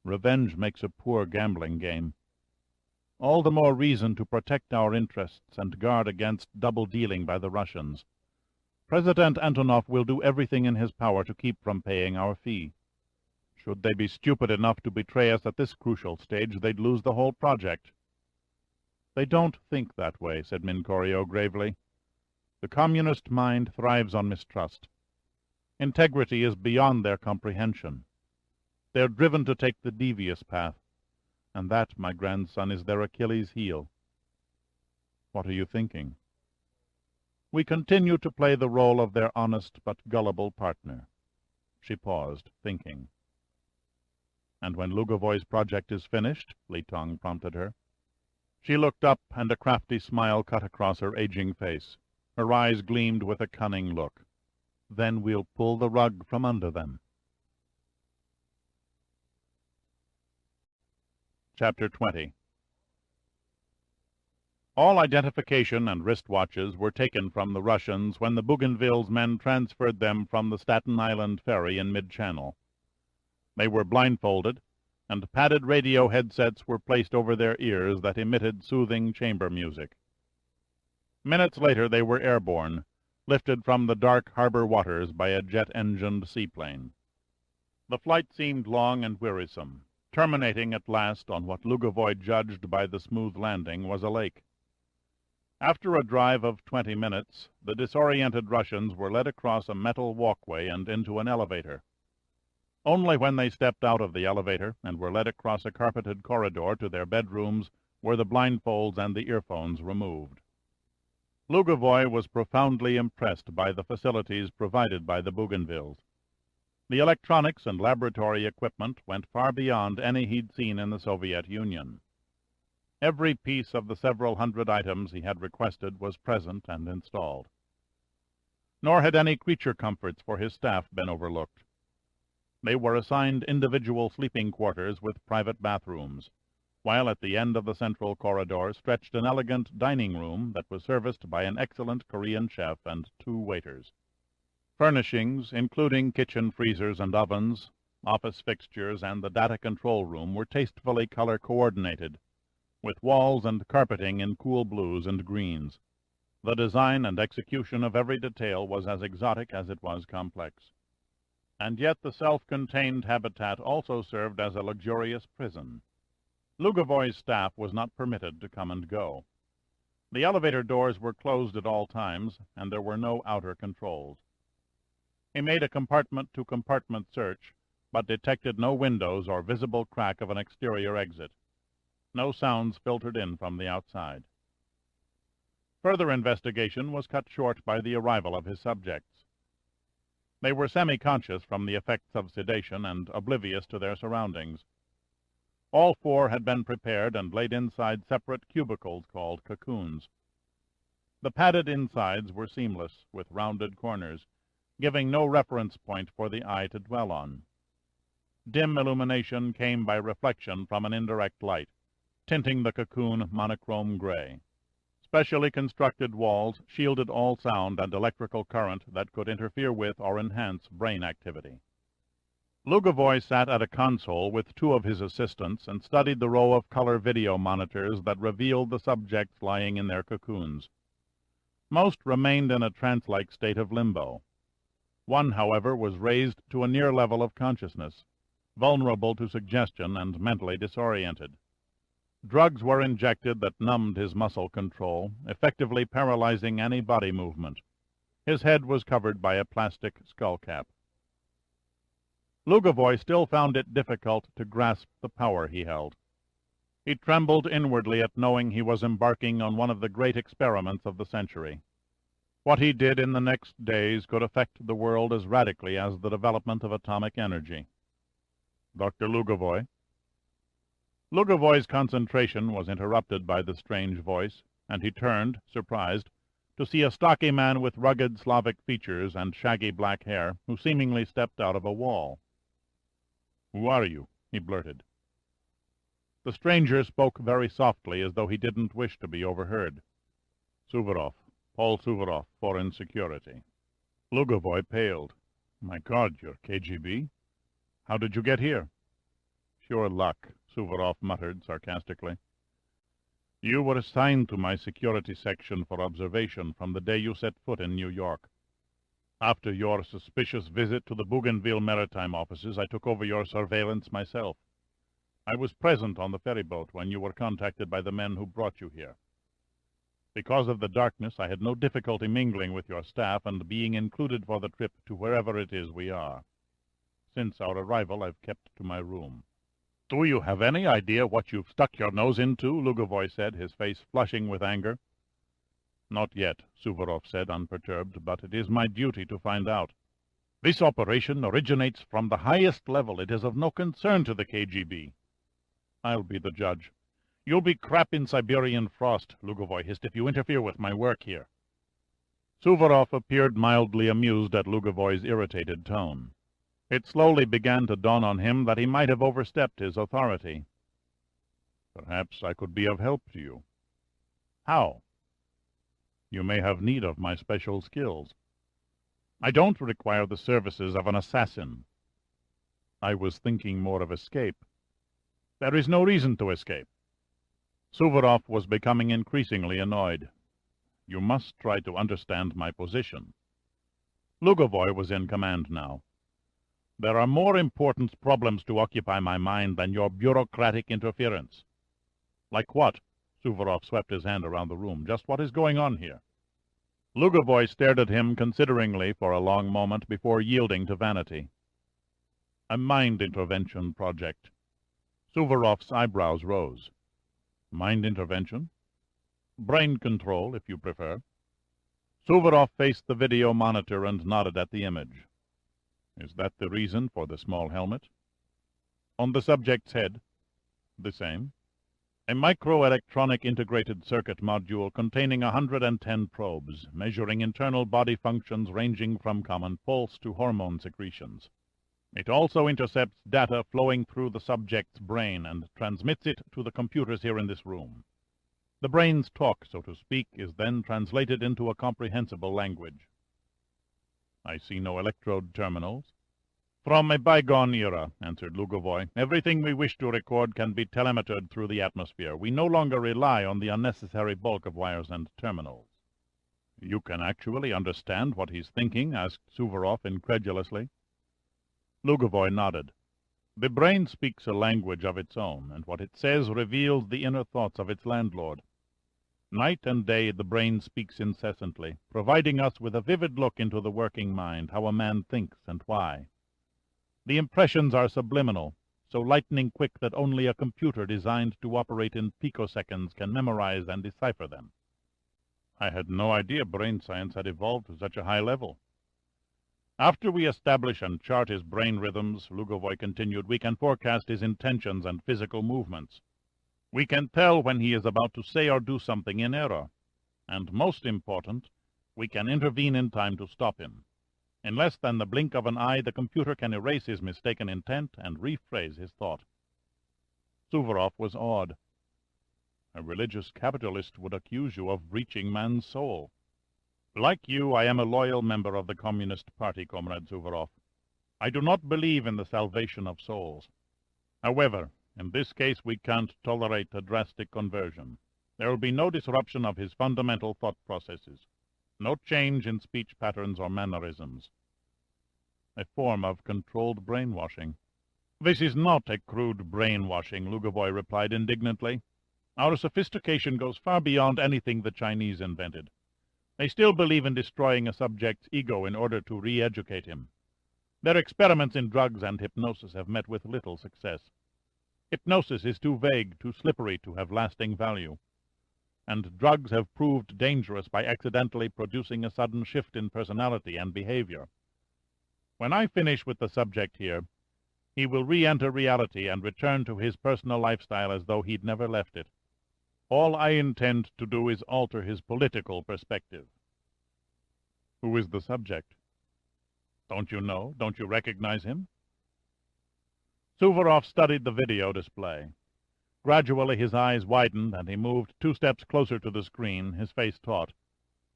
Revenge makes a poor gambling game. All the more reason to protect our interests and guard against double-dealing by the Russians. President Antonov will do everything in his power to keep from paying our fee. Should they be stupid enough to betray us at this crucial stage, they'd lose the whole project." "They don't think that way," said Min Koryo gravely. "The communist mind thrives on mistrust. Integrity is beyond their comprehension. They're driven to take the devious path, and that, my grandson, is their Achilles' heel." "What are you thinking?" "We continue to play the role of their honest but gullible partner." She paused, thinking. "And when Lugovoy's project is finished?" Li Tong prompted her. She looked up, and a crafty smile cut across her aging face. Her eyes gleamed with a cunning look. "Then we'll pull the rug from under them." Chapter 20. All identification and wristwatches were taken from the Russians when the Bougainville's men transferred them from the Staten Island ferry in mid-channel. They were blindfolded, and padded radio headsets were placed over their ears that emitted soothing chamber music. Minutes later they were airborne, lifted from the dark harbor waters by a jet-engined seaplane. The flight seemed long and wearisome. terminating at last on what Lugovoy judged by the smooth landing was a lake. After a drive of 20 minutes, the disoriented Russians were led across a metal walkway and into an elevator. Only when they stepped out of the elevator and were led across a carpeted corridor to their bedrooms were the blindfolds and the earphones removed. Lugovoy was profoundly impressed by the facilities provided by the Bougainvilles. The electronics and laboratory equipment went far beyond any he'd seen in the Soviet Union. Every piece of the several hundred items he had requested was present and installed. Nor had any creature comforts for his staff been overlooked. They were assigned individual sleeping quarters with private bathrooms, while at the end of the central corridor stretched an elegant dining room that was serviced by an excellent Korean chef and 2 waiters. Furnishings, including kitchen freezers and ovens, office fixtures, and the data control room, were tastefully color-coordinated, with walls and carpeting in cool blues and greens. The design and execution of every detail was as exotic as it was complex. And yet the self-contained habitat also served as a luxurious prison. Lugovoy's staff was not permitted to come and go. The elevator doors were closed at all times, and there were no outer controls. He made a compartment-to-compartment search, but detected no windows or visible crack of an exterior exit. No sounds filtered in from the outside. Further investigation was cut short by the arrival of his subjects. They were semi-conscious from the effects of sedation and oblivious to their surroundings. All 4 had been prepared and laid inside separate cubicles called cocoons. The padded insides were seamless, with rounded corners, giving no reference point for the eye to dwell on. Dim illumination came by reflection from an indirect light, tinting the cocoon monochrome gray. Specially constructed walls shielded all sound and electrical current that could interfere with or enhance brain activity. Lugovoy sat at a console with 2 of his assistants and studied the row of color video monitors that revealed the subjects lying in their cocoons. Most remained in a trance-like state of limbo. One, however, was raised to a near level of consciousness, vulnerable to suggestion and mentally disoriented. Drugs were injected that numbed his muscle control, effectively paralyzing any body movement. His head was covered by a plastic skull cap. Lugovoy still found it difficult to grasp the power he held. He trembled inwardly at knowing he was embarking on one of the great experiments of the century. What he did in the next days could affect the world as radically as the development of atomic energy. Dr. Lugovoy? Lugovoy's concentration was interrupted by the strange voice, and he turned, surprised, to see a stocky man with rugged Slavic features and shaggy black hair, who seemingly stepped out of a wall. "Who are you?" he blurted. The stranger spoke very softly, as though he didn't wish to be overheard. "Suvorov, Paul Suvorov, Foreign Security." Lugovoy paled. "My God, you're KGB? How did you get here?" "Pure luck," Suvorov muttered sarcastically. "You were assigned to my security section for observation from the day you set foot in New York. After your suspicious visit to the Bougainville maritime offices, I took over your surveillance myself. I was present on the ferryboat when you were contacted by the men who brought you here. Because of the darkness, I had no difficulty mingling with your staff and being included for the trip to wherever it is we are. Since our arrival, I've kept to my room." "Do you have any idea what you've stuck your nose into?" Lugovoy said, his face flushing with anger. "Not yet," Suvorov said, unperturbed, "but it is my duty to find out. This operation originates from the highest level. It is of no concern to the KGB. I'll be the judge. You'll be crap in Siberian frost," Lugovoy hissed, "if you interfere with my work here." Suvorov appeared mildly amused at Lugovoy's irritated tone. It slowly began to dawn on him that he might have overstepped his authority. "Perhaps I could be of help to you." "How?" "You may have need of my special skills." "I don't require the services of an assassin." "I was thinking more of escape." "There is no reason to escape." Suvorov was becoming increasingly annoyed. "You must try to understand my position." Lugovoy was in command now. There are more important problems to occupy my mind than your bureaucratic interference. Like what? Suvorov swept his hand around the room. Just what is going on here? Lugovoy stared at him consideringly for a long moment before yielding to vanity. A mind intervention project. Suvorov's eyebrows rose. Mind intervention? Brain control, if you prefer. Suvorov faced the video monitor and nodded at the image. Is that the reason for the small helmet? On the subject's head? The same. A microelectronic integrated circuit module containing 110 probes, measuring internal body functions ranging from common pulse to hormone secretions. It also intercepts data flowing through the subject's brain and transmits it to the computers here in this room. The brain's talk, so to speak, is then translated into a comprehensible language. I see no electrode terminals. From a bygone era, answered Lugovoy. Everything we wish to record can be telemetered through the atmosphere. We no longer rely on the unnecessary bulk of wires and terminals. You can actually understand what he's thinking? Asked Suvorov incredulously. Lugovoy nodded. The brain speaks a language of its own, and what it says reveals the inner thoughts of its landlord. Night and day the brain speaks incessantly, providing us with a vivid look into the working mind, how a man thinks and why. The impressions are subliminal, so lightning-quick that only a computer designed to operate in picoseconds can memorize and decipher them. I had no idea brain science had evolved to such a high level. After we establish and chart his brain rhythms, Lugovoy continued, we can forecast his intentions and physical movements. We can tell when he is about to say or do something in error. And most important, we can intervene in time to stop him. In less than the blink of an eye, the computer can erase his mistaken intent and rephrase his thought. Suvorov was awed. A religious capitalist would accuse you of breaching man's soul. Like you, I am a loyal member of the Communist Party, Comrade Suvorov. I do not believe in the salvation of souls. However, in this case we can't tolerate a drastic conversion. There will be no disruption of his fundamental thought processes. No change in speech patterns or mannerisms. A form of controlled brainwashing. This is not a crude brainwashing, Lugovoy replied indignantly. Our sophistication goes far beyond anything the Chinese invented. They still believe in destroying a subject's ego in order to re-educate him. Their experiments in drugs and hypnosis have met with little success. Hypnosis is too vague, too slippery to have lasting value. And drugs have proved dangerous by accidentally producing a sudden shift in personality and behavior. When I finish with the subject here, he will re-enter reality and return to his personal lifestyle as though he'd never left it. All I intend to do is alter his political perspective. Who is the subject? Don't you know? Don't you recognize him? Suvorov studied the video display. Gradually his eyes widened, and he moved 2 steps closer to the screen, his face taut,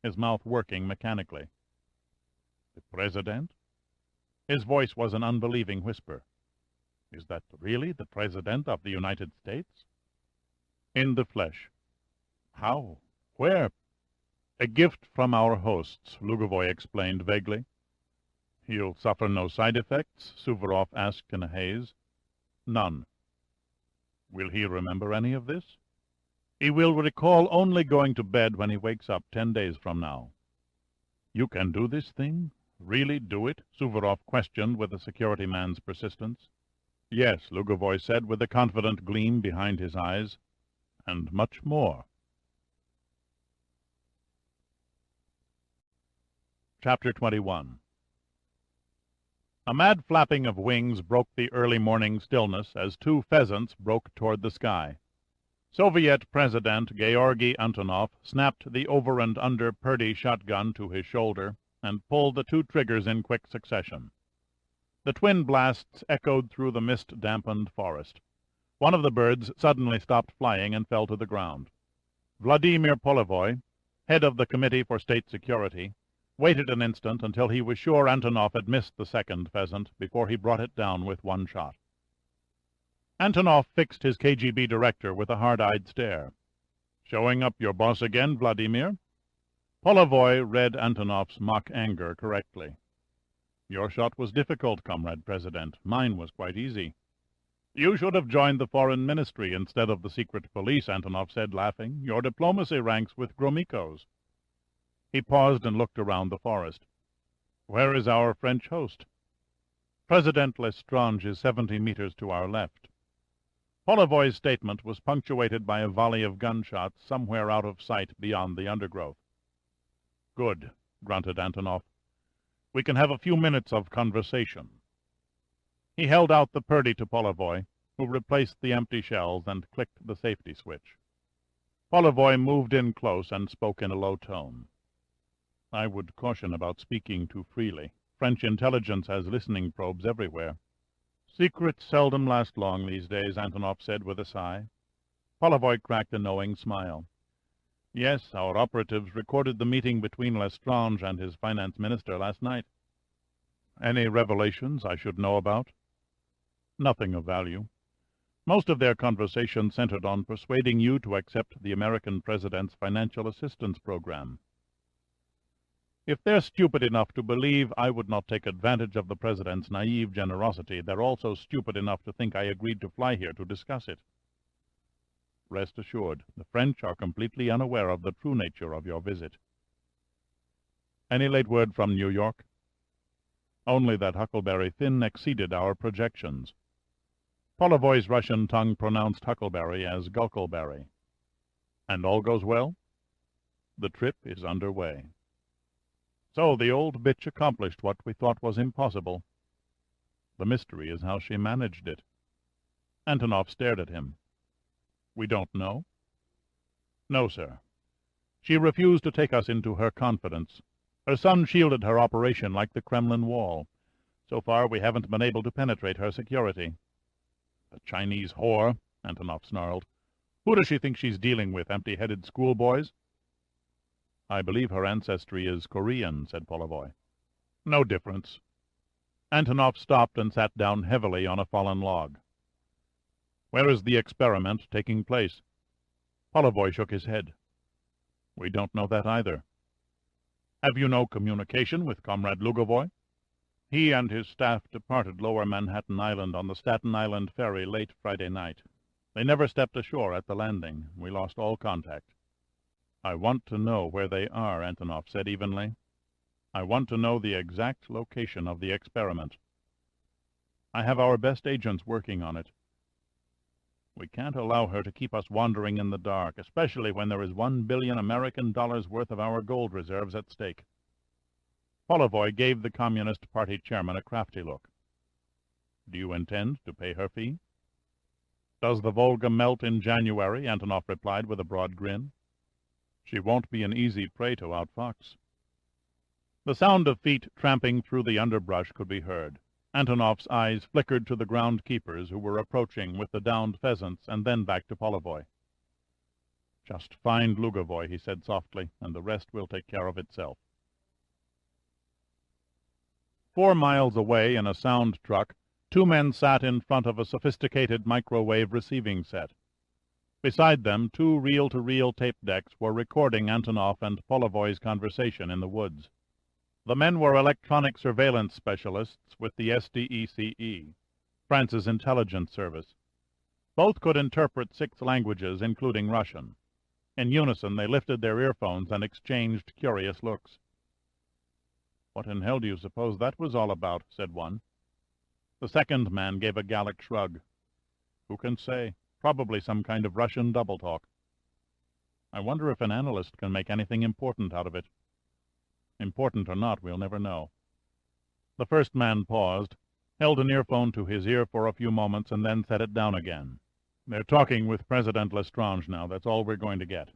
his mouth working mechanically. The President? His voice was an unbelieving whisper. Is that really the President of the United States? In the flesh. How? Where? A gift from our hosts, Lugovoy explained vaguely. He'll suffer no side effects? Suvorov asked in a haze. None. Will he remember any of this? He will recall only going to bed when he wakes up 10 days from now. You can do this thing? Really do it? Suvorov questioned with the security man's persistence. Yes, Lugovoy said with a confident gleam behind his eyes. And much more. Chapter 21. A mad flapping of wings broke the early morning stillness as 2 pheasants broke toward the sky. Soviet President Georgy Antonov snapped the over and under Purdy shotgun to his shoulder and pulled the 2 triggers in quick succession. The twin blasts echoed through the mist-dampened forest. One of the birds suddenly stopped flying and fell to the ground. Vladimir Polivoy, head of the Committee for State Security, waited an instant until he was sure Antonov had missed the second pheasant before he brought it down with 1 shot. Antonov fixed his KGB director with a hard-eyed stare. Showing up your boss again, Vladimir? Polivoy read Antonov's mock anger correctly. Your shot was difficult, Comrade President. Mine was quite easy. You should have joined the Foreign Ministry instead of the secret police, Antonov said, laughing. Your diplomacy ranks with Gromyko's. He paused and looked around the forest. Where is our French host? President Lestrange is 70 meters to our left. Polivoy's statement was punctuated by a volley of gunshots somewhere out of sight beyond the undergrowth. Good, grunted Antonov. We can have a few minutes of conversation. He held out the Purdy to Polivoy, who replaced the empty shells and clicked the safety switch. Polivoy moved in close and spoke in a low tone. I would caution about speaking too freely. French intelligence has listening probes everywhere. Secrets seldom last long these days, Antonov said with a sigh. Polivoy cracked a knowing smile. Yes, our operatives recorded the meeting between Lestrange and his finance minister last night. Any revelations I should know about? Nothing of value. Most of their conversation centered on persuading you to accept the American president's financial assistance program. If they're stupid enough to believe I would not take advantage of the president's naive generosity, they're also stupid enough to think I agreed to fly here to discuss it. Rest assured, the French are completely unaware of the true nature of your visit. Any late word from New York? Only that Huckleberry Finn exceeded our projections. Polivoy's Russian tongue pronounced Huckleberry as Gulkleberry. And all goes well? The trip is underway. So the old bitch accomplished what we thought was impossible. The mystery is how she managed it. Antonov stared at him. We don't know? No, sir. She refused to take us into her confidence. Her son shielded her operation like the Kremlin wall. So far we haven't been able to penetrate her security. The Chinese whore, Antonov snarled. Who does she think she's dealing with, empty-headed schoolboys? I believe her ancestry is Korean, said Polivoy. No difference. Antonov stopped and sat down heavily on a fallen log. Where is the experiment taking place? Polivoy shook his head. We don't know that either. Have you no communication with Comrade Lugovoy? He and his staff departed Lower Manhattan Island on the Staten Island ferry late Friday night. They never stepped ashore at the landing. We lost all contact. I want to know where they are, Antonov said evenly. I want to know the exact location of the experiment. I have our best agents working on it. We can't allow her to keep us wandering in the dark, especially when there is $1 billion American worth of our gold reserves at stake. Polivoy gave the Communist Party chairman a crafty look. Do you intend to pay her fee? Does the Volga melt in January? Antonov replied with a broad grin. She won't be an easy prey to outfox. The sound of feet tramping through the underbrush could be heard. Antonov's eyes flickered to the groundkeepers who were approaching with the downed pheasants, and then back to Polivoy. Just find Lugovoy, he said softly, and the rest will take care of itself. 4 miles away in a sound truck, 2 men sat in front of a sophisticated microwave receiving set. Beside them, 2 reel-to-reel tape decks were recording Antonov and Polivoy's conversation in the woods. The men were electronic surveillance specialists with the SDECE, France's intelligence service. Both could interpret 6 languages, including Russian. In unison, they lifted their earphones and exchanged curious looks. What in hell do you suppose that was all about? Said one. The second man gave a Gallic shrug. Who can say? Probably some kind of Russian double-talk. I wonder if an analyst can make anything important out of it. Important or not, we'll never know. The first man paused, held an earphone to his ear for a few moments, and then set it down again. They're talking with President Lestrange now. That's all we're going to get.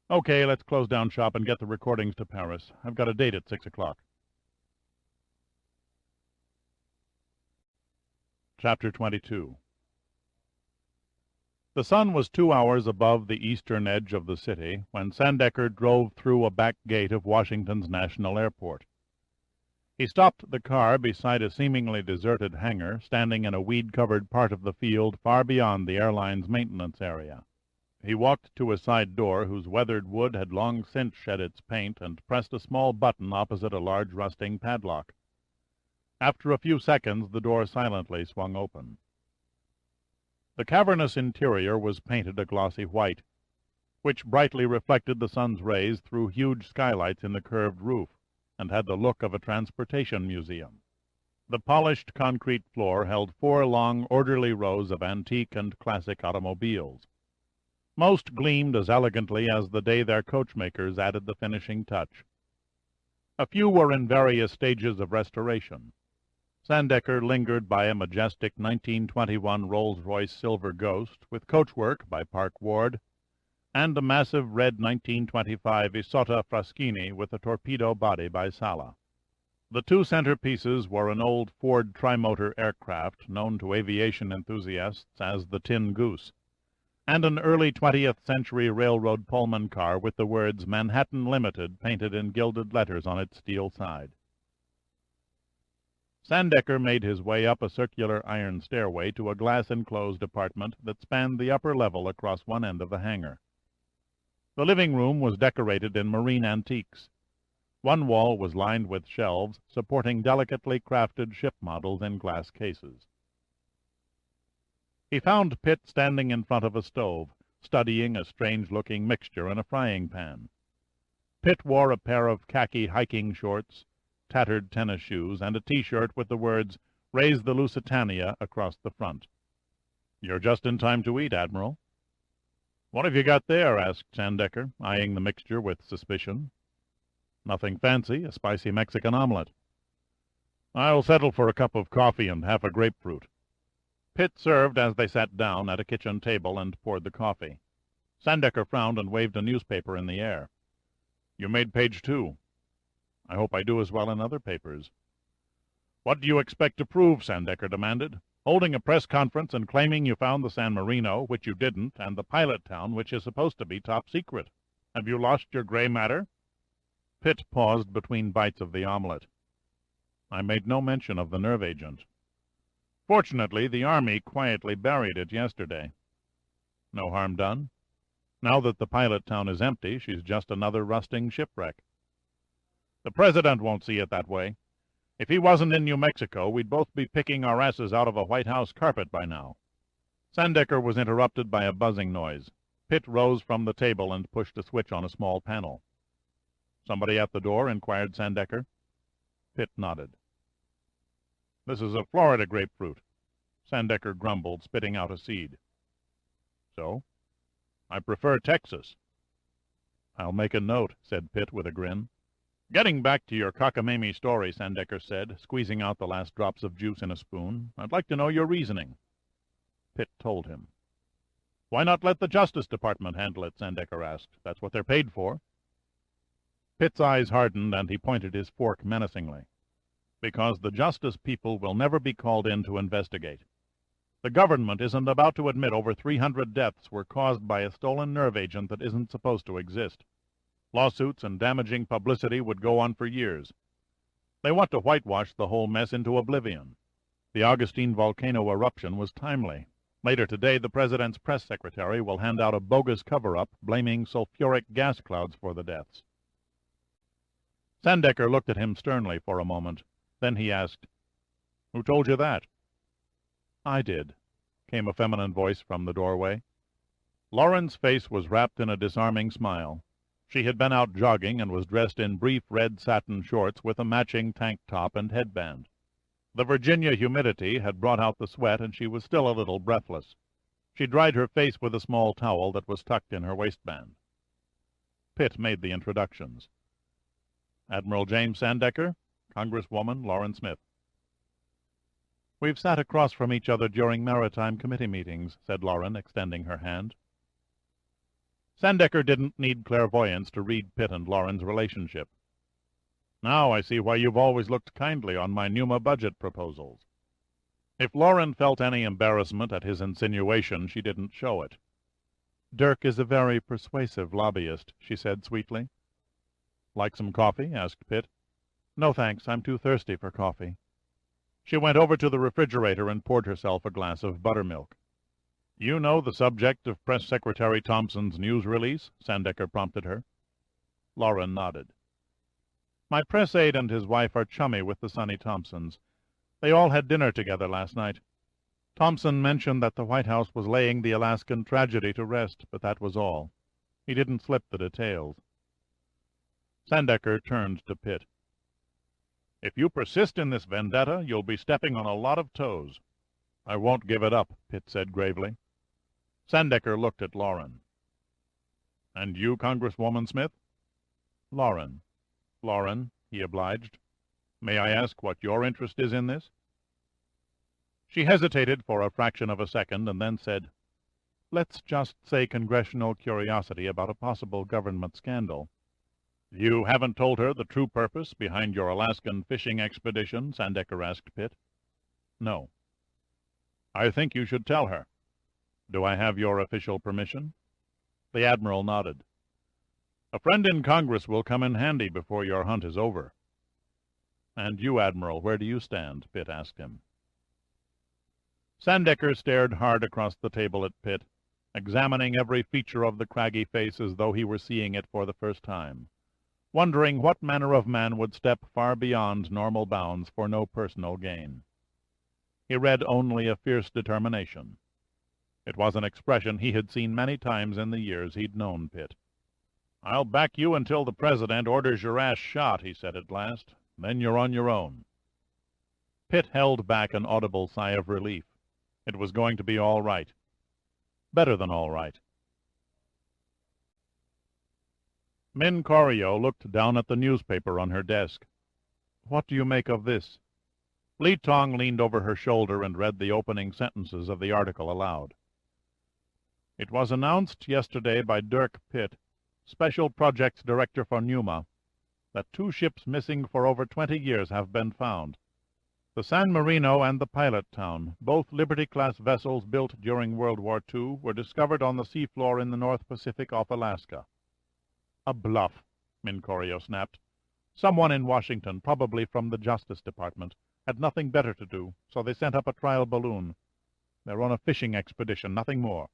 Okay, let's close down shop and get the recordings to Paris. I've got a date at 6 o'clock. Chapter 22. The sun was 2 hours above the eastern edge of the city when Sandecker drove through a back gate of Washington's National Airport. He stopped the car beside a seemingly deserted hangar standing in a weed-covered part of the field far beyond the airline's maintenance area. He walked to a side door whose weathered wood had long since shed its paint and pressed a small button opposite a large rusting padlock. After a few seconds, the door silently swung open. The cavernous interior was painted a glossy white, which brightly reflected the sun's rays through huge skylights in the curved roof, and had the look of a transportation museum. The polished concrete floor held 4 long, orderly rows of antique and classic automobiles. Most gleamed as elegantly as the day their coachmakers added the finishing touch. A few were in various stages of restoration. Sandecker lingered by a majestic 1921 Rolls-Royce Silver Ghost with coachwork by Park Ward, and a massive red 1925 Isotta Fraschini with a torpedo body by Sala. The 2 centerpieces were an old Ford trimotor aircraft known to aviation enthusiasts as the Tin Goose, and an early 20th century railroad Pullman car with the words Manhattan Limited painted in gilded letters on its steel side. Sandecker made his way up a circular iron stairway to a glass-enclosed apartment that spanned the upper level across one end of the hangar. The living room was decorated in marine antiques. One wall was lined with shelves supporting delicately crafted ship models in glass cases. He found Pitt standing in front of a stove, studying a strange-looking mixture in a frying pan. Pitt wore a pair of khaki hiking shorts, tattered tennis shoes, and a T-shirt with the words, "Raise the Lusitania," across the front. "You're just in time to eat, Admiral." "What have you got there?" asked Sandecker, eyeing the mixture with suspicion. "Nothing fancy, a spicy Mexican omelet." "I'll settle for a cup of coffee and half a grapefruit." Pitt served as they sat down at a kitchen table and poured the coffee. Sandecker frowned and waved a newspaper in the air. "You made page 2. I hope I do as well in other papers." "What do you expect to prove?" Sandecker demanded. "Holding a press conference and claiming you found the San Marino, which you didn't, and the pilot town, which is supposed to be top secret. Have you lost your gray matter?" Pitt paused between bites of the omelet. "I made no mention of the nerve agent. Fortunately, the Army quietly buried it yesterday. No harm done. Now that the pilot town is empty, she's just another rusting shipwreck." "The President won't see it that way. If he wasn't in New Mexico, we'd both be picking our asses out of a White House carpet by now." Sandecker was interrupted by a buzzing noise. Pitt rose from the table and pushed a switch on a small panel. "Somebody at the door?" inquired Sandecker. Pitt nodded. "This is a Florida grapefruit," Sandecker grumbled, spitting out a seed. "So? I prefer Texas." "I'll make a note," said Pitt with a grin. "Getting back to your cockamamie story," Sandecker said, squeezing out the last drops of juice in a spoon, "I'd like to know your reasoning." Pitt told him. "Why not let the Justice Department handle it?" Sandecker asked. "That's what they're paid for." Pitt's eyes hardened, and he pointed his fork menacingly. "Because the justice people will never be called in to investigate. The government isn't about to admit over 300 deaths were caused by a stolen nerve agent that isn't supposed to exist. Lawsuits and damaging publicity would go on for years. They want to whitewash the whole mess into oblivion. The Augustine volcano eruption was timely. Later today, the President's press secretary will hand out a bogus cover-up blaming sulfuric gas clouds for the deaths." Sandecker looked at him sternly for a moment. Then he asked, "Who told you that?" "I did," came a feminine voice from the doorway. Lauren's face was wrapped in a disarming smile. She had been out jogging and was dressed in brief red satin shorts with a matching tank top and headband. The Virginia humidity had brought out the sweat, and she was still a little breathless. She dried her face with a small towel that was tucked in her waistband. Pitt made the introductions. "Admiral James Sandecker, Congresswoman Lauren Smith." "We've sat across from each other during maritime committee meetings," said Lauren, extending her hand. Sandecker didn't need clairvoyance to read Pitt and Lauren's relationship. "Now I see why you've always looked kindly on my NUMA budget proposals." If Lauren felt any embarrassment at his insinuation, she didn't show it. "Dirk is a very persuasive lobbyist," she said sweetly. "Like some coffee?" asked Pitt. "No, thanks. I'm too thirsty for coffee." She went over to the refrigerator and poured herself a glass of buttermilk. "You know the subject of Press Secretary Thompson's news release?" Sandecker prompted her. Lauren nodded. "My press aide and his wife are chummy with the Sonny Thompsons. They all had dinner together last night. Thompson mentioned that the White House was laying the Alaskan tragedy to rest, but that was all. He didn't slip the details. Sandecker turned to Pitt. "If you persist in this vendetta, you'll be stepping on a lot of toes." "I won't give it up," Pitt said gravely. Sandecker looked at Lauren. "And you, Congresswoman Smith?" "Lauren." "Lauren," he obliged. "May I ask what your interest is in this?" She hesitated for a fraction of a second and then said, "Let's just say congressional curiosity about a possible government scandal." "You haven't told her the true purpose behind your Alaskan fishing expedition?" Sandecker asked Pitt. "No." "I think you should tell her. Do I have your official permission?" The Admiral nodded. "A friend in Congress will come in handy before your hunt is over." "And you, Admiral, where do you stand?" Pitt asked him. Sandecker stared hard across the table at Pitt, examining every feature of the craggy face as though he were seeing it for the first time, wondering what manner of man would step far beyond normal bounds for no personal gain. He read only a fierce determination. It was an expression he had seen many times in the years he'd known Pitt. "I'll back you until the President orders your ass shot," he said at last. "Then you're on your own." Pitt held back an audible sigh of relief. It was going to be all right. Better than all right. Min Corio looked down at the newspaper on her desk. "What do you make of this?" Li Tong leaned over her shoulder and read the opening sentences of the article aloud. "It was announced yesterday by Dirk Pitt, Special Projects Director for NUMA, that 2 ships missing for over 20 years have been found. The San Marino and the Pilot Town, both Liberty-class vessels built during World War II, were discovered on the seafloor in the North Pacific off Alaska." "A bluff," Min Corio snapped. "Someone in Washington, probably from the Justice Department, had nothing better to do, so they sent up a trial balloon. They're on a fishing expedition, nothing more."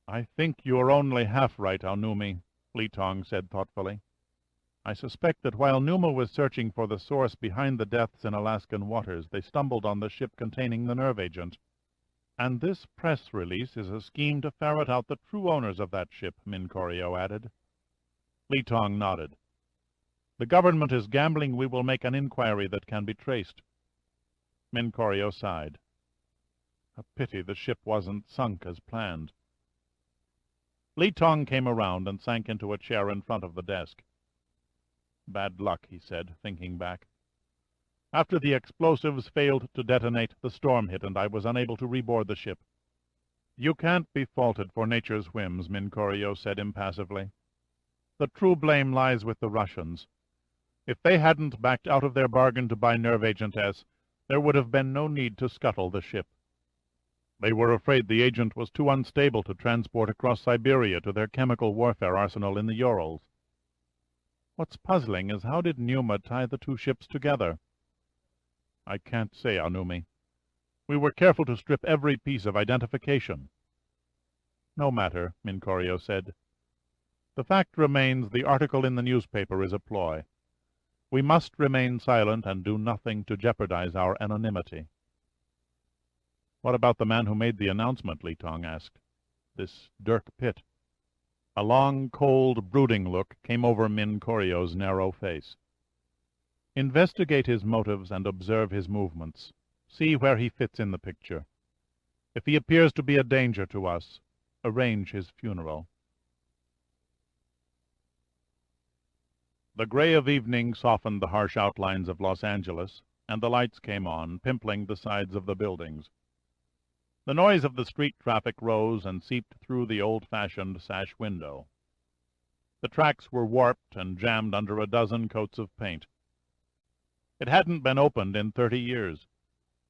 "I think you're only half right, Aonumi," Li Tong said thoughtfully. "I suspect that while NUMA was searching for the source behind the deaths in Alaskan waters, they stumbled on the ship containing the nerve agent. And this press release is a scheme to ferret out the true owners of that ship," Min Corio added. Li Tong nodded. "The government is gambling we will make an inquiry that can be traced." Min Corio sighed. "A pity the ship wasn't sunk as planned." Li Tong came around and sank into a chair in front of the desk. "Bad luck," he said, thinking back. "After the explosives failed to detonate, the storm hit, and I was unable to reboard the ship." "You can't be faulted for nature's whims," Min Corio said impassively. "The true blame lies with the Russians. If they hadn't backed out of their bargain to buy Nerve Agent S, there would have been no need to scuttle the ship. They were afraid the agent was too unstable to transport across Siberia to their chemical warfare arsenal in the Urals. What's puzzling is how did NUMA tie the 2 ships together?" "I can't say, Aonumi. We were careful to strip every piece of identification." "No matter," Min Corio said. "The fact remains the article in the newspaper is a ploy. We must remain silent and do nothing to jeopardize our anonymity." "What about the man who made the announcement?" Li Tong asked. "This Dirk Pitt." A long, cold, brooding look came over Min Corio's narrow face. "Investigate his motives and observe his movements. See where he fits in the picture. If he appears to be a danger to us, arrange his funeral." The gray of evening softened the harsh outlines of Los Angeles, and the lights came on, pimpling the sides of the buildings. The noise of the street traffic rose and seeped through the old-fashioned sash window. The tracks were warped and jammed under a dozen coats of paint. It hadn't been opened in 30 years.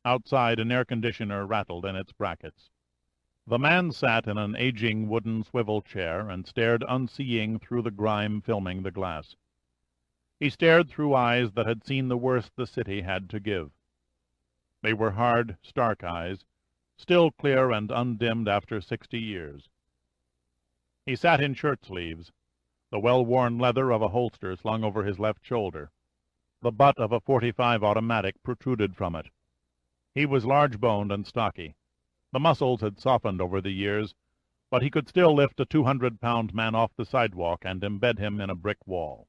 Outside, an air conditioner rattled in its brackets. The man sat in an aging wooden swivel chair and stared unseeing through the grime filming the glass. He stared through eyes that had seen the worst the city had to give. They were hard, stark eyes, still clear and undimmed after 60 years. He sat in shirt-sleeves, the well-worn leather of a holster slung over his left shoulder. The butt of a .45 automatic protruded from it. He was large-boned and stocky. The muscles had softened over the years, but he could still lift a 200-pound man off the sidewalk and embed him in a brick wall.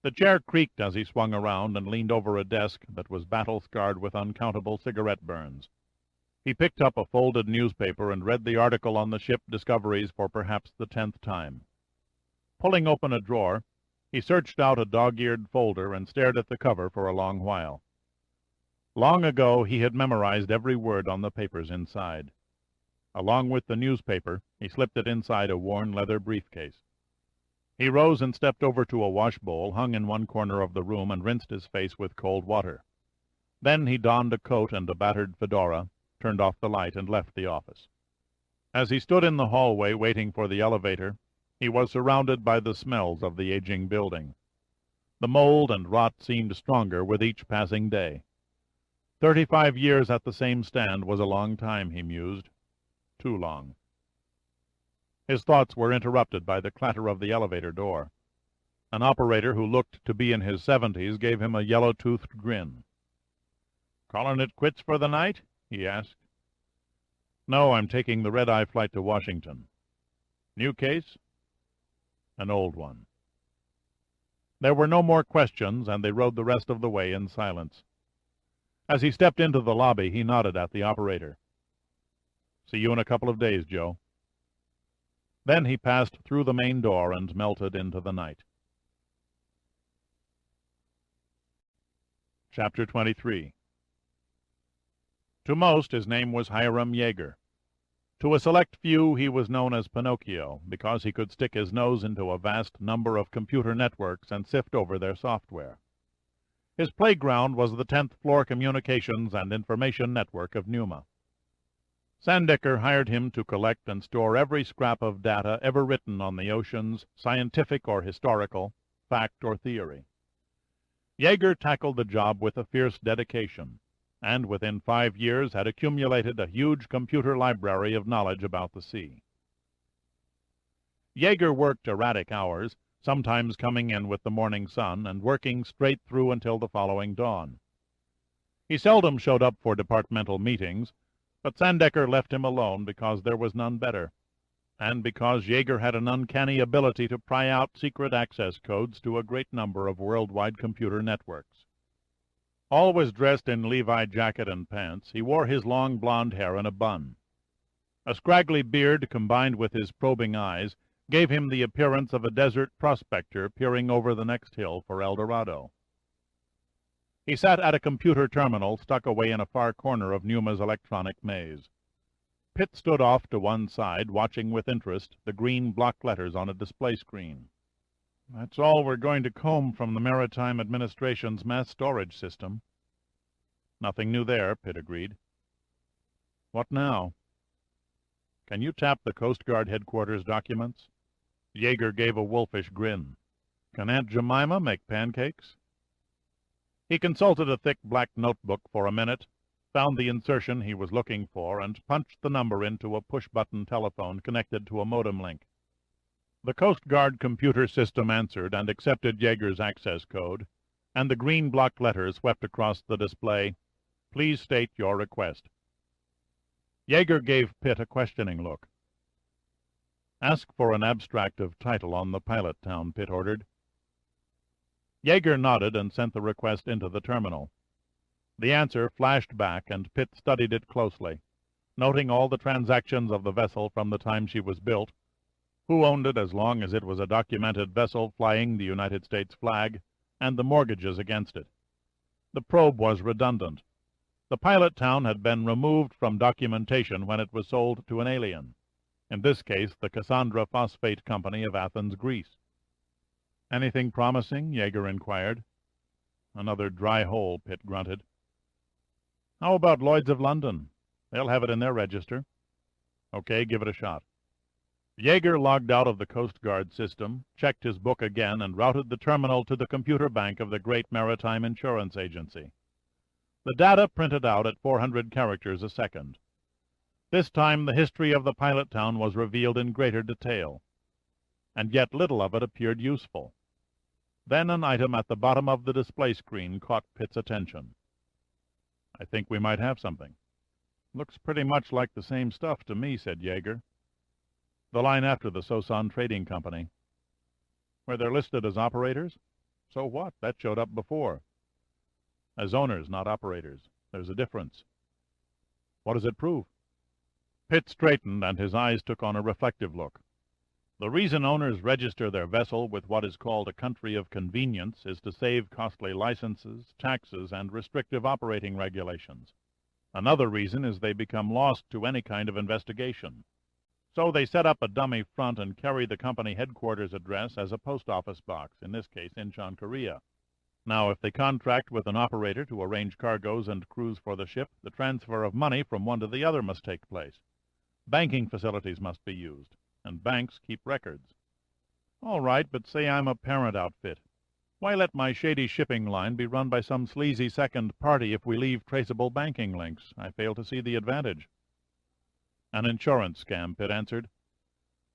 The chair creaked as he swung around and leaned over a desk that was battle-scarred with uncountable cigarette burns. He picked up a folded newspaper and read the article on the ship discoveries for perhaps the 10th time. Pulling open a drawer, he searched out a dog-eared folder and stared at the cover for a long while. Long ago he had memorized every word on the papers inside. Along with the newspaper, he slipped it inside a worn leather briefcase. He rose and stepped over to a washbowl hung in one corner of the room and rinsed his face with cold water. Then he donned a coat and a battered fedora, turned off the light, and left the office. As he stood in the hallway waiting for the elevator, he was surrounded by the smells of the aging building. The mold and rot seemed stronger with each passing day. 35 years at the same stand was a long time, he mused. Too long. His thoughts were interrupted by the clatter of the elevator door. An operator who looked to be in his 70s gave him a yellow-toothed grin. "Calling it quits for the night?" he asked. "No, I'm taking the red-eye flight to Washington." "New case?" "An old one." There were no more questions, and they rode the rest of the way in silence. As he stepped into the lobby, he nodded at the operator. "See you in a couple of days, Joe." Then he passed through the main door and melted into the night. Chapter 23. To most, his name was Hiram Yeager. To a select few, he was known as Pinocchio, because he could stick his nose into a vast number of computer networks and sift over their software. His playground was the 10th floor communications and information network of NUMA. Sandecker hired him to collect and store every scrap of data ever written on the oceans, scientific or historical, fact or theory. Yeager tackled the job with a fierce dedication, and within 5 years had accumulated a huge computer library of knowledge about the sea. Yeager worked erratic hours, sometimes coming in with the morning sun and working straight through until the following dawn. He seldom showed up for departmental meetings, but Sandecker left him alone because there was none better, and because Yeager had an uncanny ability to pry out secret access codes to a great number of worldwide computer networks. Always dressed in Levi jacket and pants, he wore his long blond hair in a bun. A scraggly beard combined with his probing eyes gave him the appearance of a desert prospector peering over the next hill for El Dorado. He sat at a computer terminal stuck away in a far corner of NUMA's electronic maze. Pitt stood off to one side, watching with interest the green block letters on a display screen. "That's all we're going to comb from the Maritime Administration's mass storage system." "Nothing new there," Pitt agreed. "What now?" "Can you tap the Coast Guard headquarters documents?" Yeager gave a wolfish grin. "Can Aunt Jemima make pancakes?" He consulted a thick black notebook for a minute, found the insertion he was looking for, and punched the number into a push-button telephone connected to a modem link. The Coast Guard computer system answered and accepted Yeager's access code, and the green block letters swept across the display, "Please state your request." Yeager gave Pitt a questioning look. "Ask for an abstract of title on the pilot town," Pitt ordered. Yeager nodded and sent the request into the terminal. The answer flashed back, and Pitt studied it closely, noting all the transactions of the vessel from the time she was built, who owned it as long as it was a documented vessel flying the United States flag, and the mortgages against it. The probe was redundant. The pilot town had been removed from documentation when it was sold to an alien, in this case the Cassandra Phosphate Company of Athens, Greece. "Anything promising?" Yeager inquired. "Another dry hole," Pitt grunted. "How about Lloyd's of London? They'll have it in their register." "Okay, give it a shot." Yeager logged out of the Coast Guard system, checked his book again, and routed the terminal to the computer bank of the Great Maritime Insurance Agency. The data printed out at 400 characters a second. This time the history of the pilot town was revealed in greater detail, and yet little of it appeared useful. Then an item at the bottom of the display screen caught Pitt's attention. I think we might have something. Looks pretty much like the same stuff to me, said Yeager. The line after the Sosan Trading Company. Where they're listed as operators? So what? That showed up before. As owners, not operators. There's a difference. What does it prove? Pitt straightened, and his eyes took on a reflective look. The reason owners register their vessel with what is called a country of convenience is to save costly licenses, taxes, and restrictive operating regulations. Another reason is they become lost to any kind of investigation. So they set up a dummy front and carry the company headquarters address as a post office box, in this case Incheon, Korea. Now, if they contract with an operator to arrange cargoes and crews for the ship, the transfer of money from one to the other must take place. Banking facilities must be used, and banks keep records. All right, but say I'm a parent outfit. Why let my shady shipping line be run by some sleazy second party if we leave traceable banking links? I fail to see the advantage. An insurance scam, Pitt answered.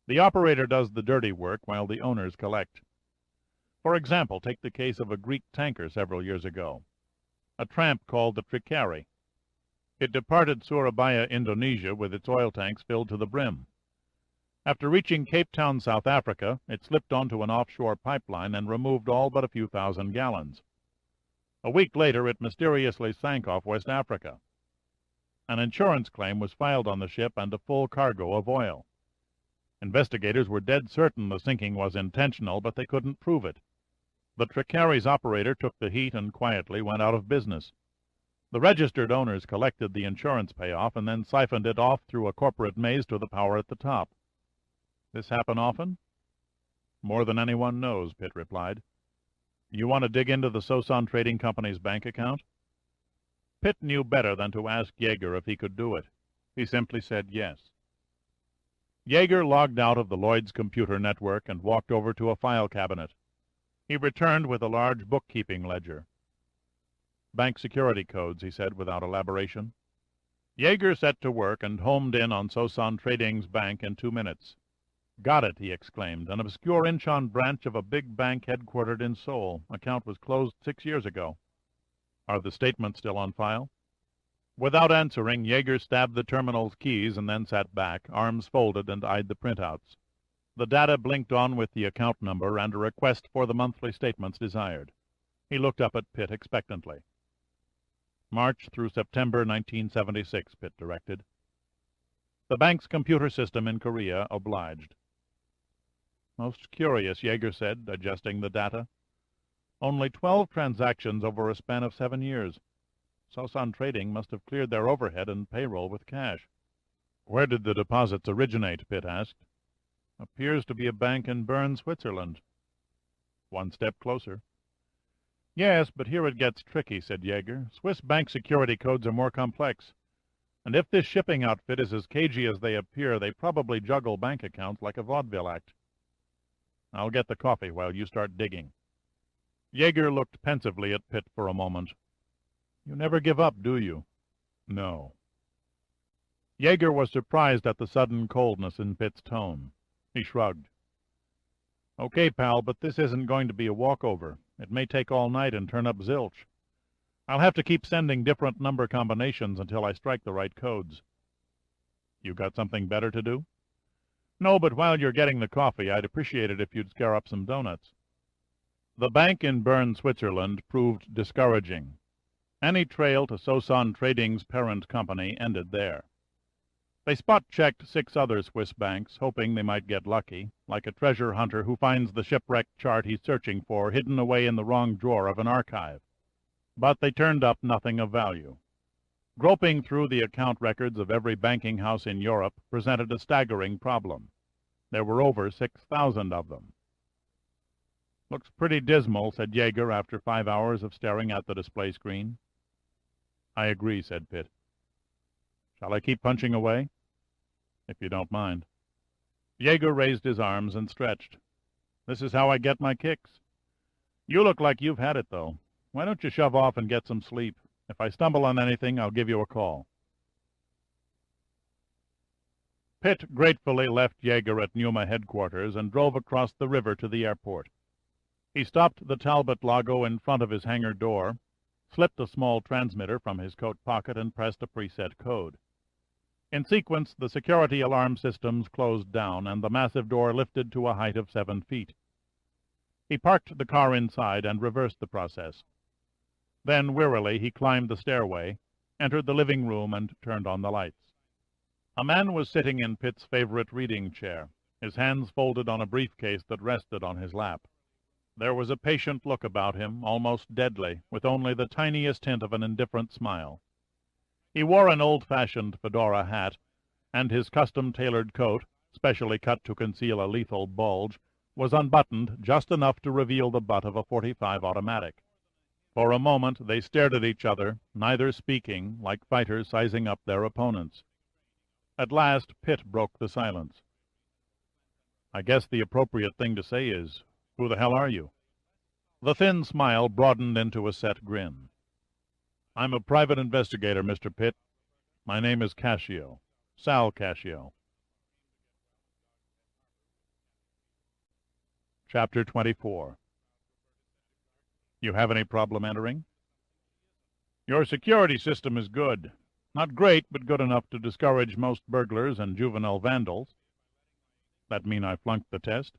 The operator does the dirty work while the owners collect. For example, take the case of a Greek tanker several years ago. A tramp called the Trikari. It departed Surabaya, Indonesia, with its oil tanks filled to the brim. After reaching Cape Town, South Africa, it slipped onto an offshore pipeline and removed all but a few thousand gallons. A week later, it mysteriously sank off West Africa. An insurance claim was filed on the ship and a full cargo of oil. Investigators were dead certain the sinking was intentional, but they couldn't prove it. The Trikari's operator took the heat and quietly went out of business. The registered owners collected the insurance payoff and then siphoned it off through a corporate maze to the power at the top. This happen often? More than anyone knows, Pitt replied. You want to dig into the Sosan Trading Company's bank account? Pitt knew better than to ask Yeager if he could do it. He simply said yes. Yeager logged out of the Lloyd's computer network and walked over to a file cabinet. He returned with a large bookkeeping ledger. Bank security codes, he said without elaboration. Yeager set to work and homed in on Sosan Trading's bank in 2 minutes. Got it, he exclaimed. An obscure Incheon branch of a big bank headquartered in Seoul. Account was closed 6 years ago. Are the statements still on file? Without answering, Yeager stabbed the terminal's keys and then sat back, arms folded, and eyed the printouts. The data blinked on with the account number and a request for the monthly statements desired. He looked up at Pitt expectantly. March through September 1976, Pitt directed. The bank's computer system in Korea obliged. Most curious, Yeager said, adjusting the data. Only 12 transactions over a span of 7 years. Sosan Trading must have cleared their overhead and payroll with cash. Where did the deposits originate? Pitt asked. Appears to be a bank in Bern, Switzerland. One step closer. Yes, but here it gets tricky, said Yeager. Swiss bank security codes are more complex. And if this shipping outfit is as cagey as they appear, they probably juggle bank accounts like a vaudeville act. I'll get the coffee while you start digging. Yeager looked pensively at Pitt for a moment. You never give up, do you? No. Yeager was surprised at the sudden coldness in Pitt's tone. He shrugged. Okay, pal, but this isn't going to be a walkover. It may take all night and turn up zilch. I'll have to keep sending different number combinations until I strike the right codes. You got something better to do? No, but while you're getting the coffee, I'd appreciate it if you'd scare up some donuts. The bank in Bern, Switzerland, proved discouraging. Any trail to Sosan Trading's parent company ended there. They spot-checked 6 other Swiss banks, hoping they might get lucky, like a treasure hunter who finds the shipwreck chart he's searching for hidden away in the wrong drawer of an archive. But they turned up nothing of value. Groping through the account records of every banking house in Europe presented a staggering problem. There were over 6,000 of them. Looks pretty dismal, said Yeager after 5 hours of staring at the display screen. I agree, said Pitt. Shall I keep punching away? If you don't mind. Yeager raised his arms and stretched. This is how I get my kicks. You look like you've had it, though. Why don't you shove off and get some sleep? If I stumble on anything, I'll give you a call. Pitt gratefully left Yeager at NUMA headquarters and drove across the river to the airport. He stopped the Talbot Lago in front of his hangar door, slipped a small transmitter from his coat pocket and pressed a preset code. In sequence, the security alarm systems closed down, and the massive door lifted to a height of 7 feet. He parked the car inside and reversed the process. Then, wearily, he climbed the stairway, entered the living room, and turned on the lights. A man was sitting in Pitt's favorite reading chair, his hands folded on a briefcase that rested on his lap. There was a patient look about him, almost deadly, with only the tiniest hint of an indifferent smile. He wore an old-fashioned fedora hat, and his custom-tailored coat, specially cut to conceal a lethal bulge, was unbuttoned just enough to reveal the butt of a .45 automatic. For a moment they stared at each other, neither speaking, like fighters sizing up their opponents. At last Pitt broke the silence. "I guess the appropriate thing to say is, 'Who the hell are you?'" The thin smile broadened into a set grin. "I'm a private investigator, Mr. Pitt. My name is Cassio. Sal Cassio." Chapter 24. "You have any problem entering?" "Your security system is good. Not great, but good enough to discourage most burglars and juvenile vandals." "That mean I flunked the test?"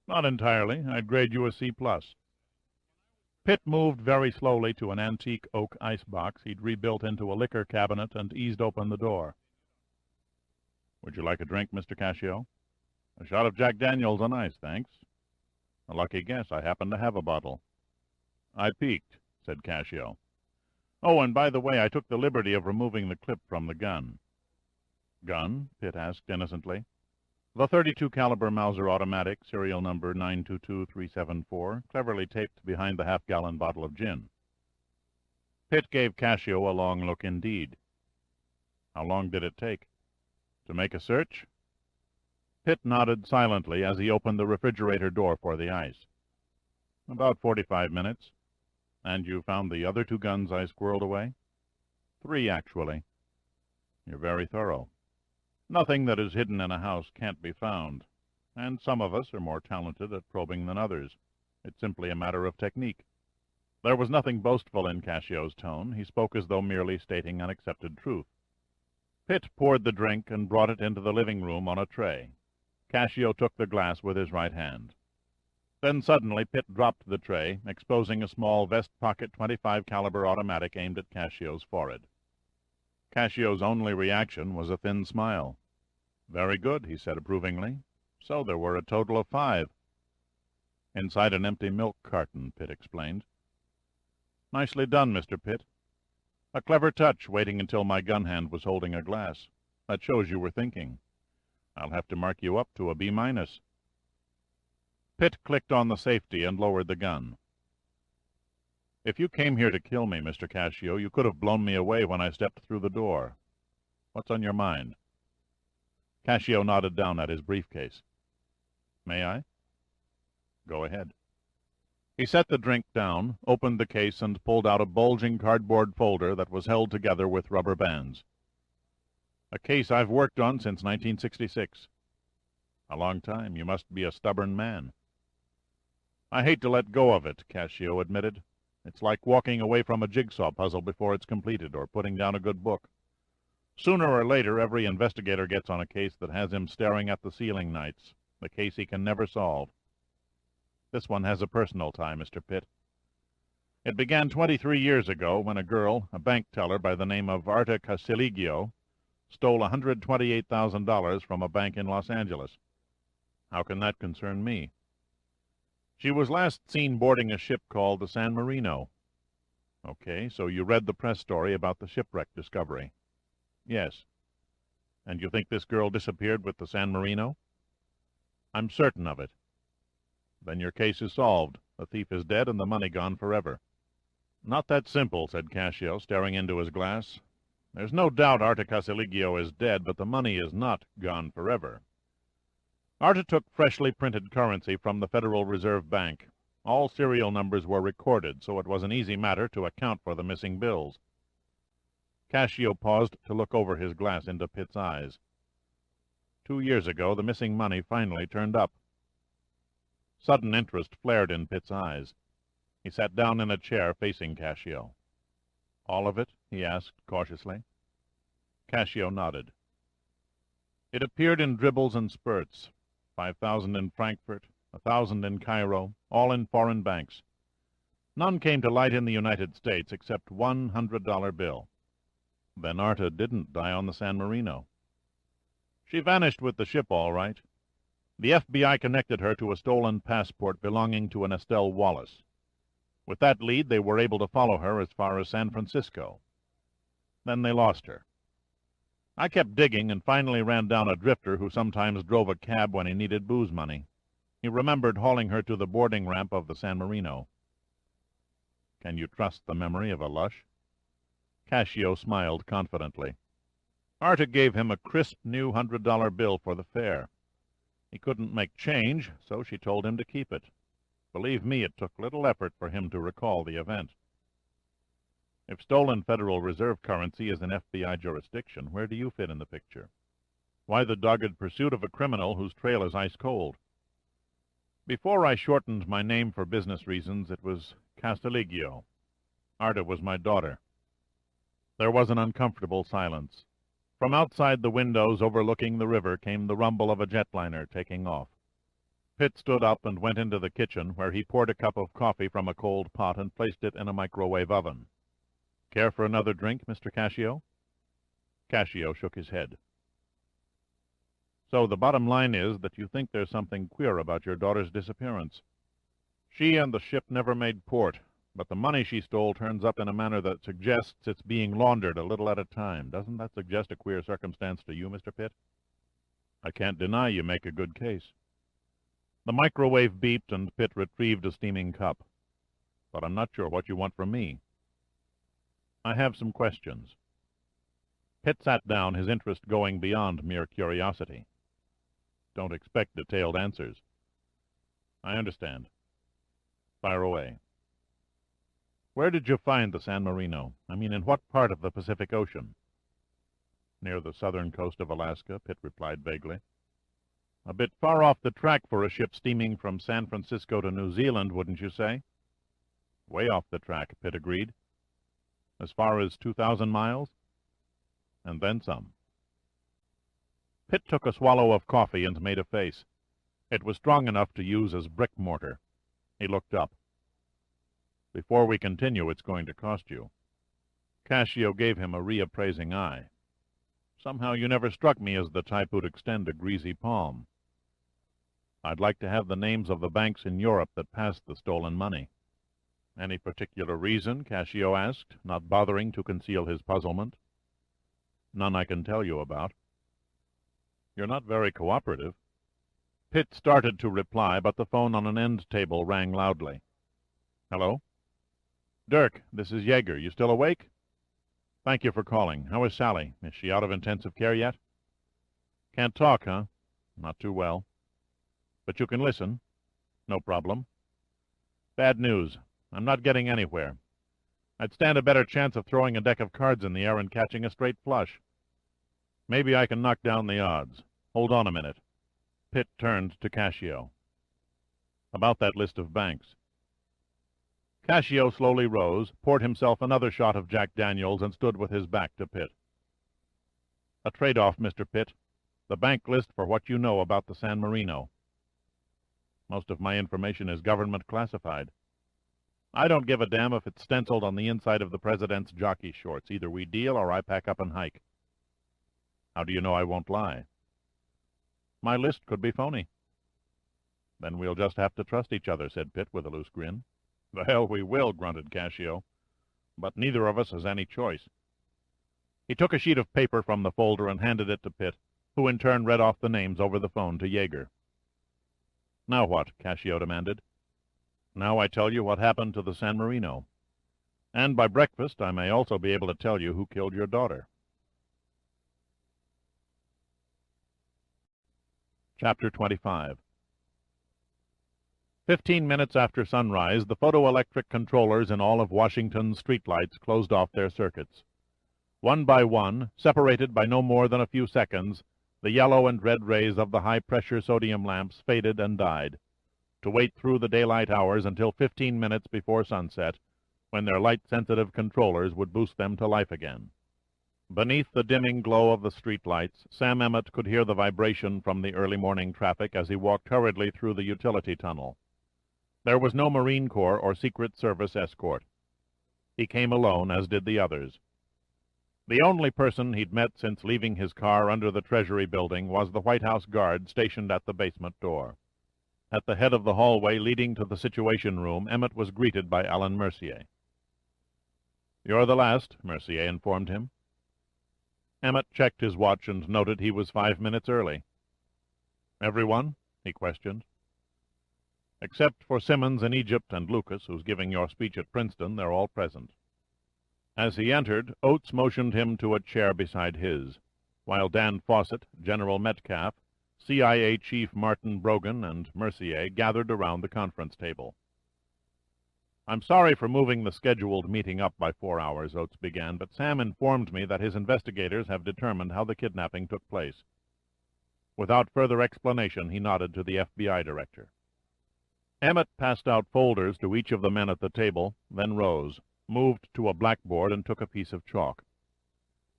"Not entirely. I'd grade you a C+." Pitt moved very slowly to an antique oak icebox he'd rebuilt into a liquor cabinet and eased open the door. "Would you like a drink, Mr. Cassio?" "A shot of Jack Daniels on ice, thanks." "A lucky guess. I happen to have a bottle." "I peeked," said Cassio. "Oh, and by the way, I took the liberty of removing the clip from the gun." "Gun?" Pitt asked innocently. "The .32 caliber Mauser automatic, serial number 922374, cleverly taped behind the half-gallon bottle of gin." Pitt gave Cassio a long look indeed. "How long did it take?" "To make a search?" Pitt nodded silently as he opened the refrigerator door for the ice. "About 45 minutes. And you found the other 2 guns I squirreled away?" "3, actually." "You're very thorough. Nothing that is hidden in a house can't be found, and some of us are more talented at probing than others. It's simply a matter of technique." There was nothing boastful in Cassio's tone. He spoke as though merely stating an accepted truth. Pitt poured the drink and brought it into the living room on a tray. Cassio took the glass with his right hand. Then suddenly Pitt dropped the tray, exposing a small vest-pocket .25 caliber automatic aimed at Cassio's forehead. Cassio's only reaction was a thin smile. "Very good," he said approvingly. "So there were a total of 5. "Inside an empty milk carton," Pitt explained. "Nicely done, Mr. Pitt. A clever touch, waiting until my gun hand was holding a glass. That shows you were thinking. I'll have to mark you up to a B-." Pitt clicked on the safety and lowered the gun. "If you came here to kill me, Mr. Cassio, you could have blown me away when I stepped through the door. What's on your mind?" Cassio nodded down at his briefcase. "May I?" "Go ahead." He set the drink down, opened the case, and pulled out a bulging cardboard folder that was held together with rubber bands. "A case I've worked on since 1966. "A long time. You must be a stubborn man." "I hate to let go of it," Cassio admitted. "It's like walking away from a jigsaw puzzle before it's completed, or putting down a good book. Sooner or later, every investigator gets on a case that has him staring at the ceiling nights, the case he can never solve. This one has a personal tie, Mr. Pitt. It began 23 years ago when a girl, a bank teller by the name of Arta Casiligio, stole $128,000 from a bank in Los Angeles. How can that concern me? She was last seen boarding a ship called the San Marino." "Okay, so you read the press story about the shipwreck discovery?" "Yes." "And you think this girl disappeared with the San Marino?" "I'm certain of it." "Then your case is solved. The thief is dead and the money gone forever." "Not that simple," said Cassio, staring into his glass. "There's no doubt Arta Casiligio is dead, but the money is not gone forever. Arta took freshly printed currency from the Federal Reserve Bank. All serial numbers were recorded, so it was an easy matter to account for the missing bills." Cassio paused to look over his glass into Pitt's eyes. 2 years ago, the missing money finally turned up. Sudden interest flared in Pitt's eyes. He sat down in a chair facing Cassio. All of it? He asked cautiously. Cassio nodded. It appeared in dribbles and spurts. 5,000 in Frankfurt, 1,000 in Cairo, all in foreign banks. None came to light in the United States except one $100 bill. Then Arta didn't die on the San Marino. She vanished with the ship, all right. The FBI connected her to a stolen passport belonging to an Estelle Wallace. With that lead, they were able to follow her as far as San Francisco. Then they lost her. I kept digging and finally ran down a drifter who sometimes drove a cab when he needed booze money. He remembered hauling her to the boarding ramp of the San Marino. Can you trust the memory of a lush? Cassio smiled confidently. Arta gave him a crisp new $100 bill for the fare. He couldn't make change, so she told him to keep it. Believe me, it took little effort for him to recall the event. If stolen Federal Reserve currency is in FBI jurisdiction, where do you fit in the picture? Why the dogged pursuit of a criminal whose trail is ice cold? Before I shortened my name for business reasons, it was Castiglio. Arta was my daughter. There was an uncomfortable silence. From outside the windows overlooking the river came the rumble of a jetliner taking off. Pitt stood up and went into the kitchen, where he poured a cup of coffee from a cold pot and placed it in a microwave oven. Care for another drink, Mr. Cassio? Cassio shook his head. So the bottom line is that you think there's something queer about your daughter's disappearance. She and the ship never made port, but the money she stole turns up in a manner that suggests it's being laundered a little at a time. Doesn't that suggest a queer circumstance to you, Mr. Pitt? I can't deny you make a good case. The microwave beeped and Pitt retrieved a steaming cup. But I'm not sure what you want from me. I have some questions. Pitt sat down, his interest going beyond mere curiosity. Don't expect detailed answers. I understand. Fire away. Where did you find the San Marino? I mean, in what part of the Pacific Ocean? Near the southern coast of Alaska, Pitt replied vaguely. A bit far off the track for a ship steaming from San Francisco to New Zealand, wouldn't you say? Way off the track, Pitt agreed. As far as 2,000 miles? And then some. Pitt took a swallow of coffee and made a face. It was strong enough to use as brick mortar. He looked up. Before we continue, it's going to cost you. Cassio gave him a reappraising eye. Somehow you never struck me as the type who'd extend a greasy palm. I'd like to have the names of the banks in Europe that passed the stolen money. Any particular reason? Cassio asked, not bothering to conceal his puzzlement. None I can tell you about. You're not very cooperative. Pitt started to reply, but the phone on an end table rang loudly. Hello? Dirk, this is Yeager. You still awake? Thank you for calling. How is Sally? Is she out of intensive care yet? Can't talk, huh? Not too well. But you can listen. No problem. Bad news. I'm not getting anywhere. I'd stand a better chance of throwing a deck of cards in the air and catching a straight flush. Maybe I can knock down the odds. Hold on a minute. Pitt turned to Cassio. About that list of banks. Cassio slowly rose, poured himself another shot of Jack Daniels, and stood with his back to Pitt. A trade-off, Mr. Pitt. The bank list for what you know about the San Marino. Most of my information is government classified. I don't give a damn if it's stenciled on the inside of the president's jockey shorts. Either we deal or I pack up and hike. How do you know I won't lie? My list could be phony. Then we'll just have to trust each other, said Pitt with a loose grin. The hell we will, grunted Cassio. But neither of us has any choice. He took a sheet of paper from the folder and handed it to Pitt, who in turn read off the names over the phone to Yeager. Now what? Cassio demanded. Now I tell you what happened to the San Marino. And by breakfast I may also be able to tell you who killed your daughter. Chapter 25. 15 minutes after sunrise, the photoelectric controllers in all of Washington's streetlights closed off their circuits. One by one, separated by no more than a few seconds, the yellow and red rays of the high-pressure sodium lamps faded and died, to wait through the daylight hours until 15 minutes before sunset, when their light-sensitive controllers would boost them to life again. Beneath the dimming glow of the streetlights, Sam Emmett could hear the vibration from the early morning traffic as he walked hurriedly through the utility tunnel. There was no Marine Corps or Secret Service escort. He came alone, as did the others. The only person he'd met since leaving his car under the Treasury building was the White House guard stationed at the basement door. At the head of the hallway leading to the Situation Room, Emmett was greeted by Alan Mercier. "You're the last," Mercier informed him. Emmett checked his watch and noted he was 5 minutes early. "Everyone?" he questioned. "Except for Simmons in Egypt and Lucas, who's giving your speech at Princeton, they're all present." As he entered, Oates motioned him to a chair beside his, while Dan Fawcett, General Metcalf, CIA Chief Martin Brogan, and Mercier gathered around the conference table. "I'm sorry for moving the scheduled meeting up by 4 hours," Oates began, "but Sam informed me that his investigators have determined how the kidnapping took place." Without further explanation, he nodded to the FBI director. Emmett passed out folders to each of the men at the table, then rose, moved to a blackboard, and took a piece of chalk.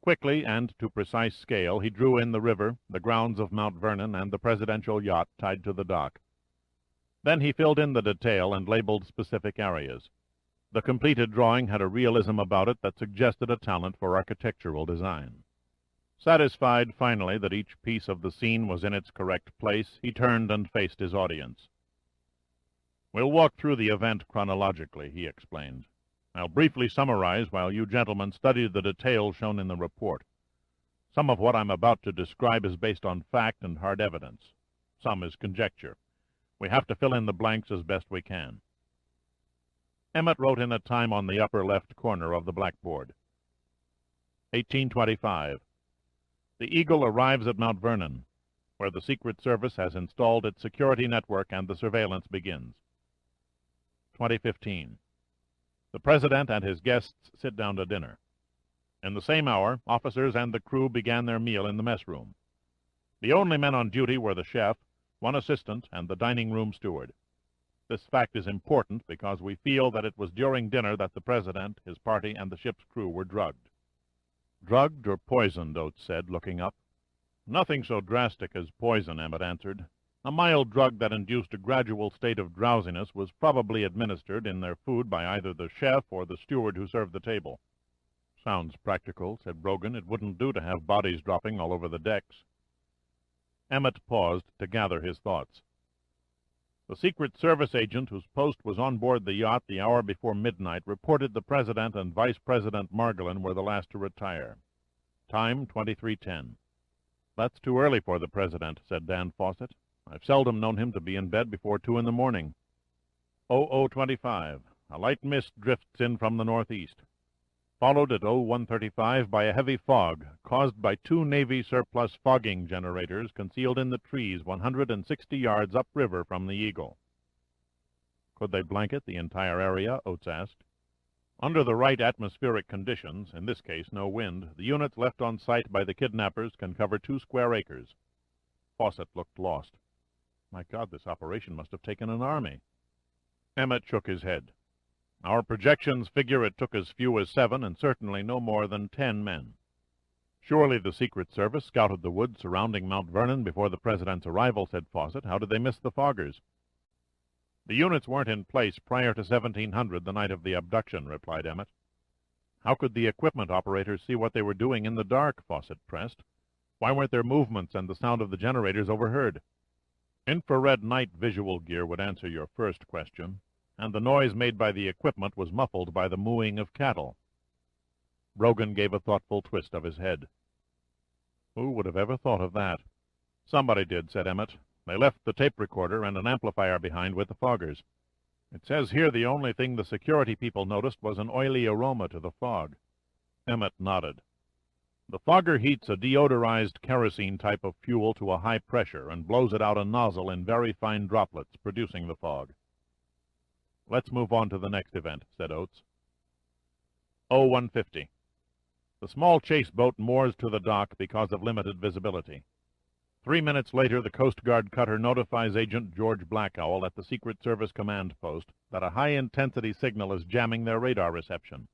Quickly and to precise scale, he drew in the river, the grounds of Mount Vernon, and the presidential yacht tied to the dock. Then he filled in the detail and labeled specific areas. The completed drawing had a realism about it that suggested a talent for architectural design. Satisfied, finally, that each piece of the scene was in its correct place, he turned and faced his audience. "We'll walk through the event chronologically," he explained. "I'll briefly summarize while you gentlemen study the details shown in the report. Some of what I'm about to describe is based on fact and hard evidence. Some is conjecture. We have to fill in the blanks as best we can." Emmett wrote in a time on the upper left corner of the blackboard. 1825. The Eagle arrives at Mount Vernon, where the Secret Service has installed its security network and the surveillance begins. 2015. The President and his guests sit down to dinner. In the same hour, officers and the crew began their meal in the mess room. The only men on duty were the chef, one assistant, and the dining room steward. This fact is important because we feel that it was during dinner that the President, his party, and the ship's crew were drugged. "Drugged or poisoned?" Oates said, looking up. "Nothing so drastic as poison," Emmett answered. "A mild drug that induced a gradual state of drowsiness was probably administered in their food by either the chef or the steward who served the table." "Sounds practical," said Brogan. "It wouldn't do to have bodies dropping all over the decks." Emmett paused to gather his thoughts. The Secret Service agent whose post was on board the yacht the hour before midnight reported the President and Vice President Margolin were the last to retire. Time 23:10. "That's too early for the President," said Dan Fawcett. "I've seldom known him to be in bed before 2 in the morning. 00:25. A light mist drifts in from the northeast, followed at 01:35 by a heavy fog caused by 2 Navy surplus fogging generators concealed in the trees 160 yards upriver from the Eagle." "Could they blanket the entire area?" Oates asked. "Under the right atmospheric conditions, in this case no wind, the units left on site by the kidnappers can cover 2 square acres. Fawcett looked lost. "My God, this operation must have taken an army." Emmett shook his head. "Our projections figure it took as few as 7 and certainly no more than 10 men. Surely the Secret Service scouted the woods surrounding Mount Vernon before the President's arrival," said Fawcett. "How did they miss the foggers?" "The units weren't in place prior to 1700, the night of the abduction," replied Emmett. "How could the equipment operators see what they were doing in the dark?" Fawcett pressed. "Why weren't their movements and the sound of the generators overheard?" "Infrared night visual gear would answer your first question, and the noise made by the equipment was muffled by the mooing of cattle." Brogan gave a thoughtful twist of his head. "Who would have ever thought of that?" "Somebody did," said Emmett. "They left the tape recorder and an amplifier behind with the foggers. It says here the only thing the security people noticed was an oily aroma to the fog." Emmett nodded. "The fogger heats a deodorized kerosene type of fuel to a high pressure and blows it out a nozzle in very fine droplets, producing the fog." "Let's move on to the next event," said Oates. 01:50. The small chase boat moors to the dock because of limited visibility. 3 minutes later, the Coast Guard cutter notifies Agent George Blackowl at the Secret Service command post that a high-intensity signal is jamming their radar reception.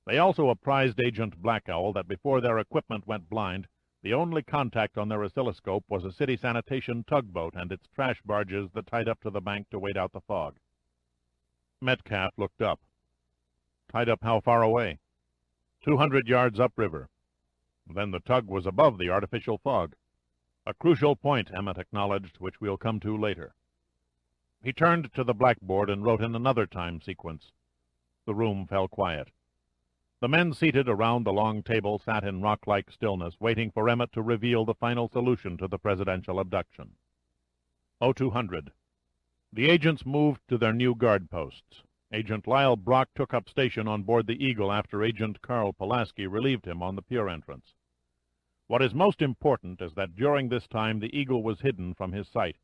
They also apprised Agent Blackowl that before their equipment went blind, the only contact on their oscilloscope was a city sanitation tugboat and its trash barges that tied up to the bank to wait out the fog. Metcalf looked up. Tied up how far away? 200 yards upriver. Then the tug was above the artificial fog. A crucial point, Emmett acknowledged, which we'll come to later. He turned to the blackboard and wrote in another time sequence. The room fell quiet. The men seated around the long table sat in rock-like stillness, waiting for Emmett to reveal the final solution to the presidential abduction. 0200. The agents moved to their new guard posts. Agent Lyle Brock took up station on board the Eagle after Agent Carl Pulaski relieved him on the pier entrance. What is most important is that during this time the Eagle was hidden from his sight.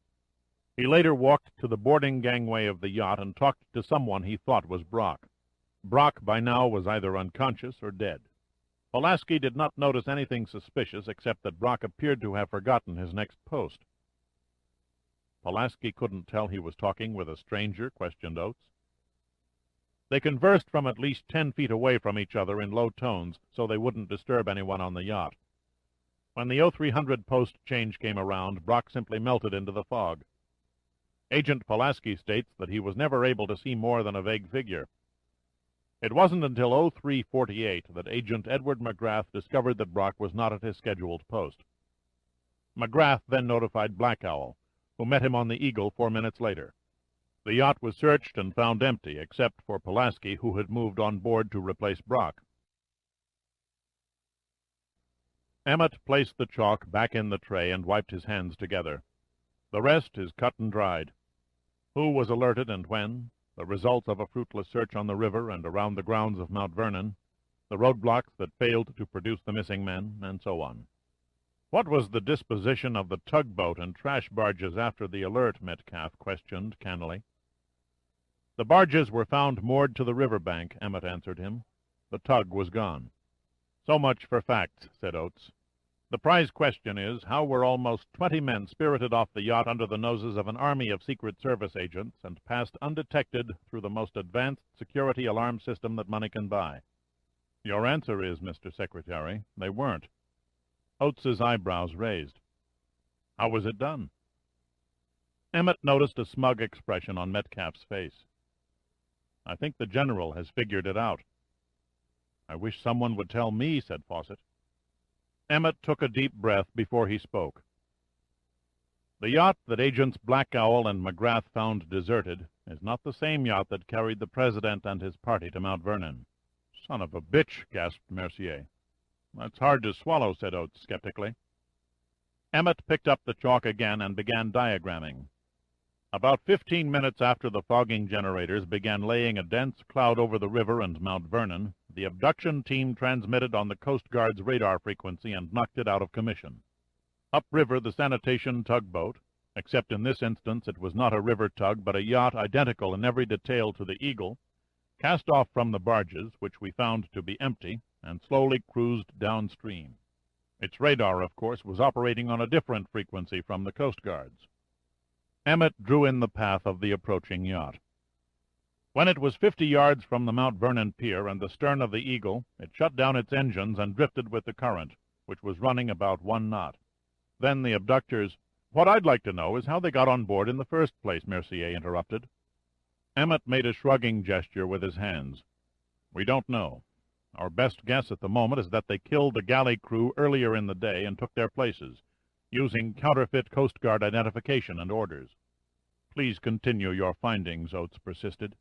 He later walked to the boarding gangway of the yacht and talked to someone he thought was Brock. Brock by now was either unconscious or dead. Pulaski did not notice anything suspicious except that Brock appeared to have forgotten his next post. Pulaski couldn't tell he was talking with a stranger, questioned Oates. They conversed from at least 10 feet away from each other in low tones so they wouldn't disturb anyone on the yacht. When the 0300 post change came around, Brock simply melted into the fog. Agent Pulaski states that he was never able to see more than a vague figure. It wasn't until 0348 that Agent Edward McGrath discovered that Brock was not at his scheduled post. McGrath then notified Blackowl, who met him on the Eagle 4 minutes later. The yacht was searched and found empty, except for Pulaski, who had moved on board to replace Brock. Emmett placed the chalk back in the tray and wiped his hands together. The rest is cut and dried. Who was alerted and when, the results of a fruitless search on the river and around the grounds of Mount Vernon, the roadblocks that failed to produce the missing men, and so on. What was the disposition of the tugboat and trash barges after the alert? Metcalf questioned cannily. The barges were found moored to the river bank, Emmett answered him. The tug was gone. So much for facts, said Oates. The prize question is, how were almost 20 men spirited off the yacht under the noses of an army of Secret Service agents and passed undetected through the most advanced security alarm system that money can buy? Your answer is, Mr. Secretary, they weren't. Oates's eyebrows raised. How was it done? Emmett noticed a smug expression on Metcalf's face. I think the General has figured it out. I wish someone would tell me, said Fawcett. Emmett took a deep breath before he spoke. The yacht that Agents Blackowl and McGrath found deserted is not the same yacht that carried the President and his party to Mount Vernon. Son of a bitch, gasped Mercier. That's hard to swallow, said Oates skeptically. Emmett picked up the chalk again and began diagramming. About 15 minutes after the fogging generators began laying a dense cloud over the river and Mount Vernon, the abduction team transmitted on the Coast Guard's radar frequency and knocked it out of commission. Upriver, the sanitation tugboat, except in this instance it was not a river tug but a yacht identical in every detail to the Eagle, cast off from the barges, which we found to be empty, and slowly cruised downstream. Its radar, of course, was operating on a different frequency from the Coast Guard's. Emmett drew in the path of the approaching yacht. When it was 50 yards from the Mount Vernon pier and the stern of the Eagle, it shut down its engines and drifted with the current, which was running about 1 knot. Then the abductors— What I'd like to know is how they got on board in the first place, Mercier interrupted. Emmett made a shrugging gesture with his hands. We don't know. Our best guess at the moment is that they killed the galley crew earlier in the day and took their places, using counterfeit Coast Guard identification and orders. Please continue your findings, Oates persisted.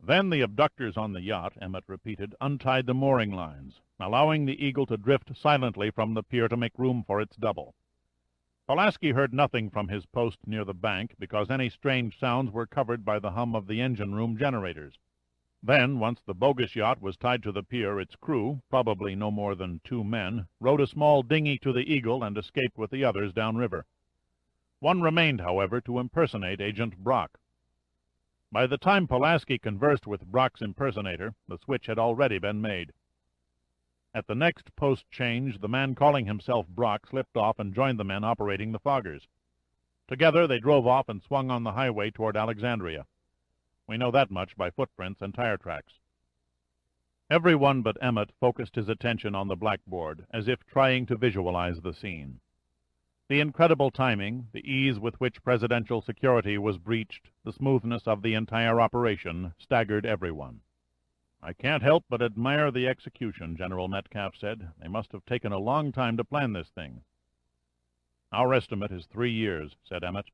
Then the abductors on the yacht, Emmett repeated, untied the mooring lines, allowing the Eagle to drift silently from the pier to make room for its double. Pulaski heard nothing from his post near the bank because any strange sounds were covered by the hum of the engine-room generators. Then, once the bogus yacht was tied to the pier, its crew, probably no more than 2 men, rowed a small dinghy to the Eagle and escaped with the others downriver. One remained, however, to impersonate Agent Brock. By the time Pulaski conversed with Brock's impersonator, the switch had already been made. At the next post change, the man calling himself Brock slipped off and joined the men operating the foggers. Together they drove off and swung on the highway toward Alexandria. We know that much by footprints and tire tracks. Everyone but Emmett focused his attention on the blackboard, as if trying to visualize the scene. The incredible timing, the ease with which presidential security was breached, the smoothness of the entire operation staggered everyone. "I can't help but admire the execution," General Metcalf said. "They must have taken a long time to plan this thing." "Our estimate is 3 years," said Emmett.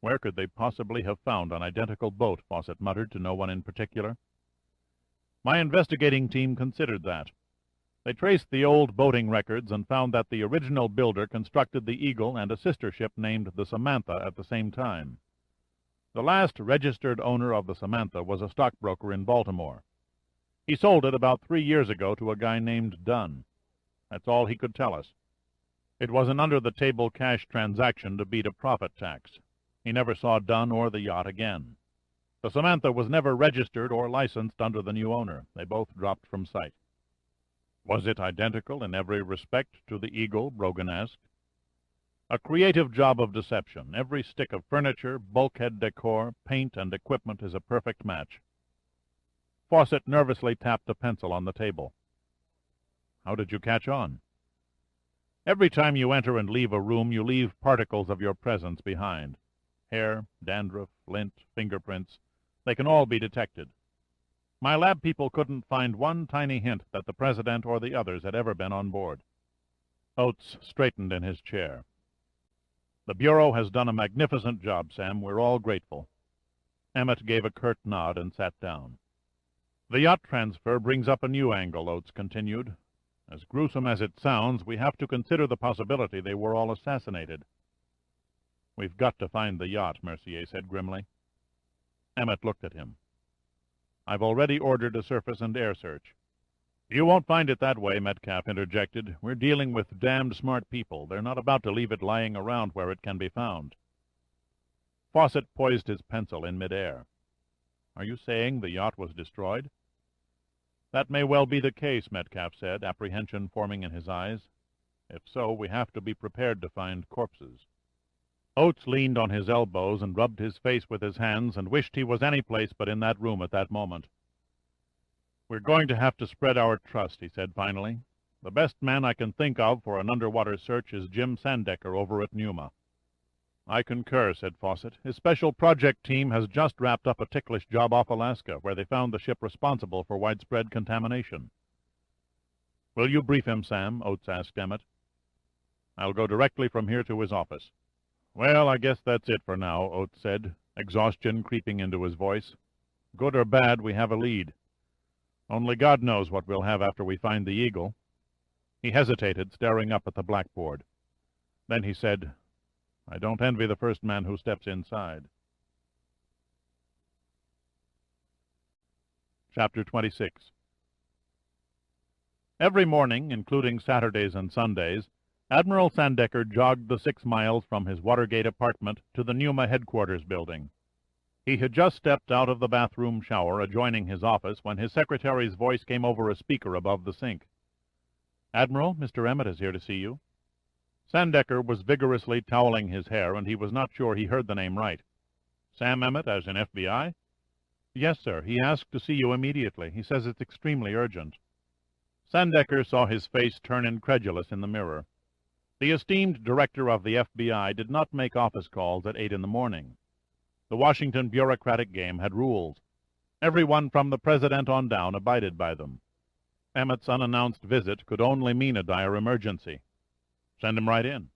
"Where could they possibly have found an identical boat?" Fawcett muttered to no one in particular. "My investigating team considered that. They traced the old boating records and found that the original builder constructed the Eagle and a sister ship named the Samantha at the same time. The last registered owner of the Samantha was a stockbroker in Baltimore. He sold it about 3 years ago to a guy named Dunn. That's all he could tell us. It was an under-the-table cash transaction to beat a profit tax. He never saw Dunn or the yacht again. The Samantha was never registered or licensed under the new owner. They both dropped from sight." "Was it identical in every respect to the Eagle?" Brogan asked. "A creative job of deception. Every stick of furniture, bulkhead decor, paint, and equipment is a perfect match." Fawcett nervously tapped a pencil on the table. "How did you catch on?" "Every time you enter and leave a room, you leave particles of your presence behind. Hair, dandruff, lint, fingerprints. They can all be detected. My lab people couldn't find one tiny hint that the President or the others had ever been on board." Oates straightened in his chair. "The Bureau has done a magnificent job, Sam. We're all grateful." Emmett gave a curt nod and sat down. "The yacht transfer brings up a new angle," Oates continued. "As gruesome as it sounds, we have to consider the possibility they were all assassinated." "We've got to find the yacht," Mercier said grimly. Emmett looked at him. "I've already ordered a surface and air search." "You won't find it that way," Metcalf interjected. "We're dealing with damned smart people. They're not about to leave it lying around where it can be found." Fawcett poised his pencil in midair. "Are you saying the yacht was destroyed?" "That may well be the case," Metcalf said, apprehension forming in his eyes. "If so, we have to be prepared to find corpses." Oates leaned on his elbows and rubbed his face with his hands and wished he was any place but in that room at that moment. "We're going to have to spread our trust," he said finally. "The best man I can think of for an underwater search is Jim Sandecker over at NUMA." "I concur," said Fawcett. "His special project team has just wrapped up a ticklish job off Alaska, where they found the ship responsible for widespread contamination." "Will you brief him, Sam?" Oates asked Emmett. "I'll go directly from here to his office." "Well, I guess that's it for now," Oates said, exhaustion creeping into his voice. "Good or bad, we have a lead. Only God knows what we'll have after we find the Eagle." He hesitated, staring up at the blackboard. Then he said, "I don't envy the first man who steps inside." Chapter 26. Every morning, including Saturdays and Sundays, Admiral Sandecker jogged the 6 miles from his Watergate apartment to the NUMA headquarters building. He had just stepped out of the bathroom shower adjoining his office when his secretary's voice came over a speaker above the sink. "Admiral, Mr. Emmett is here to see you." Sandecker was vigorously toweling his hair, and he was not sure he heard the name right. "Sam Emmett, as in FBI?" "Yes, sir. He asked to see you immediately. He says it's extremely urgent." Sandecker saw his face turn incredulous in the mirror. The esteemed director of the FBI did not make office calls at 8 in the morning. The Washington bureaucratic game had rules. Everyone from the president on down abided by them. Emmett's unannounced visit could only mean a dire emergency. Send him right in.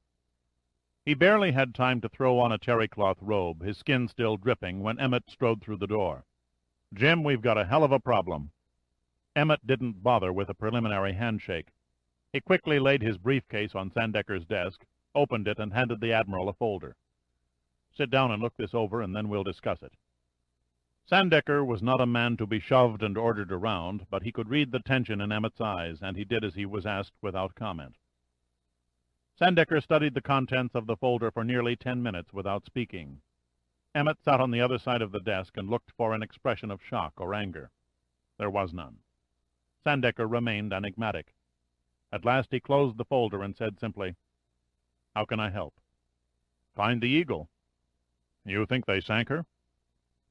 He barely had time to throw on a terry-cloth robe, his skin still dripping, when Emmett strode through the door. "Jim, we've got a hell of a problem." Emmett didn't bother with a preliminary handshake. He quickly laid his briefcase on Sandecker's desk, opened it, and handed the Admiral a folder. "Sit down and look this over, and then we'll discuss it." Sandecker was not a man to be shoved and ordered around, but he could read the tension in Emmett's eyes, and he did as he was asked without comment. Sandecker studied the contents of the folder for nearly 10 minutes without speaking. Emmett sat on the other side of the desk and looked for an expression of shock or anger. There was none. Sandecker remained enigmatic. At last he closed the folder and said simply, "How can I help?" "Find the Eagle." "You think they sank her?"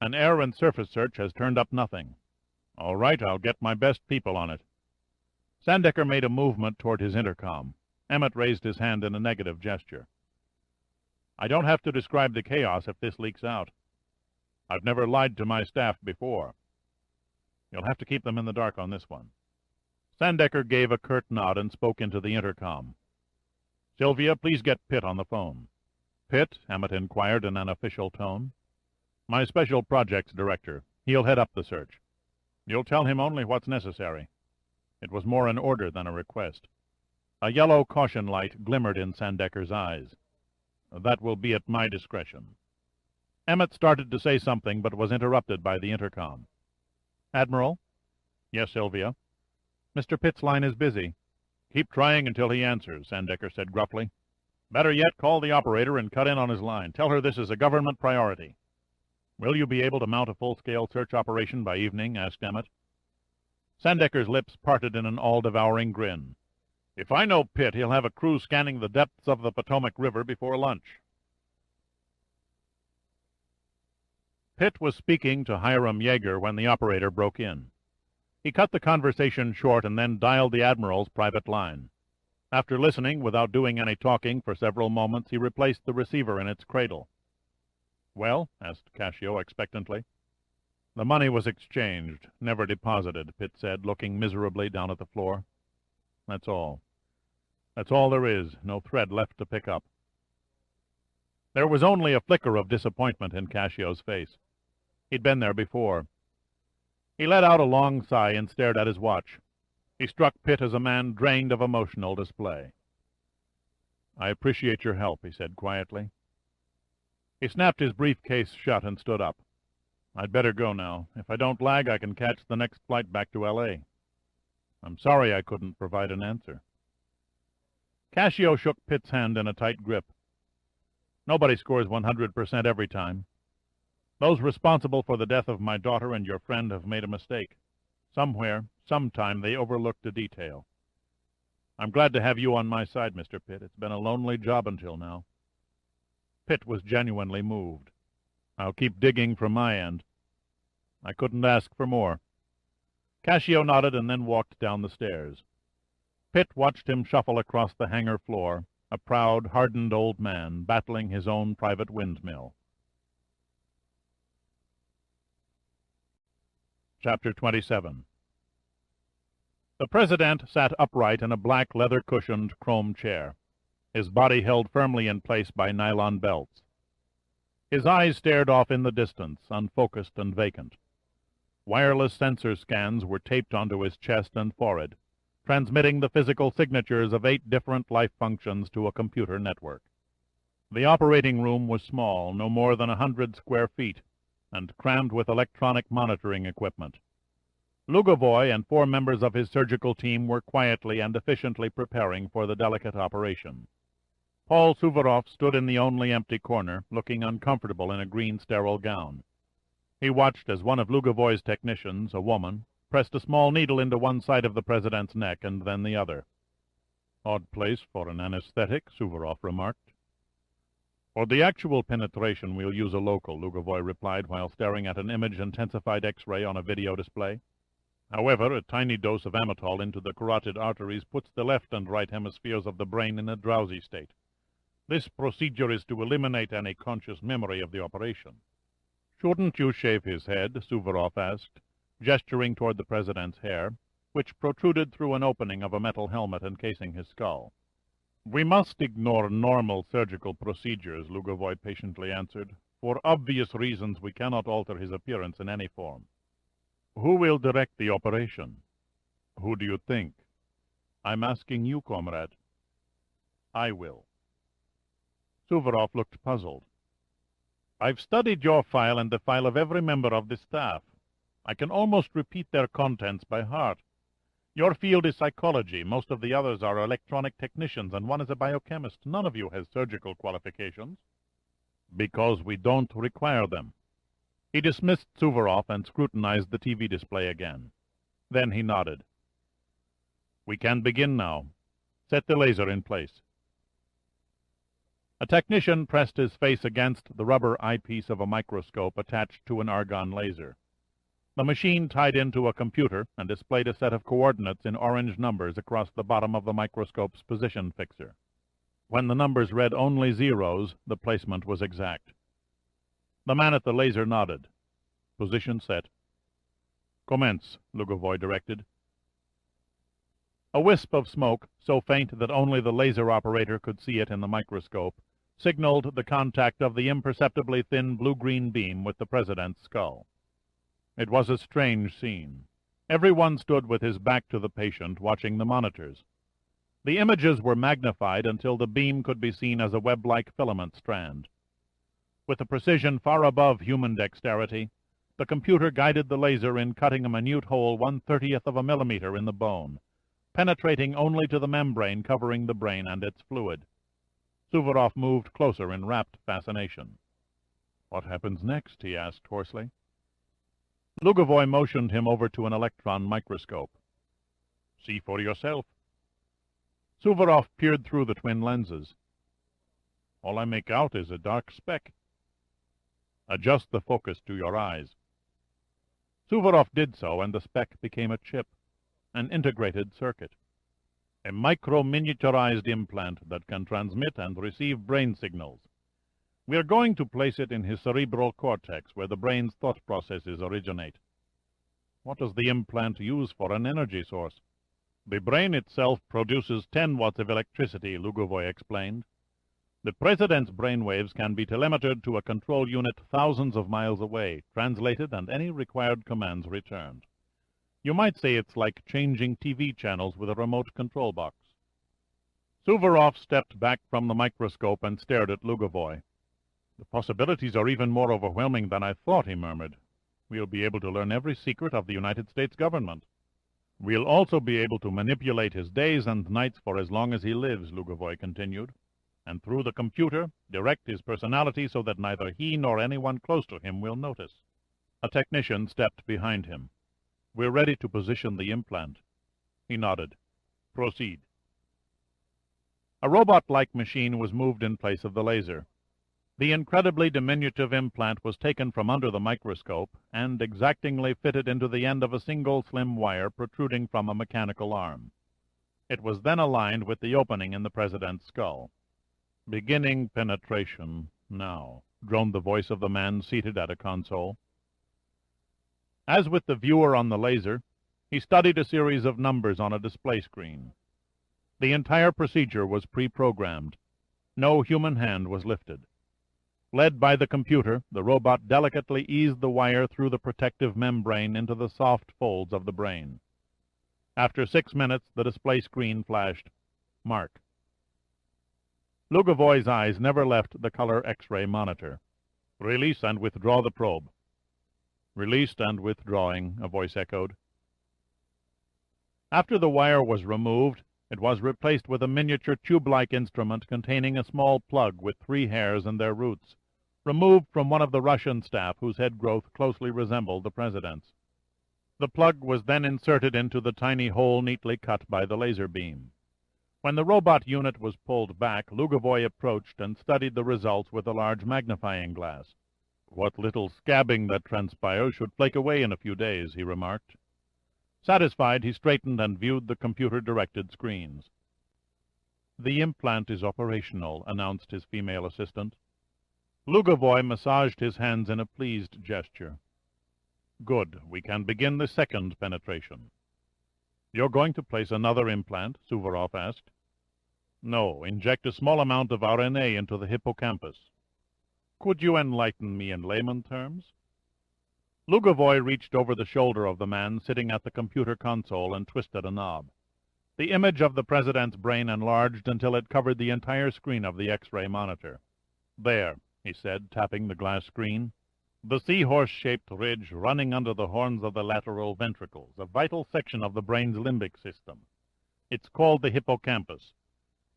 "An air and surface search has turned up nothing." "All right, I'll get my best people on it." Sandecker made a movement toward his intercom. Emmett raised his hand in a negative gesture. "I don't have to describe the chaos if this leaks out. I've never lied to my staff before. You'll have to keep them in the dark on this one." Sandecker gave a curt nod and spoke into the intercom. "Sylvia, please get Pitt on the phone." "Pitt?" Emmett inquired in an official tone. "My special projects director. He'll head up the search. You'll tell him only what's necessary." It was more an order than a request. A yellow caution light glimmered in Sandecker's eyes. "That will be at my discretion." Emmett started to say something, but was interrupted by the intercom. "Admiral?" "Yes, Sylvia." "Mr. Pitt's line is busy." "Keep trying until he answers," Sandecker said gruffly. "Better yet, call the operator and cut in on his line. Tell her this is a government priority." "Will you be able to mount a full-scale search operation by evening?" asked Emmett. Sandecker's lips parted in an all-devouring grin. "If I know Pitt, he'll have a crew scanning the depths of the Potomac River before lunch." Pitt was speaking to Hiram Yeager when the operator broke in. He cut the conversation short and then dialed the Admiral's private line. After listening without doing any talking for several moments, he replaced the receiver in its cradle. "Well?" asked Cassio expectantly. "The money was exchanged, never deposited," Pitt said, looking miserably down at the floor. "That's all. That's all there is, no thread left to pick up." There was only a flicker of disappointment in Cassio's face. He'd been there before. He let out a long sigh and stared at his watch. He struck Pitt as a man drained of emotional display. "I appreciate your help," he said quietly. He snapped his briefcase shut and stood up. "I'd better go now. If I don't lag, I can catch the next flight back to L.A. I'm sorry I couldn't provide an answer." Cassio shook Pitt's hand in a tight grip. "Nobody scores 100% every time. Those responsible for the death of my daughter and your friend have made a mistake. Somewhere, sometime, they overlooked a detail. I'm glad to have you on my side, Mr. Pitt. It's been a lonely job until now." Pitt was genuinely moved. "I'll keep digging from my end." "I couldn't ask for more." Cassio nodded and then walked down the stairs. Pitt watched him shuffle across the hangar floor, a proud, hardened old man, battling his own private windmill. Chapter 27. The President sat upright in a black leather-cushioned chrome chair, his body held firmly in place by nylon belts. His eyes stared off in the distance, unfocused and vacant. Wireless sensor scans were taped onto his chest and forehead, transmitting the physical signatures of 8 different life functions to a computer network. The operating room was small, no more than 100 square feet, and crammed with electronic monitoring equipment. Lugovoy and 4 members of his surgical team were quietly and efficiently preparing for the delicate operation. Paul Suvorov stood in the only empty corner, looking uncomfortable in a green sterile gown. He watched as one of Lugovoy's technicians, a woman, pressed a small needle into one side of the President's neck and then the other. "Odd place for an anesthetic," Suvorov remarked. "For the actual penetration, we'll use a local," Lugovoy replied while staring at an image-intensified X-ray on a video display. "However, a tiny dose of amytal into the carotid arteries puts the left and right hemispheres of the brain in a drowsy state. This procedure is to eliminate any conscious memory of the operation." "Shouldn't you shave his head?" Suvorov asked, gesturing toward the President's hair, which protruded through an opening of a metal helmet encasing his skull. "We must ignore normal surgical procedures," Lugovoy patiently answered. "For obvious reasons, we cannot alter his appearance in any form." "Who will direct the operation?" "Who do you think?" "I'm asking you, comrade." "I will." Suvorov looked puzzled. "I've studied your file and the file of every member of the staff. I can almost repeat their contents by heart. Your field is psychology, most of the others are electronic technicians, and one is a biochemist. None of you has surgical qualifications." "Because we don't require them." He dismissed Suvorov and scrutinized the TV display again. Then he nodded. "We can begin now. Set the laser in place. A technician pressed his face against the rubber eyepiece of a microscope attached to an argon laser. The machine tied into a computer and displayed a set of coordinates in orange numbers across the bottom of the microscope's position fixer. When the numbers read only zeros, the placement was exact. The man at the laser nodded. Position set. Commence, Lugovoy directed. A wisp of smoke, so faint that only the laser operator could see it in the microscope, signaled the contact of the imperceptibly thin blue-green beam with the President's skull. It was a strange scene. Everyone stood with his back to the patient, watching the monitors. The images were magnified until the beam could be seen as a web-like filament strand. With a precision far above human dexterity, the computer guided the laser in cutting a minute hole 1/30th of a millimeter in the bone, penetrating only to the membrane covering the brain and its fluid. Suvorov moved closer in rapt fascination. "What happens next?" he asked hoarsely. Lugovoy motioned him over to an electron microscope. "See for yourself." Suvorov peered through the twin lenses. "All I make out is a dark speck." "Adjust the focus to your eyes." Suvorov did so, and the speck became a chip, an integrated circuit. A micro-miniaturized implant that can transmit and receive brain signals. We are going to place it in his cerebral cortex, where the brain's thought processes originate. What does the implant use for an energy source? The brain itself produces 10 watts of electricity, Lugovoy explained. The President's brainwaves can be telemetered to a control unit thousands of miles away, translated, and any required commands returned. You might say it's like changing TV channels with a remote control box. Suvorov stepped back from the microscope and stared at Lugovoy. "The possibilities are even more overwhelming than I thought," he murmured. "We'll be able to learn every secret of the United States government." "We'll also be able to manipulate his days and nights for as long as he lives," Lugovoy continued, "and through the computer direct his personality so that neither he nor anyone close to him will notice." A technician stepped behind him. "We're ready to position the implant." He nodded. "Proceed." A robot-like machine was moved in place of the laser. The incredibly diminutive implant was taken from under the microscope and exactingly fitted into the end of a single slim wire protruding from a mechanical arm. It was then aligned with the opening in the President's skull. "Beginning penetration now," droned the voice of the man seated at a console. As with the viewer on the laser, he studied a series of numbers on a display screen. The entire procedure was pre-programmed. No human hand was lifted. Led by the computer, the robot delicately eased the wire through the protective membrane into the soft folds of the brain. After 6 minutes, the display screen flashed, "Mark." Lugovoy's eyes never left the color X-ray monitor. "Release and withdraw the probe." "Released and withdrawing," a voice echoed. After the wire was removed, it was replaced with a miniature tube-like instrument containing a small plug with 3 hairs and their roots, removed from one of the Russian staff whose head growth closely resembled the President's. The plug was then inserted into the tiny hole neatly cut by the laser beam. When the robot unit was pulled back, Lugovoy approached and studied the results with a large magnifying glass. "What little scabbing that transpires should flake away in a few days," he remarked. Satisfied, he straightened and viewed the computer-directed screens. "The implant is operational," announced his female assistant. Lugovoy massaged his hands in a pleased gesture. "Good. We can begin the second penetration." "You're going to place another implant?" Suvorov asked. "No. Inject a small amount of RNA into the hippocampus." "Could you enlighten me in layman terms?" Lugovoy reached over the shoulder of the man sitting at the computer console and twisted a knob. The image of the President's brain enlarged until it covered the entire screen of the X-ray monitor. "There," he said, tapping the glass screen. "The seahorse-shaped ridge running under the horns of the lateral ventricles, a vital section of the brain's limbic system. It's called the hippocampus.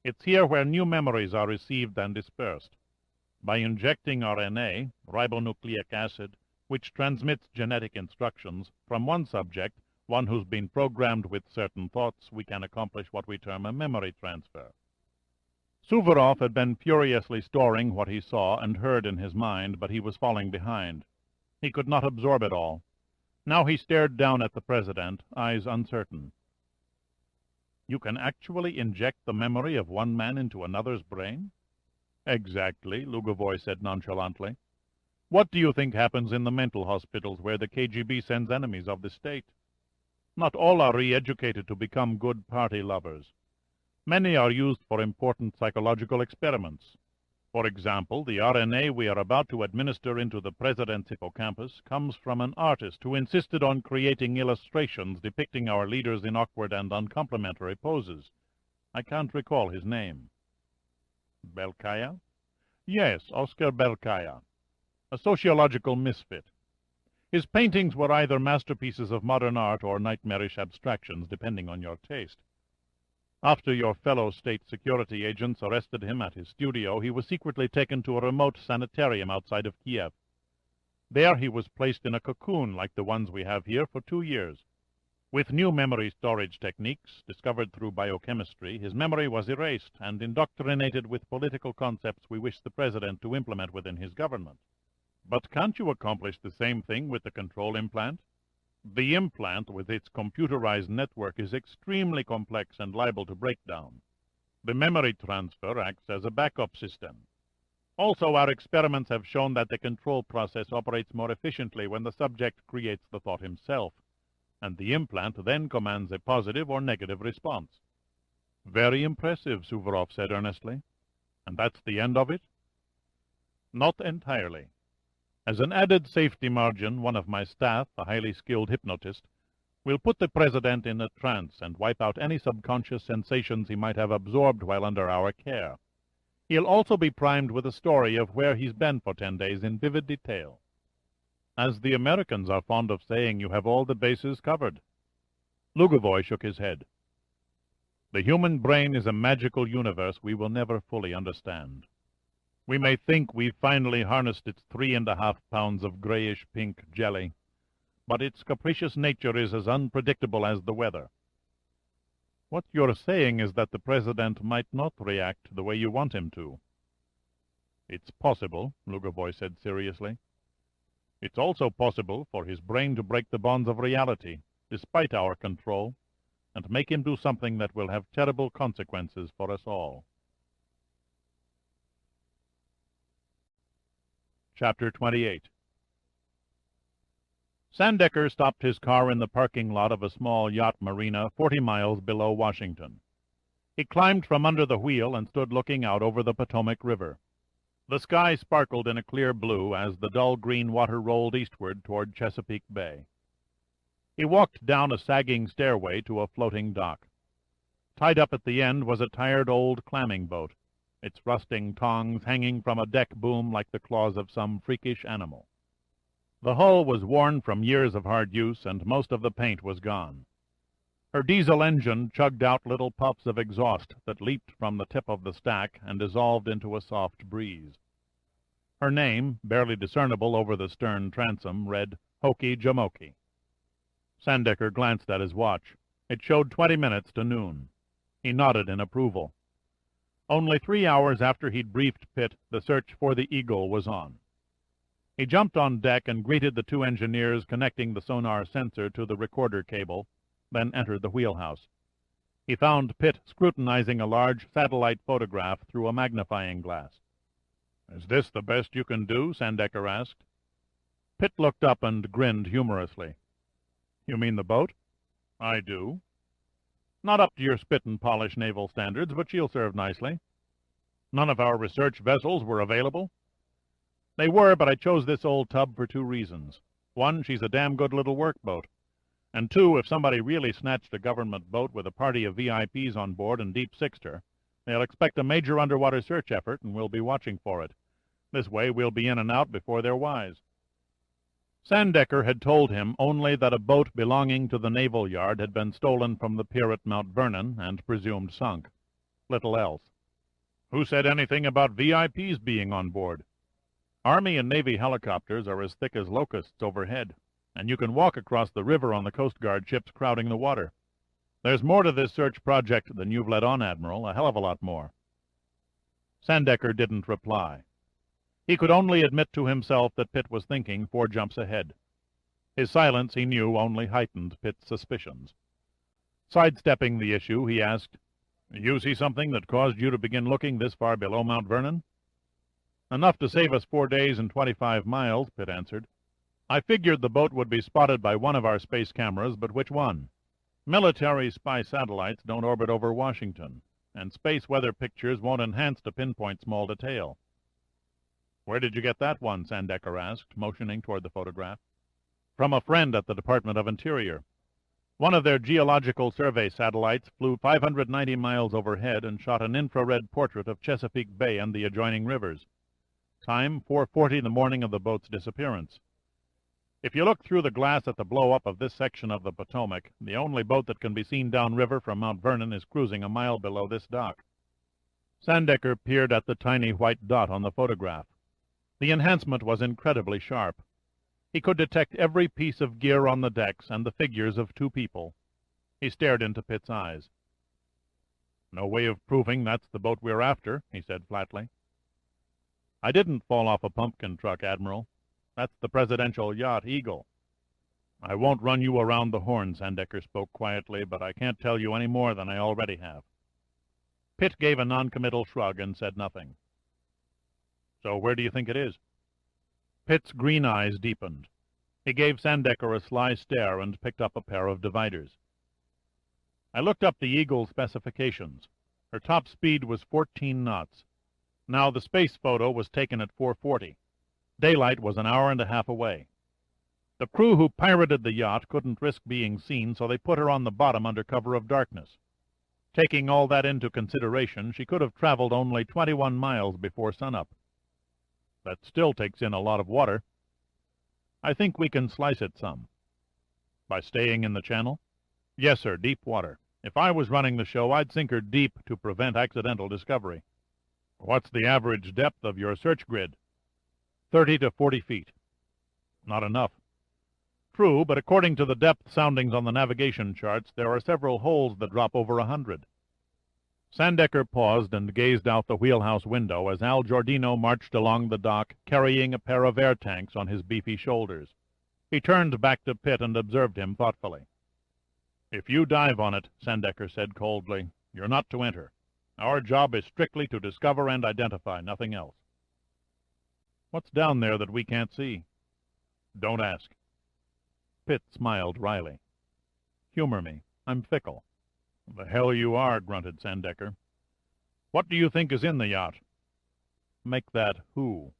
It's here where new memories are received and dispersed. By injecting RNA, ribonucleic acid, which transmits genetic instructions, from one subject, one who's been programmed with certain thoughts, we can accomplish what we term a memory transfer. Suvorov had been furiously storing what he saw and heard in his mind, but he was falling behind. He could not absorb it all. Now he stared down at the President, eyes uncertain. You can actually inject the memory of one man into another's brain? Exactly, Lugovoy said nonchalantly. What do you think happens in the mental hospitals where the KGB sends enemies of the state? Not all are re-educated to become good party lovers. Many are used for important psychological experiments. For example, the RNA we are about to administer into the President's hippocampus comes from an artist who insisted on creating illustrations depicting our leaders in awkward and uncomplimentary poses. I can't recall his name. Belkaya? Yes, Oscar Belkaya. A sociological misfit. His paintings were either masterpieces of modern art or nightmarish abstractions, depending on your taste. After your fellow state security agents arrested him at his studio, he was secretly taken to a remote sanitarium outside of Kiev. There he was placed in a cocoon like the ones we have here for 2 years. With new memory storage techniques discovered through biochemistry, his memory was erased and indoctrinated with political concepts we wish the President to implement within his government. But can't you accomplish the same thing with the control implant? The implant, with its computerized network, is extremely complex and liable to break down. The memory transfer acts as a backup system. Also, our experiments have shown that the control process operates more efficiently when the subject creates the thought himself, and the implant then commands a positive or negative response. Very impressive, Suvorov said earnestly. And that's the end of it? Not entirely. As an added safety margin, one of my staff, a highly skilled hypnotist, will put the President in a trance and wipe out any subconscious sensations he might have absorbed while under our care. He'll also be primed with a story of where he's been for 10 days in vivid detail. As the Americans are fond of saying, you have all the bases covered. Lugovoy shook his head. The human brain is a magical universe we will never fully understand. We may think we've finally harnessed its 3.5 pounds of grayish-pink jelly, but its capricious nature is as unpredictable as the weather. What you're saying is that the President might not react the way you want him to. It's possible, Lugovoy said seriously. It's also possible for his brain to break the bonds of reality, despite our control, and make him do something that will have terrible consequences for us all. Chapter 28. Sandecker stopped his car in the parking lot of a small yacht marina 40 miles below Washington. He climbed from under the wheel and stood looking out over the Potomac River. The sky sparkled in a clear blue as the dull green water rolled eastward toward Chesapeake Bay. He walked down a sagging stairway to a floating dock. Tied up at the end was a tired old clamming boat, its rusting tongs hanging from a deck boom like the claws of some freakish animal. The hull was worn from years of hard use, and most of the paint was gone. Her diesel engine chugged out little puffs of exhaust that leaped from the tip of the stack and dissolved into a soft breeze. Her name, barely discernible over the stern transom, read Hokey Jamoki. Sandecker glanced at his watch. It showed 20 minutes to noon. He nodded in approval. Only 3 hours after he'd briefed Pitt, the search for the Eagle was on. He jumped on deck and greeted the 2 engineers connecting the sonar sensor to the recorder cable, then entered the wheelhouse. He found Pitt scrutinizing a large satellite photograph through a magnifying glass. "Is this the best you can do?" Sandecker asked. Pitt looked up and grinned humorously. "You mean the boat?" "I do. Not up to your spit and polish naval standards, but she'll serve nicely." "None of our research vessels were available?" "They were, but I chose this old tub for 2 reasons. 1, she's a damn good little workboat. And 2, if somebody really snatched a government boat with a party of VIPs on board and deep-sixed her, they'll expect a major underwater search effort, and we'll be watching for it. This way we'll be in and out before they're wise." Sandecker had told him only that a boat belonging to the naval yard had been stolen from the pier at Mount Vernon and presumed sunk. Little else. "Who said anything about VIPs being on board?" "Army and Navy helicopters are as thick as locusts overhead. and you can walk across the river on the Coast Guard ships crowding the water. There's more to this search project than you've let on, Admiral, a hell of a lot more." Sandecker didn't reply. He could only admit to himself that Pitt was thinking 4 jumps ahead. His silence, he knew, only heightened Pitt's suspicions. Sidestepping the issue, he asked, "You see something that caused you to begin looking this far below Mount Vernon?" "Enough to save us 4 days and 25 miles, Pitt answered. "I figured the boat would be spotted by one of our space cameras, but which one? Military spy satellites don't orbit over Washington, and space weather pictures won't enhance to pinpoint small detail." "Where did you get that one?" Sandecker asked, motioning toward the photograph. "From a friend at the Department of Interior. One of their geological survey satellites flew 590 miles overhead and shot an infrared portrait of Chesapeake Bay and the adjoining rivers. Time, 4:40 the morning of the boat's disappearance. If you look through the glass at the blow-up of this section of the Potomac, the only boat that can be seen downriver from Mount Vernon is cruising a mile below this dock." Sandecker peered at the tiny white dot on the photograph. The enhancement was incredibly sharp. He could detect every piece of gear on the decks and the figures of 2 people. He stared into Pitt's eyes. "No way of proving that's the boat we're after," he said flatly. "I didn't fall off a pumpkin truck, Admiral. That's the presidential yacht Eagle." "I won't run you around the horn," Sandecker spoke quietly, "but I can't tell you any more than I already have." Pitt gave a noncommittal shrug and said nothing. "So where do you think it is?" Pitt's green eyes deepened. He gave Sandecker a sly stare and picked up a pair of dividers. "I looked up the Eagle's specifications. Her top speed was 14 knots. Now, the space photo was taken at 4:40. Daylight was an hour and a half away. The crew who pirated the yacht couldn't risk being seen, so they put her on the bottom under cover of darkness. Taking all that into consideration, she could have traveled only 21 miles before sunup. That still takes in a lot of water. I think we can slice it some." "By staying in the channel?" "Yes, sir, deep water. If I was running the show, I'd sink her deep to prevent accidental discovery." "What's the average depth of your search grid?" 30 to 40 feet. "Not enough." "True, but according to the depth soundings on the navigation charts, there are several holes that drop over 100. Sandecker paused and gazed out the wheelhouse window as Al Giordino marched along the dock, carrying a pair of air tanks on his beefy shoulders. He turned back to Pitt and observed him thoughtfully. "If you dive on it," Sandecker said coldly, "you're not to enter. Our job is strictly to discover and identify, nothing else." "What's down there that we can't see?" "Don't ask." Pitt smiled wryly. "Humor me. I'm fickle." "The hell you are," grunted Sandecker. "What do you think is in the yacht?" "Make that who."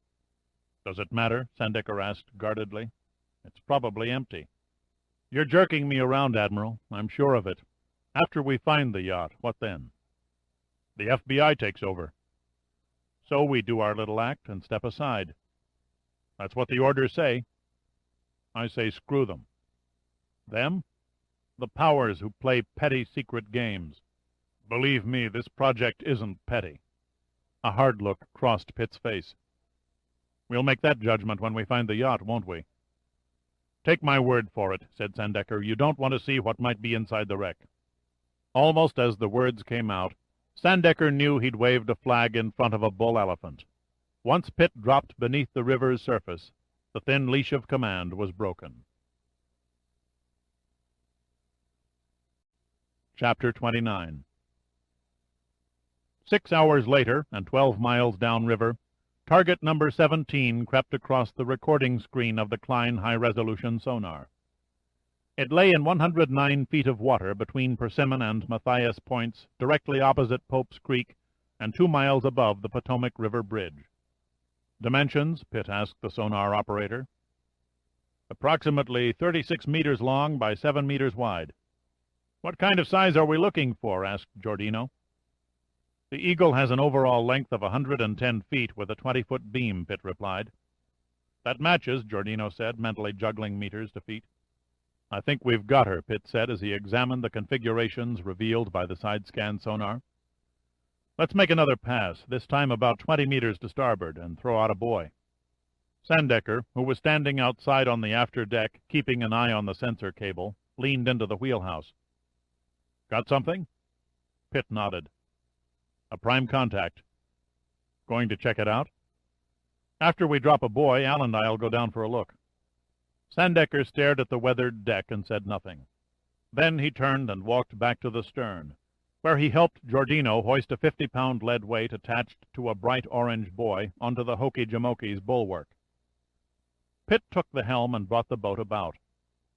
"Does it matter?" Sandecker asked guardedly. "It's probably empty." "You're jerking me around, Admiral. I'm sure of it. After we find the yacht, what then?" "The FBI takes over." "So we do our little act and step aside." "That's what the orders say." "I say screw them." "Them?" "The powers who play petty secret games." "Believe me, this project isn't petty." A hard look crossed Pitt's face. "We'll make that judgment when we find the yacht, won't we?" "Take my word for it," said Sandecker, "you don't want to see what might be inside the wreck." Almost as the words came out, Sandecker knew he'd waved a flag in front of a bull elephant. Once Pitt dropped beneath the river's surface, the thin leash of command was broken. Chapter 29. 6 hours later, and 12 miles downriver, target number 17 crept across the recording screen of the Klein high-resolution sonar. It lay in 109 feet of water between Persimmon and Matthias Points, directly opposite Pope's Creek, and 2 miles above the Potomac River Bridge. "Dimensions?" Pitt asked the sonar operator. "Approximately 36 meters long by 7 meters wide." "What kind of size are we looking for?" asked Giordino. "The Eagle has an overall length of 110 feet with a 20-foot beam," Pitt replied. "That matches," Giordino said, mentally juggling meters to feet. "I think we've got her," Pitt said as he examined the configurations revealed by the side-scan sonar. "Let's make another pass, this time about 20 meters to starboard, and throw out a buoy." Sandecker, who was standing outside on the after deck, keeping an eye on the sensor cable, leaned into the wheelhouse. "Got something?" Pitt nodded. "A prime contact. Going to check it out?" "After we drop a buoy, Al and I'll go down for a look." Sandecker stared at the weathered deck and said nothing. Then he turned and walked back to the stern, where he helped Giordino hoist a 50-pound lead weight attached to a bright orange buoy onto the Hokey-Jamoke's bulwark. Pitt took the helm and brought the boat about.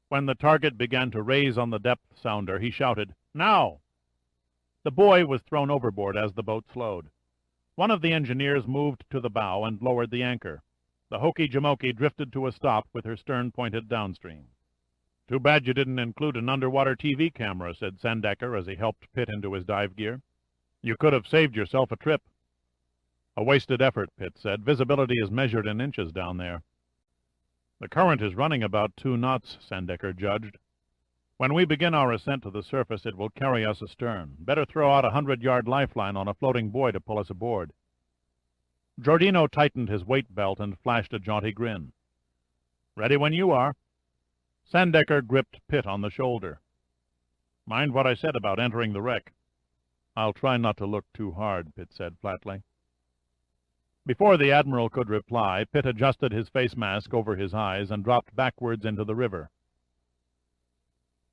When the target began to raise on the depth sounder, he shouted, "Now!" The buoy was thrown overboard as the boat slowed. One of the engineers moved to the bow and lowered the anchor. The Hokey-Jamoke drifted to a stop with her stern pointed downstream. "Too bad you didn't include an underwater TV camera," said Sandecker as he helped Pitt into his dive gear. "You could have saved yourself a trip." "A wasted effort," Pitt said. "Visibility is measured in inches down there." "The current is running about 2 knots, Sandecker judged. "When we begin our ascent to the surface, it will carry us astern. Better throw out a 100-yard lifeline on a floating buoy to pull us aboard." Giordino tightened his weight belt and flashed a jaunty grin. "Ready when you are." Sandecker gripped Pitt on the shoulder. "Mind what I said about entering the wreck." "I'll try not to look too hard," Pitt said flatly. Before the Admiral could reply, Pitt adjusted his face mask over his eyes and dropped backwards into the river.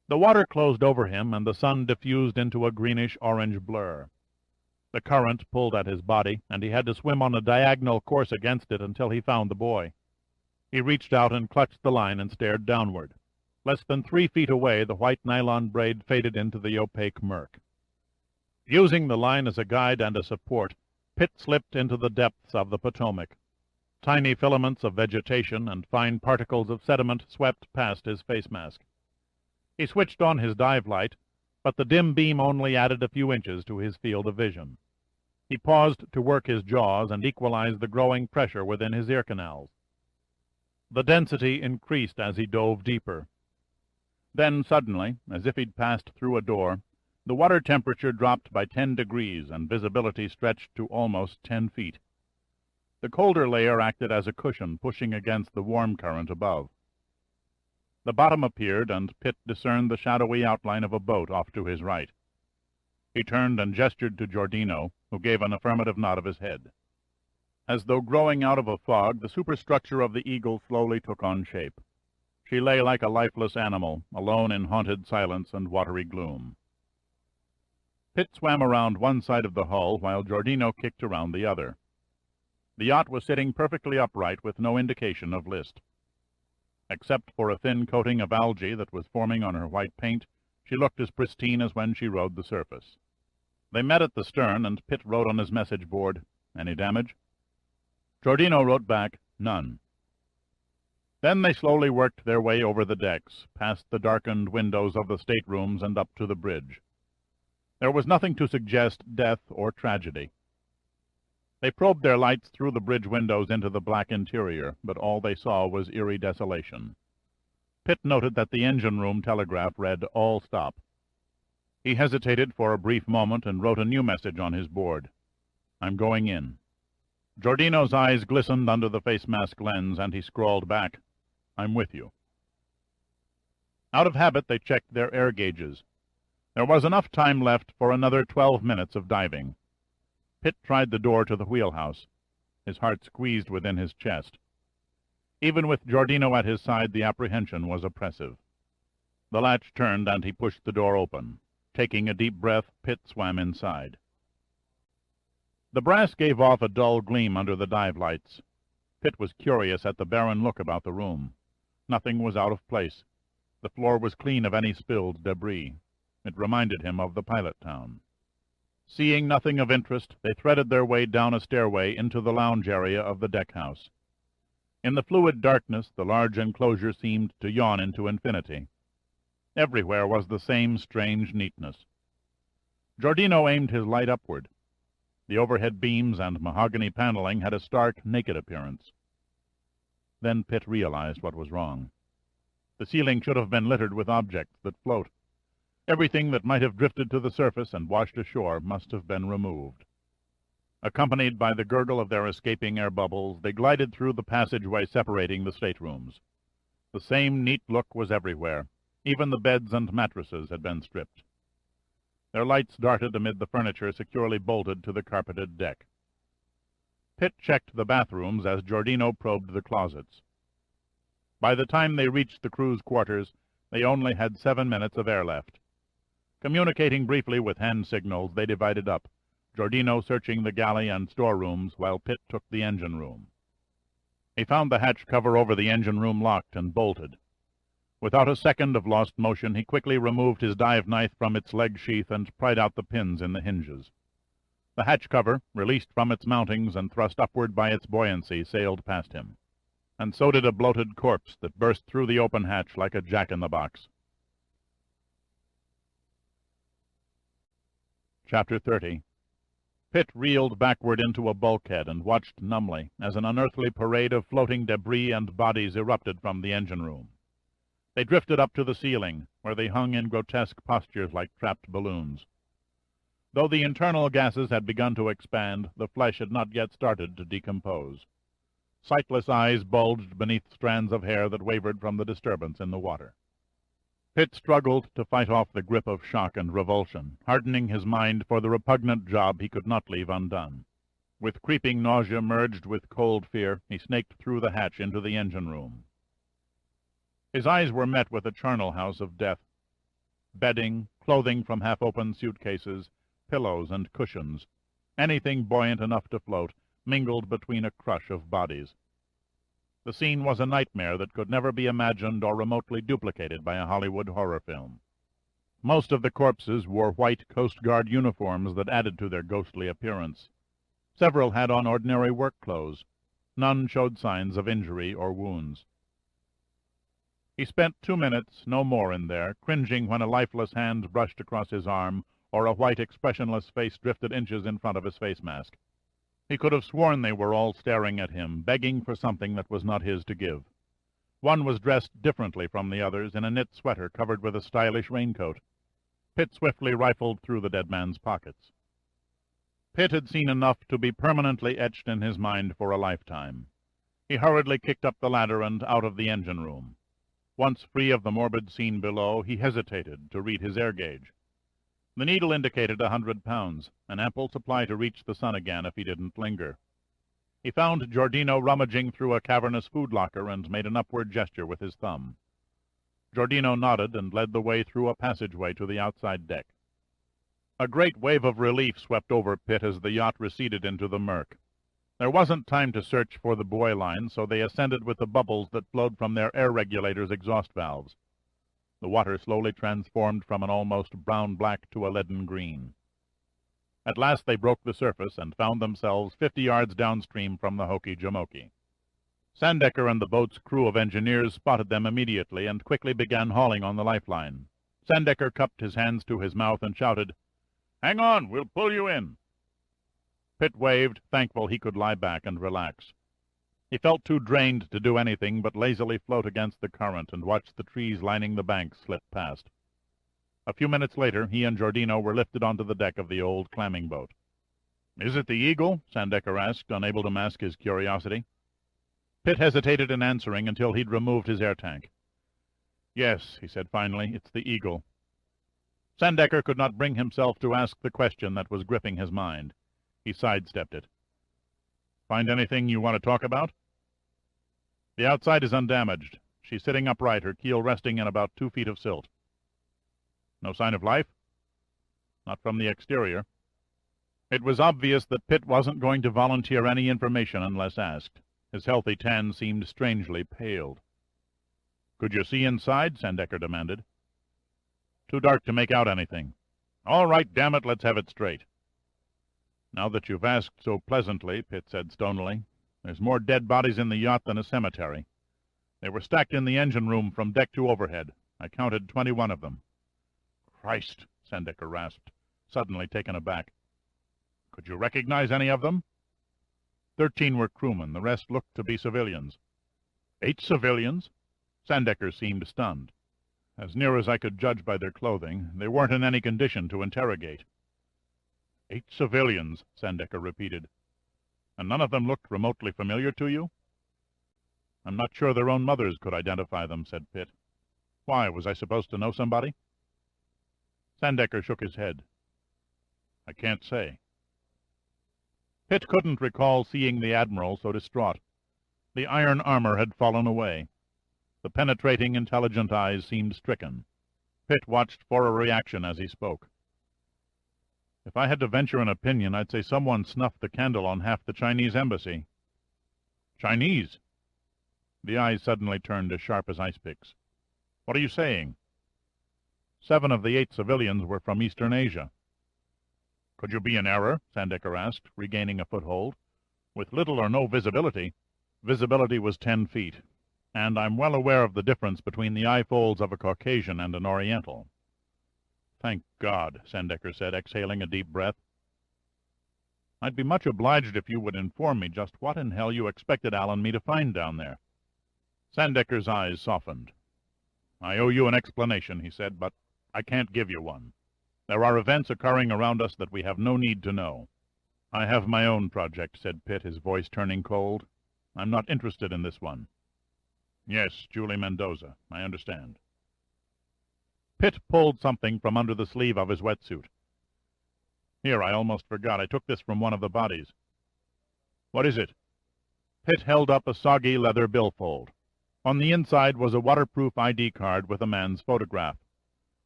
The water closed over him, and the sun diffused into a greenish-orange blur. The current pulled at his body, and he had to swim on a diagonal course against it until he found the buoy. He reached out and clutched the line and stared downward. Less than 3 feet away, the white nylon braid faded into the opaque murk. Using the line as a guide and a support, Pitt slipped into the depths of the Potomac. Tiny filaments of vegetation and fine particles of sediment swept past his face mask. He switched on his dive light, but the dim beam only added a few inches to his field of vision. He paused to work his jaws and equalize the growing pressure within his ear canals. The density increased as he dove deeper. Then suddenly, as if he'd passed through a door, the water temperature dropped by 10 degrees and visibility stretched to almost 10 feet. The colder layer acted as a cushion, pushing against the warm current above. The bottom appeared, and Pitt discerned the shadowy outline of a boat off to his right. He turned and gestured to Giordino, who gave an affirmative nod of his head. As though growing out of a fog, the superstructure of the Eagle slowly took on shape. She lay like a lifeless animal, alone in haunted silence and watery gloom. Pitt swam around one side of the hull, while Giordino kicked around the other. The yacht was sitting perfectly upright, with no indication of list. Except for a thin coating of algae that was forming on her white paint, she looked as pristine as when she rode the surface. They met at the stern, and Pitt wrote on his message board, "Any damage?" Giordino wrote back, "None." Then they slowly worked their way over the decks, past the darkened windows of the staterooms and up to the bridge. There was nothing to suggest death or tragedy. They probed their lights through the bridge windows into the black interior, but all they saw was eerie desolation. Pitt noted that the engine-room telegraph read, "All stop." He hesitated for a brief moment and wrote a new message on his board. "I'm going in." Giordino's eyes glistened under the face mask lens, and he scrawled back, "I'm with you." Out of habit, they checked their air gauges. There was enough time left for another 12 minutes of diving. Pitt tried the door to the wheelhouse. His heart squeezed within his chest. Even with Giordino at his side, the apprehension was oppressive. The latch turned, and he pushed the door open. Taking a deep breath, Pitt swam inside. The brass gave off a dull gleam under the dive lights. Pitt was curious at the barren look about the room. Nothing was out of place. The floor was clean of any spilled debris. It reminded him of the pilot town. Seeing nothing of interest, they threaded their way down a stairway into the lounge area of the deck-house. In the fluid darkness, the large enclosure seemed to yawn into infinity. Everywhere was the same strange neatness. Giordino aimed his light upward. The overhead beams and mahogany paneling had a stark, naked appearance. Then Pitt realized what was wrong. The ceiling should have been littered with objects that float. Everything that might have drifted to the surface and washed ashore must have been removed. Accompanied by the gurgle of their escaping air bubbles, they glided through the passageway separating the staterooms. The same neat look was everywhere. Even the beds and mattresses had been stripped. Their lights darted amid the furniture securely bolted to the carpeted deck. Pitt checked the bathrooms as Giordino probed the closets. By the time they reached the crew's quarters, they only had 7 minutes of air left. Communicating briefly with hand signals, they divided up, Giordino searching the galley and storerooms while Pitt took the engine room. He found the hatch cover over the engine room locked and bolted. Without a second of lost motion, he quickly removed his dive knife from its leg sheath and pried out the pins in the hinges. The hatch cover, released from its mountings and thrust upward by its buoyancy, sailed past him. And so did a bloated corpse that burst through the open hatch like a jack-in-the-box. Chapter 30. Pitt reeled backward into a bulkhead and watched numbly as an unearthly parade of floating debris and bodies erupted from the engine room. They drifted up to the ceiling, where they hung in grotesque postures like trapped balloons. Though the internal gases had begun to expand, the flesh had not yet started to decompose. Sightless eyes bulged beneath strands of hair that wavered from the disturbance in the water. Pitt struggled to fight off the grip of shock and revulsion, hardening his mind for the repugnant job he could not leave undone. With creeping nausea merged with cold fear, he snaked through the hatch into the engine room. His eyes were met with a charnel house of death. Bedding, clothing from half-open suitcases, pillows and cushions, anything buoyant enough to float, mingled between a crush of bodies. The scene was a nightmare that could never be imagined or remotely duplicated by a Hollywood horror film. Most of the corpses wore white Coast Guard uniforms that added to their ghostly appearance. Several had on ordinary work clothes. None showed signs of injury or wounds. He spent 2 minutes, no more, in there, cringing when a lifeless hand brushed across his arm or a white, expressionless face drifted inches in front of his face mask. He could have sworn they were all staring at him, begging for something that was not his to give. One was dressed differently from the others in a knit sweater covered with a stylish raincoat. Pitt swiftly rifled through the dead man's pockets. Pitt had seen enough to be permanently etched in his mind for a lifetime. He hurriedly kicked up the ladder and out of the engine room. Once free of the morbid scene below, he hesitated to read his air gauge. The needle indicated 100 pounds, an ample supply to reach the sun again if he didn't linger. He found Giordino rummaging through a cavernous food locker and made an upward gesture with his thumb. Giordino nodded and led the way through a passageway to the outside deck. A great wave of relief swept over Pitt as the yacht receded into the murk. There wasn't time to search for the buoy line, so they ascended with the bubbles that flowed from their air regulator's exhaust valves. The water slowly transformed from an almost brown-black to a leaden green. At last they broke the surface and found themselves 50 yards downstream from the Hokey-Jamoky. Sandecker and the boat's crew of engineers spotted them immediately and quickly began hauling on the lifeline. Sandecker cupped his hands to his mouth and shouted, "Hang on, we'll pull you in." Pitt waved, thankful he could lie back and relax. He felt too drained to do anything but lazily float against the current and watch the trees lining the bank slip past. A few minutes later, he and Giordino were lifted onto the deck of the old clamming boat. "Is it the Eagle?" Sandecker asked, unable to mask his curiosity. Pitt hesitated in answering until he'd removed his air tank. "Yes," he said finally, "it's the Eagle." Sandecker could not bring himself to ask the question that was gripping his mind. He sidestepped it. "Find anything you want to talk about?" "The outside is undamaged. She's sitting upright, her keel resting in about 2 feet of silt." "No sign of life?" "Not from the exterior." It was obvious that Pitt wasn't going to volunteer any information unless asked. His healthy tan seemed strangely paled. "Could you see inside?" Sandecker demanded. "Too dark to make out anything." "All right, damn it, let's have it straight." "Now that you've asked so pleasantly," Pitt said stonily, "there's more dead bodies in the yacht than a cemetery. They were stacked in the engine room from deck to overhead. I counted 21 of them." "Christ!" Sandecker rasped, suddenly taken aback. "Could you recognize any of them?" 13 were crewmen. The rest looked to be civilians." 8 civilians? Sandecker seemed stunned. "As near as I could judge by their clothing, they weren't in any condition to interrogate." 8 civilians, Sandecker repeated. And none of them looked remotely familiar to you? I'm not sure their own mothers could identify them, said Pitt. Why, was I supposed to know somebody? Sandecker shook his head. I can't say. Pitt couldn't recall seeing the Admiral so distraught. The iron armor had fallen away. The penetrating, intelligent eyes seemed stricken. Pitt watched for a reaction as he spoke. If I had to venture an opinion, I'd say someone snuffed the candle on half the Chinese embassy. Chinese? The eyes suddenly turned as sharp as ice picks. What are you saying? 7 of the 8 civilians were from Eastern Asia. Could you be in error? Sandecker asked, regaining a foothold. With little or no visibility. Visibility was 10 feet, and I'm well aware of the difference between the eye folds of a Caucasian and an Oriental. Thank God, Sandecker said, exhaling a deep breath. I'd be much obliged if you would inform me just what in hell you expected Al and me to find down there. Sandecker's eyes softened. I owe you an explanation, he said, but I can't give you one. There are events occurring around us that we have no need to know. I have my own project, said Pitt, his voice turning cold. I'm not interested in this one. Yes, Julie Mendoza, I understand. Pitt pulled something from under the sleeve of his wetsuit. Here, I almost forgot. I took this from one of the bodies. What is it? Pitt held up a soggy leather billfold. On the inside was a waterproof ID card with a man's photograph.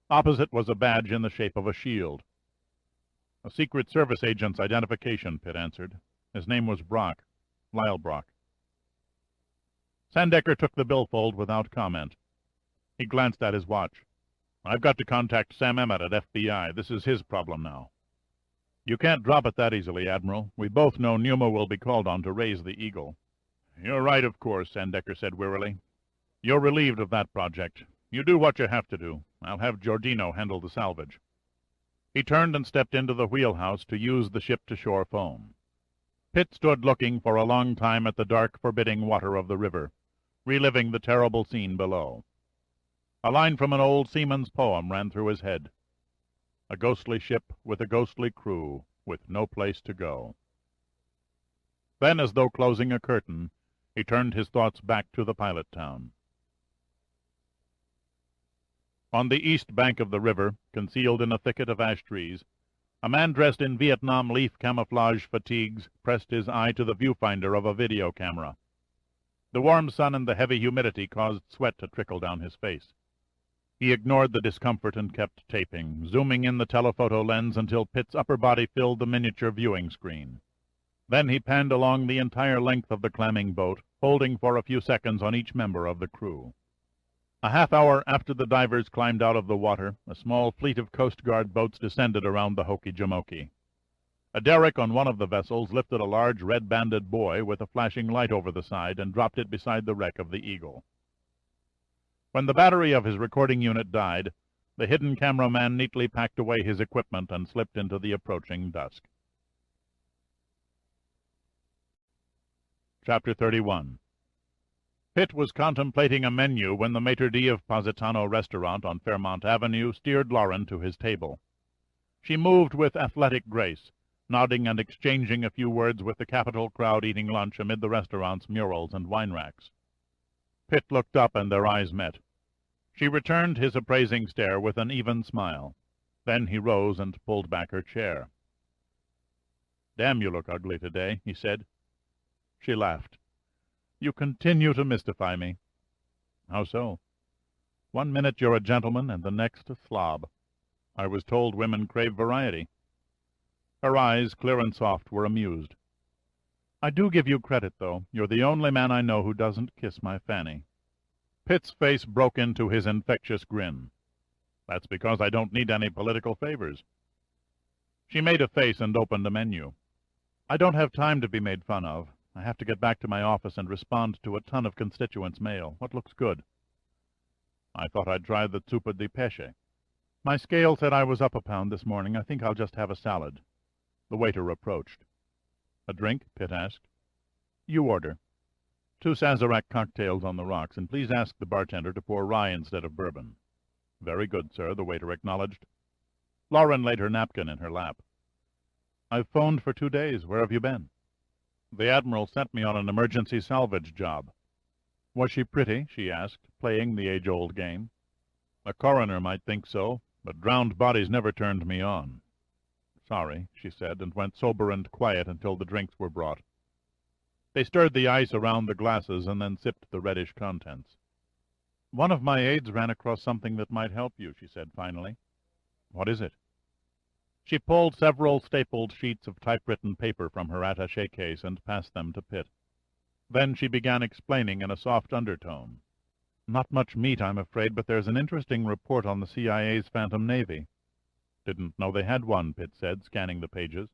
Opposite was a badge in the shape of a shield. A Secret Service agent's identification, Pitt answered. His name was Brock, Lyle Brock. Sandecker took the billfold without comment. He glanced at his watch. I've got to contact Sam Emmett at FBI. This is his problem now. You can't drop it that easily, Admiral. We both know NUMA will be called on to raise the Eagle. You're right, of course, Sandecker said wearily. You're relieved of that project. You do what you have to do. I'll have Giordino handle the salvage. He turned and stepped into the wheelhouse to use the ship-to-shore phone. Pitt stood looking for a long time at the dark, forbidding water of the river, reliving the terrible scene below. A line from an old seaman's poem ran through his head. A ghostly ship with a ghostly crew, with no place to go. Then, as though closing a curtain, he turned his thoughts back to the pilot town. On the east bank of the river, concealed in a thicket of ash trees, a man dressed in Vietnam leaf camouflage fatigues pressed his eye to the viewfinder of a video camera. The warm sun and the heavy humidity caused sweat to trickle down his face. He ignored the discomfort and kept taping, zooming in the telephoto lens until Pitt's upper body filled the miniature viewing screen. Then he panned along the entire length of the clamming boat, holding for a few seconds on each member of the crew. A half-hour after the divers climbed out of the water, a small fleet of Coast Guard boats descended around the Hoki-Jamoki. A derrick on one of the vessels lifted a large red-banded buoy with a flashing light over the side and dropped it beside the wreck of the Eagle. When the battery of his recording unit died, the hidden cameraman neatly packed away his equipment and slipped into the approaching dusk. Chapter 31. Pitt was contemplating a menu when the maitre d' of Positano Restaurant on Fairmount Avenue steered Lauren to his table. She moved with athletic grace, nodding and exchanging a few words with the capital crowd eating lunch amid the restaurant's murals and wine racks. Pitt looked up and their eyes met. She returned his appraising stare with an even smile. Then he rose and pulled back her chair. "Damn, you look ugly today," he said. She laughed. "You continue to mystify me." "How so?" "One minute you're a gentleman, and the next a slob. I was told women crave variety." Her eyes, clear and soft, were amused. "I do give you credit, though. You're the only man I know who doesn't kiss my fanny." Pitt's face broke into his infectious grin. "That's because I don't need any political favors." She made a face and opened a menu. "I don't have time to be made fun of. I have to get back to my office and respond to a ton of constituents' mail. What looks good?" "I thought I'd try the zuppa di pesce." "My scale said I was up a pound this morning. I think I'll just have a salad." The waiter approached. "A drink?" Pitt asked. "You order. 2 Sazerac cocktails on the rocks, and please ask the bartender to pour rye instead of bourbon." "Very good, sir," the waiter acknowledged. Lauren laid her napkin in her lap. "I've phoned for 2 days. Where have you been?" "The Admiral sent me on an emergency salvage job." "Was she pretty?" she asked, playing the age-old game. "A coroner might think so, but drowned bodies never turned me on." "Sorry," she said, and went sober and quiet until the drinks were brought. They stirred the ice around the glasses and then sipped the reddish contents. "One of my aides ran across something that might help you," she said finally. "What is it?" She pulled several stapled sheets of typewritten paper from her attaché case and passed them to Pitt. Then she began explaining in a soft undertone. "Not much meat, I'm afraid, but there's an interesting report on the CIA's Phantom Navy." "Didn't know they had one," Pitt said, scanning the pages.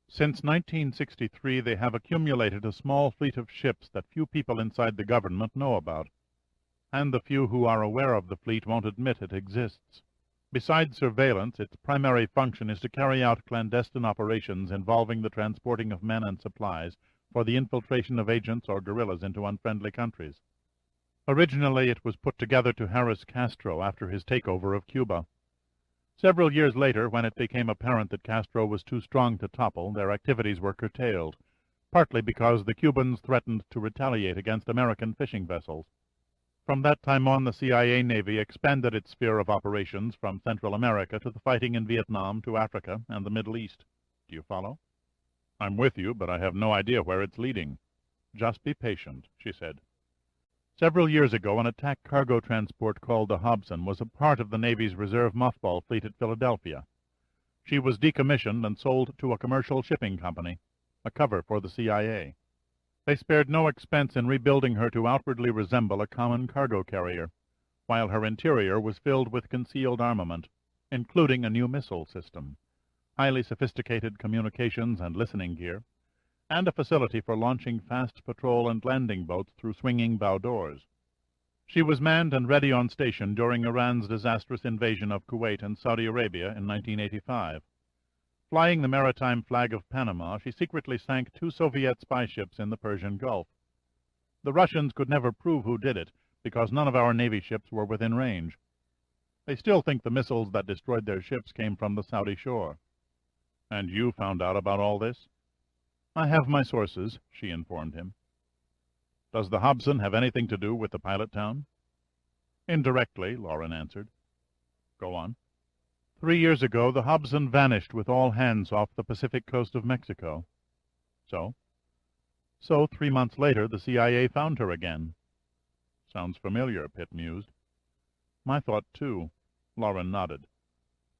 "Since 1963 they have accumulated a small fleet of ships that few people inside the government know about. And the few who are aware of the fleet won't admit it exists. Besides surveillance, its primary function is to carry out clandestine operations involving the transporting of men and supplies for the infiltration of agents or guerrillas into unfriendly countries. Originally it was put together to harass Castro after his takeover of Cuba. Several years later, when it became apparent that Castro was too strong to topple, their activities were curtailed, partly because the Cubans threatened to retaliate against American fishing vessels. From that time on, the CIA Navy expanded its sphere of operations from Central America to the fighting in Vietnam to Africa and the Middle East. Do you follow?" "I'm with you, but I have no idea where it's leading." "Just be patient," she said. Several years ago, an attack cargo transport called the Hobson was a part of the Navy's reserve mothball fleet at Philadelphia. She was decommissioned and sold to a commercial shipping company, a cover for the CIA. They spared no expense in rebuilding her to outwardly resemble a common cargo carrier, while her interior was filled with concealed armament, including a new missile system, highly sophisticated communications and listening gear, and a facility for launching fast patrol and landing boats through swinging bow doors. She was manned and ready on station during Iran's disastrous invasion of Kuwait and Saudi Arabia in 1985. Flying the maritime flag of Panama, she secretly sank 2 Soviet spy ships in the Persian Gulf. The Russians could never prove who did it, because none of our Navy ships were within range. They still think the missiles that destroyed their ships came from the Saudi shore. "And you found out about all this?" "I have my sources," she informed him. "Does the Hobson have anything to do with the pilot town?" "Indirectly," Lauren answered. "Go on." 3 years ago, the Hobson vanished with all hands off the Pacific coast of Mexico. So? So, 3 months later, the CIA found her again. Sounds familiar, Pitt mused. My thought, too. Lauren nodded.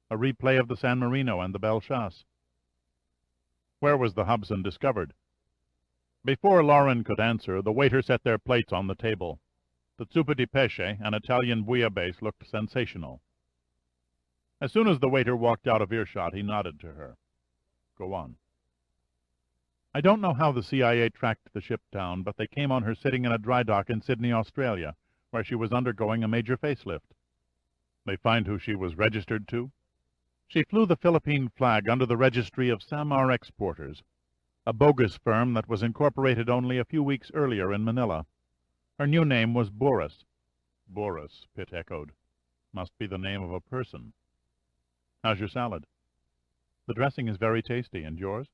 A replay of the San Marino and the Belle Chasse. Where was the Hobson discovered? Before Lauren could answer, the waiter set their plates on the table. The zuppa di pesce, an Italian bouillabaisse, looked sensational. As soon as the waiter walked out of earshot, he nodded to her. Go on. I don't know how the CIA tracked the ship down, but they came on her sitting in a dry dock in Sydney, Australia, where she was undergoing a major facelift. They find who she was registered to? She flew the Philippine flag under the registry of Samar Exporters, a bogus firm that was incorporated only a few weeks earlier in Manila. Her new name was Boris. Boris, Pitt echoed. Must be the name of a person. How's your salad? The dressing is very tasty, and yours?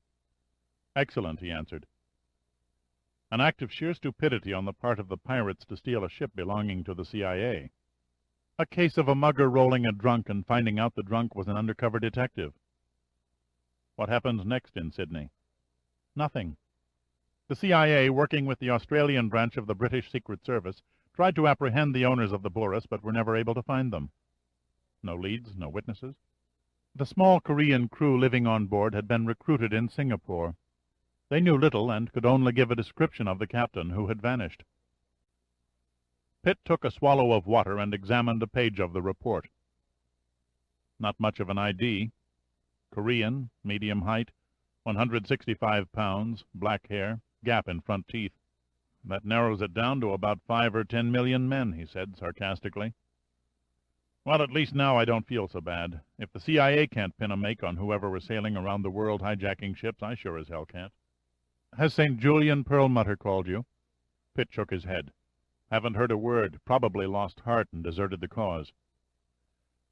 Excellent, he answered. An act of sheer stupidity on the part of the pirates to steal a ship belonging to the CIA. A case of a mugger rolling a drunk and finding out the drunk was an undercover detective. What happened next in Sydney? Nothing. The CIA, working with the Australian branch of the British Secret Service, tried to apprehend the owners of the Boris, but were never able to find them. No leads, no witnesses. The small Korean crew living on board had been recruited in Singapore. They knew little and could only give a description of the captain who had vanished. Pitt took a swallow of water and examined a page of the report. Not much of an ID. Korean, medium height, 165 pounds, black hair, gap in front teeth. That narrows it down to about 5 or 10 million men, he said sarcastically. Well, at least now I don't feel so bad. If the CIA can't pin a make on whoever was sailing around the world hijacking ships, I sure as hell can't. Has St. Julian Perlmutter called you? Pitt shook his head. Haven't heard a word. Probably lost heart and deserted the cause.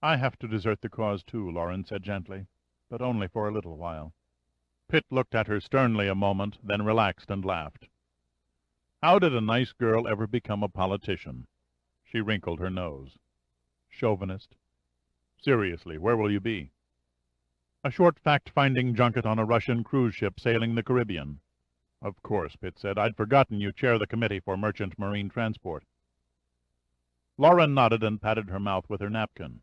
I have to desert the cause, too, Lauren said gently, but only for a little while. Pitt looked at her sternly a moment, then relaxed and laughed. How did a nice girl ever become a politician? She wrinkled her nose. Chauvinist. Seriously, where will you be? A short fact-finding junket on a Russian cruise ship sailing the Caribbean. Of course, Pitt said. I'd forgotten you chair the Committee for Merchant Marine Transport. Lauren nodded and patted her mouth with her napkin.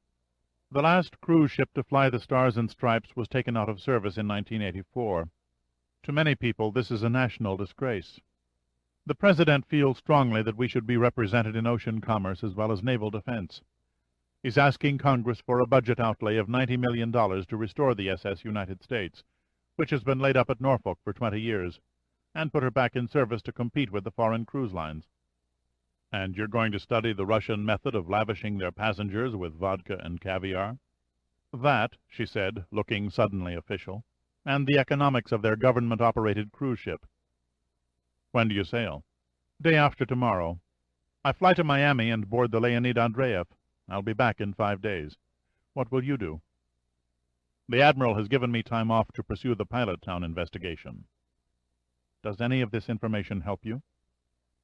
The last cruise ship to fly the Stars and Stripes was taken out of service in 1984. To many people, this is a national disgrace. The President feels strongly that we should be represented in ocean commerce as well as naval defense. He's asking Congress for a budget outlay of $90 million to restore the SS United States, which has been laid up at Norfolk for 20 years, and put her back in service to compete with the foreign cruise lines. And you're going to study the Russian method of lavishing their passengers with vodka and caviar? That, she said, looking suddenly official, and the economics of their government-operated cruise ship. When do you sail? Day after tomorrow. I fly to Miami and board the Leonid Andreev. I'll be back in 5 days. What will you do? The Admiral has given me time off to pursue the Pilot Town investigation. Does any of this information help you?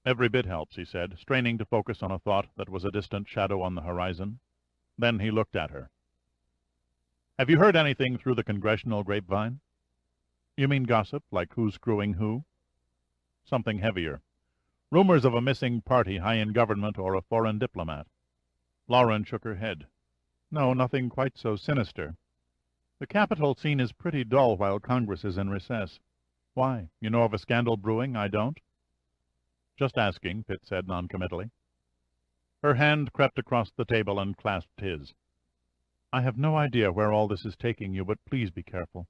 Every bit helps, he said, straining to focus on a thought that was a distant shadow on the horizon. Then he looked at her. Have you heard anything through the congressional grapevine? You mean gossip, like who's screwing who? Something heavier. Rumors of a missing party high in government or a foreign diplomat. Lauren shook her head. No, nothing quite so sinister. The Capitol scene is pretty dull while Congress is in recess. Why? You know of a scandal brewing? I don't. Just asking, Pitt said noncommittally. Her hand crept across the table and clasped his. I have no idea where all this is taking you, but please be careful.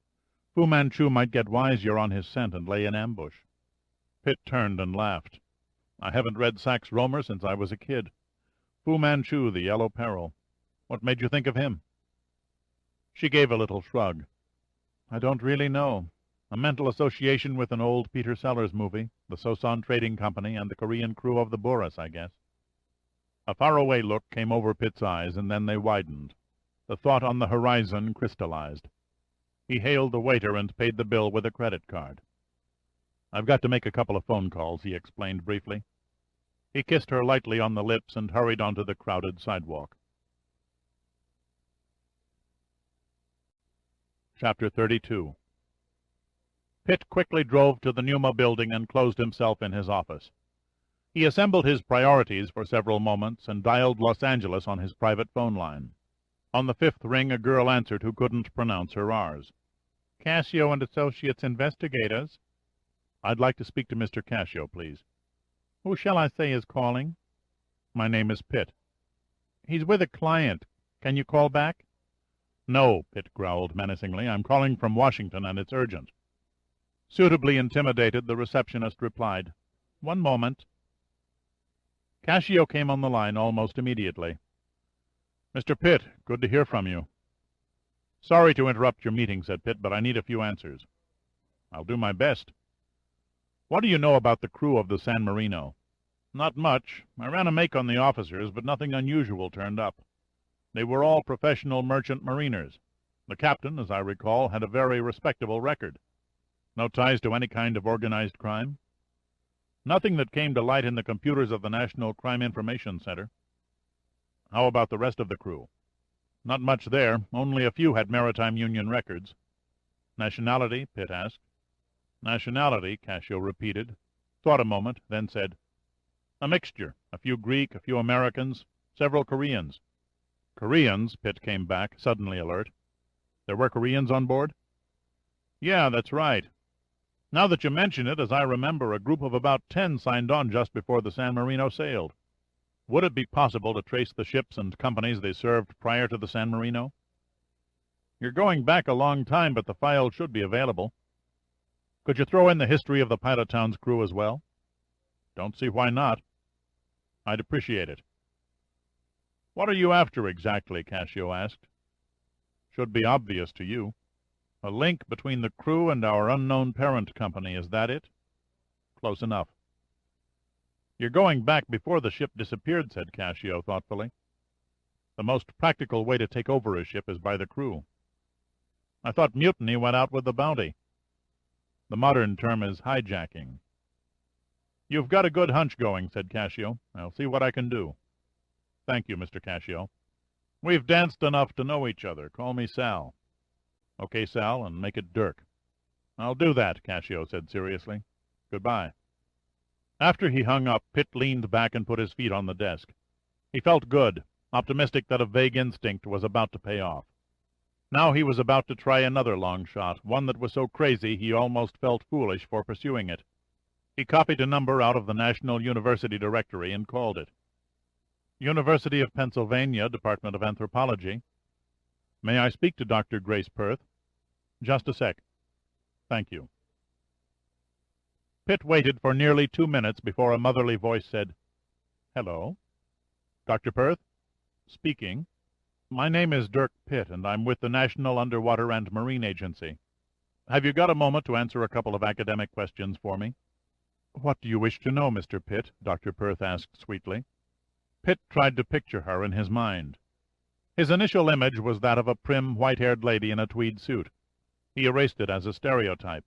Fu Manchu might get wise you're on his scent and lay an ambush. Pitt turned and laughed. I haven't read Sax Rohmer since I was a kid. Fu Manchu, the Yellow Peril. What made you think of him? She gave a little shrug. I don't really know. A mental association with an old Peter Sellers movie, the Sosan Trading Company, and the Korean crew of the Boris, I guess. A faraway look came over Pitt's eyes, and then they widened. The thought on the horizon crystallized. He hailed the waiter and paid the bill with a credit card. I've got to make a couple of phone calls, he explained briefly. He kissed her lightly on the lips and hurried onto the crowded sidewalk. Chapter 32. Pitt quickly drove to the NUMA building and closed himself in his office. He assembled his priorities for several moments and dialed Los Angeles on his private phone line. On the fifth ring, a girl answered who couldn't pronounce her R's. Cascio and Associates Investigators. I'd like to speak to Mr. Cascio, please. Who shall I say is calling? My name is Pitt. He's with a client. Can you call back? No, Pitt growled menacingly. I'm calling from Washington, and it's urgent. Suitably intimidated, the receptionist replied, One moment. Cascio came on the line almost immediately. Mr. Pitt, good to hear from you. Sorry to interrupt your meeting, said Pitt, but I need a few answers. I'll do my best. What do you know about the crew of the San Marino? Not much. I ran a make on the officers, but nothing unusual turned up. They were all professional merchant mariners. The captain, as I recall, had a very respectable record. No ties to any kind of organized crime? Nothing that came to light in the computers of the National Crime Information Center. How about the rest of the crew? Not much there. Only a few had Maritime Union records. Nationality? Pitt asked. Nationality, Cascio repeated, thought a moment, then said, A mixture. A few Greek, a few Americans, several Koreans. Koreans, Pitt came back, suddenly alert. There were Koreans on board? Yeah, that's right. Now that you mention it, as I remember, a group of about 10 signed on just before the San Marino sailed. Would it be possible to trace the ships and companies they served prior to the San Marino? You're going back a long time, but the file should be available. Could you throw in the history of the Pilot Town's crew as well? Don't see why not. I'd appreciate it. What are you after exactly? Cascio asked. Should be obvious to you. A link between the crew and our unknown parent company, is that it? Close enough. You're going back before the ship disappeared, said Cascio thoughtfully. The most practical way to take over a ship is by the crew. I thought mutiny went out with the bounty. The modern term is hijacking. "You've got a good hunch going," said Cassio. "I'll see what I can do." "Thank you, Mr. Cassio. We've danced enough to know each other. Call me Sal." "Okay, Sal, and make it Dirk." "I'll do that," Cassio said seriously. "Goodbye." After he hung up, Pitt leaned back and put his feet on the desk. He felt good, optimistic that a vague instinct was about to pay off. Now he was about to try another long shot, one that was so crazy he almost felt foolish for pursuing it. He copied a number out of the National University Directory and called it. "University of Pennsylvania, Department of Anthropology. May I speak to Dr. Grace Perth?" "Just a sec." "Thank you." Pitt waited for nearly 2 minutes before a motherly voice said, "Hello? Dr. Perth?" "Speaking. My name is Dirk Pitt, and I'm with the National Underwater and Marine Agency. Have you got a moment to answer a couple of academic questions for me?" "What do you wish to know, Mr. Pitt?" Dr. Perth asked sweetly. Pitt tried to picture her in his mind. His initial image was that of a prim, white-haired lady in a tweed suit. He erased it as a stereotype.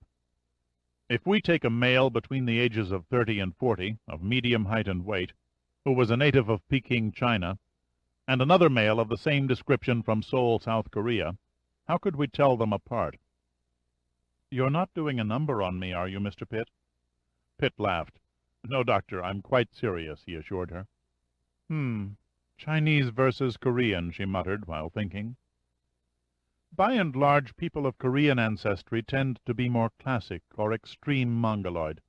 If we take a male between the ages of 30 and 40, of medium height and weight, who was a native of Peking, China, and another male of the same description from Seoul, South Korea, how could we tell them apart? "You're not doing a number on me, are you, Mr. Pitt?" Pitt laughed. "No, doctor, I'm quite serious," he assured her. Chinese versus Korean," she muttered while thinking. "By and large, people of Korean ancestry tend to be more classic or extreme Mongoloid.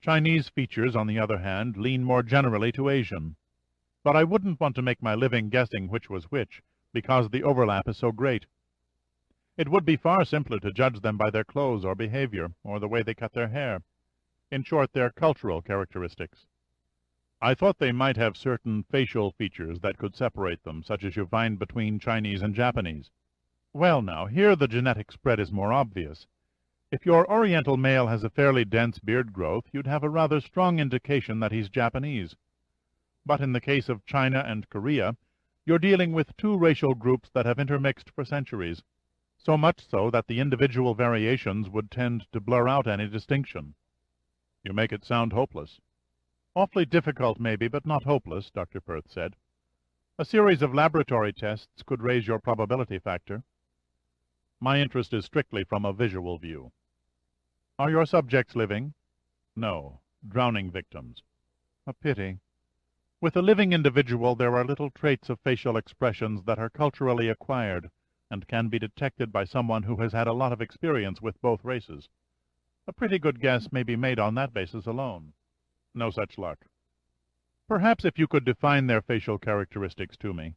Chinese features, on the other hand, lean more generally to Asian. But I wouldn't want to make my living guessing which was which, because the overlap is so great. It would be far simpler to judge them by their clothes or behavior, or the way they cut their hair. In short, their cultural characteristics. I thought they might have certain facial features that could separate them, such as you find between Chinese and Japanese. Well now, here the genetic spread is more obvious. If your Oriental male has a fairly dense beard growth, you'd have a rather strong indication that he's Japanese. But in the case of China and Korea, you're dealing with two racial groups that have intermixed for centuries, so much so that the individual variations would tend to blur out any distinction." "You make it sound hopeless." "Awfully difficult, maybe, but not hopeless," Dr. Perth said. "A series of laboratory tests could raise your probability factor." "My interest is strictly from a visual view." "Are your subjects living?" "No, drowning victims." "A pity. With a living individual there are little traits of facial expressions that are culturally acquired, and can be detected by someone who has had a lot of experience with both races. A pretty good guess may be made on that basis alone." "No such luck." "Perhaps if you could define their facial characteristics to me."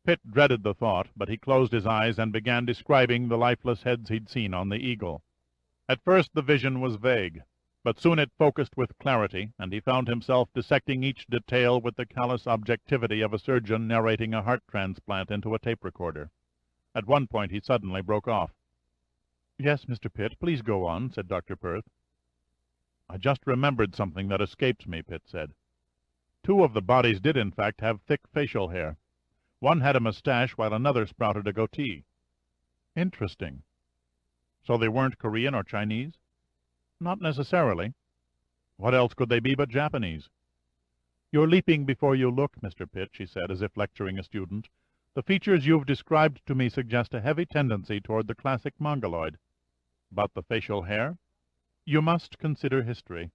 Pitt dreaded the thought, but he closed his eyes and began describing the lifeless heads he'd seen on the Eagle. At first the vision was vague, but soon it focused with clarity, and he found himself dissecting each detail with the callous objectivity of a surgeon narrating a heart transplant into a tape recorder. At one point he suddenly broke off. "Yes, Mr. Pitt, please go on," said Dr. Perth. "I just remembered something that escaped me," Pitt said. "Two of the bodies did in fact have thick facial hair. One had a mustache while another sprouted a goatee." "Interesting. So they weren't Korean or Chinese?" "Not necessarily." "What else could they be but Japanese?" "You're leaping before you look, Mr. Pitt," she said, as if lecturing a student. "The features you've described to me suggest a heavy tendency toward the classic Mongoloid." "But the facial hair?" "You must consider history.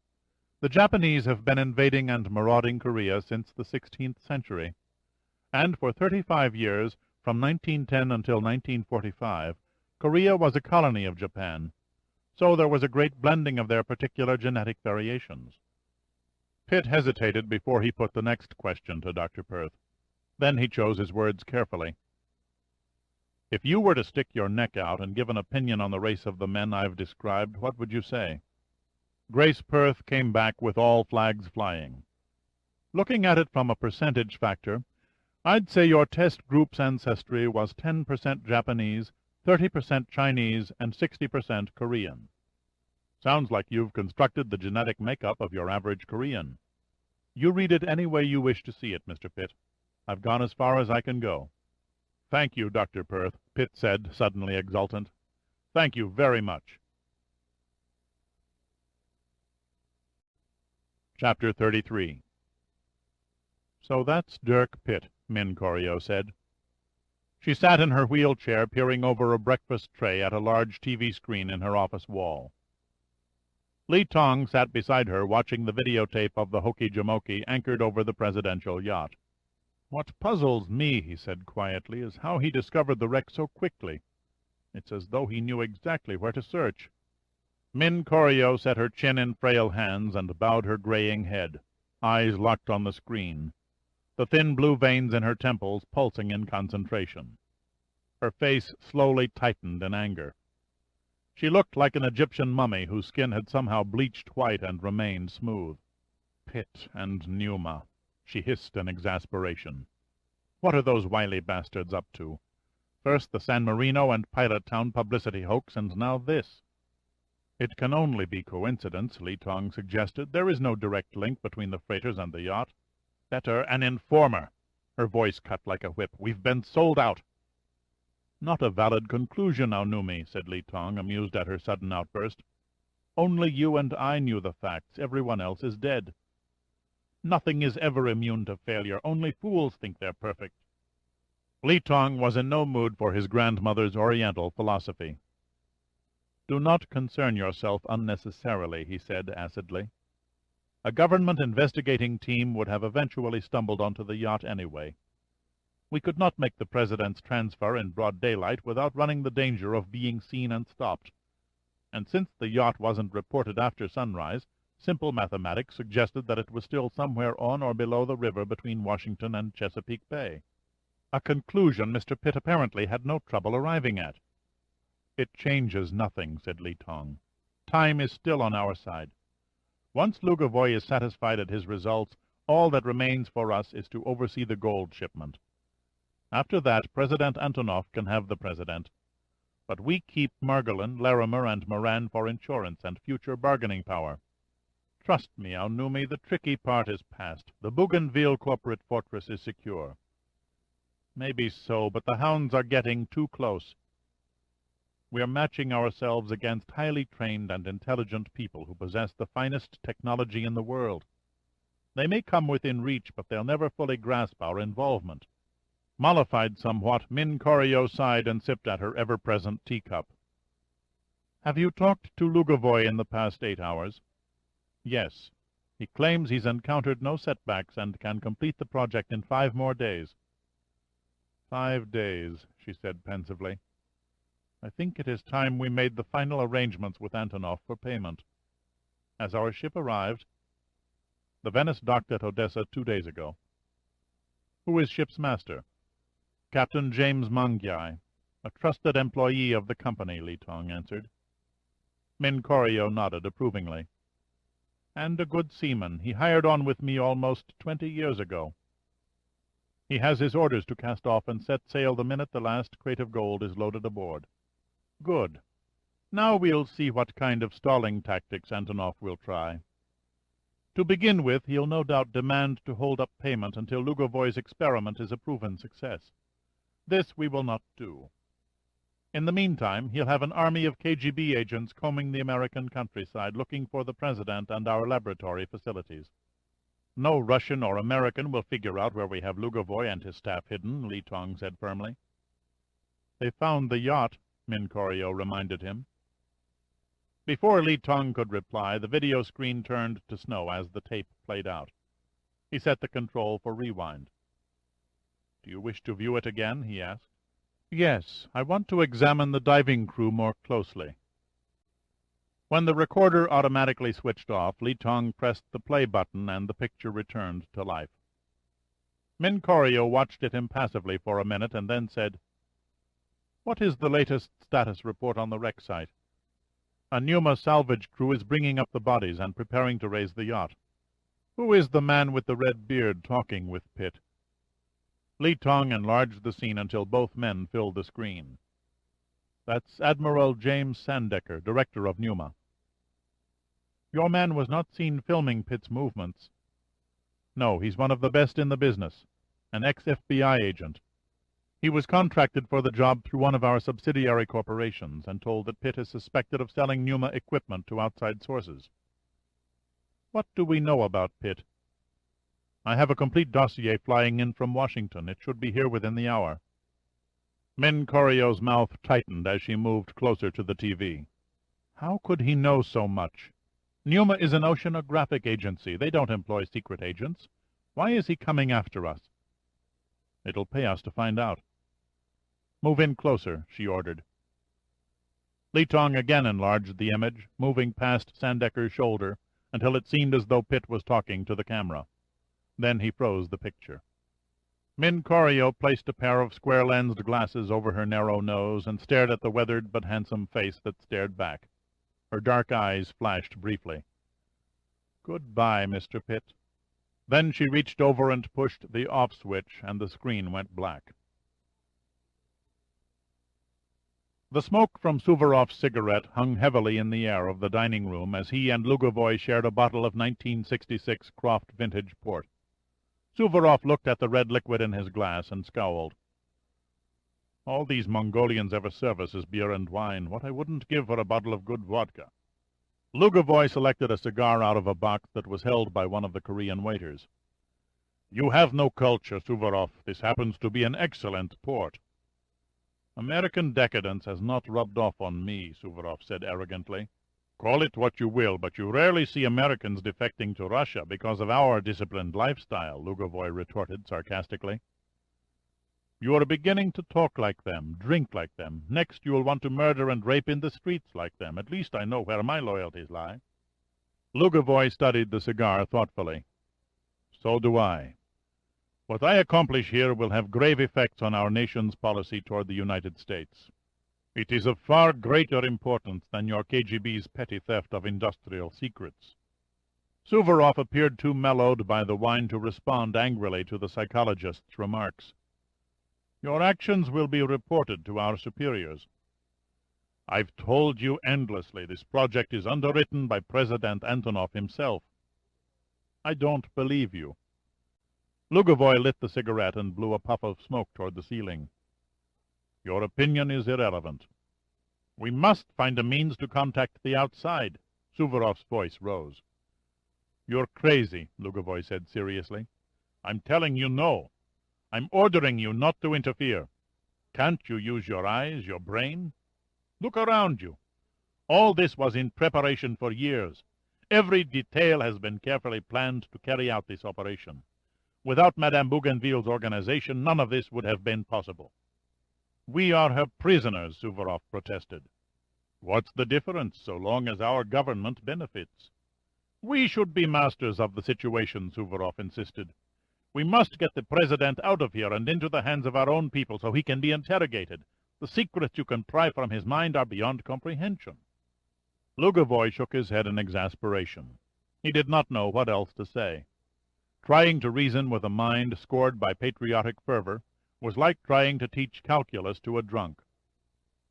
The Japanese have been invading and marauding Korea since the 16th century. And for 35 years, from 1910 until 1945, Korea was a colony of Japan. So there was a great blending of their particular genetic variations." Pitt hesitated before he put the next question to Dr. Perth. Then he chose his words carefully. "If you were to stick your neck out and give an opinion on the race of the men I've described, what would you say?" Grace Perth came back with all flags flying. "Looking at it from a percentage factor, I'd say your test group's ancestry was 10% Japanese, 30% Chinese, and 60% Korean." "Sounds like you've constructed the genetic makeup of your average Korean." "You read it any way you wish to see it, Mr. Pitt. I've gone as far as I can go." "Thank you, Dr. Perth," Pitt said, suddenly exultant. "Thank you very much." Chapter 33. "So that's Dirk Pitt," Min Corio said. She sat in her wheelchair peering over a breakfast tray at a large TV screen in her office wall. Li Tong sat beside her watching the videotape of the Hoki-Jamoki anchored over the presidential yacht. "What puzzles me," he said quietly, "is how he discovered the wreck so quickly. It's as though he knew exactly where to search." Min Corio set her chin in frail hands and bowed her graying head, eyes locked on the screen, the thin blue veins in her temples pulsing in concentration. Her face slowly tightened in anger. She looked like an Egyptian mummy whose skin had somehow bleached white and remained smooth. "Pitt and NUMA," she hissed in exasperation. "What are those wily bastards up to? First the San Marino and Pilot Town publicity hoax, and now this." "It can only be coincidence," Li Tong suggested. "There is no direct link between the freighters and the yacht." "Better an informer." Her voice cut like a whip. "We've been sold out." "Not a valid conclusion, Aonumi," said Li Tong, amused at her sudden outburst. "Only you and I knew the facts. Everyone else is dead. Nothing is ever immune to failure. Only fools think they're perfect." Li Tong was in no mood for his grandmother's Oriental philosophy. "Do not concern yourself unnecessarily," he said acidly. "A government investigating team would have eventually stumbled onto the yacht anyway. We could not make the President's transfer in broad daylight without running the danger of being seen and stopped. And since the yacht wasn't reported after sunrise, simple mathematics suggested that it was still somewhere on or below the river between Washington and Chesapeake Bay. A conclusion Mr. Pitt apparently had no trouble arriving at." "It changes nothing," said Li Tong. "Time is still on our side. Once Lugavoy is satisfied at his results, all that remains for us is to oversee the gold shipment. After that, President Antonov can have the President. But we keep Margolin, Larimer, and Moran for insurance and future bargaining power. Trust me, Aonumi, the tricky part is past. The Bougainville corporate fortress is secure." "Maybe so, but the hounds are getting too close. We are matching ourselves against highly trained and intelligent people who possess the finest technology in the world. They may come within reach, but they'll never fully grasp our involvement." Mollified somewhat, Min Corio sighed and sipped at her ever-present teacup. "Have you talked to Lugavoy in the past 8 hours?" "Yes. He claims he's encountered no setbacks and can complete the project in 5 more days." 5 days, she said pensively. "I think it is time we made the final arrangements with Antonov for payment. Has our ship arrived?" "The Venice docked at Odessa 2 days ago." "Who is ship's master?" "Captain James Mangyai, a trusted employee of the company," Li Tong answered. Min Corio nodded approvingly. "And a good seaman. He hired on with me almost 20 years ago. He has his orders to cast off and set sail the minute the last crate of gold is loaded aboard." "Good. Now we'll see what kind of stalling tactics Antonov will try. To begin with, he'll no doubt demand to hold up payment until Lugavoy's experiment is a proven success. This we will not do. In the meantime, he'll have an army of KGB agents combing the American countryside, looking for the President and our laboratory facilities. No Russian or American will figure out where we have Lugavoy and his staff hidden," Li Tong said firmly. "They found the yacht," Min Corio reminded him. Before Li Tong could reply, the video screen turned to snow as the tape played out. He set the control for rewind. "Do you wish to view it again?" he asked. "Yes, I want to examine the diving crew more closely." When the recorder automatically switched off, Li Tong pressed the play button and the picture returned to life. Min Corio watched it impassively for a minute and then said, "What is the latest status report on the wreck site?" "A NUMA salvage crew is bringing up the bodies and preparing to raise the yacht." "Who is the man with the red beard talking with Pitt?" Li Tong enlarged the scene until both men filled the screen. "That's Admiral James Sandecker, director of NUMA." "Your man was not seen filming Pitt's movements." "No, he's one of the best in the business, an ex-FBI agent. He was contracted for the job through one of our subsidiary corporations and told that Pitt is suspected of selling NUMA equipment to outside sources." What do we know about Pitt? I have a complete dossier flying in from Washington. It should be here within the hour. Min Corio's mouth tightened as she moved closer to the TV. How could he know so much? NUMA is an oceanographic agency. They don't employ secret agents. Why is he coming after us? It'll pay us to find out. Move in closer, she ordered. Li Tong again enlarged the image, moving past Sandecker's shoulder until it seemed as though Pitt was talking to the camera. Then he froze the picture. Min Corio placed a pair of square-lensed glasses over her narrow nose and stared at the weathered but handsome face that stared back. Her dark eyes flashed briefly. "Goodbye, Mr. Pitt." Then she reached over and pushed the off switch, and the screen went black. The smoke from Suvorov's cigarette hung heavily in the air of the dining room as he and Lugovoy shared a bottle of 1966 Croft vintage port. Suvorov looked at the red liquid in his glass and scowled. "All these Mongolians ever serve us is beer and wine, what I wouldn't give for a bottle of good vodka." Lugovoy selected a cigar out of a box that was held by one of the Korean waiters. "You have no culture, Suvorov. This happens to be an excellent port." "American decadence has not rubbed off on me," Suvorov said arrogantly. "Call it what you will, but you rarely see Americans defecting to Russia because of our disciplined lifestyle," Lugovoy retorted sarcastically. "You are beginning to talk like them, drink like them. Next you will want to murder and rape in the streets like them. At least I know where my loyalties lie." Lugovoy studied the cigar thoughtfully. "So do I. What I accomplish here will have grave effects on our nation's policy toward the United States. It is of far greater importance than your KGB's petty theft of industrial secrets." Suvorov appeared too mellowed by the wine to respond angrily to the psychologist's remarks. "Your actions will be reported to our superiors." "I've told you endlessly this project is underwritten by President Antonov himself." "I don't believe you." Lugovoy lit the cigarette and blew a puff of smoke toward the ceiling. "Your opinion is irrelevant. We must find a means to contact the outside." Suvorov's voice rose. "You're crazy," Lugovoy said seriously. "I'm telling you no. I'm ordering you not to interfere. Can't you use your eyes, your brain? Look around you. All this was in preparation for years. Every detail has been carefully planned to carry out this operation. Without Madame Bougainville's organization, none of this would have been possible." "We are her prisoners," Suvorov protested. "What's the difference, so long as our government benefits?" "We should be masters of the situation," Suvorov insisted. "We must get the president out of here and into the hands of our own people so he can be interrogated. The secrets you can pry from his mind are beyond comprehension." Lugovoy shook his head in exasperation. He did not know what else to say. Trying to reason with a mind scored by patriotic fervor was like trying to teach calculus to a drunk.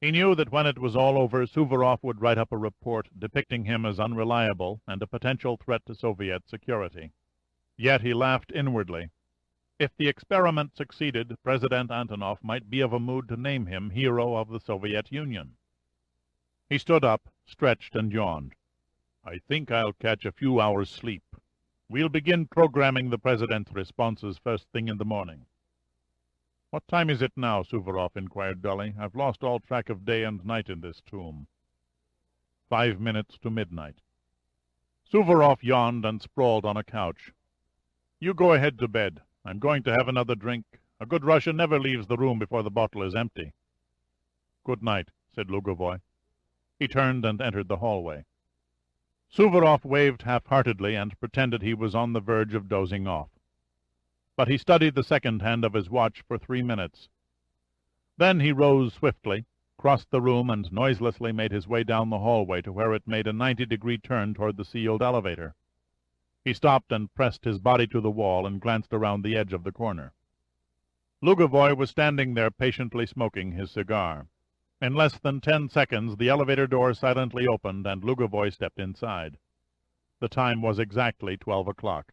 He knew that when it was all over, Suvorov would write up a report depicting him as unreliable and a potential threat to Soviet security. Yet he laughed inwardly. If the experiment succeeded, President Antonov might be of a mood to name him hero of the Soviet Union. He stood up, stretched, and yawned. "I think I'll catch a few hours' sleep. We'll begin programming the president's responses first thing in the morning." "What time is it now?" Suvorov inquired dully. "I've lost all track of day and night in this tomb." 5 minutes to midnight. Suvorov yawned and sprawled on a couch. "You go ahead to bed. I'm going to have another drink. A good Russian never leaves the room before the bottle is empty." "Good night," said Lugovoy. He turned and entered the hallway. Suvorov waved half-heartedly and pretended he was on the verge of dozing off. But he studied the second hand of his watch for 3 minutes. Then he rose swiftly, crossed the room, and noiselessly made his way down the hallway to where it made a 90-degree turn toward the sealed elevator. He stopped and pressed his body to the wall and glanced around the edge of the corner. Lugovoy was standing there patiently smoking his cigar. In less than 10 seconds, the elevator door silently opened, and Lugovoy stepped inside. The time was exactly 12 o'clock.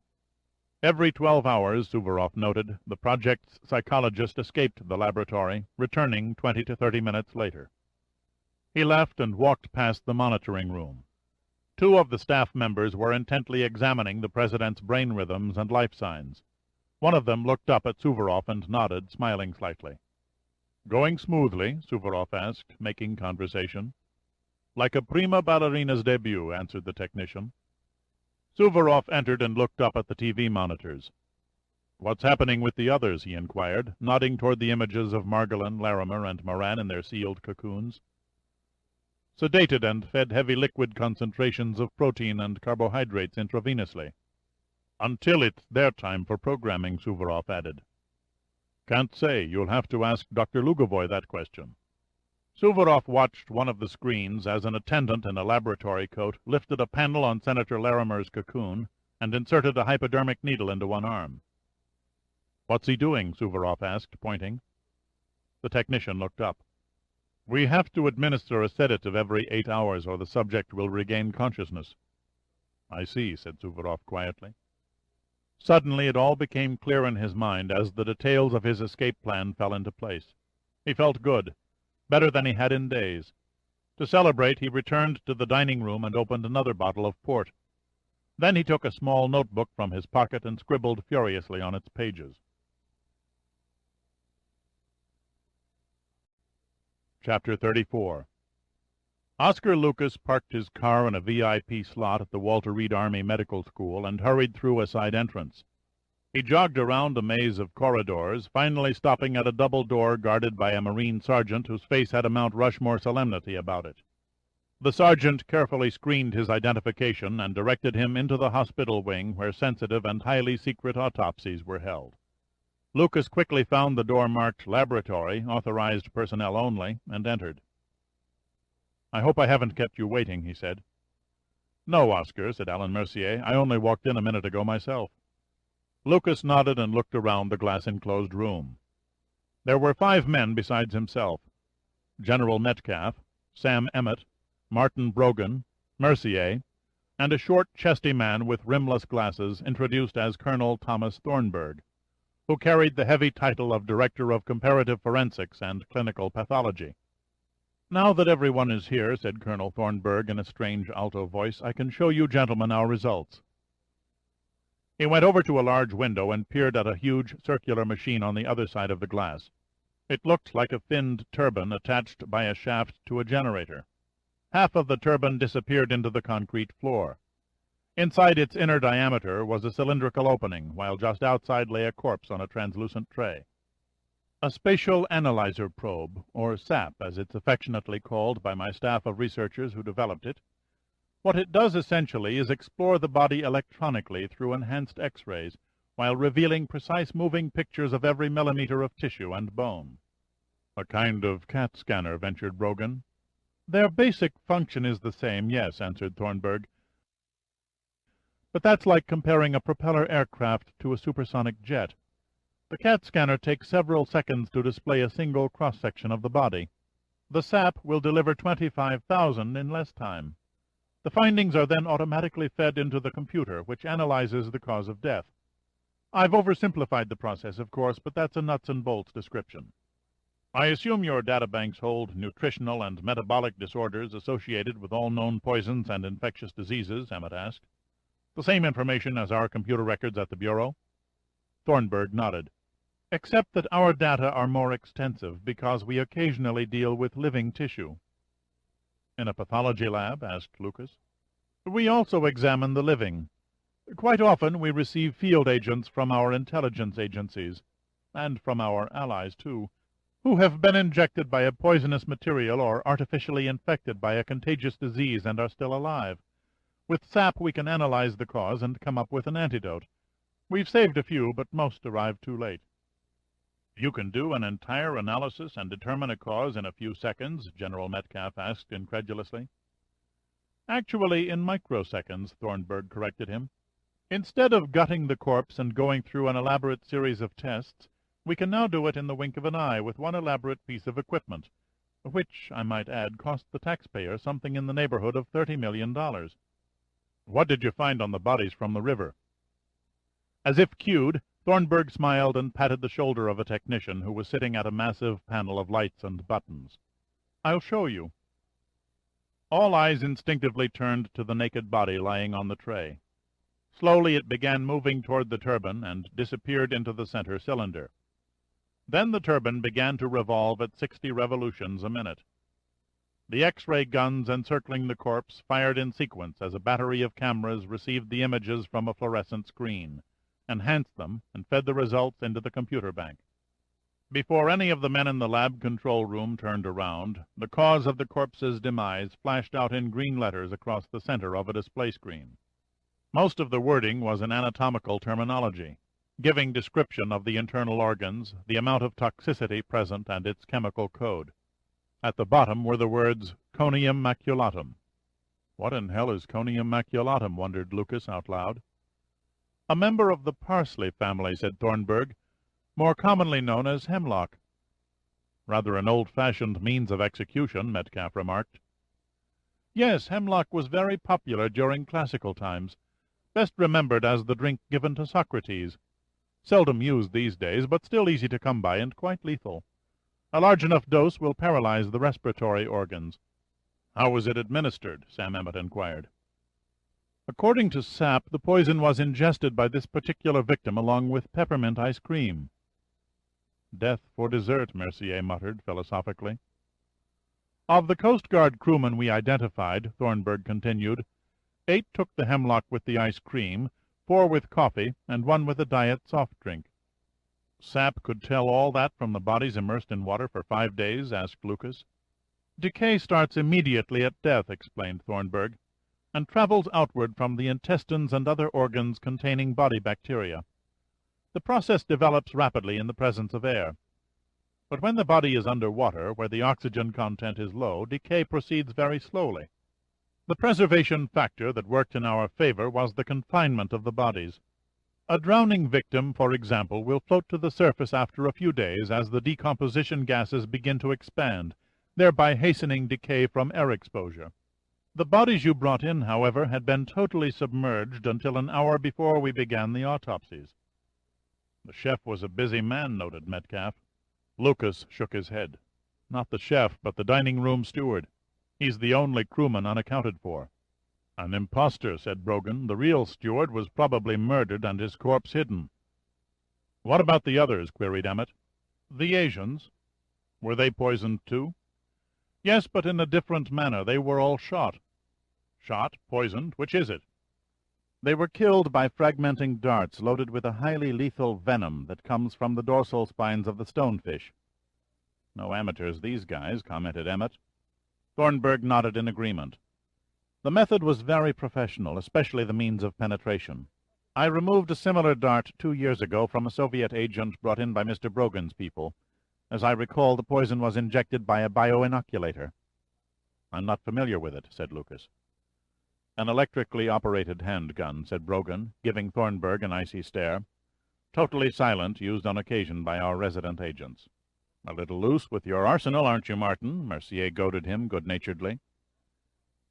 Every 12 hours, Suvorov noted, the project's psychologist escaped the laboratory, returning 20 to 30 minutes later. He left and walked past the monitoring room. Two of the staff members were intently examining the president's brain rhythms and life signs. One of them looked up at Suvorov and nodded, smiling slightly. "Going smoothly?" Suvorov asked, making conversation. "Like a prima ballerina's debut," answered the technician. Suvorov entered and looked up at the TV monitors. "What's happening with the others?" he inquired, nodding toward the images of Margolin, Larimer, and Moran in their sealed cocoons. "Sedated and fed heavy liquid concentrations of protein and carbohydrates intravenously. Until it's their time for programming," Suvorov added. "Can't say. You'll have to ask Dr. Lugovoy that question." Suvorov watched one of the screens as an attendant in a laboratory coat lifted a panel on Senator Larimer's cocoon and inserted a hypodermic needle into one arm. "What's he doing?" Suvorov asked, pointing. The technician looked up. "We have to administer a sedative every 8 hours or the subject will regain consciousness." "I see," said Suvorov quietly. Suddenly it all became clear in his mind as the details of his escape plan fell into place. He felt good, better than he had in days. To celebrate, he returned to the dining room and opened another bottle of port. Then he took a small notebook from his pocket and scribbled furiously on its pages. Chapter 34. Oscar Lucas parked his car in a VIP slot at the Walter Reed Army Medical School and hurried through a side entrance. He jogged around a maze of corridors, finally stopping at a double door guarded by a Marine sergeant whose face had a Mount Rushmore solemnity about it. The sergeant carefully screened his identification and directed him into the hospital wing where sensitive and highly secret autopsies were held. Lucas quickly found the door marked Laboratory, Authorized Personnel Only, and entered. "I hope I haven't kept you waiting," he said. "No, Oscar," said Alan Mercier. "I only walked in a minute ago myself." Lucas nodded and looked around the glass-enclosed room. There were 5 men besides himself: General Metcalf, Sam Emmett, Martin Brogan, Mercier, and a short, chesty man with rimless glasses introduced as Colonel Thomas Thornburg, who carried the heavy title of Director of Comparative Forensics and Clinical Pathology. "Now that everyone is here," said Colonel Thornburg in a strange alto voice, "I can show you gentlemen our results." He went over to a large window and peered at a huge circular machine on the other side of the glass. It looked like a finned turbine attached by a shaft to a generator. Half of the turbine disappeared into the concrete floor. Inside its inner diameter was a cylindrical opening, while just outside lay a corpse on a translucent tray. A spatial analyzer probe, or SAP as it's affectionately called by my staff of researchers who developed it. What it does essentially is explore the body electronically through enhanced X-rays, while revealing precise moving pictures of every millimeter of tissue and bone. "A kind of CAT scanner," ventured Brogan. "Their basic function is the same, yes," answered Thornburg. "But that's like comparing a propeller aircraft to a supersonic jet. The CAT scanner takes several seconds to display a single cross-section of the body. The SAP will deliver 25,000 in less time. The findings are then automatically fed into the computer, which analyzes the cause of death. I've oversimplified the process, of course, but that's a nuts-and-bolts description." "I assume your databanks hold nutritional and metabolic disorders associated with all known poisons and infectious diseases?" Emmett asked. "The same information as our computer records at the Bureau?" Thornburg nodded. "Except that our data are more extensive, because we occasionally deal with living tissue." "In a pathology lab?" asked Lucas. "We also examine the living. Quite often we receive field agents from our intelligence agencies, and from our allies, too, who have been injected by a poisonous material or artificially infected by a contagious disease and are still alive. With SAP we can analyze the cause and come up with an antidote. We've saved a few, but most arrive too late." "You can do an entire analysis and determine a cause in a few seconds?" General Metcalf asked incredulously. "Actually, in microseconds," Thornburg corrected him. "Instead of gutting the corpse and going through an elaborate series of tests, we can now do it in the wink of an eye with one elaborate piece of equipment, which, I might add, cost the taxpayer something in the neighborhood of $30 million. "What did you find on the bodies from the river?" As if cued, Thornburg smiled and patted the shoulder of a technician who was sitting at a massive panel of lights and buttons. "I'll show you." All eyes instinctively turned to the naked body lying on the tray. Slowly it began moving toward the turbine and disappeared into the center cylinder. Then the turbine began to revolve at 60 revolutions a minute. The X-ray guns encircling the corpse fired in sequence as a battery of cameras received the images from a fluorescent screen, enhanced them, and fed the results into the computer bank. Before any of the men in the lab control room turned around, the cause of the corpse's demise flashed out in green letters across the center of a display screen. Most of the wording was in anatomical terminology, giving description of the internal organs, the amount of toxicity present, and its chemical code. At the bottom were the words, conium maculatum. What in hell is conium maculatum, wondered Lucas out loud. A member of the parsley family, said Thornburg, more commonly known as hemlock. Rather an old-fashioned means of execution, Metcalf remarked. Yes, hemlock was very popular during classical times, best remembered as the drink given to Socrates. Seldom used these days, but still easy to come by and quite lethal. A large enough dose will paralyze the respiratory organs. How was it administered? Sam Emmett inquired. According to Sapp, the poison was ingested by this particular victim along with peppermint ice cream. Death for dessert, Mercier muttered philosophically. Of the Coast Guard crewmen we identified, Thornburg continued, 8 took the hemlock with the ice cream, 4 with coffee, and 1 with a diet soft drink. Sapp could tell all that from the bodies immersed in water for 5 days? Asked Lucas. Decay starts immediately at death, explained Thornburg, and travels outward from the intestines and other organs containing body bacteria. The process develops rapidly in the presence of air. But when the body is under water, where the oxygen content is low, decay proceeds very slowly. The preservation factor that worked in our favor was the confinement of the bodies. A drowning victim, for example, will float to the surface after a few days as the decomposition gases begin to expand, thereby hastening decay from air exposure. The bodies you brought in, however, had been totally submerged until an hour before we began the autopsies. The chef was a busy man, noted Metcalf. Lucas shook his head. Not the chef, but the dining-room steward. He's the only crewman unaccounted for. An impostor, said Brogan. The real steward was probably murdered and his corpse hidden. What about the others? Queried Emmett. The Asians. Were they poisoned too? Yes, but in a different manner. They were all shot. Shot? Poisoned? Which is it? They were killed by fragmenting darts loaded with a highly lethal venom that comes from the dorsal spines of the stonefish. No amateurs, these guys, commented Emmett. Thornburg nodded in agreement. The method was very professional, especially the means of penetration. I removed a similar dart 2 years ago from a Soviet agent brought in by Mr. Brogan's people. As I recall, the poison was injected by a bioinoculator. I'm not familiar with it, said Lucas. An electrically operated handgun, said Brogan, giving Thornburg an icy stare. Totally silent, used on occasion by our resident agents. A little loose with your arsenal, aren't you, Martin? Mercier goaded him good-naturedly.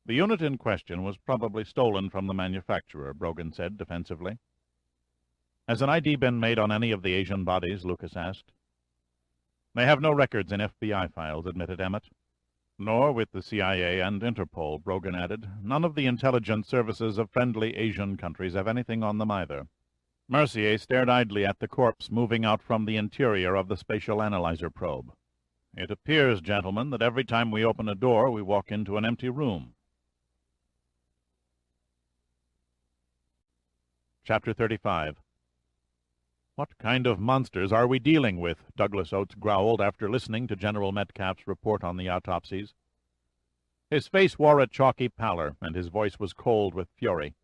The unit in question was probably stolen from the manufacturer, Brogan said defensively. Has an ID been made on any of the Asian bodies? Lucas asked. They have no records in FBI files, admitted Emmett. Nor with the CIA and Interpol, Brogan added. None of the intelligence services of friendly Asian countries have anything on them either. Mercier stared idly at the corpse moving out from the interior of the spatial analyzer probe. It appears, gentlemen, that every time we open a door, we walk into an empty room. Chapter 35. What kind of monsters are we dealing with? Douglas Oates growled after listening to General Metcalf's report on the autopsies. His face wore a chalky pallor, and his voice was cold with fury.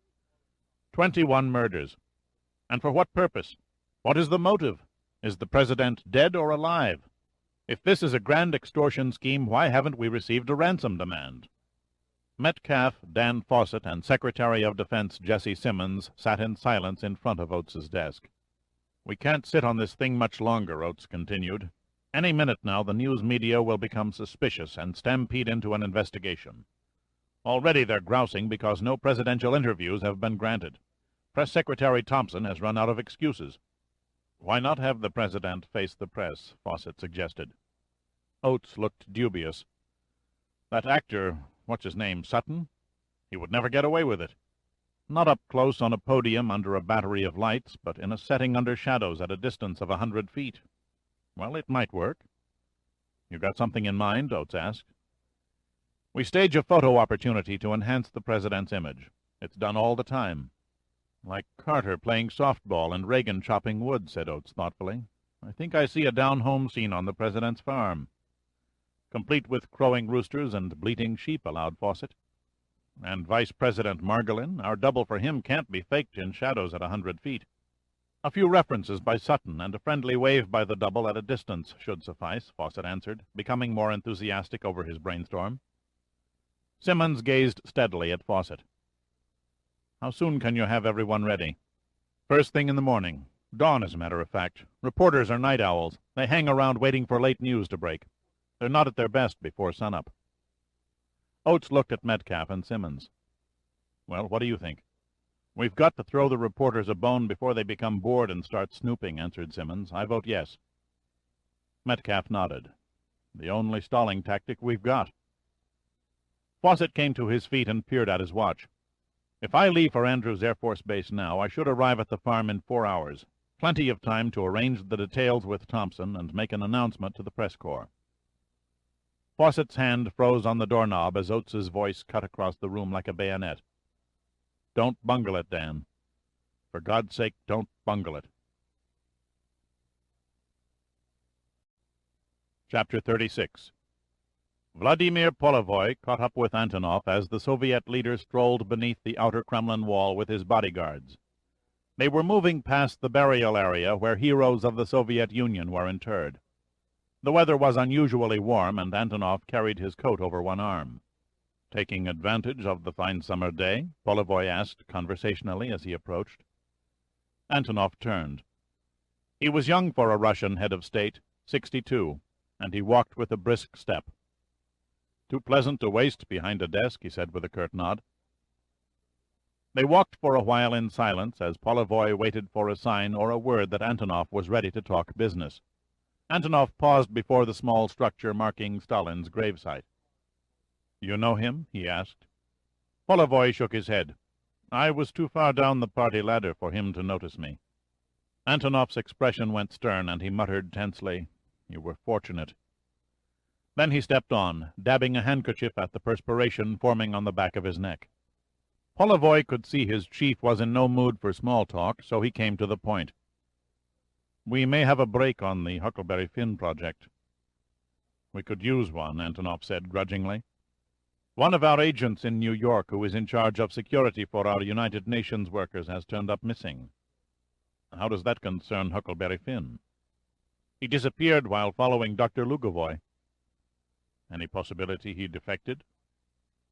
21 murders. And for what purpose? What is the motive? Is the President dead or alive? If this is a grand extortion scheme, why haven't we received a ransom demand? Metcalf, Dan Fawcett, and Secretary of Defense Jesse Simmons sat in silence in front of Oates's desk. We can't sit on this thing much longer, Oates continued. Any minute now the news media will become suspicious and stampede into an investigation. Already they're grousing because no presidential interviews have been granted. Press Secretary Thompson has run out of excuses. Why not have the President face the press? Fawcett suggested. Oates looked dubious. That actor, what's-his-name, Sutton? He would never get away with it. Not up close on a podium under a battery of lights, but in a setting under shadows at a distance of 100 feet. Well, it might work. You got something in mind? Oates asked. We stage a photo opportunity to enhance the president's image. It's done all the time. Like Carter playing softball and Reagan chopping wood, said Oates thoughtfully. I think I see a down-home scene on the president's farm. Complete with crowing roosters and bleating sheep, allowed Fawcett. And Vice President Margolin, our double for him can't be faked in shadows at 100 feet. A few references by Sutton and a friendly wave by the double at a distance should suffice, Fawcett answered, becoming more enthusiastic over his brainstorm. Simmons gazed steadily at Fawcett. How soon can you have everyone ready? First thing in the morning. Dawn, as a matter of fact. Reporters are night owls. They hang around waiting for late news to break. They're not at their best before sunup. Oates looked at Metcalf and Simmons. Well, what do you think? We've got to throw the reporters a bone before they become bored and start snooping, answered Simmons. I vote yes. Metcalf nodded. The only stalling tactic we've got. Fawcett came to his feet and peered at his watch. If I leave for Andrews Air Force Base now, I should arrive at the farm in 4 hours. Plenty of time to arrange the details with Thompson and make an announcement to the press corps. Fawcett's hand froze on the doorknob as Oates's voice cut across the room like a bayonet. Don't bungle it, Dan. For God's sake, don't bungle it. Chapter 36. Vladimir Polivoy caught up with Antonov as the Soviet leader strolled beneath the outer Kremlin wall with his bodyguards. They were moving past the burial area where heroes of the Soviet Union were interred. The weather was unusually warm, and Antonov carried his coat over one arm. Taking advantage of the fine summer day? Polivoy asked conversationally as he approached. Antonov turned. He was young for a Russian head of state, 62, and he walked with a brisk step. Too pleasant to waste behind a desk, he said with a curt nod. They walked for a while in silence as Polivoy waited for a sign or a word that Antonov was ready to talk business. Antonov paused before the small structure marking Stalin's gravesite. You know him? He asked. Polivoy shook his head. I was too far down the party ladder for him to notice me. Antonov's expression went stern, and he muttered tensely, You were fortunate. Then he stepped on, dabbing a handkerchief at the perspiration forming on the back of his neck. Polivoy could see his chief was in no mood for small talk, so he came to the point. We may have a break on the Huckleberry Finn project. We could use one, Antonov said grudgingly. One of our agents in New York, who is in charge of security for our United Nations workers, has turned up missing. How does that concern Huckleberry Finn? He disappeared while following Dr. Lugovoy. Any possibility he defected?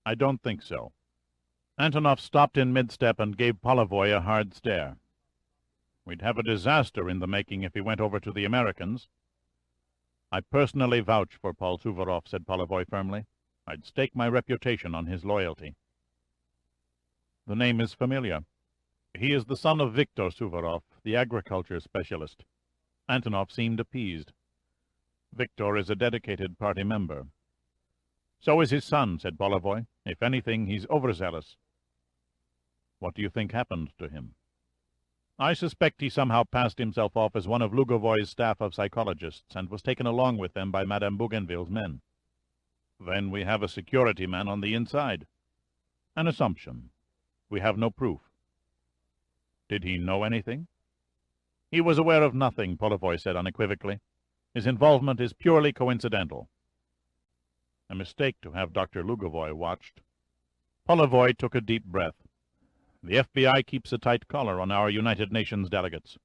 I don't think so. Antonov stopped in mid-step and gave Polivoy a hard stare. We'd have a disaster in the making if he went over to the Americans. I personally vouch for Paul Suvorov, said Polivoy firmly. I'd stake my reputation on his loyalty. The name is familiar. He is the son of Viktor Suvorov, the agriculture specialist. Antonov seemed appeased. Viktor is a dedicated party member. So is his son, said Polivoy. If anything, he's overzealous. What do you think happened to him? I suspect he somehow passed himself off as one of Lugovoy's staff of psychologists and was taken along with them by Madame Bougainville's men. Then we have a security man on the inside. An assumption. We have no proof. Did he know anything? He was aware of nothing, Polivoy said unequivocally. His involvement is purely coincidental. A mistake to have Dr. Lugovoy watched. Polivoy took a deep breath. The FBI keeps a tight collar on our United Nations delegates.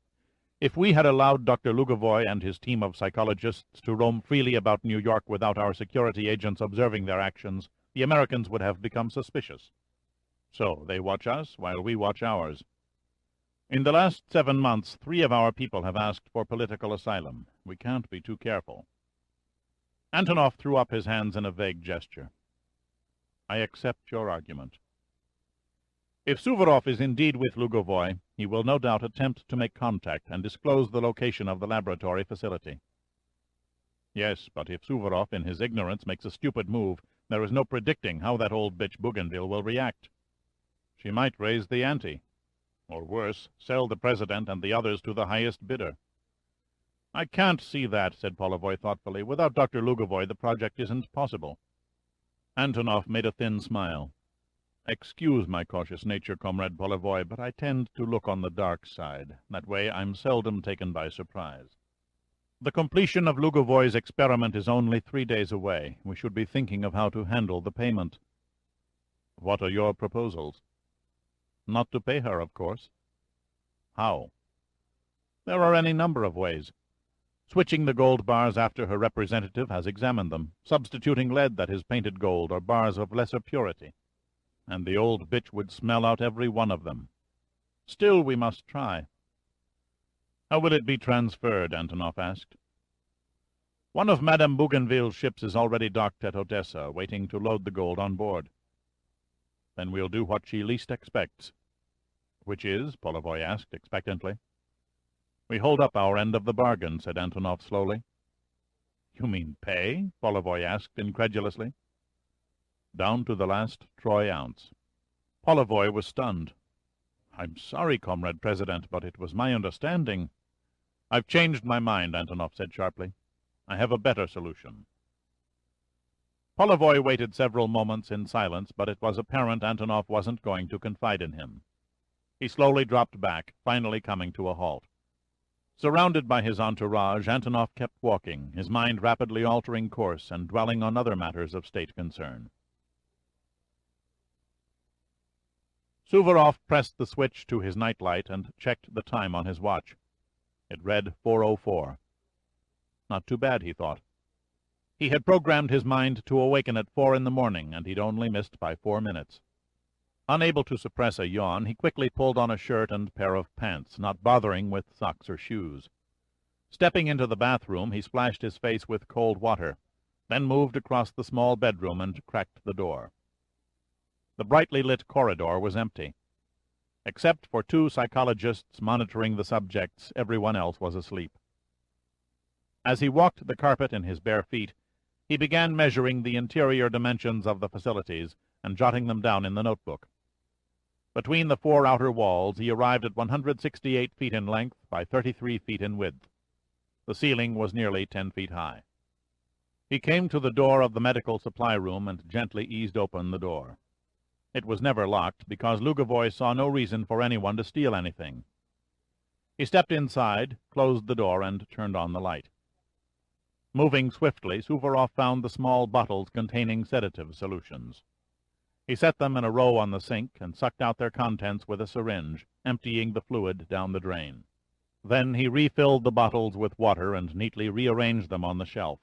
If we had allowed Dr. Lugovoy and his team of psychologists to roam freely about New York without our security agents observing their actions, the Americans would have become suspicious. So they watch us while we watch ours. In the last 7 months, 3 of our people have asked for political asylum. We can't be too careful. Antonov threw up his hands in a vague gesture. I accept your argument. If Suvorov is indeed with Lugovoy, he will no doubt attempt to make contact and disclose the location of the laboratory facility. Yes, but if Suvorov, in his ignorance, makes a stupid move, There is no predicting how that old bitch Bougainville will react. She might raise the ante, or worse, sell the President and the others to the highest bidder. I can't see that, said Polivoy thoughtfully. Without Dr. Lugovoy, the project isn't possible. Antonov made a thin smile. Excuse my cautious nature, Comrade Polivoy, but I tend to look on the dark side. That way I'm seldom taken by surprise. The completion of Lugovoy's experiment is only 3 days away. We should be thinking of how to handle the payment. What are your proposals? Not to pay her, of course. How? There are any number of ways. Switching the gold bars after her representative has examined them, substituting lead that is painted gold or bars of lesser purity. And the old bitch would smell out every one of them. Still, we must try. How will it be transferred? Antonov asked. One of Madame Bougainville's ships is already docked at Odessa, waiting to load the gold on board. Then we'll do what she least expects. Which is? Polivoy asked expectantly. We hold up our end of the bargain, said Antonov slowly. You mean pay? Polivoy asked incredulously. Down to the last troy ounce. Polivoy was stunned. I'm sorry, Comrade President, but it was my understanding. I've changed my mind, Antonov said sharply. I have a better solution. Polivoy waited several moments in silence, but it was apparent Antonov wasn't going to confide in him. He slowly dropped back, finally coming to a halt. Surrounded by his entourage, Antonov kept walking, his mind rapidly altering course and dwelling on other matters of state concern. Suvorov pressed the switch to his nightlight and checked the time on his watch. It read 4:04. Not too bad, he thought. He had programmed his mind to awaken at 4 in the morning, and he'd only missed by 4 minutes. Unable to suppress a yawn, he quickly pulled on a shirt and pair of pants, not bothering with socks or shoes. Stepping into the bathroom, he splashed his face with cold water, then moved across the small bedroom and cracked the door. The brightly lit corridor was empty. Except for 2 psychologists monitoring the subjects, everyone else was asleep. As he walked the carpet in his bare feet, he began measuring the interior dimensions of the facilities and jotting them down in the notebook. Between the 4 outer walls, he arrived at 168 feet in length by 33 feet in width. The ceiling was nearly 10 feet high. He came to the door of the medical supply room and gently eased open the door. It was never locked, because Lugovoy saw no reason for anyone to steal anything. He stepped inside, closed the door, and turned on the light. Moving swiftly, Suvorov found the small bottles containing sedative solutions. He set them in a row on the sink and sucked out their contents with a syringe, emptying the fluid down the drain. Then he refilled the bottles with water and neatly rearranged them on the shelf.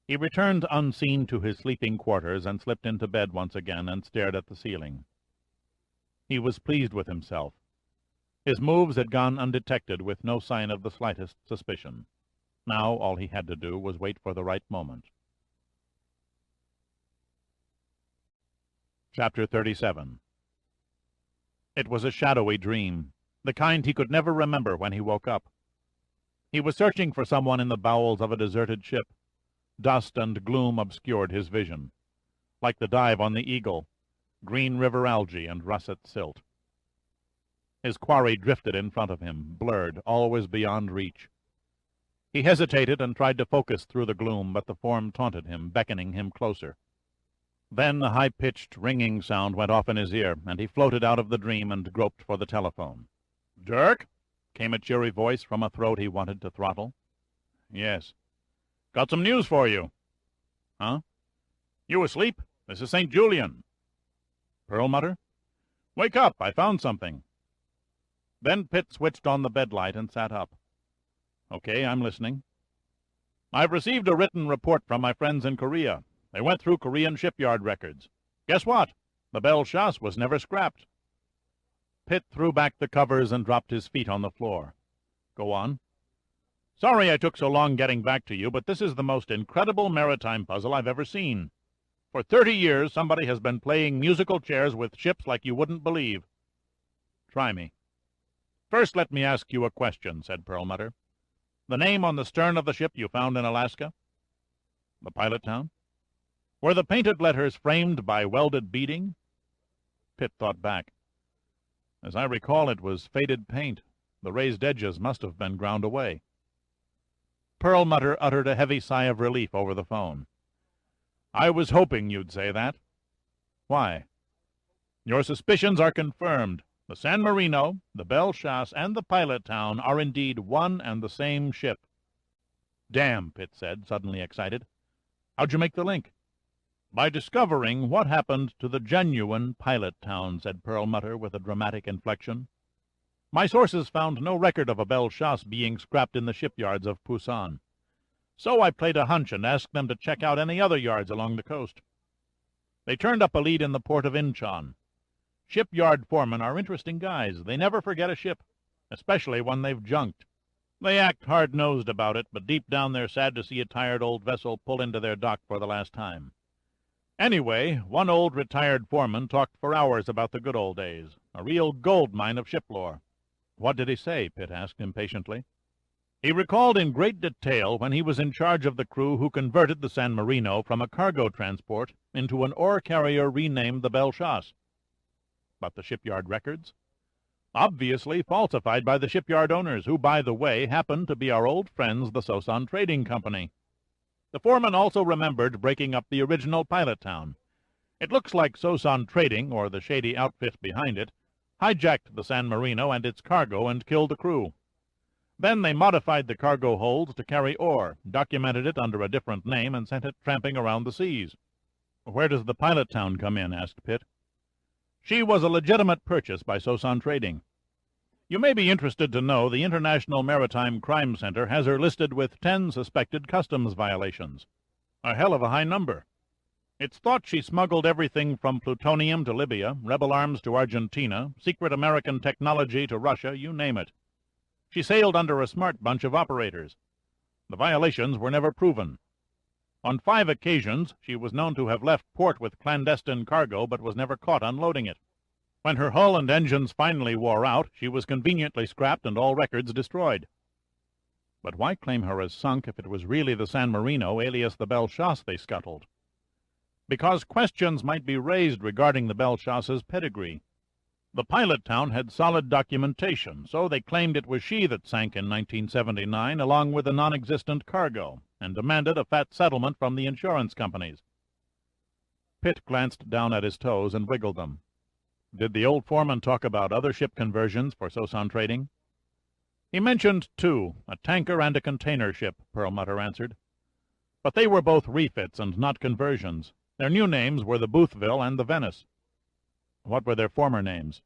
He returned unseen to his sleeping quarters and slipped into bed once again and stared at the ceiling. He was pleased with himself. His moves had gone undetected with no sign of the slightest suspicion. Now all he had to do was wait for the right moment. Chapter 37. It was a shadowy dream, the kind he could never remember when he woke up. He was searching for someone in the bowels of a deserted ship. Dust and gloom obscured his vision, like the dive on the Eagle, green river algae and russet silt. His quarry drifted in front of him, blurred, always beyond reach. He hesitated and tried to focus through the gloom, but the form taunted him, beckoning him closer. Then a high-pitched, ringing sound went off in his ear, and he floated out of the dream and groped for the telephone. "Dirk?" came a cheery voice from a throat he wanted to throttle. "Yes." "Got some news for you." "Huh?" "You asleep? This is St. Julian." "Perlmutter?" "Wake up, I found something." Then Pitt switched on the bedlight and sat up. "Okay, I'm listening." "I've received a written report from my friends in Korea. They went through Korean shipyard records. Guess what? The Belle Chasse was never scrapped." Pitt threw back the covers and dropped his feet on the floor. "Go on." "Sorry I took so long getting back to you, but this is the most incredible maritime puzzle I've ever seen. For 30 years, somebody has been playing musical chairs with ships like you wouldn't believe." "Try me." "First, let me ask you a question," said Perlmutter. "The name on the stern of the ship you found in Alaska?" "The Pilot Town." Were the painted letters framed by welded beading? Pitt thought back. As I recall, it was faded paint. The raised edges must have been ground away. Perlmutter uttered a heavy sigh of relief over the phone. I was hoping you'd say that. Why? Your suspicions are confirmed. The San Marino, the Belle Chasse, and the Pilot Town are indeed one and the same ship. Damn, Pitt said, suddenly excited. How'd you make the link? By discovering what happened to the genuine Pilot Town, said Perlmutter with a dramatic inflection. My sources found no record of a Belle Chasse being scrapped in the shipyards of Pusan. So I played a hunch and asked them to check out any other yards along the coast. They turned up a lead in the port of Incheon. Shipyard foremen are interesting guys. They never forget a ship, especially when they've junked. They act hard-nosed about it, but deep down they're sad to see a tired old vessel pull into their dock for the last time. Anyway, one old retired foreman talked for hours about the good old days, a real gold mine of ship lore. What did he say? Pitt asked impatiently. He recalled in great detail when he was in charge of the crew who converted the San Marino from a cargo transport into an ore carrier renamed the Belle Chasse. But the shipyard records? Obviously falsified by the shipyard owners, who, by the way, happened to be our old friends, the Sosan Trading Company. The foreman also remembered breaking up the original Pilot Town. It looks like Sosan Trading, or the shady outfit behind it, hijacked the San Marino and its cargo and killed the crew. Then they modified the cargo holds to carry ore, documented it under a different name, and sent it tramping around the seas. Where does the Pilot Town come in? Asked Pitt. She was a legitimate purchase by Sosan Trading. You may be interested to know the International Maritime Crime Center has her listed with 10 suspected customs violations. A hell of a high number. It's thought she smuggled everything from plutonium to Libya, rebel arms to Argentina, secret American technology to Russia, you name it. She sailed under a smart bunch of operators. The violations were never proven. On 5 occasions, she was known to have left port with clandestine cargo, but was never caught unloading it. When her hull and engines finally wore out, she was conveniently scrapped and all records destroyed. But why claim her as sunk if it was really the San Marino, alias the Belle Chasse, they scuttled? Because questions might be raised regarding the Belle Chasse's pedigree. The Pilot Town had solid documentation, so they claimed it was she that sank in 1979 along with a non-existent cargo, and demanded a fat settlement from the insurance companies. Pitt glanced down at his toes and wiggled them. Did the old foreman talk about other ship conversions for Sosan Trading? He mentioned 2, a tanker and a container ship, Perlmutter answered. But they were both refits and not conversions. Their new names were the Boothville and the Venice. What were their former names?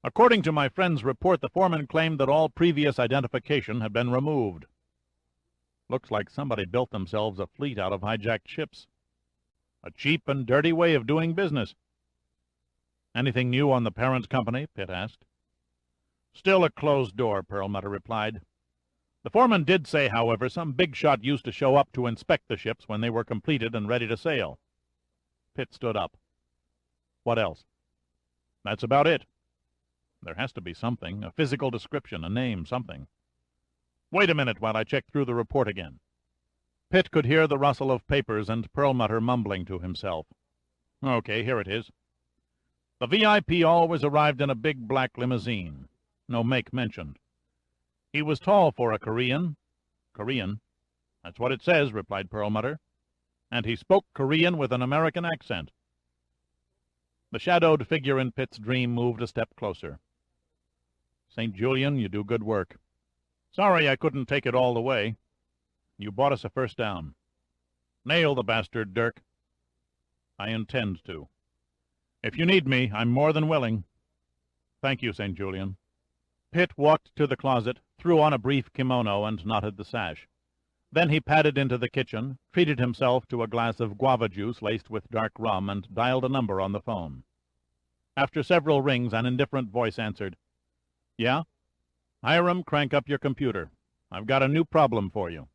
According to my friend's report, the foreman claimed that all previous identification had been removed. Looks like somebody built themselves a fleet out of hijacked ships. A cheap and dirty way of doing business. Anything new on the parent company? Pitt asked. Still a closed door, Perlmutter replied. The foreman did say, however, some big shot used to show up to inspect the ships when they were completed and ready to sail. Pitt stood up. What else? That's about it. There has to be something, a physical description, a name, something. Wait a minute while I check through the report again. Pitt could hear the rustle of papers and Perlmutter mumbling to himself. Okay, here it is. The VIP always arrived in a big black limousine. No make mentioned. He was tall for a Korean. Korean? That's what it says, replied Perlmutter. And he spoke Korean with an American accent. The shadowed figure in Pitt's dream moved a step closer. St. Julian, you do good work. Sorry I couldn't take it all the way. You bought us a first down. Nail the bastard, Dirk. I intend to. If you need me, I'm more than willing. Thank you, St. Julian. Pitt walked to the closet, threw on a brief kimono, and knotted the sash. Then he padded into the kitchen, treated himself to a glass of guava juice laced with dark rum, and dialed a number on the phone. After several rings, an indifferent voice answered. Yeah? Hiram, crank up your computer. I've got a new problem for you.